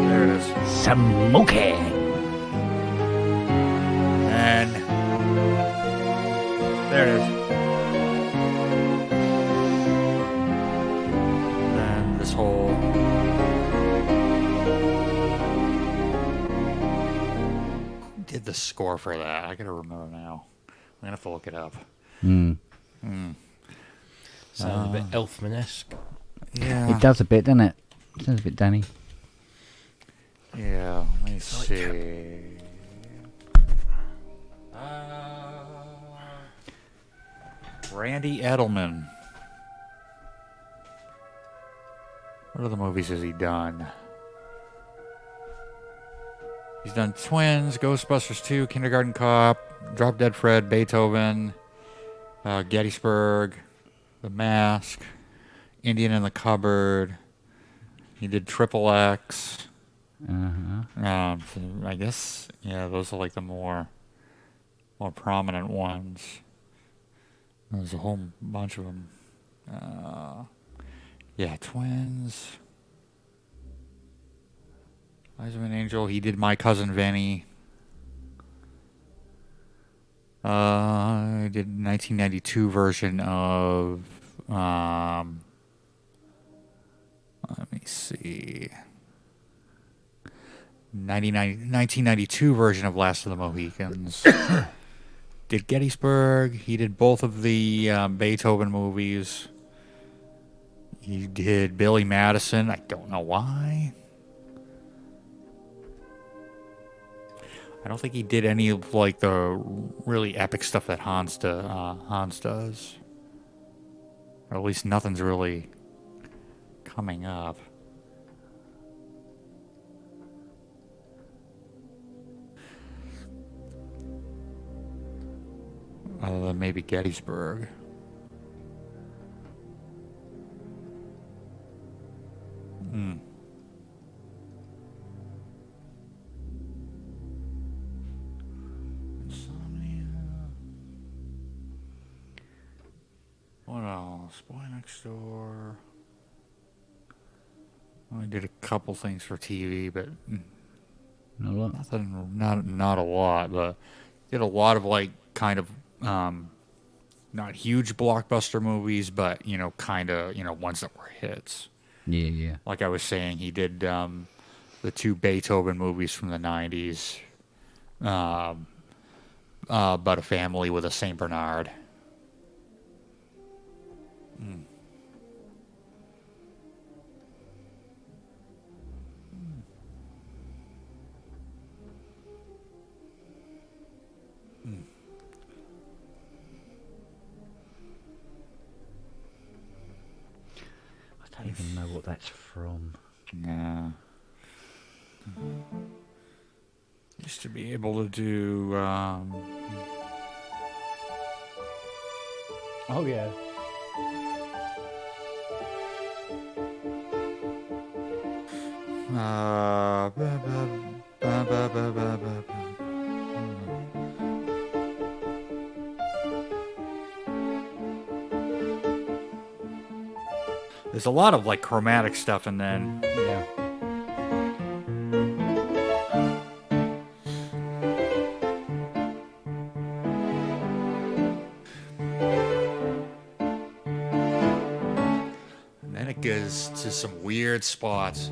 There it is. Smoking. And there it is. And this whole did the score for that? I gotta remember now. I'm gonna have to look it up. Sounds a bit Elfman-esque. Yeah. It does a bit, doesn't it? Sounds a bit Danny. Yeah, let me see. Randy Edelman. What other movies has he done? He's done Twins, Ghostbusters 2, Kindergarten Cop, Drop Dead Fred, Beethoven, Gettysburg, The Mask, Indian in the Cupboard. He did Triple X. Uh-huh. So I guess, yeah, those are like the more more prominent ones. There's a whole bunch of them. Yeah, Twins. Eyes of an Angel. He did My Cousin Vinny. I did 1992 version of. Let me see. 1992 version of Last of the Mohicans. Did Gettysburg. He did both of the Beethoven movies. He did Billy Madison. I don't know why. I don't think he did any of like the really epic stuff that Hans does. Or at least nothing's really coming up. Other than maybe Gettysburg. Insomnia. What else? Boy Next Door. I did a couple things for TV, but Not a lot. nothing. Not a lot, but did a lot of like kind of not huge blockbuster movies, but kind of ones that were hits. Yeah, yeah. Like I was saying, he did the two Beethoven movies from the 90s. About a family with a Saint Bernard. I don't even know what that's from. Yeah. Used to be able to do. Oh yeah. There's a lot of like chromatic stuff, and then Yeah. it goes to some weird spots.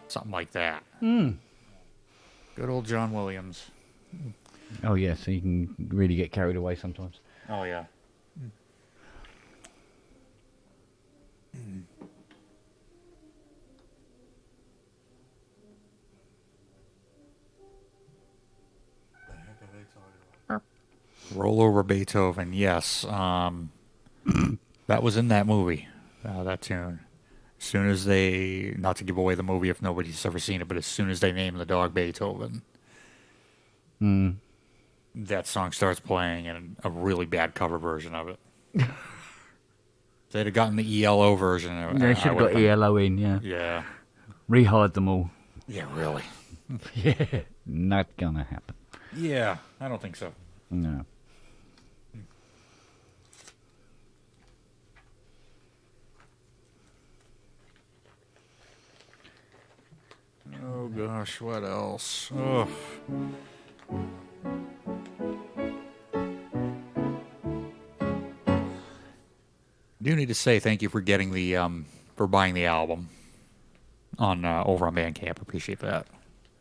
Something like that. Good old John Williams. Oh yeah, so you can really get carried away sometimes. Oh yeah. Roll Over Beethoven, yes. That was in that movie, that tune. As soon as they, not to give away the movie if nobody's ever seen it, but as soon as they name the dog Beethoven, that song starts playing, and a really bad cover version of it. If they'd have gotten the ELO version, They should have got ELO in, yeah. Yeah. Rehired them all. Yeah, really. Yeah. Not gonna happen. Yeah, I don't think so. No. Oh gosh, what else? Oh. Do need to say thank you for getting the for buying the album on over on Bandcamp. Appreciate that.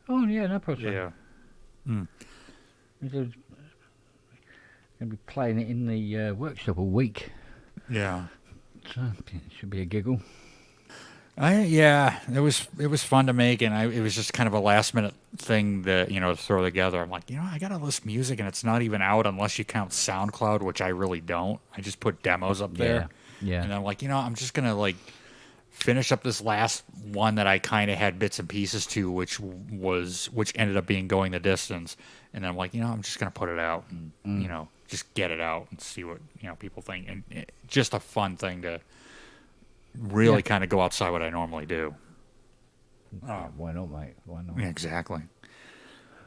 Oh yeah, no problem. Yeah. We're going to be playing it in the workshop all week. Yeah. So it should be a giggle. Yeah, it was fun to make, and it was just kind of a last minute thing to to throw together. I'm like, I got all this music, and it's not even out unless you count SoundCloud, which I really don't. I just put demos up there. Yeah. And I'm like, I'm just gonna like finish up this last one that I kind of had bits and pieces to, which ended up being Going the Distance. And then I'm like, I'm just gonna put it out, and just get it out and see what people think, and just a fun thing to really kind of go outside what I normally do. Why not, mate? Why not? Yeah, exactly.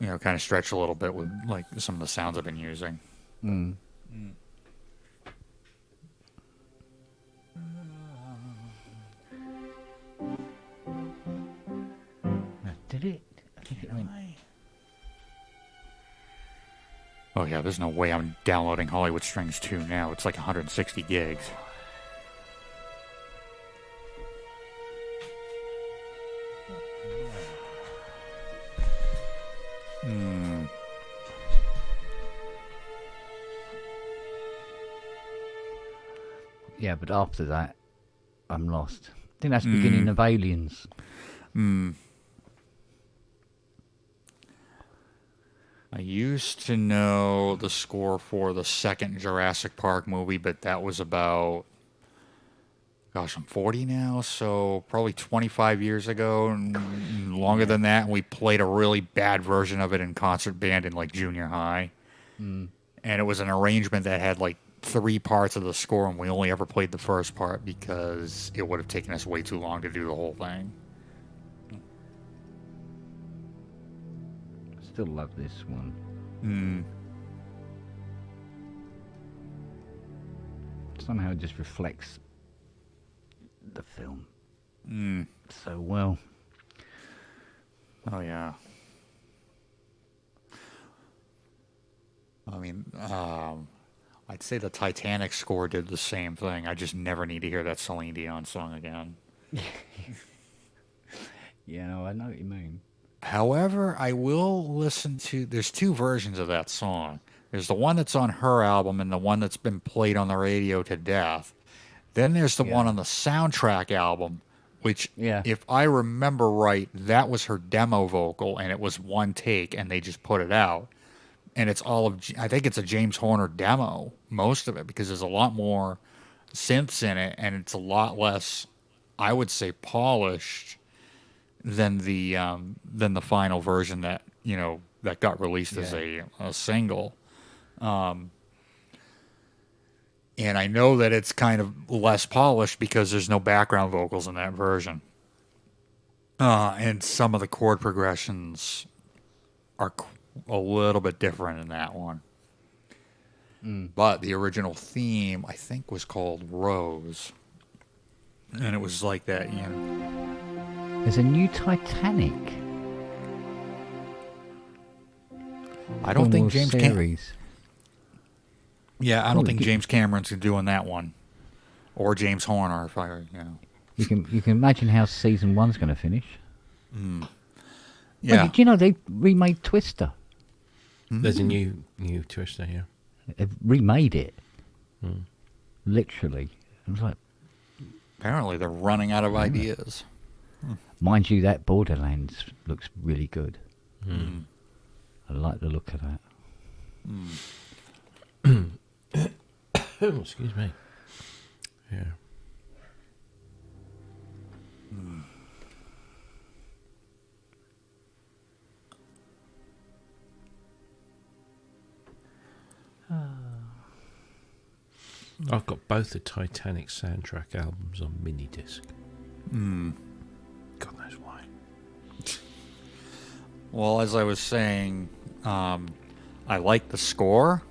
Kind of stretch a little bit with like some of the sounds I've been using. Did it? I think it went. Oh yeah, there's no way I'm downloading Hollywood Strings 2 now. It's like 160 gigs. Yeah, but after that, I'm lost. I think that's the beginning of Aliens. I used to know the score for the second Jurassic Park movie, but that was about, gosh, I'm 40 now, so probably 25 years ago, and longer than that. And we played a really bad version of it in concert band in like junior high. And it was an arrangement that had like 3 parts of the score, and we only ever played the first part because it would have taken us way too long to do the whole thing. Still love this one. Somehow it just reflects the film so well. Oh yeah. I mean, I'd say the Titanic score did the same thing. I just never need to hear that Celine Dion song again. Yeah, no, I know what you mean. However, I will listen to... There's 2 versions of that song. There's the one that's on her album and the one that's been played on the radio to death. Then there's the one on the soundtrack album, which, if I remember right, that was her demo vocal, and it was one take, and they just put it out. And it's all of... I think it's a James Horner demo, most of it, because there's a lot more synths in it, and it's a lot less, I would say, polished than the final version that that got released as a single, and I know that it's kind of less polished because there's no background vocals in that version, and some of the chord progressions are a little bit different in that one. But the original theme, I think, was called Rose, and it was like that, There's a new Titanic. I don't think James series. I don't think James Cameron's doing that one, or James Horner. If I, you can imagine how season 1's going to finish. Yeah, did you know they remade Twister? There's a new Twister here. They've remade it. Literally, it was like. Apparently, they're running out of ideas. Mind you, that Borderlands looks really good. I like the look of that. Excuse me. Yeah. I've got both the Titanic soundtrack albums on mini disc. God knows why. Well, as I was saying, I like the score,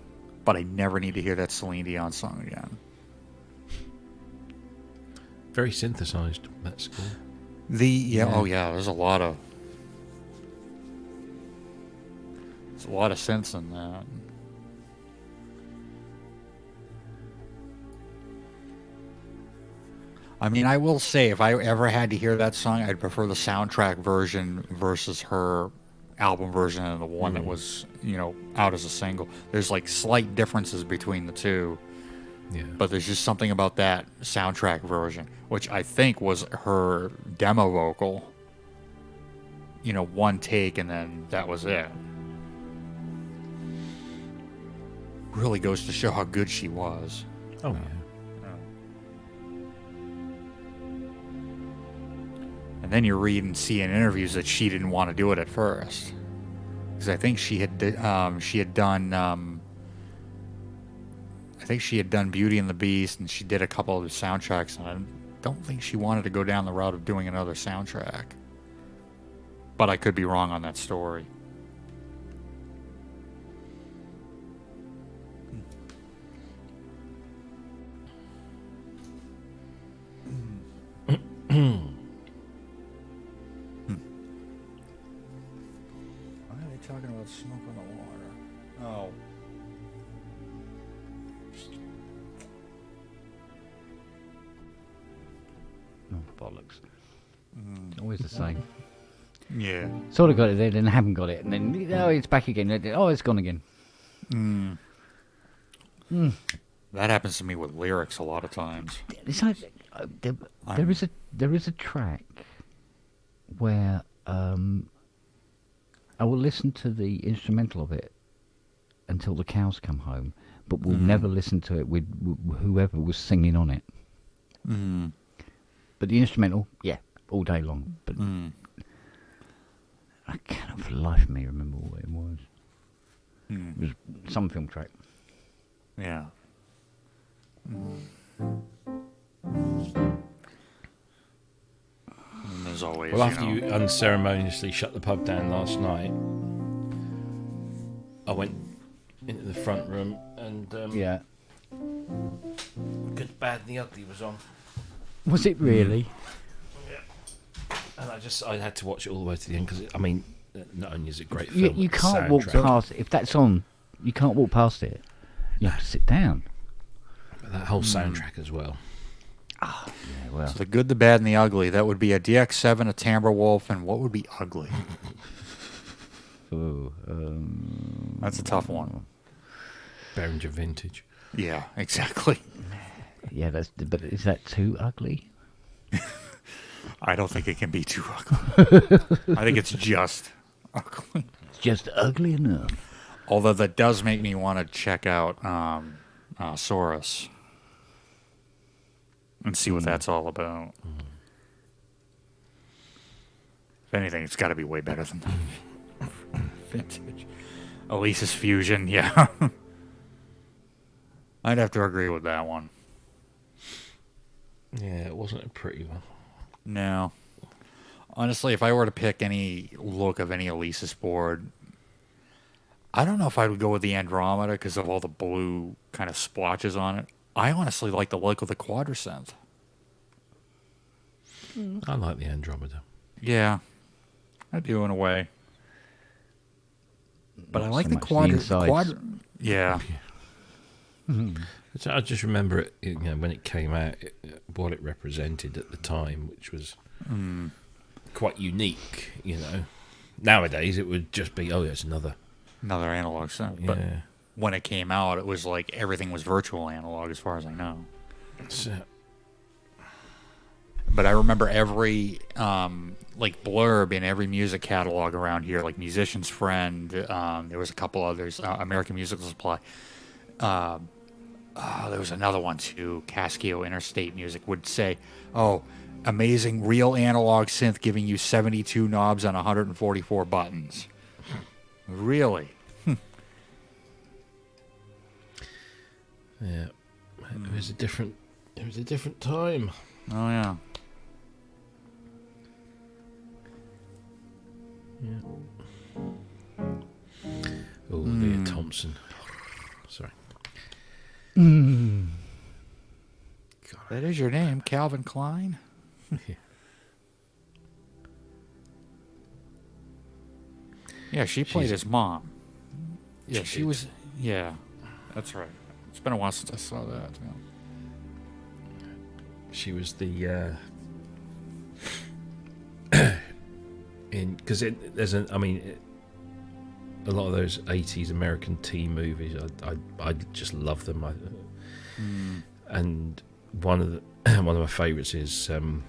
but I never need to hear that Celine Dion song again. Very synthesized, that score. There's a lot of synths in that. I mean, I will say, if I ever had to hear that song, I'd prefer the soundtrack version versus her album version and the one that was, out as a single. There's like slight differences between the two. Yeah. But there's just something about that soundtrack version, which I think was her demo vocal. One take and then that was it. Really goes to show how good she was. Oh, yeah. And then you read and see in interviews that she didn't want to do it at first, because I think she had done Beauty and the Beast, and she did a couple of the soundtracks on it. don't think she wanted to go down the route of doing another soundtrack. But I could be wrong on that story. Why are they talking about smoke on the water? Oh. Oh, bollocks. Always the same. Yeah. Sort of got it there, then haven't got it, and then, oh, it's back again. Oh, it's gone again. That happens to me with lyrics a lot of times. It's like, there is a track where I will listen to the instrumental of it until the cows come home, but will never listen to it with whoever was singing on it. But the instrumental, yeah, all day long. But I cannot for the life of me remember what it was. It was some film track. Yeah. And as always, Well, after you unceremoniously shut the pub down last night, I went into the front room and Yeah. Good, Bad and the Ugly was on. Was it really? And I had to watch it all the way to the end because, I mean, not only is it a great film, You it's can't walk soundtrack. past it. If that's on, you can't walk past it. You have to sit down. But that whole soundtrack as well. Yeah, well. So the good, the bad, and the ugly. That would be a DX7, a Timbre Wolf, and what would be ugly? Ooh, That's a tough one. Behringer Vintage. Yeah, exactly. Yeah, but is that too ugly? I don't think it can be too ugly. I think it's just ugly. It's just ugly enough. Although that does make me want to check out Saurus and see what that's all about. If anything, it's got to be way better than Vintage. Elise's Fusion, yeah. I'd have to agree with that one. Yeah, it wasn't a pretty one. No. Honestly, if I were to pick any look of any Elise's board, I don't know if I would go with the Andromeda because of all the blue kind of splotches on it. I honestly like the look of the Quadrasynth. I like the Andromeda. Yeah, I do in a way. But I Not like so the much Quadra. insides. Yeah. So I just remember it, when it came out, what it represented at the time, which was quite unique. Nowadays it would just be, it's another analog sound. But when it came out, it was like everything was virtual analog, as far as I know. But I remember every blurb in every music catalog around here, like Musician's Friend. There was a couple others, American Musical Supply. There was another one too. Cascio Interstate Music would say, amazing real analog synth giving you 72 knobs and 144 buttons. Really? Yeah, it was a different time. Oh yeah. Oh, Leah Thompson. Sorry. That is your name, Calvin Klein? Yeah, she played his mom. Yeah, she was. Yeah, that's right. It's been a while since I saw that. Yeah. She was the because there's a lot of those 80s American teen movies. I just love them. And one of my favourites is oh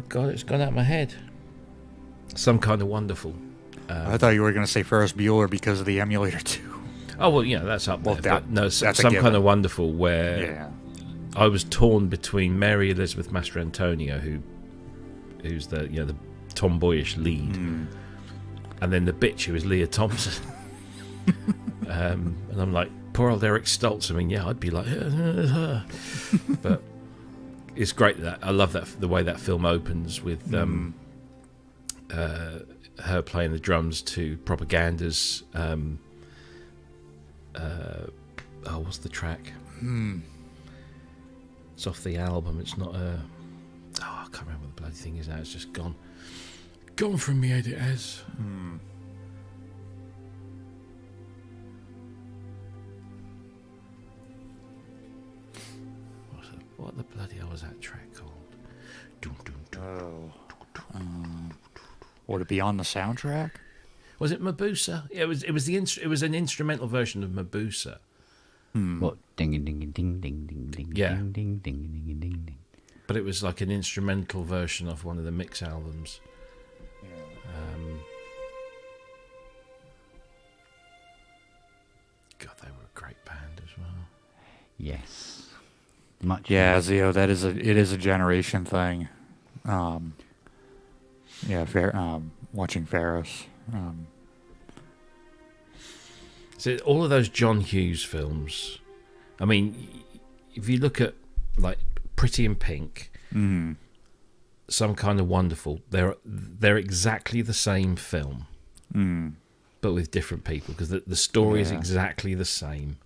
God, it's gone out of my head. Some Kind of Wonderful. I thought you were going to say Ferris Bueller because of the Emulator 2. Oh well, that's up there. But no, that's Some Kind of Wonderful, where I was torn between Mary Elizabeth Mastrantonio, who's the tomboyish lead, and then the bitch who is Leah Thompson. And I'm like, poor old Eric Stoltz. I mean, yeah, I'd be like, but it's great that I love that the way that film opens with her playing the drums to Propaganda's. What's the track? It's off the album. It's not a. I can't remember what the bloody thing is now. It's just gone from me head. It has. What the bloody hell was that track called? Would it be on the soundtrack? Was it Mabusa? Yeah, it was an instrumental version of Mabusa. What? Ding ding ding ding ding ding ding Yeah. ding ding ding ding ding ding. But it was like an instrumental version of one of the mix albums. God, they were a great band as well. Yes. Much. Yeah, Zio, it is a generation thing. Watching Ferris. So all of those John Hughes films, I mean, if you look at like Pretty in Pink, Some Kind of Wonderful, they're exactly the same film, but with different people, because the story is exactly the same,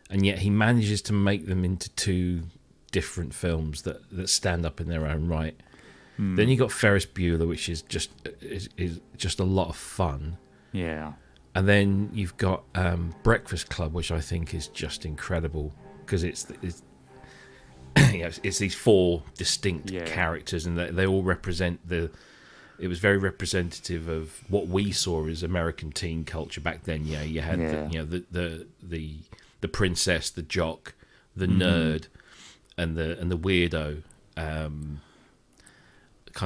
and yet he manages to make them into two different films that stand up in their own right. Then you got Ferris Bueller, which is just a lot of fun. Yeah. And then you've got Breakfast Club, which I think is just incredible, because it's it's these four distinct characters, and they all represent it was very representative of what we saw as American teen culture back then. Yeah, you had the princess, the jock, the nerd, and the weirdo, kind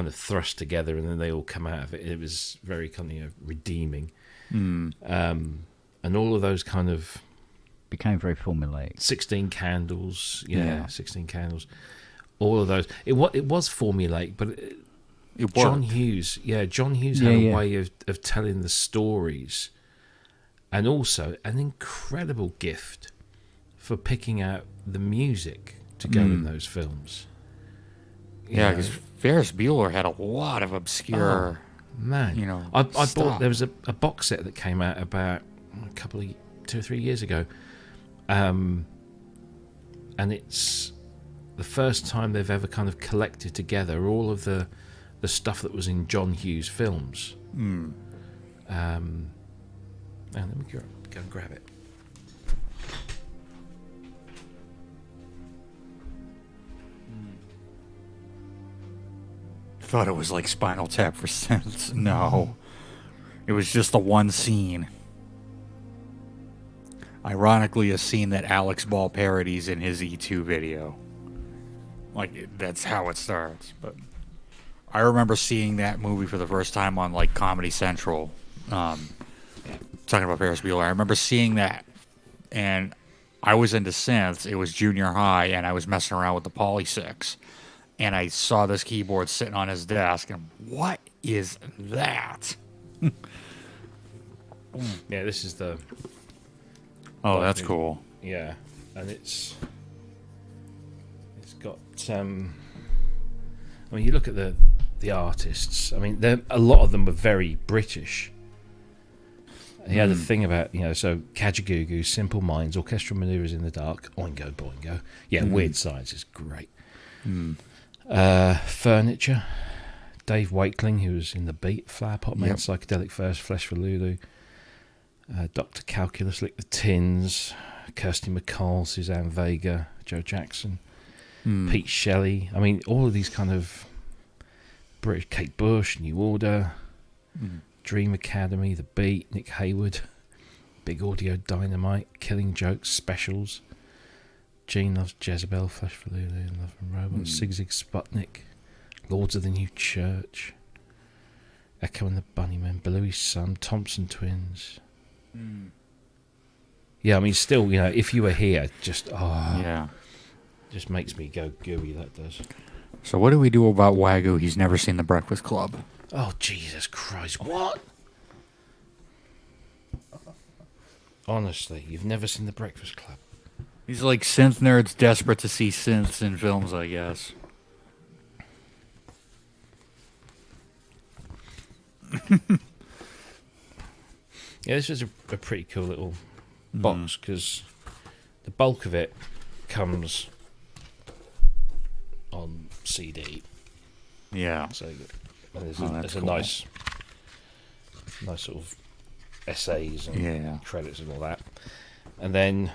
of thrust together, and then they all come out of it. It was very kind of redeeming. And all of those kind of became very formulaic. 16 Candles, 16 Candles. All of those. It was formulaic, but John Hughes had a way of telling the stories, and also an incredible gift for picking out the music to go in those films. Yeah, because Ferris Bueller had a lot of obscure. Man, I bought. There was a box set that came out about 2 or 3 years ago, and it's the first time they've ever kind of collected together all of the stuff that was in John Hughes films. And let me go and grab it. Thought it was like Spinal Tap for Synths. No. It was just the one scene. Ironically, a scene that Alex Ball parodies in his E2 video. Like, that's how it starts. But I remember seeing that movie for the first time on, like, Comedy Central. Talking about Ferris Bueller. I remember seeing that, and I was into synths. It was junior high, and I was messing around with the Poly 6. And I saw this keyboard sitting on his desk, and what is that? Yeah, this is the. Oh, that's cool. Yeah, and it's got. I mean, you look at the artists. I mean, a lot of them were very British. He had a thing about, so Kajagoogoo, Simple Minds, Orchestral Manoeuvres in the Dark, Oingo Boingo. Yeah, Weird Science is great. Furniture, Dave Wakeling, who was in The Beat, Flower Pot Man, Psychedelic First, Flesh for Lulu, Dr. Calculus, Lick the Tins, Kirsty MacColl, Suzanne Vega, Joe Jackson, Pete Shelley. I mean, all of these kind of British, Kate Bush, New Order, Dream Academy, The Beat, Nick Hayward, Big Audio Dynamite, Killing Jokes, Specials, Gene Loves Jezebel, Flesh for Lulu, Love and Robots, Sig Zig Sputnik, Lords of the New Church, Echo and the Bunnymen, Bluey's Son, Thompson Twins. Yeah, I mean, still, if you were here, just makes me go gooey, that does. So what do we do about Wagyu? He's never seen The Breakfast Club. Oh, Jesus Christ, what? Honestly, you've never seen The Breakfast Club. These are like synth nerds desperate to see synths in films, I guess. Yeah, this was a pretty cool little box because the bulk of it comes on CD. Yeah. So there's, that's a cool. nice sort of essays and credits and all that. And then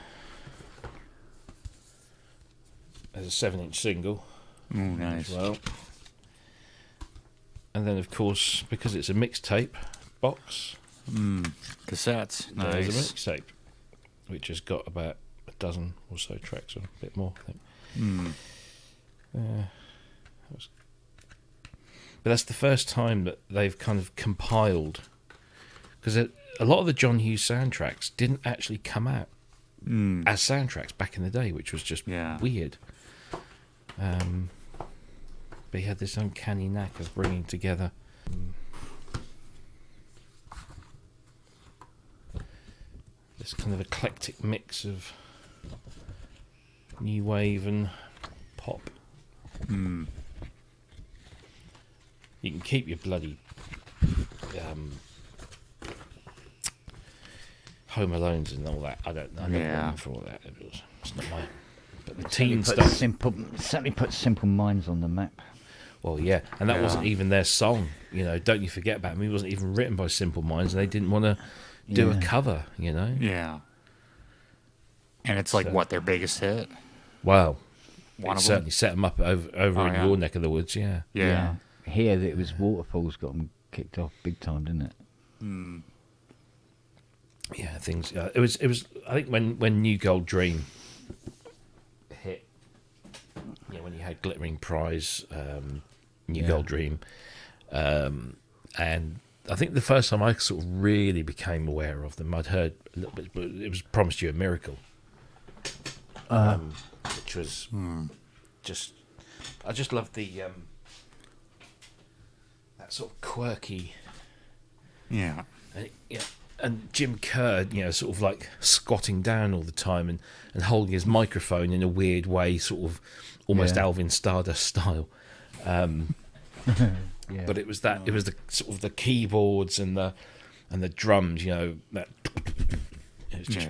there's a 7-inch single. Oh, nice. As well. And then, of course, because it's a mixtape box, cassettes. There's Nice. a mixtape, which has got about a dozen or so tracks, or a bit more, I think. But that's the first time that they've kind of compiled, because a lot of the John Hughes soundtracks didn't actually come out as soundtracks back in the day, which was just weird. But he had this uncanny knack of bringing together this kind of eclectic mix of new wave and pop. You can keep your bloody Home Alones and all that. I don't know for all that. It's not my. But the teen stuff. Certainly put Simple Minds on the map. Well, yeah, and that wasn't even their song. Don't you forget about me? It wasn't even written by Simple Minds, and they didn't want to do a cover. Yeah. And it's like what their biggest hit. Well, One it of certainly them? set them up over in your neck of the woods. Yeah. Here, it was Waterfalls got them kicked off big time, didn't it? Yeah, things. It was. I think when New Gold Dream hit. Yeah, when you had Glittering Prize, New Gold Dream, and I think the first time I sort of really became aware of them, I'd heard a little bit, but it was Promised You a Miracle, which was just. I just loved the that sort of quirky. Yeah. And Jim Kerr, sort of like squatting down all the time and holding his microphone in a weird way, sort of almost Alvin Stardust style. But it was the sort of the keyboards and the drums, that it was just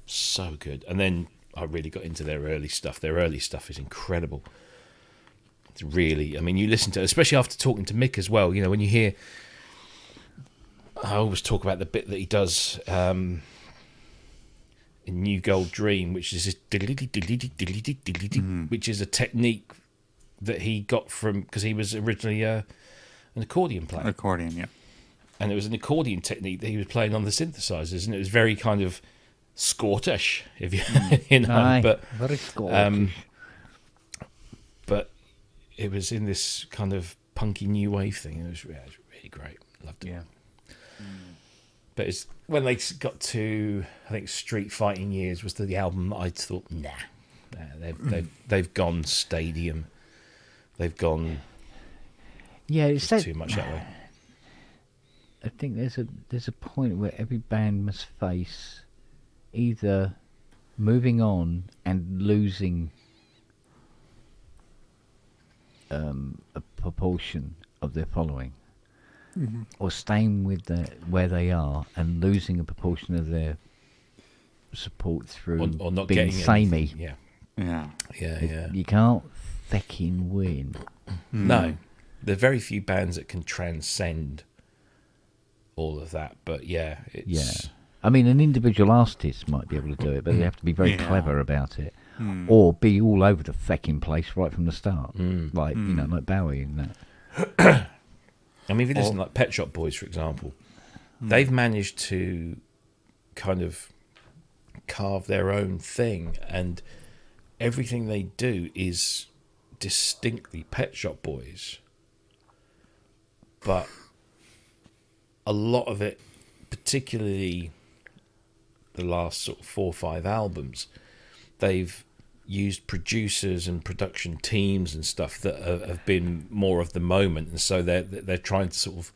so good. And then I really got into their early stuff. Their early stuff is incredible. It's really, you listen to it, especially after talking to Mick as well. When you hear. I always talk about the bit that he does in New Gold Dream, which is this which is a technique that he got from, because he was originally an accordion player. Accordion, yeah. And it was an accordion technique that he was playing on the synthesizers, and it was very kind of Scottish, if you Aye, but very Scottish. But it was in this kind of punky new wave thing. It was really great. Loved it. Yeah. But it's when they got to, I think, Street Fighting Years was the album that I thought, they've gone stadium, they've gone. Yeah, it's too much that way. I think there's a point where every band must face either moving on and losing a proportion of their following. Or staying with where they are and losing a proportion of their support through or not being getting samey. Yeah. You can't fucking win. No, there are very few bands that can transcend all of that. But it's an individual artist might be able to do it, but they have to be very clever about it, or be all over the fucking place right from the start, like like Bowie and that. if you listen like Pet Shop Boys, for example, they've managed to kind of carve their own thing, and everything they do is distinctly Pet Shop Boys. But a lot of it, particularly the last sort of 4 or 5 albums, they've used producers and production teams and stuff that have been more of the moment, and so they're trying to sort of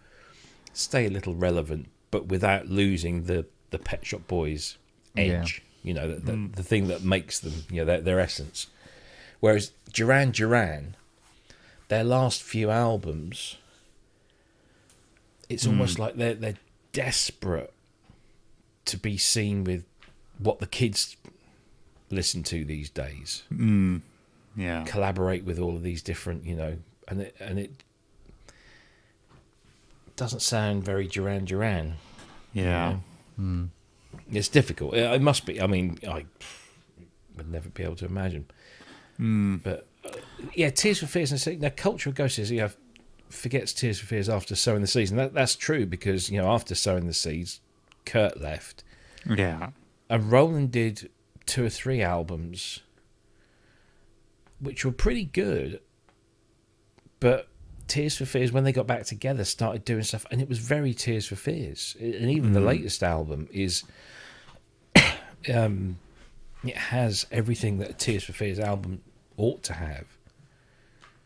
stay a little relevant, but without losing the the Pet Shop Boys edge. You know, the thing that makes them, you know, their essence. Whereas Duran Duran, their last few albums, it's almost like they're desperate to be seen with what the kids listen to these days. Yeah. Collaborate with all of these different, you know, and it doesn't sound very Duran Duran. Yeah. You know? It's difficult. It must be. I mean, I would never be able to imagine. But yeah, Tears for Fears, and now Culture of Ghosts is, you know, forgets Tears for Fears after Sowing the Seeds, and that's true because, you know, after Sowing the Seeds, Kurt left. Yeah. And Roland did 2 or 3 albums which were pretty good, but Tears for Fears, when they got back together, started doing stuff, and it was very Tears for Fears. And even the latest album is, it has everything that a Tears for Fears album ought to have.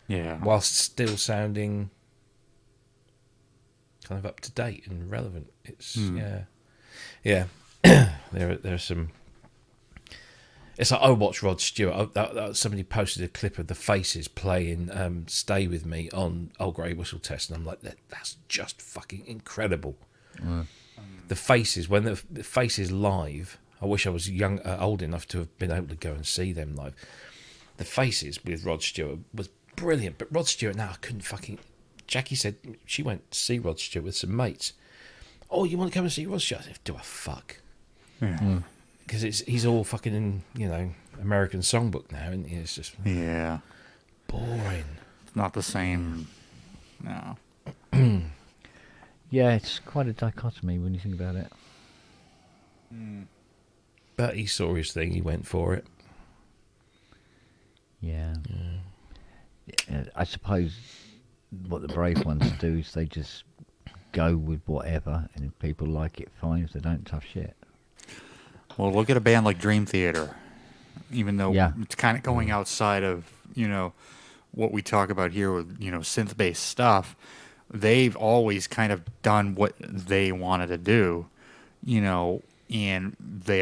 Yeah. Whilst still sounding kind of up to date and relevant. It's yeah. There are some. It's like I watched Rod Stewart. Somebody posted a clip of the Faces playing "Stay With Me" on Old Grey Whistle Test, and I'm like, that's just fucking incredible. The Faces, when the Faces live, I wish I was old enough to have been able to go and see them live. The Faces with Rod Stewart was brilliant, but Rod Stewart, now I couldn't fucking. Jackie said she went to see Rod Stewart with some mates. Oh, you want to come and see Rod Stewart? I said, do a fuck. Because he's all fucking in, you know, American Songbook now, and it's just boring. It's not the same. No. Yeah, it's quite a dichotomy when you think about it. But he saw his thing, he went for it. Yeah. I suppose what the brave ones do is they just go with whatever, and if people like it, fine. If they don't, tough shit. Well, look at a band like Dream Theater. Even though it's kind of going outside of, you know, what we talk about here with, you know, synth-based stuff, they've always kind of done what they wanted to do, you know, and they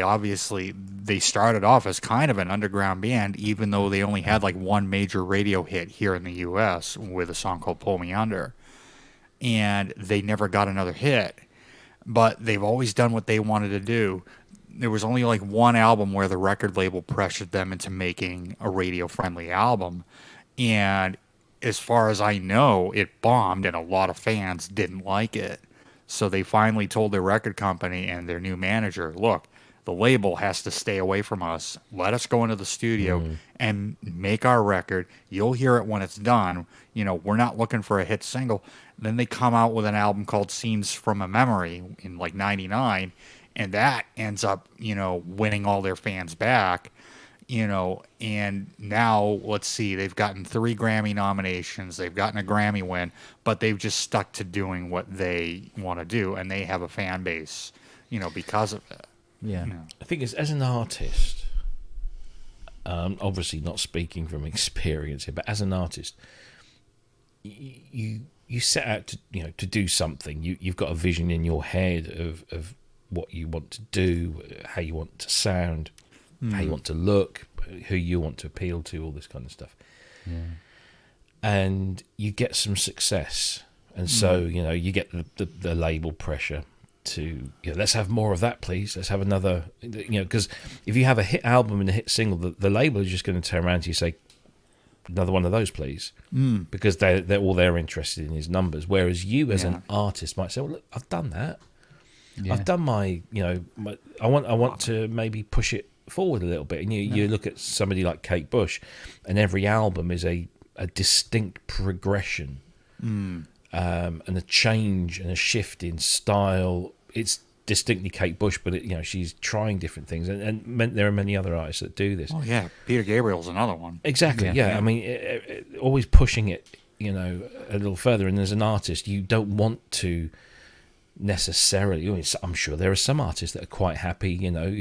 started off as kind of an underground band, even though they only had like one major radio hit here in the U.S. with a song called Pull Me Under. And they never got another hit, but they've always done what they wanted to do. There was only like one album where the record label pressured them into making a radio-friendly album, and as far as I know, it bombed, and a lot of fans didn't like it. So they finally told their record company and their new manager, look, the label has to stay away from us. Let us go into the studio and make our record. You'll hear it when it's done. You know, we're not looking for a hit single. Then they come out with an album called Scenes from a Memory in like 99, and that ends up, you know, winning all their fans back, you know, and now, let's see, they've gotten 3 Grammy nominations, they've gotten a Grammy win, but they've just stuck to doing what they want to do, and they have a fan base, you know, because of it. Yeah. You know. I think as an artist, obviously not speaking from experience here, but as an artist, you set out to, you know, to do something. You've got a vision in your head of what you want to do, how you want to sound, how you want to look, who you want to appeal to, all this kind of stuff. Yeah. And you get some success, and so, you know, you get the label pressure to, you know, let's have more of that, please. Let's have another, you know, because if you have a hit album and a hit single, the label is just going to turn around to you and say, another one of those, please, because they're all they're interested in is numbers. Whereas you, as an artist, might say, well, look, I've done that. Yeah. I've done my, you know, I want to maybe push it forward a little bit. And you look at somebody like Kate Bush, and every album is a distinct progression, and a change and a shift in style. It's distinctly Kate Bush, but you know, she's trying different things, and there are many other artists that do this. Oh yeah, Peter Gabriel's another one. Exactly. Yeah. I mean, always pushing it, you know, a little further. And as an artist, you don't want to necessarily. I mean, I'm sure there are some artists that are quite happy, you know.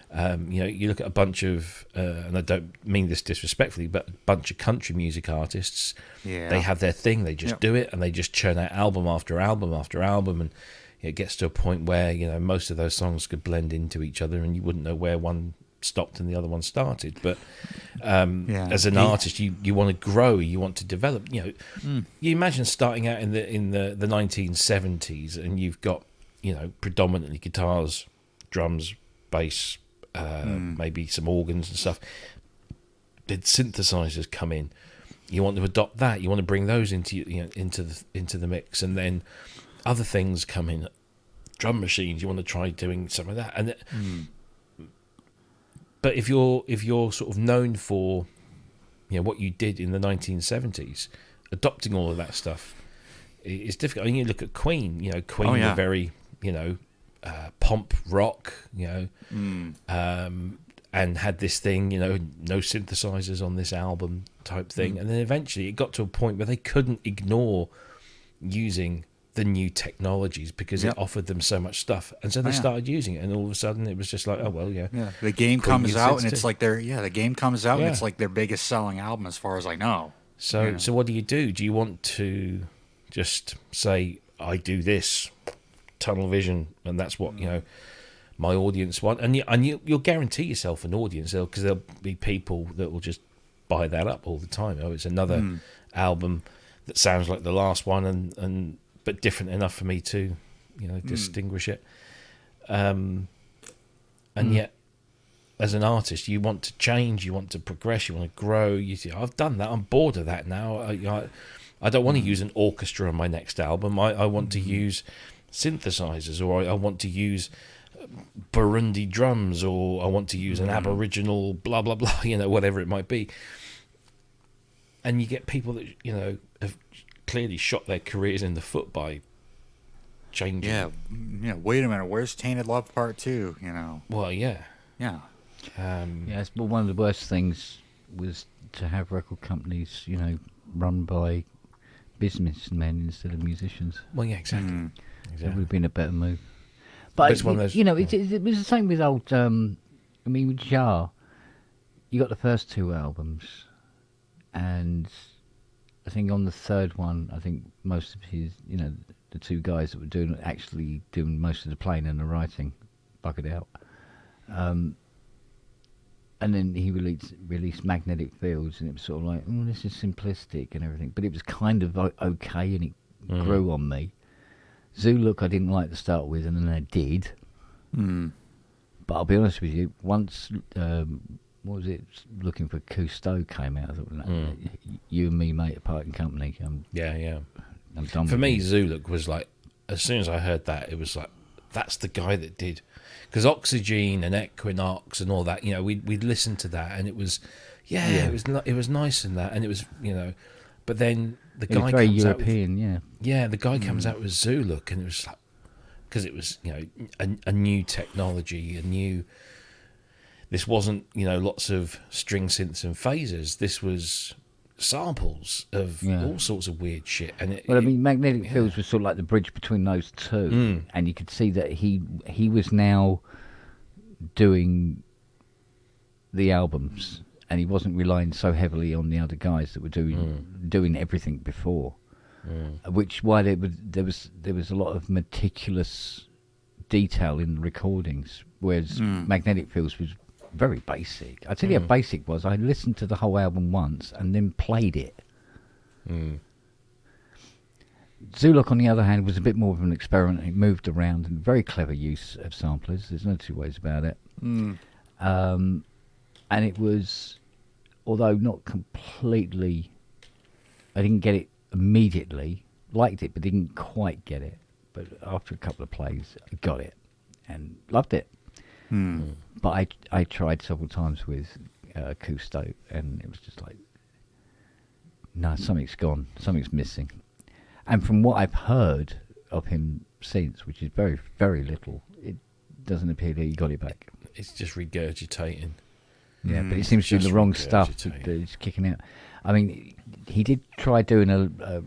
You know, you look at a bunch of, and I don't mean this disrespectfully, but a bunch of country music artists. Yeah. They have their thing. They just do it, and they just churn out album after album after album, and it gets to a point where most of those songs could blend into each other, and you wouldn't know where one stopped and the other one started. But as an artist, you want to grow, you want to develop. You imagine starting out in the 1970s, and you've got predominantly guitars, drums, bass, maybe some organs and stuff. Did synthesizers come in? You want to adopt that. You want to bring those into the mix, and then other things come in. Drum machines. You want to try doing some of that, and but if you're sort of known for what you did in the 1970s, adopting all of that stuff is difficult. I mean, you look at Queen. Queen were very pomp rock. And had this thing, no synthesizers on this album type thing. And then eventually it got to a point where they couldn't ignore using the new technologies because it offered them so much stuff. And so they started using it. And all of a sudden it was just like, oh, well, yeah. The game comes out and it's like the game comes out and it's like their biggest selling album as far as I know. So what do? Do you want to just say, I do this, tunnel vision, and that's what, my audience want, and you'll guarantee yourself an audience because there'll be people that will just buy that up all the time. Oh, it's another album that sounds like the last one, and but different enough for me to, distinguish it. And yet, as an artist, you want to change, you want to progress, you want to grow. You say, I've done that. I'm bored of that now. I don't want to use an orchestra on my next album. I want to use synthesizers, or I want to use Burundi drums, or I want to use an Aboriginal blah blah blah, whatever it might be. And you get people that have clearly shot their careers in the foot by changing. Wait a minute, where's Tainted Love Part 2? Well, yeah. Yes, but one of the worst things was to have record companies, run by businessmen instead of musicians. Well, yeah, exactly. It would have been a better move. But it was the same with old. With Jar, you got the first two albums, and I think on the third one, I think most of his, the two guys that were doing most of the playing and the writing, buggered out. And then he released Magnetic Fields, and it was sort of like, oh, this is simplistic and everything, but it was kind of okay, and it grew on me. Zuluk I didn't like to start with, and then I did. But I'll be honest with you, once what was it? Looking for Cousteau came out. I thought, you and me, mate, apart in company. I'm done. For me, Zuluk was like, as soon as I heard that, it was like, that's the guy that did, because Oxygen and Equinox and all that. We'd listened to that, and it was, it was nice in that, and it was, but then the guy very comes European, out with, the guy comes out with Zuluk, and it was like, because it was a new technology, this wasn't lots of string synths and phasers. This was samples of all sorts of weird shit. And Magnetic Fields was sort of like the bridge between those two, and you could see that he was now doing the albums, and he wasn't relying so heavily on the other guys that were doing everything before. Which why there was a lot of meticulous detail in the recordings, whereas Magnetic Fields was very basic. I tell you how basic it was. I listened to the whole album once and then played it. Zuluk, on the other hand, was a bit more of an experiment. It moved around, and very clever use of samplers. There's no two ways about it. And it was, although not completely, I didn't get it immediately. Liked it, but didn't quite get it. But after a couple of plays, I got it and loved it. But I tried several times with Cousteau, and it was just like, no, something's gone, something's missing. And from what I've heard of him since, which is very, very little, it doesn't appear that he got it back. It's just regurgitating. Yeah, but it seems to be the wrong stuff that he's kicking out. I mean, he did try doing a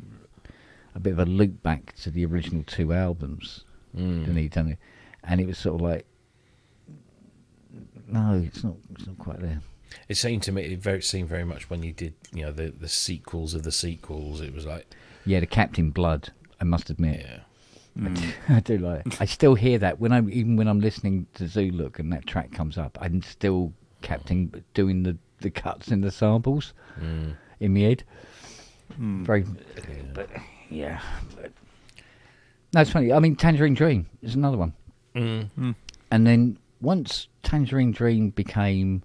bit of a loop back to the original two albums, didn't he? And it was sort of like, no, it's not quite there. It seemed to me, it seemed very much when you did, the sequels of the sequels. It was like, the Captain Blood, I must admit. I do like it. I still hear that even when I'm listening to Zulu and that track comes up. I'm still doing the cuts and the samples in my head. Very, but yeah. No, it's funny. I mean, Tangerine Dream is another one. And then once Tangerine Dream became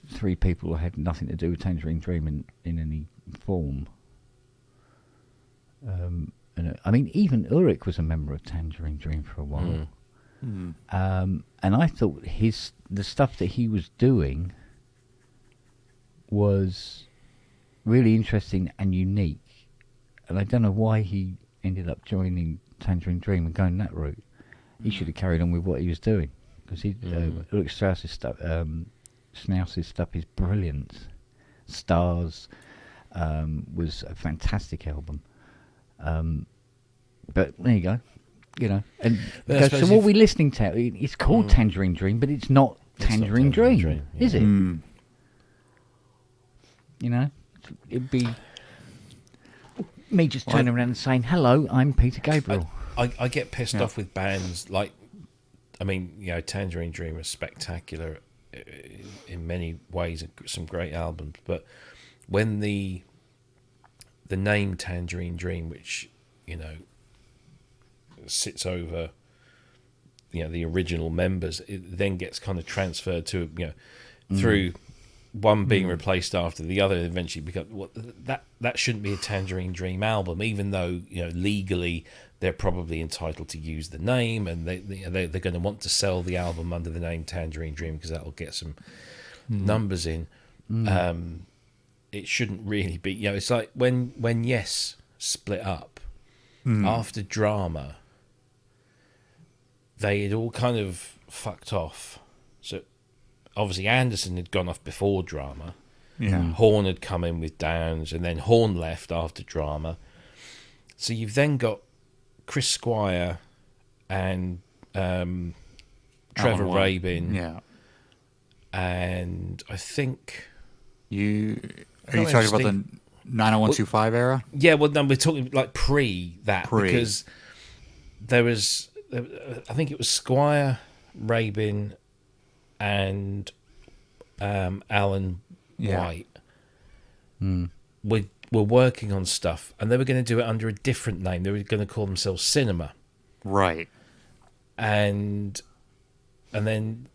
three people who had nothing to do with Tangerine Dream in any form. And I mean, even Ulrich was a member of Tangerine Dream for a while. And I thought the stuff that he was doing was really interesting and unique. And I don't know why he ended up joining Tangerine Dream and going that route. He should have carried on with what he was doing, because Ulrich Strauss's stuff, Schnauz's stuff is brilliant. Stars was a fantastic album. But there you go, And so what we're listening to, it's called Tangerine Dream, but it's not Tangerine Dream, is it? It'd be me just turning around and saying, "Hello, I'm Peter Gabriel." I get pissed off with bands like, I mean, Tangerine Dream is spectacular in many ways, some great albums, but when the name Tangerine Dream, which sits over the original members, it then gets kind of transferred to through one being replaced after the other, eventually become that shouldn't be a Tangerine Dream album, even though legally they're probably entitled to use the name, and they're going to want to sell the album under the name Tangerine Dream because that will get some numbers in. It shouldn't really be. It's like when Yes split up after Drama, they had all kind of fucked off. So obviously Anderson had gone off before Drama. Horn had come in with Downs, and then Horn left after Drama. So you've then got Chris Squire and Trevor Rabin. And I think Are you talking about the 90125 era? Yeah, well, no, we're talking like because there was, I think it was Squire, Rabin, and Alan White were working on stuff, and they were going to do it under a different name. They were going to call themselves Cinema, right? And then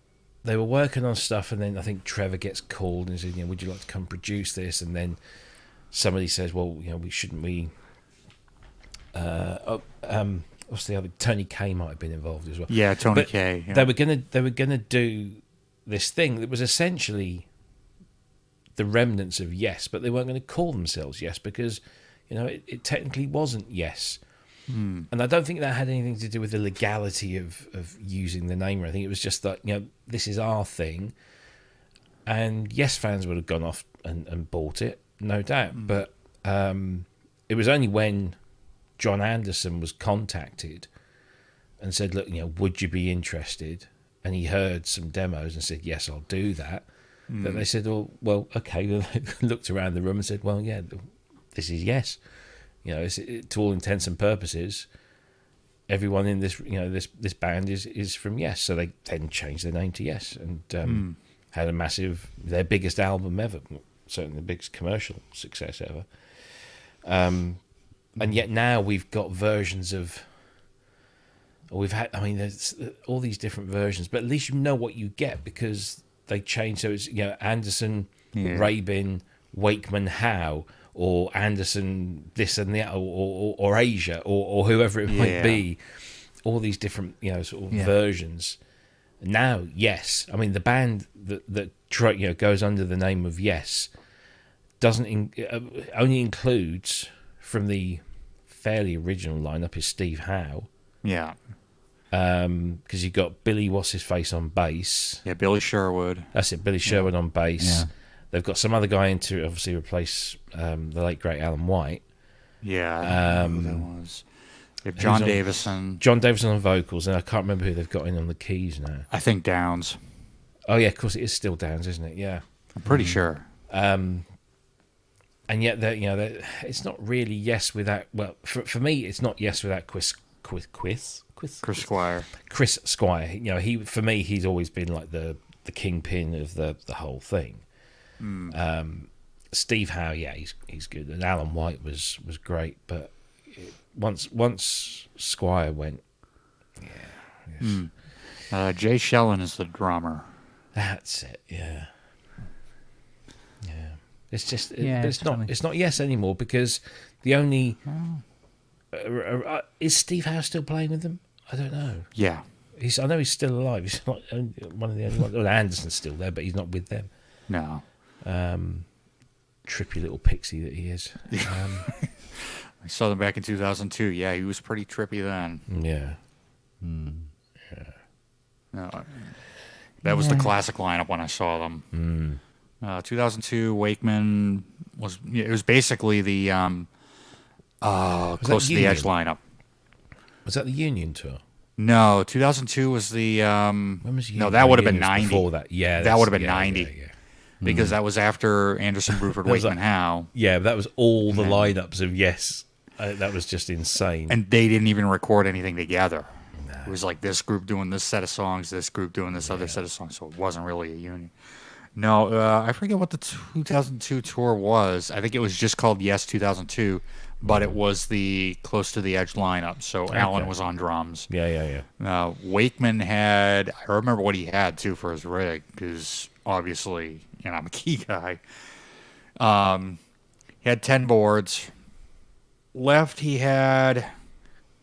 they were working on stuff, and then I think Trevor gets called and says, "Would you like to come produce this?" And then somebody says, "Well, we shouldn't we?" What's the other? Tony Kaye might have been involved as well. Yeah, Tony Kaye. Yeah. They were gonna do this thing that was essentially the remnants of Yes, but they weren't going to call themselves Yes because it technically wasn't Yes. And I don't think that had anything to do with the legality of using the name or anything. It was just that this is our thing, and Yes fans would have gone off and bought it, no doubt. But it was only when John Anderson was contacted and said, "Look, would you be interested?" and he heard some demos and said, "Yes, I'll do that." That they said, "Oh, well, okay." They looked around the room and said, "Well, yeah, this is Yes." To all intents and purposes, everyone in this, this band is from Yes. So they then changed their name to Yes and had their biggest album ever, certainly the biggest commercial success ever. And yet now we've got versions of, there's all these different versions, but at least you know what you get because they changed. So it's, Anderson, Rabin, Wakeman, Howe, or Anderson, this and that, or Asia, or whoever it might be. All these different, versions. Now, Yes. I mean, the band that goes under the name of Yes only includes from the fairly original lineup is Steve Howe. Yeah. Because you've got Billy What's His Face on bass. Yeah, Billy Sherwood. That's it, Billy Sherwood on bass. Yeah. They've got some other guy in to obviously replace the late great Alan White. Yeah, who that was. They have John Davison. John Davison on vocals, and I can't remember who they've got in on the keys now. I think Downs. Oh yeah, of course it is still Downs, isn't it? Yeah, I'm pretty sure. and yet that it's not really yes without. Well, for me, it's not yes without Chris Squire. Chris Squire. He for me, he's always been like the kingpin of the whole thing. Steve Howe, yeah, he's good, and Alan White was great, but once Squire went, Jay Shellen is the drummer. That's it, yeah. It's just, funny. it's not yes anymore, because the only is Steve Howe still playing with them? I don't know. Yeah, I know he's still alive. He's not one of the only ones. Well, Anderson's still there, but he's not with them. no. Trippy little pixie that he is. I saw them back in 2002. Yeah, he was pretty trippy then. Yeah. No, that was the classic lineup when I saw them. 2002, Wakeman it was basically the close to the edge lineup. Was that the Union tour? No, 2002 was the When was Union? no, that would have been Union was 90. Before that, yeah, that would have been yeah, 90. yeah. Because that was after Anderson, Bruford, Wakeman, Howe. Yeah, that was all the lineups of Yes. That was just insane. And they didn't even record anything together. No. It was like this group doing this set of songs, this group doing this other set of songs, so it wasn't really a union. No, I forget what the 2002 tour was. I think it was just called Yes 2002, but it was the Close to the Edge lineup, so Alan was on drums. Yeah. Wakeman had, I remember what he had, too, for his rig, because obviously, I'm a key guy. He had 10 boards. Left, he had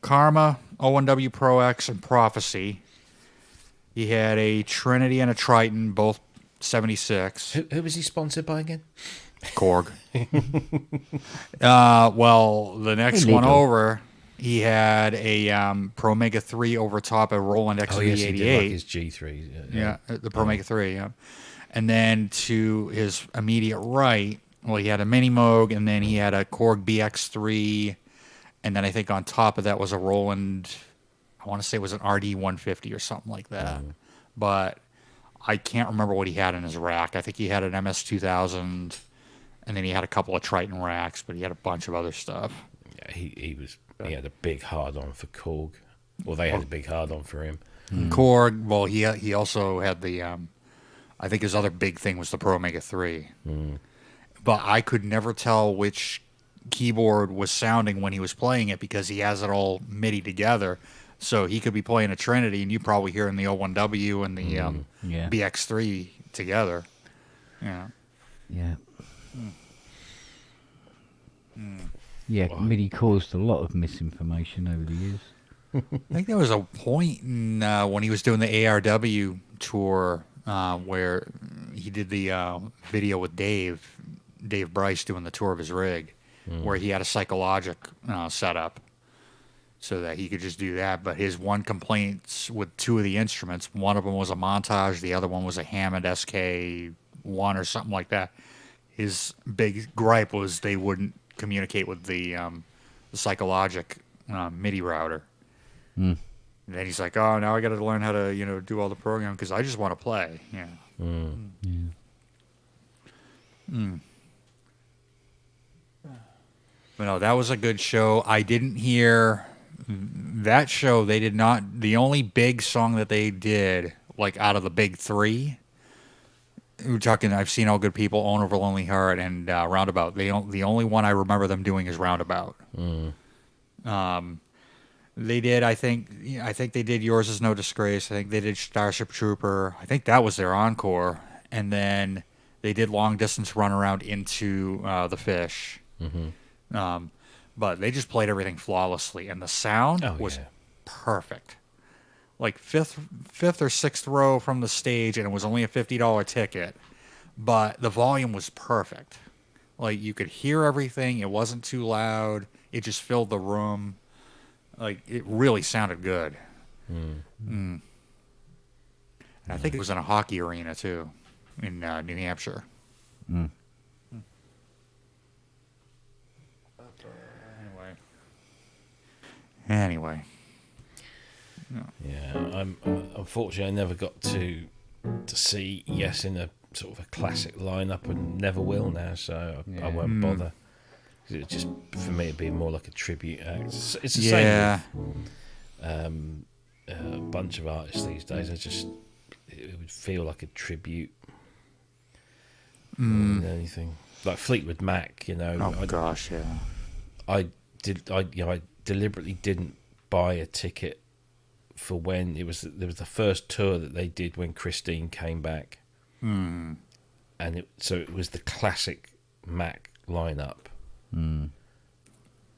Karma, O1W Pro X, and Prophecy. He had a Trinity and a Triton, both 76. Who was he sponsored by again? Korg. Well, the next one over, he had a Pro Mega 3 over top, a Roland XV88. Oh, yes, he did, like his G3. Yeah, the Pro Mega 3, yeah. And then to his immediate right, well, he had a Mini Moog, and then he had a Korg BX3, and then I think on top of that was a Roland, I want to say it was an RD150 or something like that. But I can't remember what he had in his rack. I think he had an MS2000, and then he had a couple of Triton racks, but he had a bunch of other stuff. Yeah, he had a big hard-on for Korg. Well, they had a big hard-on for him. Korg, well, he also had the, I think his other big thing was the Pro Mega 3. But I could never tell which keyboard was sounding when he was playing it because he has it all MIDI together. So he could be playing a Trinity, and you probably hear in the O1W and the BX3 together. Yeah. Yeah. Yeah, MIDI caused a lot of misinformation over the years. I think there was a point in, when he was doing the ARW tour where he did the video with Dave Bryce doing the tour of his rig, where he had a Psychologic set up so that he could just do that. But his one complaint with two of the instruments, one of them was a Montage, the other one was a Hammond SK1 or something like that. His big gripe was they wouldn't communicate with the Psychologic MIDI router. And then he's like, "Oh, now I got to learn how to, do all the programming because I just want to play." Yeah. But no, that was a good show. I didn't hear that show. They did not. The only big song that they did, like out of the big three, we're talking. I've seen All Good People, Owner of a Lonely Heart, and Roundabout. The only one I remember them doing is Roundabout. They did. I think they did Yours Is No Disgrace. I think they did Starship Trooper. I think that was their encore, and then they did Long Distance Runaround into the Fish. But they just played everything flawlessly, and the sound was perfect. Like fifth or sixth row from the stage, and it was only a $50 ticket, but the volume was perfect. Like you could hear everything. It wasn't too loud. It just filled the room. Like it really sounded good. And I think it was in a hockey arena too, in New Hampshire. Anyway. Yeah, I'm unfortunately I never got to see Yes in sort of a classic lineup and never will now, so I won't bother. It just, for me, it'd be more like a tribute act. It's the same with a bunch of artists these days. It would feel like a tribute more than anything. Like Fleetwood Mac, you know. I deliberately didn't buy a ticket for when there was the first tour that they did when Christine came back, and so it was the classic Mac lineup.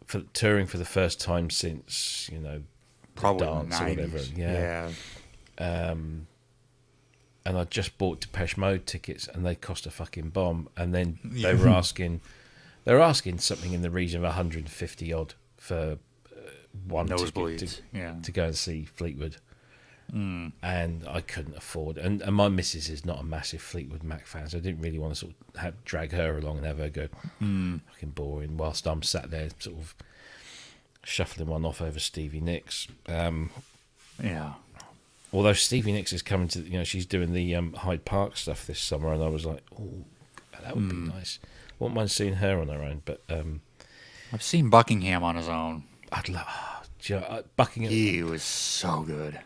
For touring for the first time since, you know, probably Dance or whatever. 90s. And I just bought Depeche Mode tickets, and they cost a fucking bomb. And then they were asking something in the region of 150 odd for one ticket to go and see Fleetwood. And I couldn't afford it. And my missus is not a massive Fleetwood Mac fan, so I didn't really want to sort of drag her along and have her go fucking boring whilst I'm sat there sort of shuffling one off over Stevie Nicks. Although Stevie Nicks is coming to, you know, she's doing the Hyde Park stuff this summer, and I was like, oh, that would be nice. Wouldn't mind seeing her on her own, but I've seen Buckingham on his own. I'd love Buckingham. He was so good.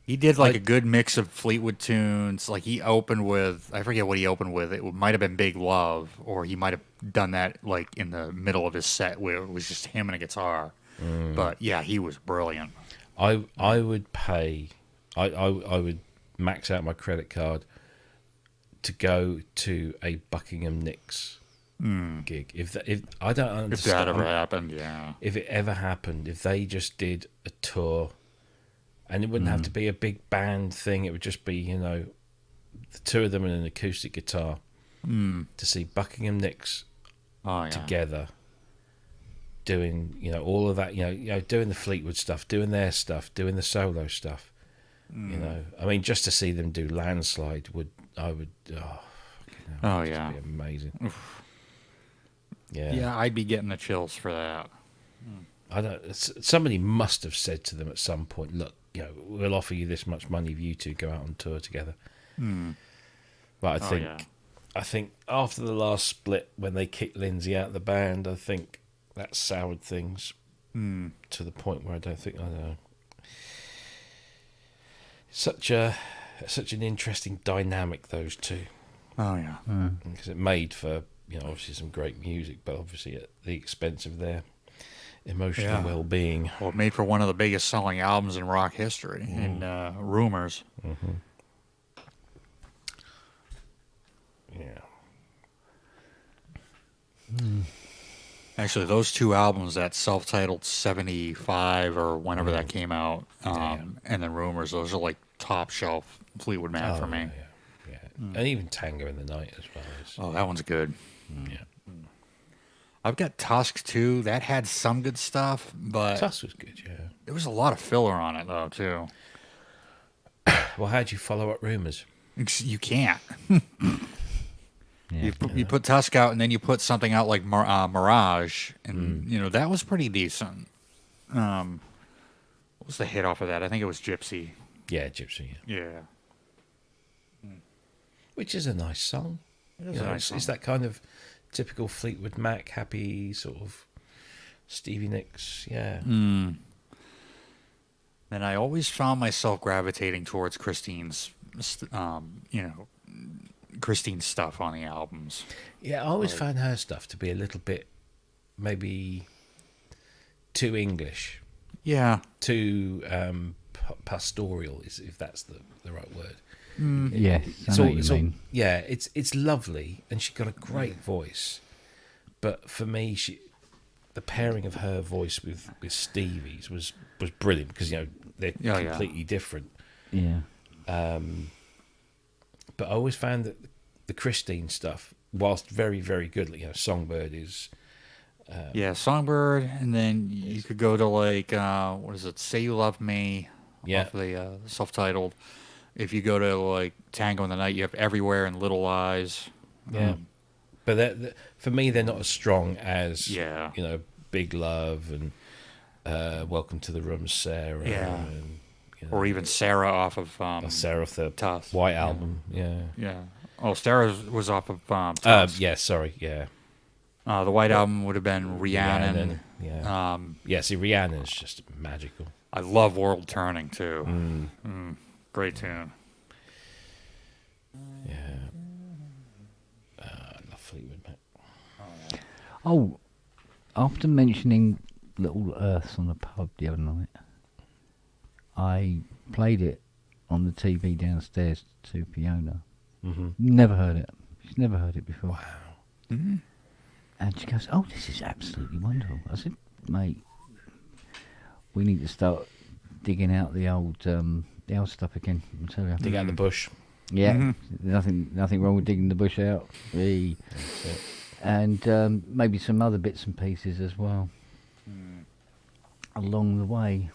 He did like a good mix of Fleetwood tunes. Like he opened with, I forget what he opened with. It might have been Big Love, or he might have done that like in the middle of his set where it was just him and a guitar. But yeah, he was brilliant. I would pay. I would max out my credit card to go to a Buckingham Nicks gig. If I don't understand, if that ever happened, if it ever happened, if they just did a tour. And it wouldn't have to be a big band thing. It would just be, you know, the two of them and an acoustic guitar to see Buckingham Nicks together doing, you know, all of that, you know, doing the Fleetwood stuff, doing their stuff, doing the solo stuff. You know, I mean, just to see them do Landslide be amazing. Yeah, I'd be getting the chills for that. I don't. Somebody must have said to them at some point, "Look, you know, we'll offer you this much money if you two go out on tour together." But I think after the last split, when they kicked Lindsay out of the band, I think that soured things to the point where I don't know. Such an interesting dynamic, those two. Because it made for, you know, obviously some great music, but obviously at the expense of their emotional well-being. Well, it made for one of the biggest selling albums in rock history, in Rumors. Actually, those two albums, that self-titled 75 or whenever that came out, and then Rumors, those are like top shelf Fleetwood Mac for me. And even Tango in the Night as well. Oh, that one's good. I've got Tusk too. That had some good stuff, but Tusk was good. There was a lot of filler on it though too. Well, how'd you follow up Rumors? You can't. You put Tusk out, and then you put something out like Mirage, and you know that was pretty decent. What was the hit off of that? I think it was Gypsy. Yeah, Gypsy. Yeah. Which is a nice song. It's that kind of typical Fleetwood Mac, happy sort of Stevie Nicks. And I always found myself gravitating towards Christine's, Christine's stuff on the albums. Yeah, I always found her stuff to be a little bit maybe too English. Yeah. Too pastoral, if that's the right word. Yes, I know what you mean. It's lovely, and she got a great voice. But for me, the pairing of her voice with Stevie's was brilliant, because, you know, they're completely different. Yeah. But I always found that the Christine stuff, whilst very, very good, you know, Songbird is... Songbird, and then you could go to like, what is it, Say You Love Me, off the self-titled. If you go to like Tango in the Night, you have Everywhere and Little Lies. But for me, they're not as strong as, you know, Big Love and Welcome to the Room, Sarah. And, or even Sarah off of Sarah off the Tusk. White Album. Oh, Stars was off of Tusk. Yeah, sorry, yeah. The White Album would have been Rhiannon. Yeah. Yeah, see, Rhiannon's just magical. I love World Turning, too. Great tune. Yeah. I love Fleetwood Mac. Oh, after mentioning Little Earths on the pub the other night, I played it on the TV downstairs to Fiona. Never heard it. She's never heard it before. Wow. And she goes, "Oh, this is absolutely wonderful." I said, "Mate, we need to start digging out the old stuff again." I'm telling you. Dig out the bush. Yeah, nothing wrong with digging the bush out. And maybe some other bits and pieces as well along the way.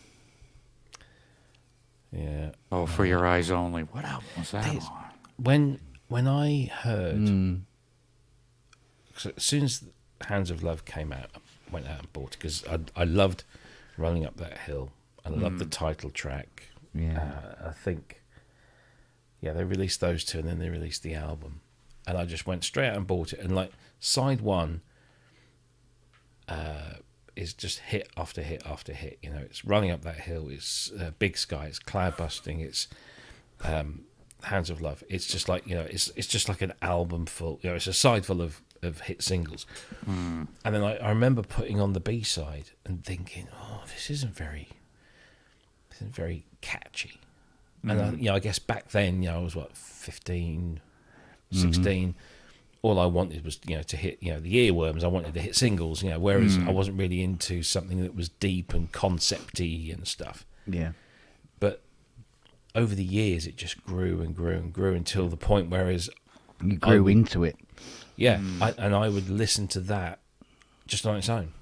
Yeah. Oh, For Your Eyes Only. What album was that on? When I heard, so as soon as Hands of Love came out, I went out and bought it because I loved Running Up That Hill. I loved the title track. Yeah. I think, they released those two and then they released the album. And I just went straight out and bought it. And like side one is just hit after hit after hit. You know, it's Running Up That Hill, it's Big Sky, it's Cloud Busting, it's Hands of Love. It's just like, it's just like an album full, it's a side full of hit singles. And then I remember putting on the B-side and thinking, oh, this isn't very catchy. And I guess back then, I was 15, 16. All I wanted was, to hit, the earworms. I wanted to hit singles, whereas I wasn't really into something that was deep and concept-y and stuff. Yeah. But over the years, it just grew and grew and grew until the point whereas you grew into it. Yeah, I would listen to that just on its own.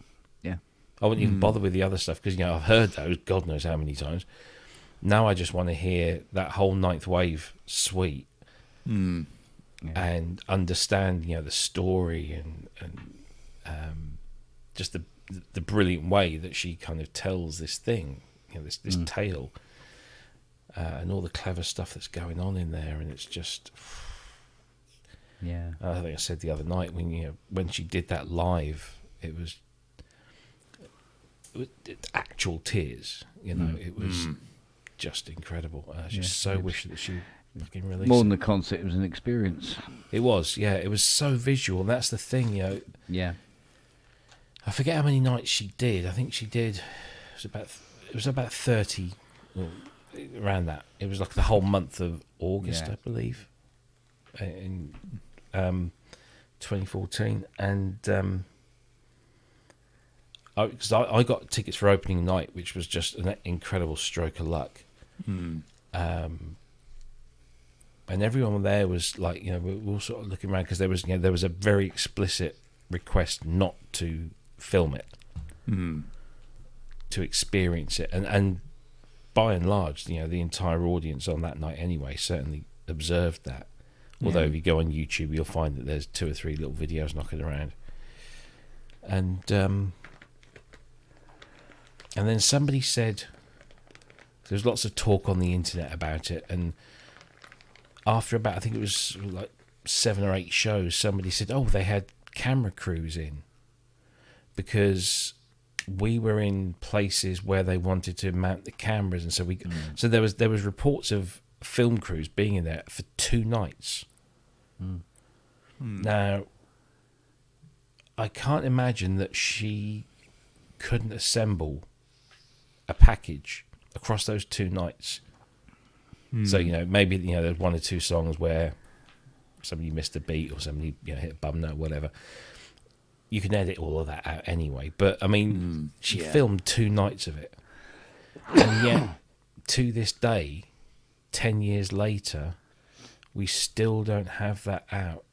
Yeah. I wouldn't even bother with the other stuff because, I've heard those God knows how many times. Now I just want to hear that whole Ninth Wave suite and understand, the story and just the brilliant way that she kind of tells this thing, this tale, and all the clever stuff that's going on in there, and it's just. Yeah, I think I said the other night when she did that live, it was actual tears. It was just incredible. I just so wish that she fucking released more than the concert. It was an experience. It was, yeah. It was so visual. And that's the thing, Yeah. I forget how many nights she did. I think she did. It was about 30, around that. It was like the whole month of August, I believe, in 2014, and because I got tickets for opening night, which was just an incredible stroke of luck. And everyone there was like, we were all sort of looking around because there was a very explicit request not to film it, to experience it, and by and large, the entire audience on that night anyway certainly observed that. Although if you go on YouTube, you'll find that there's 2 or 3 little videos knocking around. And then somebody said, there's lots of talk on the internet about it, and after about, I think it was like 7 or 8 shows, somebody said, oh, they had camera crews in because we were in places where they wanted to mount the cameras, and so there was reports of film crews being in there for 2 nights. Now, I can't imagine that she couldn't assemble a package across those 2 nights. So, maybe, there's 1 or 2 songs where somebody missed a beat or somebody, hit a bum note, whatever. You can edit all of that out anyway. But, I mean, she filmed 2 nights of it. And yet, to this day, 10 years later, we still don't have that out.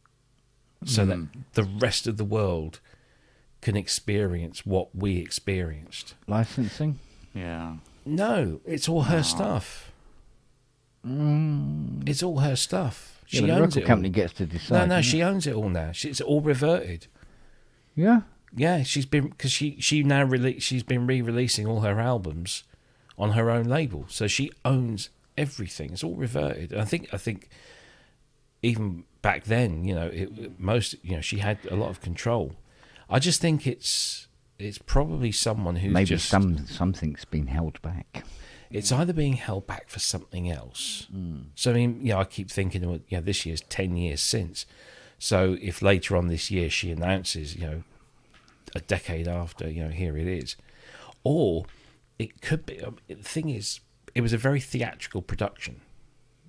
So that the rest of the world can experience what we experienced. Licensing? Yeah. No, it's all her stuff. It's all her stuff. She the owns record it company all. gets to decide. No, she owns it all now. It's all reverted. Yeah. Yeah, she's been, because she's been re-releasing all her albums on her own label, so she owns everything. It's all reverted. And I think even back then, she had a lot of control. I just think it's probably someone who's maybe just something's been held back. It's either being held back for something else. So I mean, I keep thinking, well, this year's 10 years since. So if later on this year she announces, a decade after, here it is, or it could be. The thing is, it was a very theatrical production,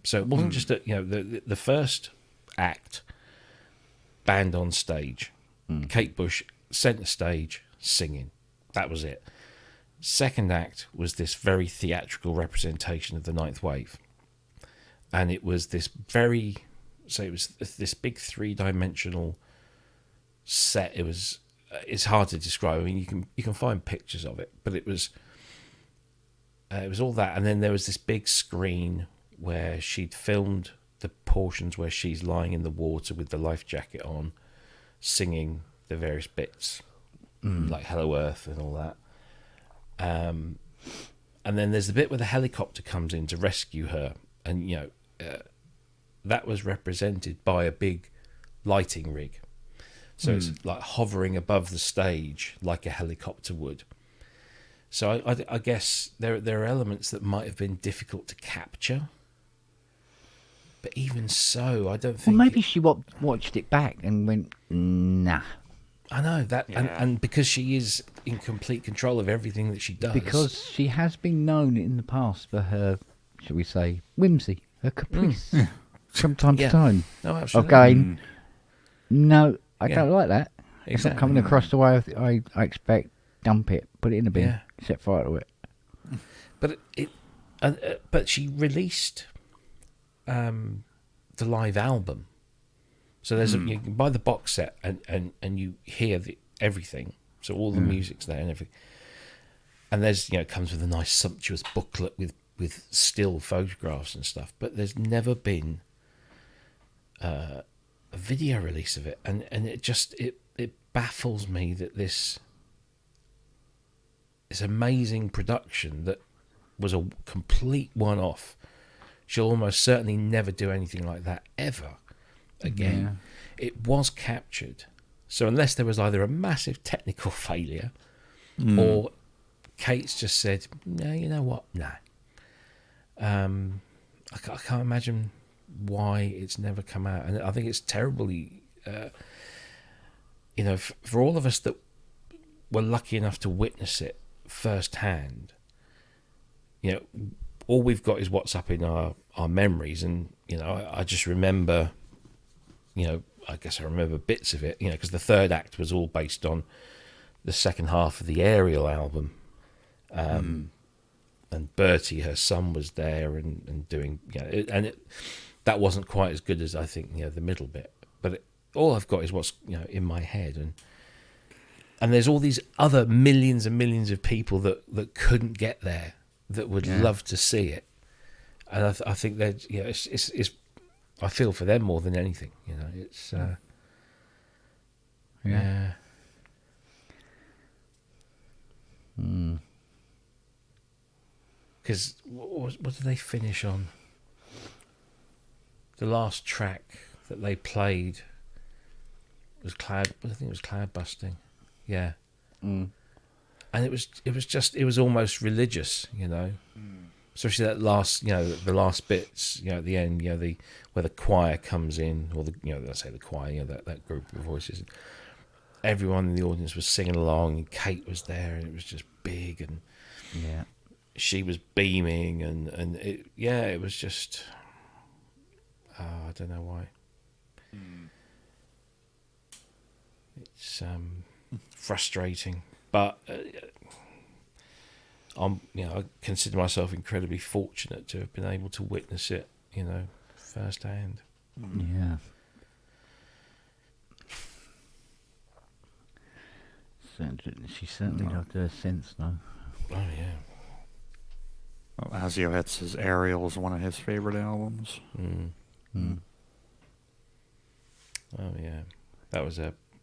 so it wasn't just the first act, band on stage, Kate Bush centre stage singing, that was it. Second act was this very theatrical representation of the Ninth Wave, and it was this big 3-dimensional set. It's hard to describe. I mean, you can find pictures of it, but it was all that, and then there was this big screen where she'd filmed the portions where she's lying in the water with the life jacket on, singing the various bits, like Hello Earth and all that. And then there's the bit where the helicopter comes in to rescue her, and that was represented by a big lighting rig. So it's like hovering above the stage like a helicopter would. So I guess there are elements that might have been difficult to capture. But even so, I don't think... Well, maybe she watched it back and went, nah. I know that, and because she is in complete control of everything that she does. Because she has been known in the past for her, shall we say, whimsy, her caprice, from time to time. No, absolutely. Of going, no, I don't like that. Exactly. It's not coming across the way I expect. Dump it, put it in a bin, set fire to it. But but she released the live album. So there's you can buy the box set and you hear everything. So all the music's there and everything. And there's it comes with a nice sumptuous booklet with still photographs and stuff. But there's never been a video release of it, and it baffles me that this amazing production that was a complete one-off. She'll almost certainly never do anything like that ever again. It was captured. So unless there was either a massive technical failure or Kate's just said, no, you know what? No. I can't imagine why it's never come out. And I think it's terribly, for all of us that were lucky enough to witness it firsthand, all we've got is what's up in our memories. And, I just remember, I guess I remember bits of it, because the third act was all based on the second half of the Aerial album. And Bertie, her son, was there and doing, that wasn't quite as good as I think, the middle bit. But all I've got is what's, in my head. And there's all these other millions and millions of people that couldn't get there, that would love to see it. And I think that it's I feel for them more than anything. It's Because what did they finish on? The last track that they played was I think it was Cloud Busting. Yeah. And it was almost religious, especially that last, the last bits, at the end, where the choir comes in, or let's say the choir, that group of voices. Everyone in the audience was singing along, and Kate was there, and it was just big, and she was beaming, and it was just, I don't know why. It's frustrating, but I consider myself incredibly fortunate to have been able to witness it, firsthand. Yeah. She certainly loved her synths, though. Oh yeah. Well, Azio says Aerial is one of his favorite albums. Oh yeah, that was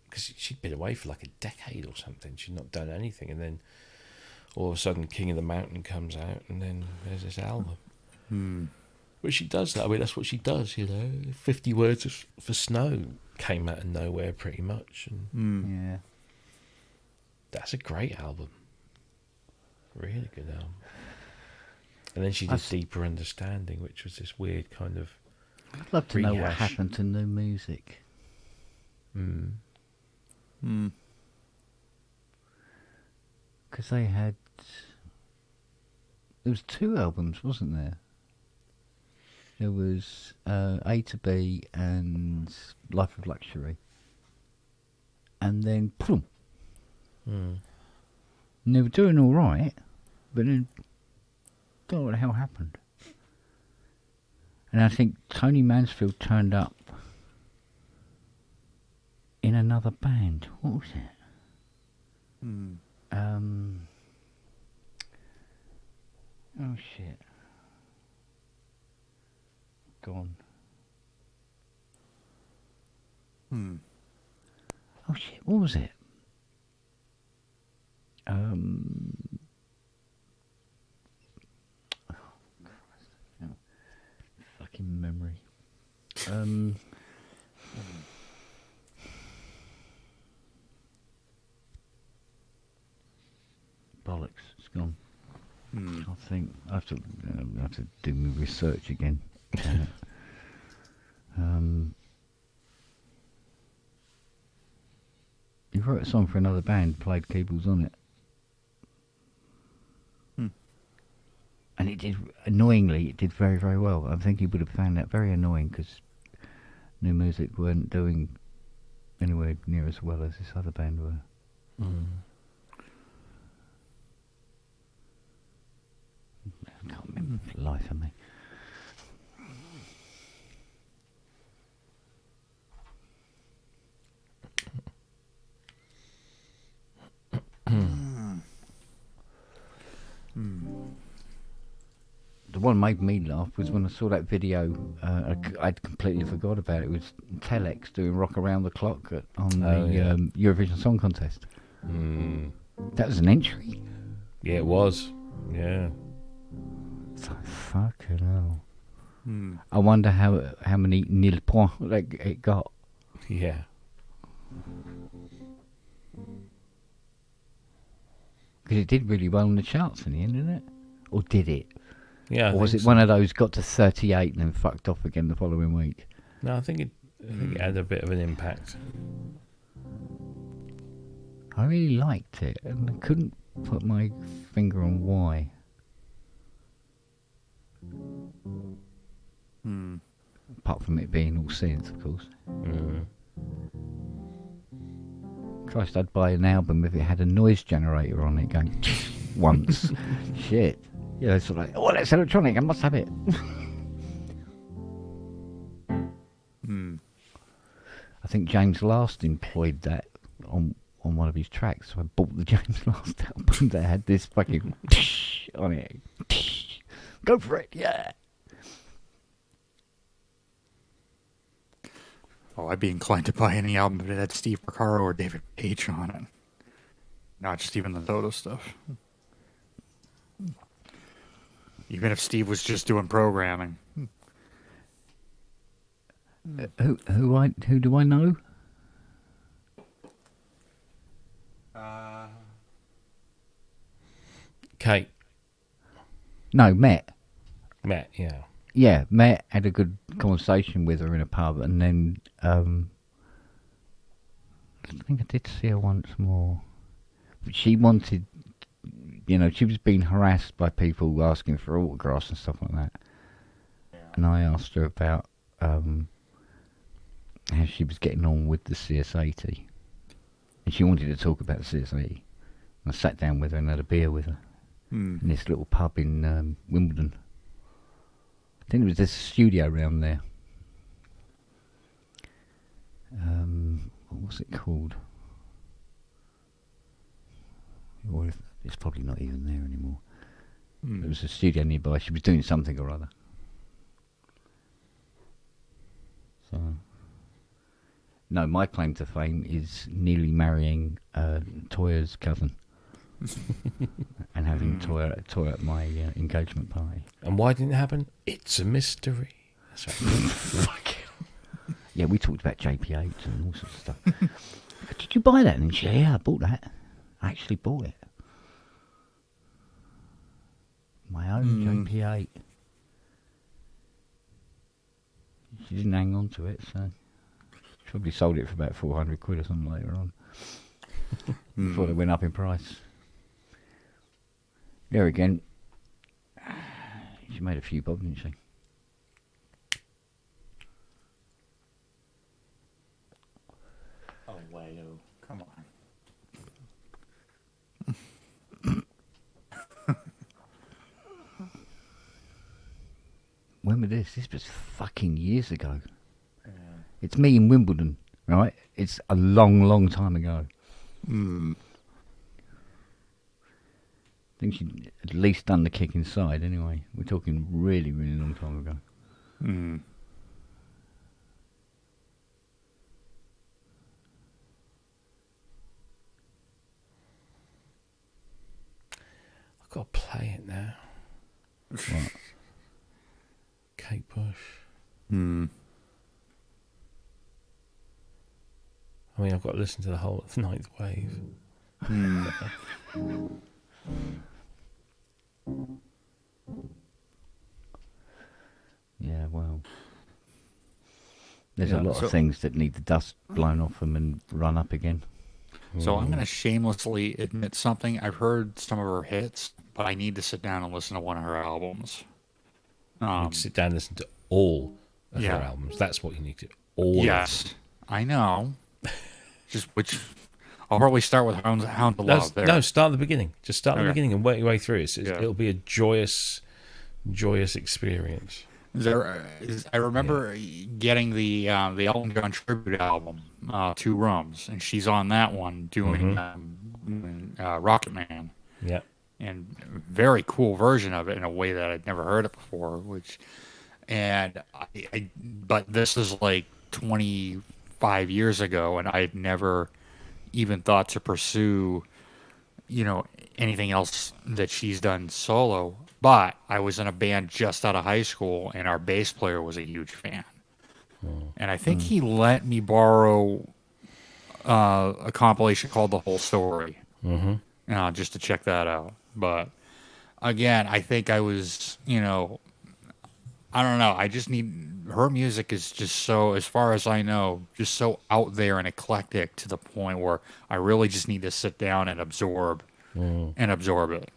because she'd been away for like a decade or something. She'd not done anything, and then all of a sudden, King of the Mountain comes out, and then there's this album. But she does that. I mean, that's what she does, 50 Words for Snow came out of nowhere pretty much. And Yeah. that's a great album. Really good album. And then she did Deeper Understanding, which was this weird kind of I'd love to know what rehash. happened to new music. Because they had... There was 2 albums, wasn't there? There was A to B and Life of Luxury. And then, boom. And they were doing all right, but then, don't know what the hell happened. And I think Tony Mansfield turned up in another band. What was it? Oh shit. Gone. Oh shit, what was it? Fucking memory. Bollocks, it's gone. I think I have to do my research again. Damn it. He wrote a song for another band, played keyboards on it. And it did, annoyingly, it did very, very well. I think he would have found that very annoying because new music weren't doing anywhere near as well as this other band were. I can't remember for the life of me. The one made me laugh was when I saw that video. I'd completely forgot about it. It was Telex doing "Rock Around the Clock" on the Eurovision Song Contest. That was an entry. Yeah, it was. Yeah. It's like, fucking hell. I wonder how many nil points it got. Yeah. Because it did really well in the charts in the end, didn't it? Or did it? Yeah. Or was it one of those got to 38 and then fucked off again the following week? No, I think it had a bit of an impact. I really liked it, and I couldn't put my finger on why. Apart from it being all synth, of course. Christ, I'd buy an album if it had a noise generator on it going once. Shit. Yeah, it's sort of like, oh, that's electronic, I must have it. I think James Last employed that on one of his tracks, so I bought the James Last album that had this fucking on it. Go for it, yeah. Oh, I'd be inclined to buy any album that had Steve Porcaro or David Page on it. Not just even the Toto stuff. Even if Steve was just doing programming. Who do I know? Kate. No, Matt. Matt, yeah. Yeah, Matt had a good conversation with her in a pub, and then I think I did see her once more. But she wanted, she was being harassed by people asking for autographs and stuff like that. Yeah. And I asked her about how she was getting on with the CS80. And she wanted to talk about the CS80. I sat down with her and had a beer with her in this little pub in Wimbledon. I think there was this studio around there. What was it called? Or it's probably not even there anymore. There was a studio nearby. She was doing something or other. So, no, my claim to fame is nearly marrying Toya's cousin. and having tore at my engagement party. And why didn't it happen? It's a mystery. That's right. Yeah, we talked about JP8 and all sorts of stuff. Did you buy that? And she, yeah, I bought that. I actually bought it. My own JP8. She didn't hang on to it, so she probably sold it for about 400 quid or something later on. Before it went up in price. There again, she made a few bob, didn't she? Oh, wow. Come on. When was this? This was fucking years ago. Yeah. It's me in Wimbledon, right? It's a long, long time ago. I think she'd at least done the kick inside anyway. We're talking really, really long time ago. I've got to play it now. What? Kate Bush. I mean, I've got to listen to the whole of Ninth Wave. Yeah, well, there's a lot of things that need the dust blown off them and run up again. So I'm going to shamelessly admit something. I've heard some of her hits, but I need to sit down and listen to one of her albums. You need to sit down and listen to all of her albums. That's what you need to do. All Yes, of them. I know. Just which I'll probably start with Hound of Love there. No, start at the beginning. Just start at the beginning and work your way through. It'll be a joyous experience. I remember getting the Elton John tribute album, Two Rooms, and she's on that one doing Rocket Man. Yeah. And very cool version of it in a way that I'd never heard it before. But this is like 25 years ago, and I'd never even thought to pursue, anything else that she's done solo. But I was in a band just out of high school, and our bass player was a huge fan. And I think he let me borrow a compilation called The Whole Story, just to check that out. But again, I think I was, I don't know. I just her music is just so, as far as I know, just so out there and eclectic to the point where I really just need to sit down and absorb it.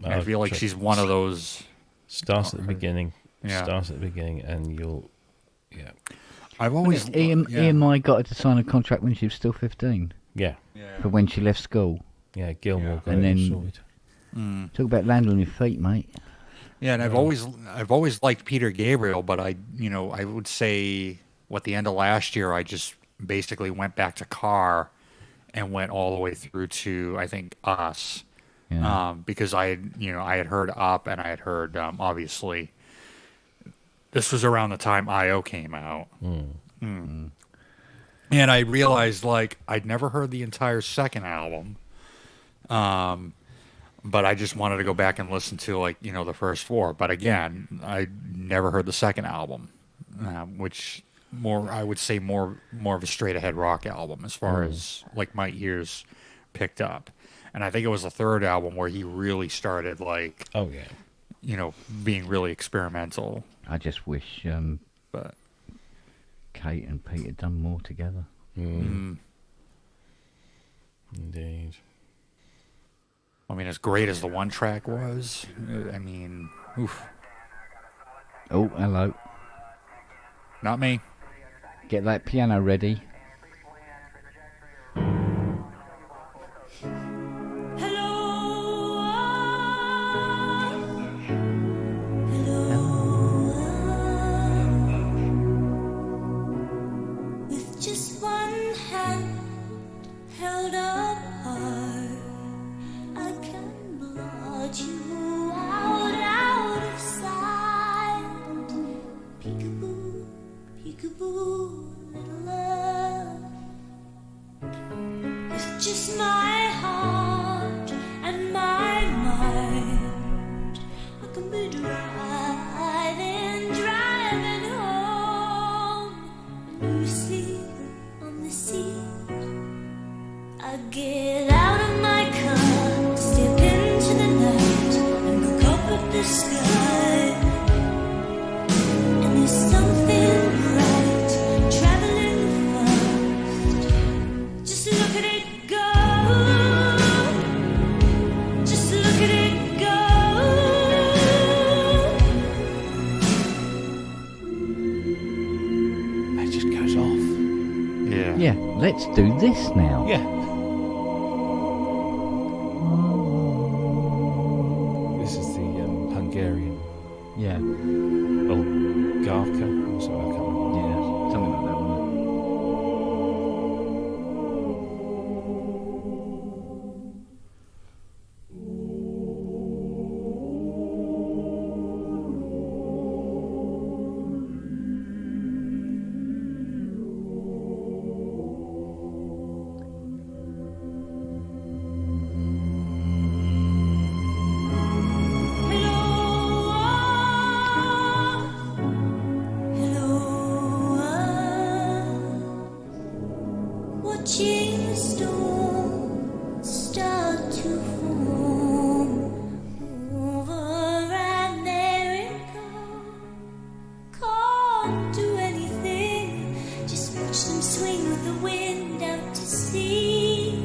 I feel like she's one of those. Starts at the beginning. Yeah. Starts at the beginning, and you'll. Yeah. I've always. EMI got her to sign a contract when she was still 15. Yeah. For when she left school. Yeah, Gilmore got and it then sorted. Talk about landing on your feet, mate. Yeah, and I've always liked Peter Gabriel, but I would say at the end of last year, I just basically went back to Car and went all the way through to, I think, Us. Yeah. Because I had heard Up, and I had heard, obviously, this was around the time I.O. came out. And I realized, I'd never heard the entire second album. But I just wanted to go back and listen to, the first four. But again, I never heard the second album, which I would say more of a straight-ahead rock album as far as, my ears picked up. And I think it was the third album where he really started, being really experimental. I just wish but Kate and Pete had done more together. Indeed. I mean, as great as the one track was, oof. Oh, hello. Not me. Get that piano ready. Peekaboo, little love. let's do this now. Yeah. This is the Hungarian. Yeah. Bulgarka. So I can't remember. Yeah, something like that, wasn't it? Watching the storm start to form over and there it comes. Can't do anything, just watch them swing with the wind out to sea.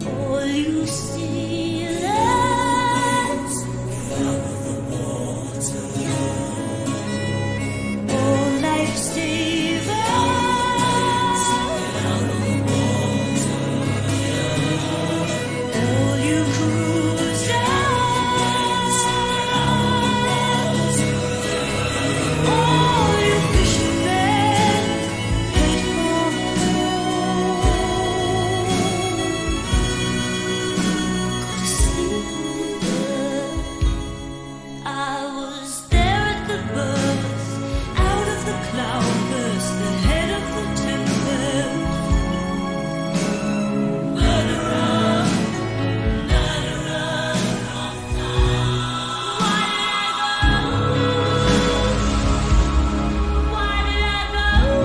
All you see lands out of the water. All life savers out of the water. All you cruisers out of the water. All you fishermen head for home. Got a sleeper. I was there at the birth, out of the cloudburst, the head of the tempest. Murderer, murderer of time. Why did I go?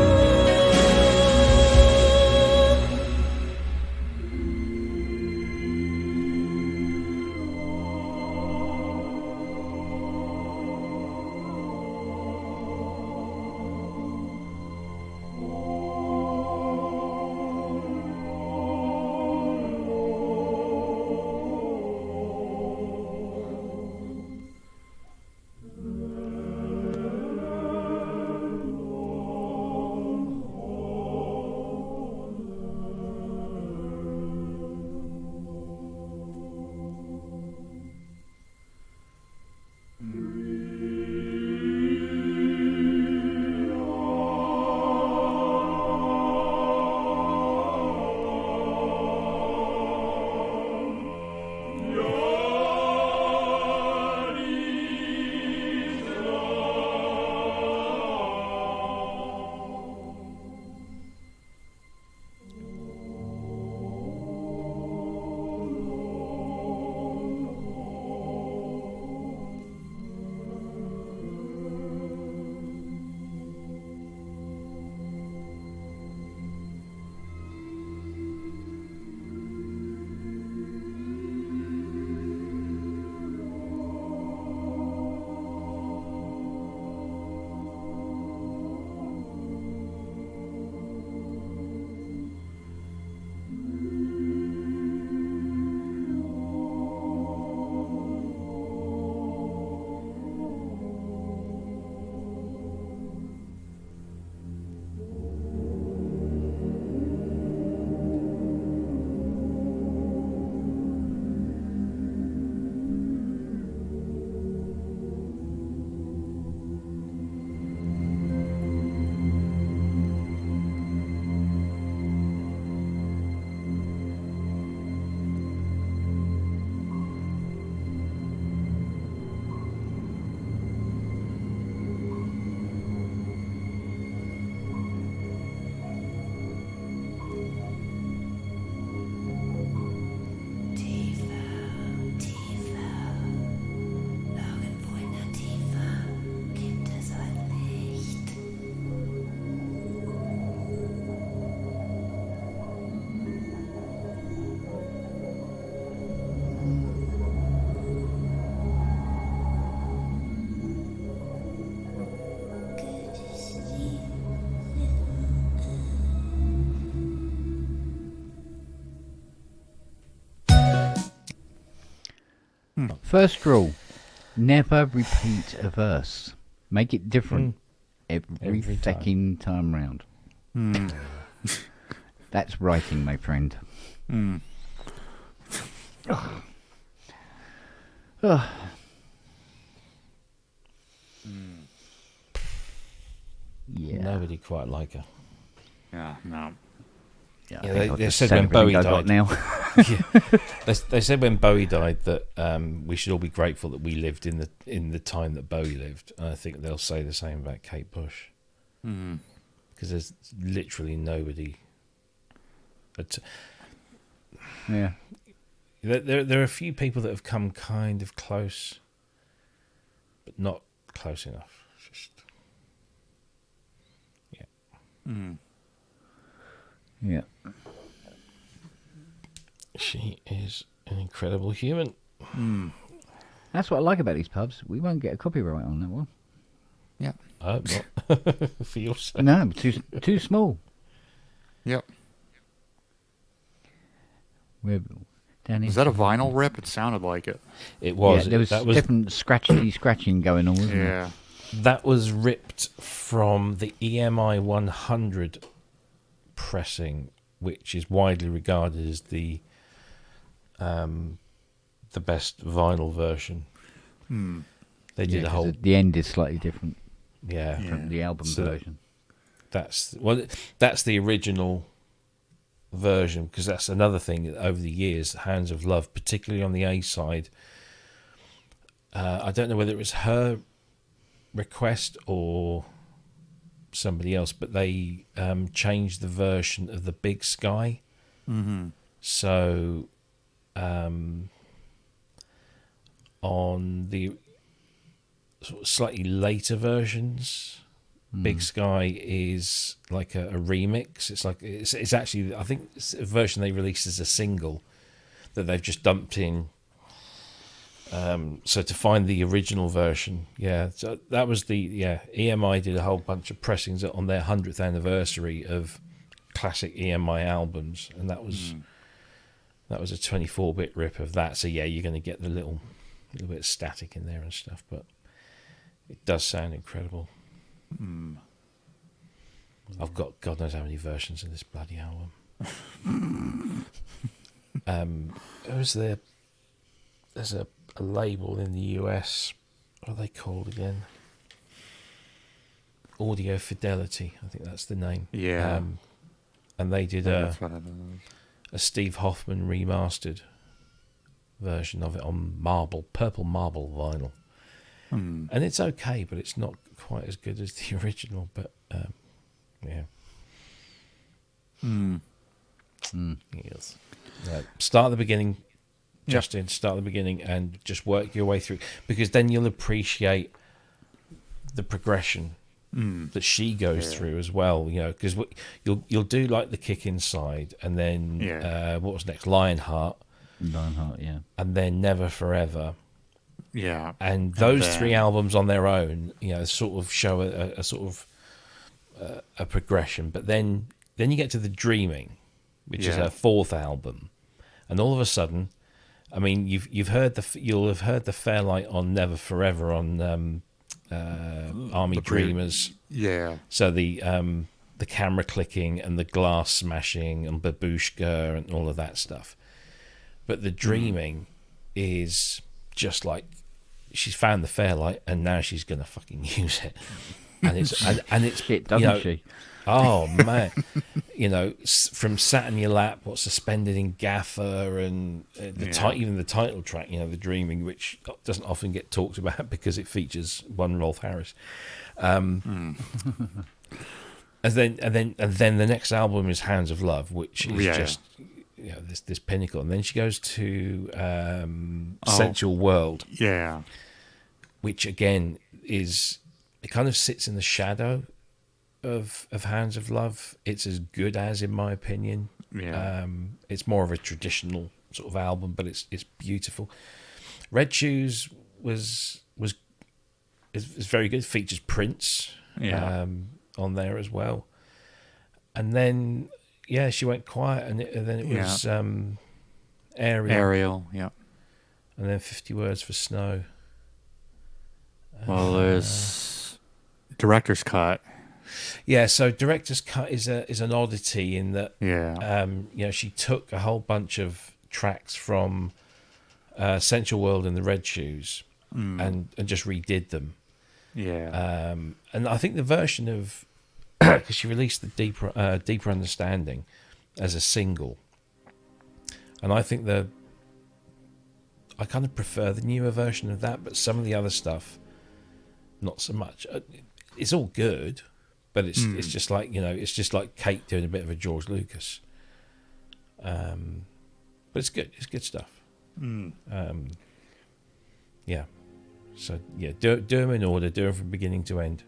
First rule, never repeat a verse. Make it different every Every time. fucking time round. That's writing, my friend. Mm. Oh. Yeah. Nobody quite like her. Yeah, no. Yeah, Yeah, they said when Bowie died. Now. Yeah, they said when Bowie died that we should all be grateful that we lived in the time that Bowie lived. And I think they'll say the same about Kate Bush. Because there's literally nobody. Yeah. There are a few people that have come kind of close, but not close enough. Just Yeah. She is an incredible human. That's what I like about these pubs. We won't get a copyright on that one. Yeah. I hope not. For your sake. No, too small. Yep. Is that a vinyl rip? It sounded like it. It was. Yeah, there was different scratching going on, wasn't Yeah. there? That was ripped from the EMI 100 pressing, which is widely regarded as the best vinyl version. They did a whole. The end is slightly different. Yeah, from the album version. That's the original version, because that's another thing that over the years, Hands of Love, particularly on the A side. I don't know whether it was her request or somebody else, but they changed the version of the Big Sky. So on the sort of slightly later versions, Big Sky is like a remix. It's like it's actually, I think it's a version they released as a single that they've just dumped in. So to find the original version, so that was EMI did a whole bunch of pressings on their 100th anniversary of classic EMI albums, and that was a 24-bit rip of that. So you're going to get the little bit of static in there and stuff, but it does sound incredible. I've got God knows how many versions of this bloody album. There's a label in the US. What are they called again? Audio Fidelity, I think that's the name. Yeah. And they did a Steve Hoffman remastered version of it on purple marble vinyl. And it's okay, but it's not quite as good as the original. But yes. Start at the beginning, Justin. Start at the beginning and just work your way through, because then you'll appreciate the progression that she goes through as well. You know, because you'll do like the Kick Inside, and then what was next? Lionheart, and then Never Forever. Yeah, and those three albums on their own, sort of show a sort of a progression. But then you get to the Dreaming, which is her fourth album, and all of a sudden, I mean, you'll have heard the Fairlight on Never Forever on Army Dreamers. Yeah. So the camera clicking and the glass smashing and Babushka and all of that stuff. But the Dreaming is just like she's found the Fairlight and now she's gonna fucking use it, and it's it, doesn't she? Oh man, from Sat in Your Lap, what's suspended in Gaffer, and even the title track, the Dreaming, which doesn't often get talked about because it features one Rolf Harris. And then the next album is Hands of Love, which is just this pinnacle, and then she goes to Sensual World, which again it kind of sits in the shadow of Hands of Love. It's as good as, in my opinion. It's more of a traditional sort of album, but it's beautiful. Red Shoes is very good. Features Prince on there as well, and then she went quiet, and then it was Ariel, and then 50 Words for Snow. Well, there's Director's Cut. Yeah, so director's cut is an oddity in that she took a whole bunch of tracks from Central World and the Red Shoes and just redid them. Yeah. And I think the version of because she released the Deeper Understanding as a single, and I think I kind of prefer the newer version of that, but some of the other stuff, not so much. It's all good, but it's just like it's just like Kate doing a bit of a George Lucas. But it's good. It's good stuff. Yeah. So yeah, do them in order. Do them from beginning to end.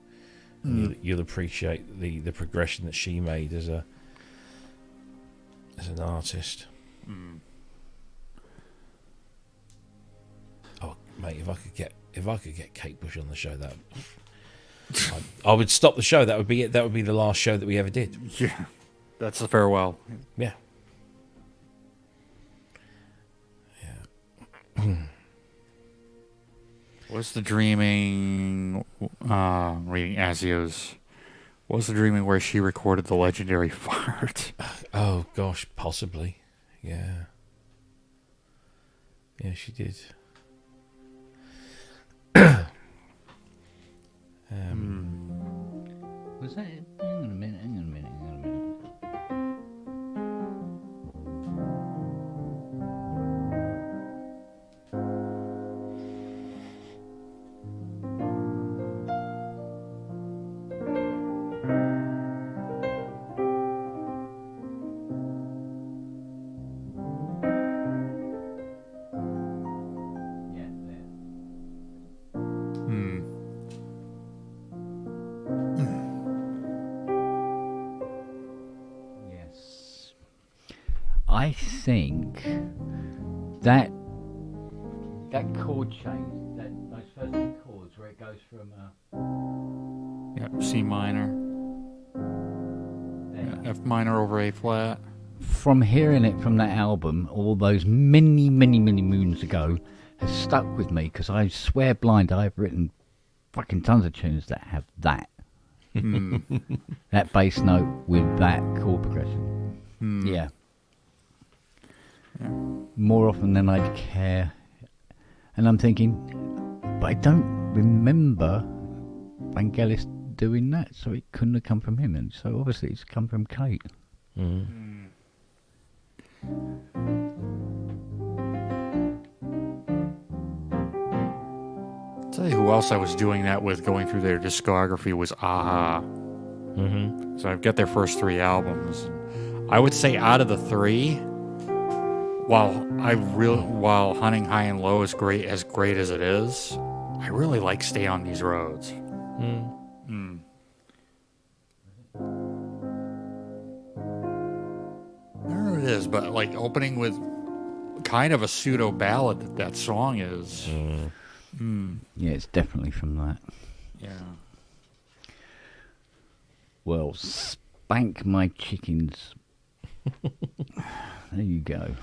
And you'll appreciate the progression that she made as an artist. Oh, mate, if I could get Kate Bush on the show, that I would stop the show. That would be it. That would be the last show that we ever did. Yeah, that's the farewell. Yeah. What's the dreaming? Reading Azio's. What's the dreaming where she recorded the legendary fart? Oh gosh, possibly. Yeah. Yeah, she did. Was that? Hang on a minute. I think that chord change, those first two chords where it goes from C minor, F minor over A flat. From hearing it from that album all those many moons ago has stuck with me, because I swear blind I've written fucking tons of tunes that have that that bass note with that chord progression. Yeah. More often than I'd care. And I'm thinking, but I don't remember Vangelis doing that, so it couldn't have come from him, and so obviously it's come from Kate. I'll tell you who else I was doing that with, going through their discography, was Aha. So I've got their first 3 albums. I would say out of the 3, while Hunting High and Low is great as it is, I really like Stay on These Roads. I don't know what it is, but like opening with kind of a pseudo ballad that song is. Yeah, it's definitely from that. Yeah. Well, spank my chickens. There you go.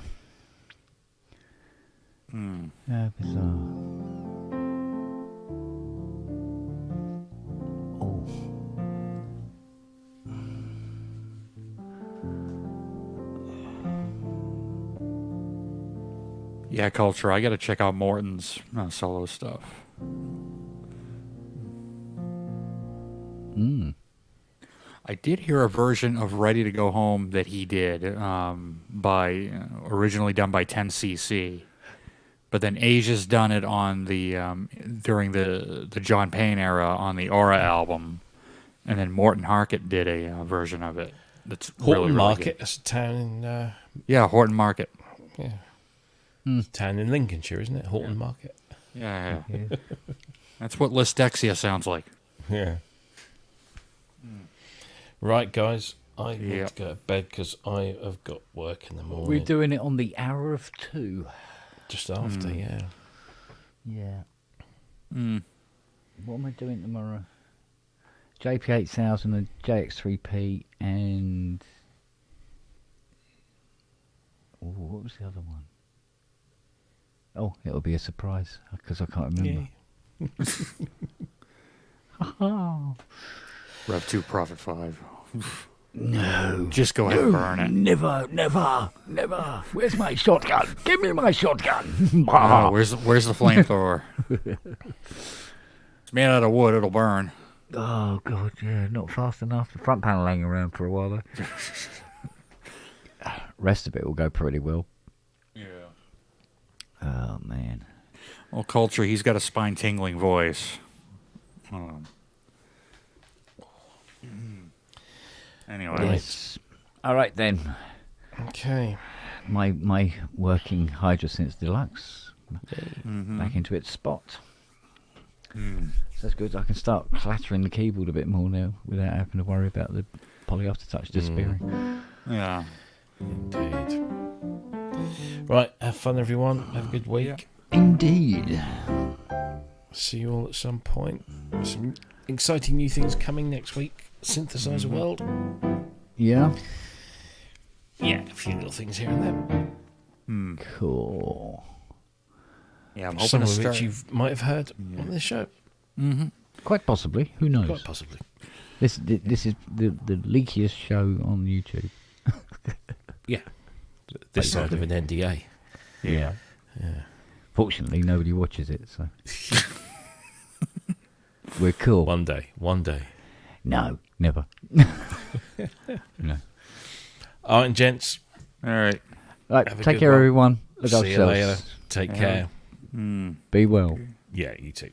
Bizarre. Oh. Yeah, Culture. I got to check out Morton's solo stuff. I did hear a version of Ready to Go Home that he did, originally done by 10cc. But then Asia's done it on the during the John Payne era on the Aura album, and then Morton Harkett did a version of it. That's Horton really Market. good. That's a town in. Yeah, Horton Market. Yeah, it's a town in Lincolnshire, isn't it? Horton Market. Yeah. That's what Listexia sounds like. Yeah. Right, guys. I need to go to bed because I have got work in the morning. We're doing it on the hour of 2. Just after, yeah. Yeah. What am I doing tomorrow? JP8000 and JX3P and... Oh, what was the other one? Oh, it'll be a surprise because I can't remember. Rev 2, Profit 5. No. Just go ahead and burn it. Never, never, never. Where's my shotgun? Give me my shotgun. Oh, where's the flamethrower? It's made out of wood. It'll burn. Oh, God, yeah. Not fast enough. The front panel hanging around for a while, though. Rest of it will go pretty well. Yeah. Oh, man. Well, Culture, he's got a spine-tingling voice. Anyway. Yes. All right, then. Okay. My working Hydrosynth Deluxe. Back into its spot. So that's good. I can start clattering the keyboard a bit more now without having to worry about the poly aftertouch disappearing. Yeah. Indeed. Right, have fun, everyone. Have a good week. Indeed. See you all at some point. Some exciting new things coming next week. Synthesizer World. Yeah. Yeah, a few little things here and there. Cool. Yeah, I'm hoping Some to of start. which you might have heard on this show. Quite possibly. Who knows? Quite possibly. This is the leakiest show on YouTube. Yeah. This side of an NDA. Yeah. Fortunately, nobody watches it, so we're cool. One day. No, never. No. All right, gents. All right. Right, Have a take good care, one. everyone. Look See after you later. yourselves. Take care. Be well. Yeah, you too.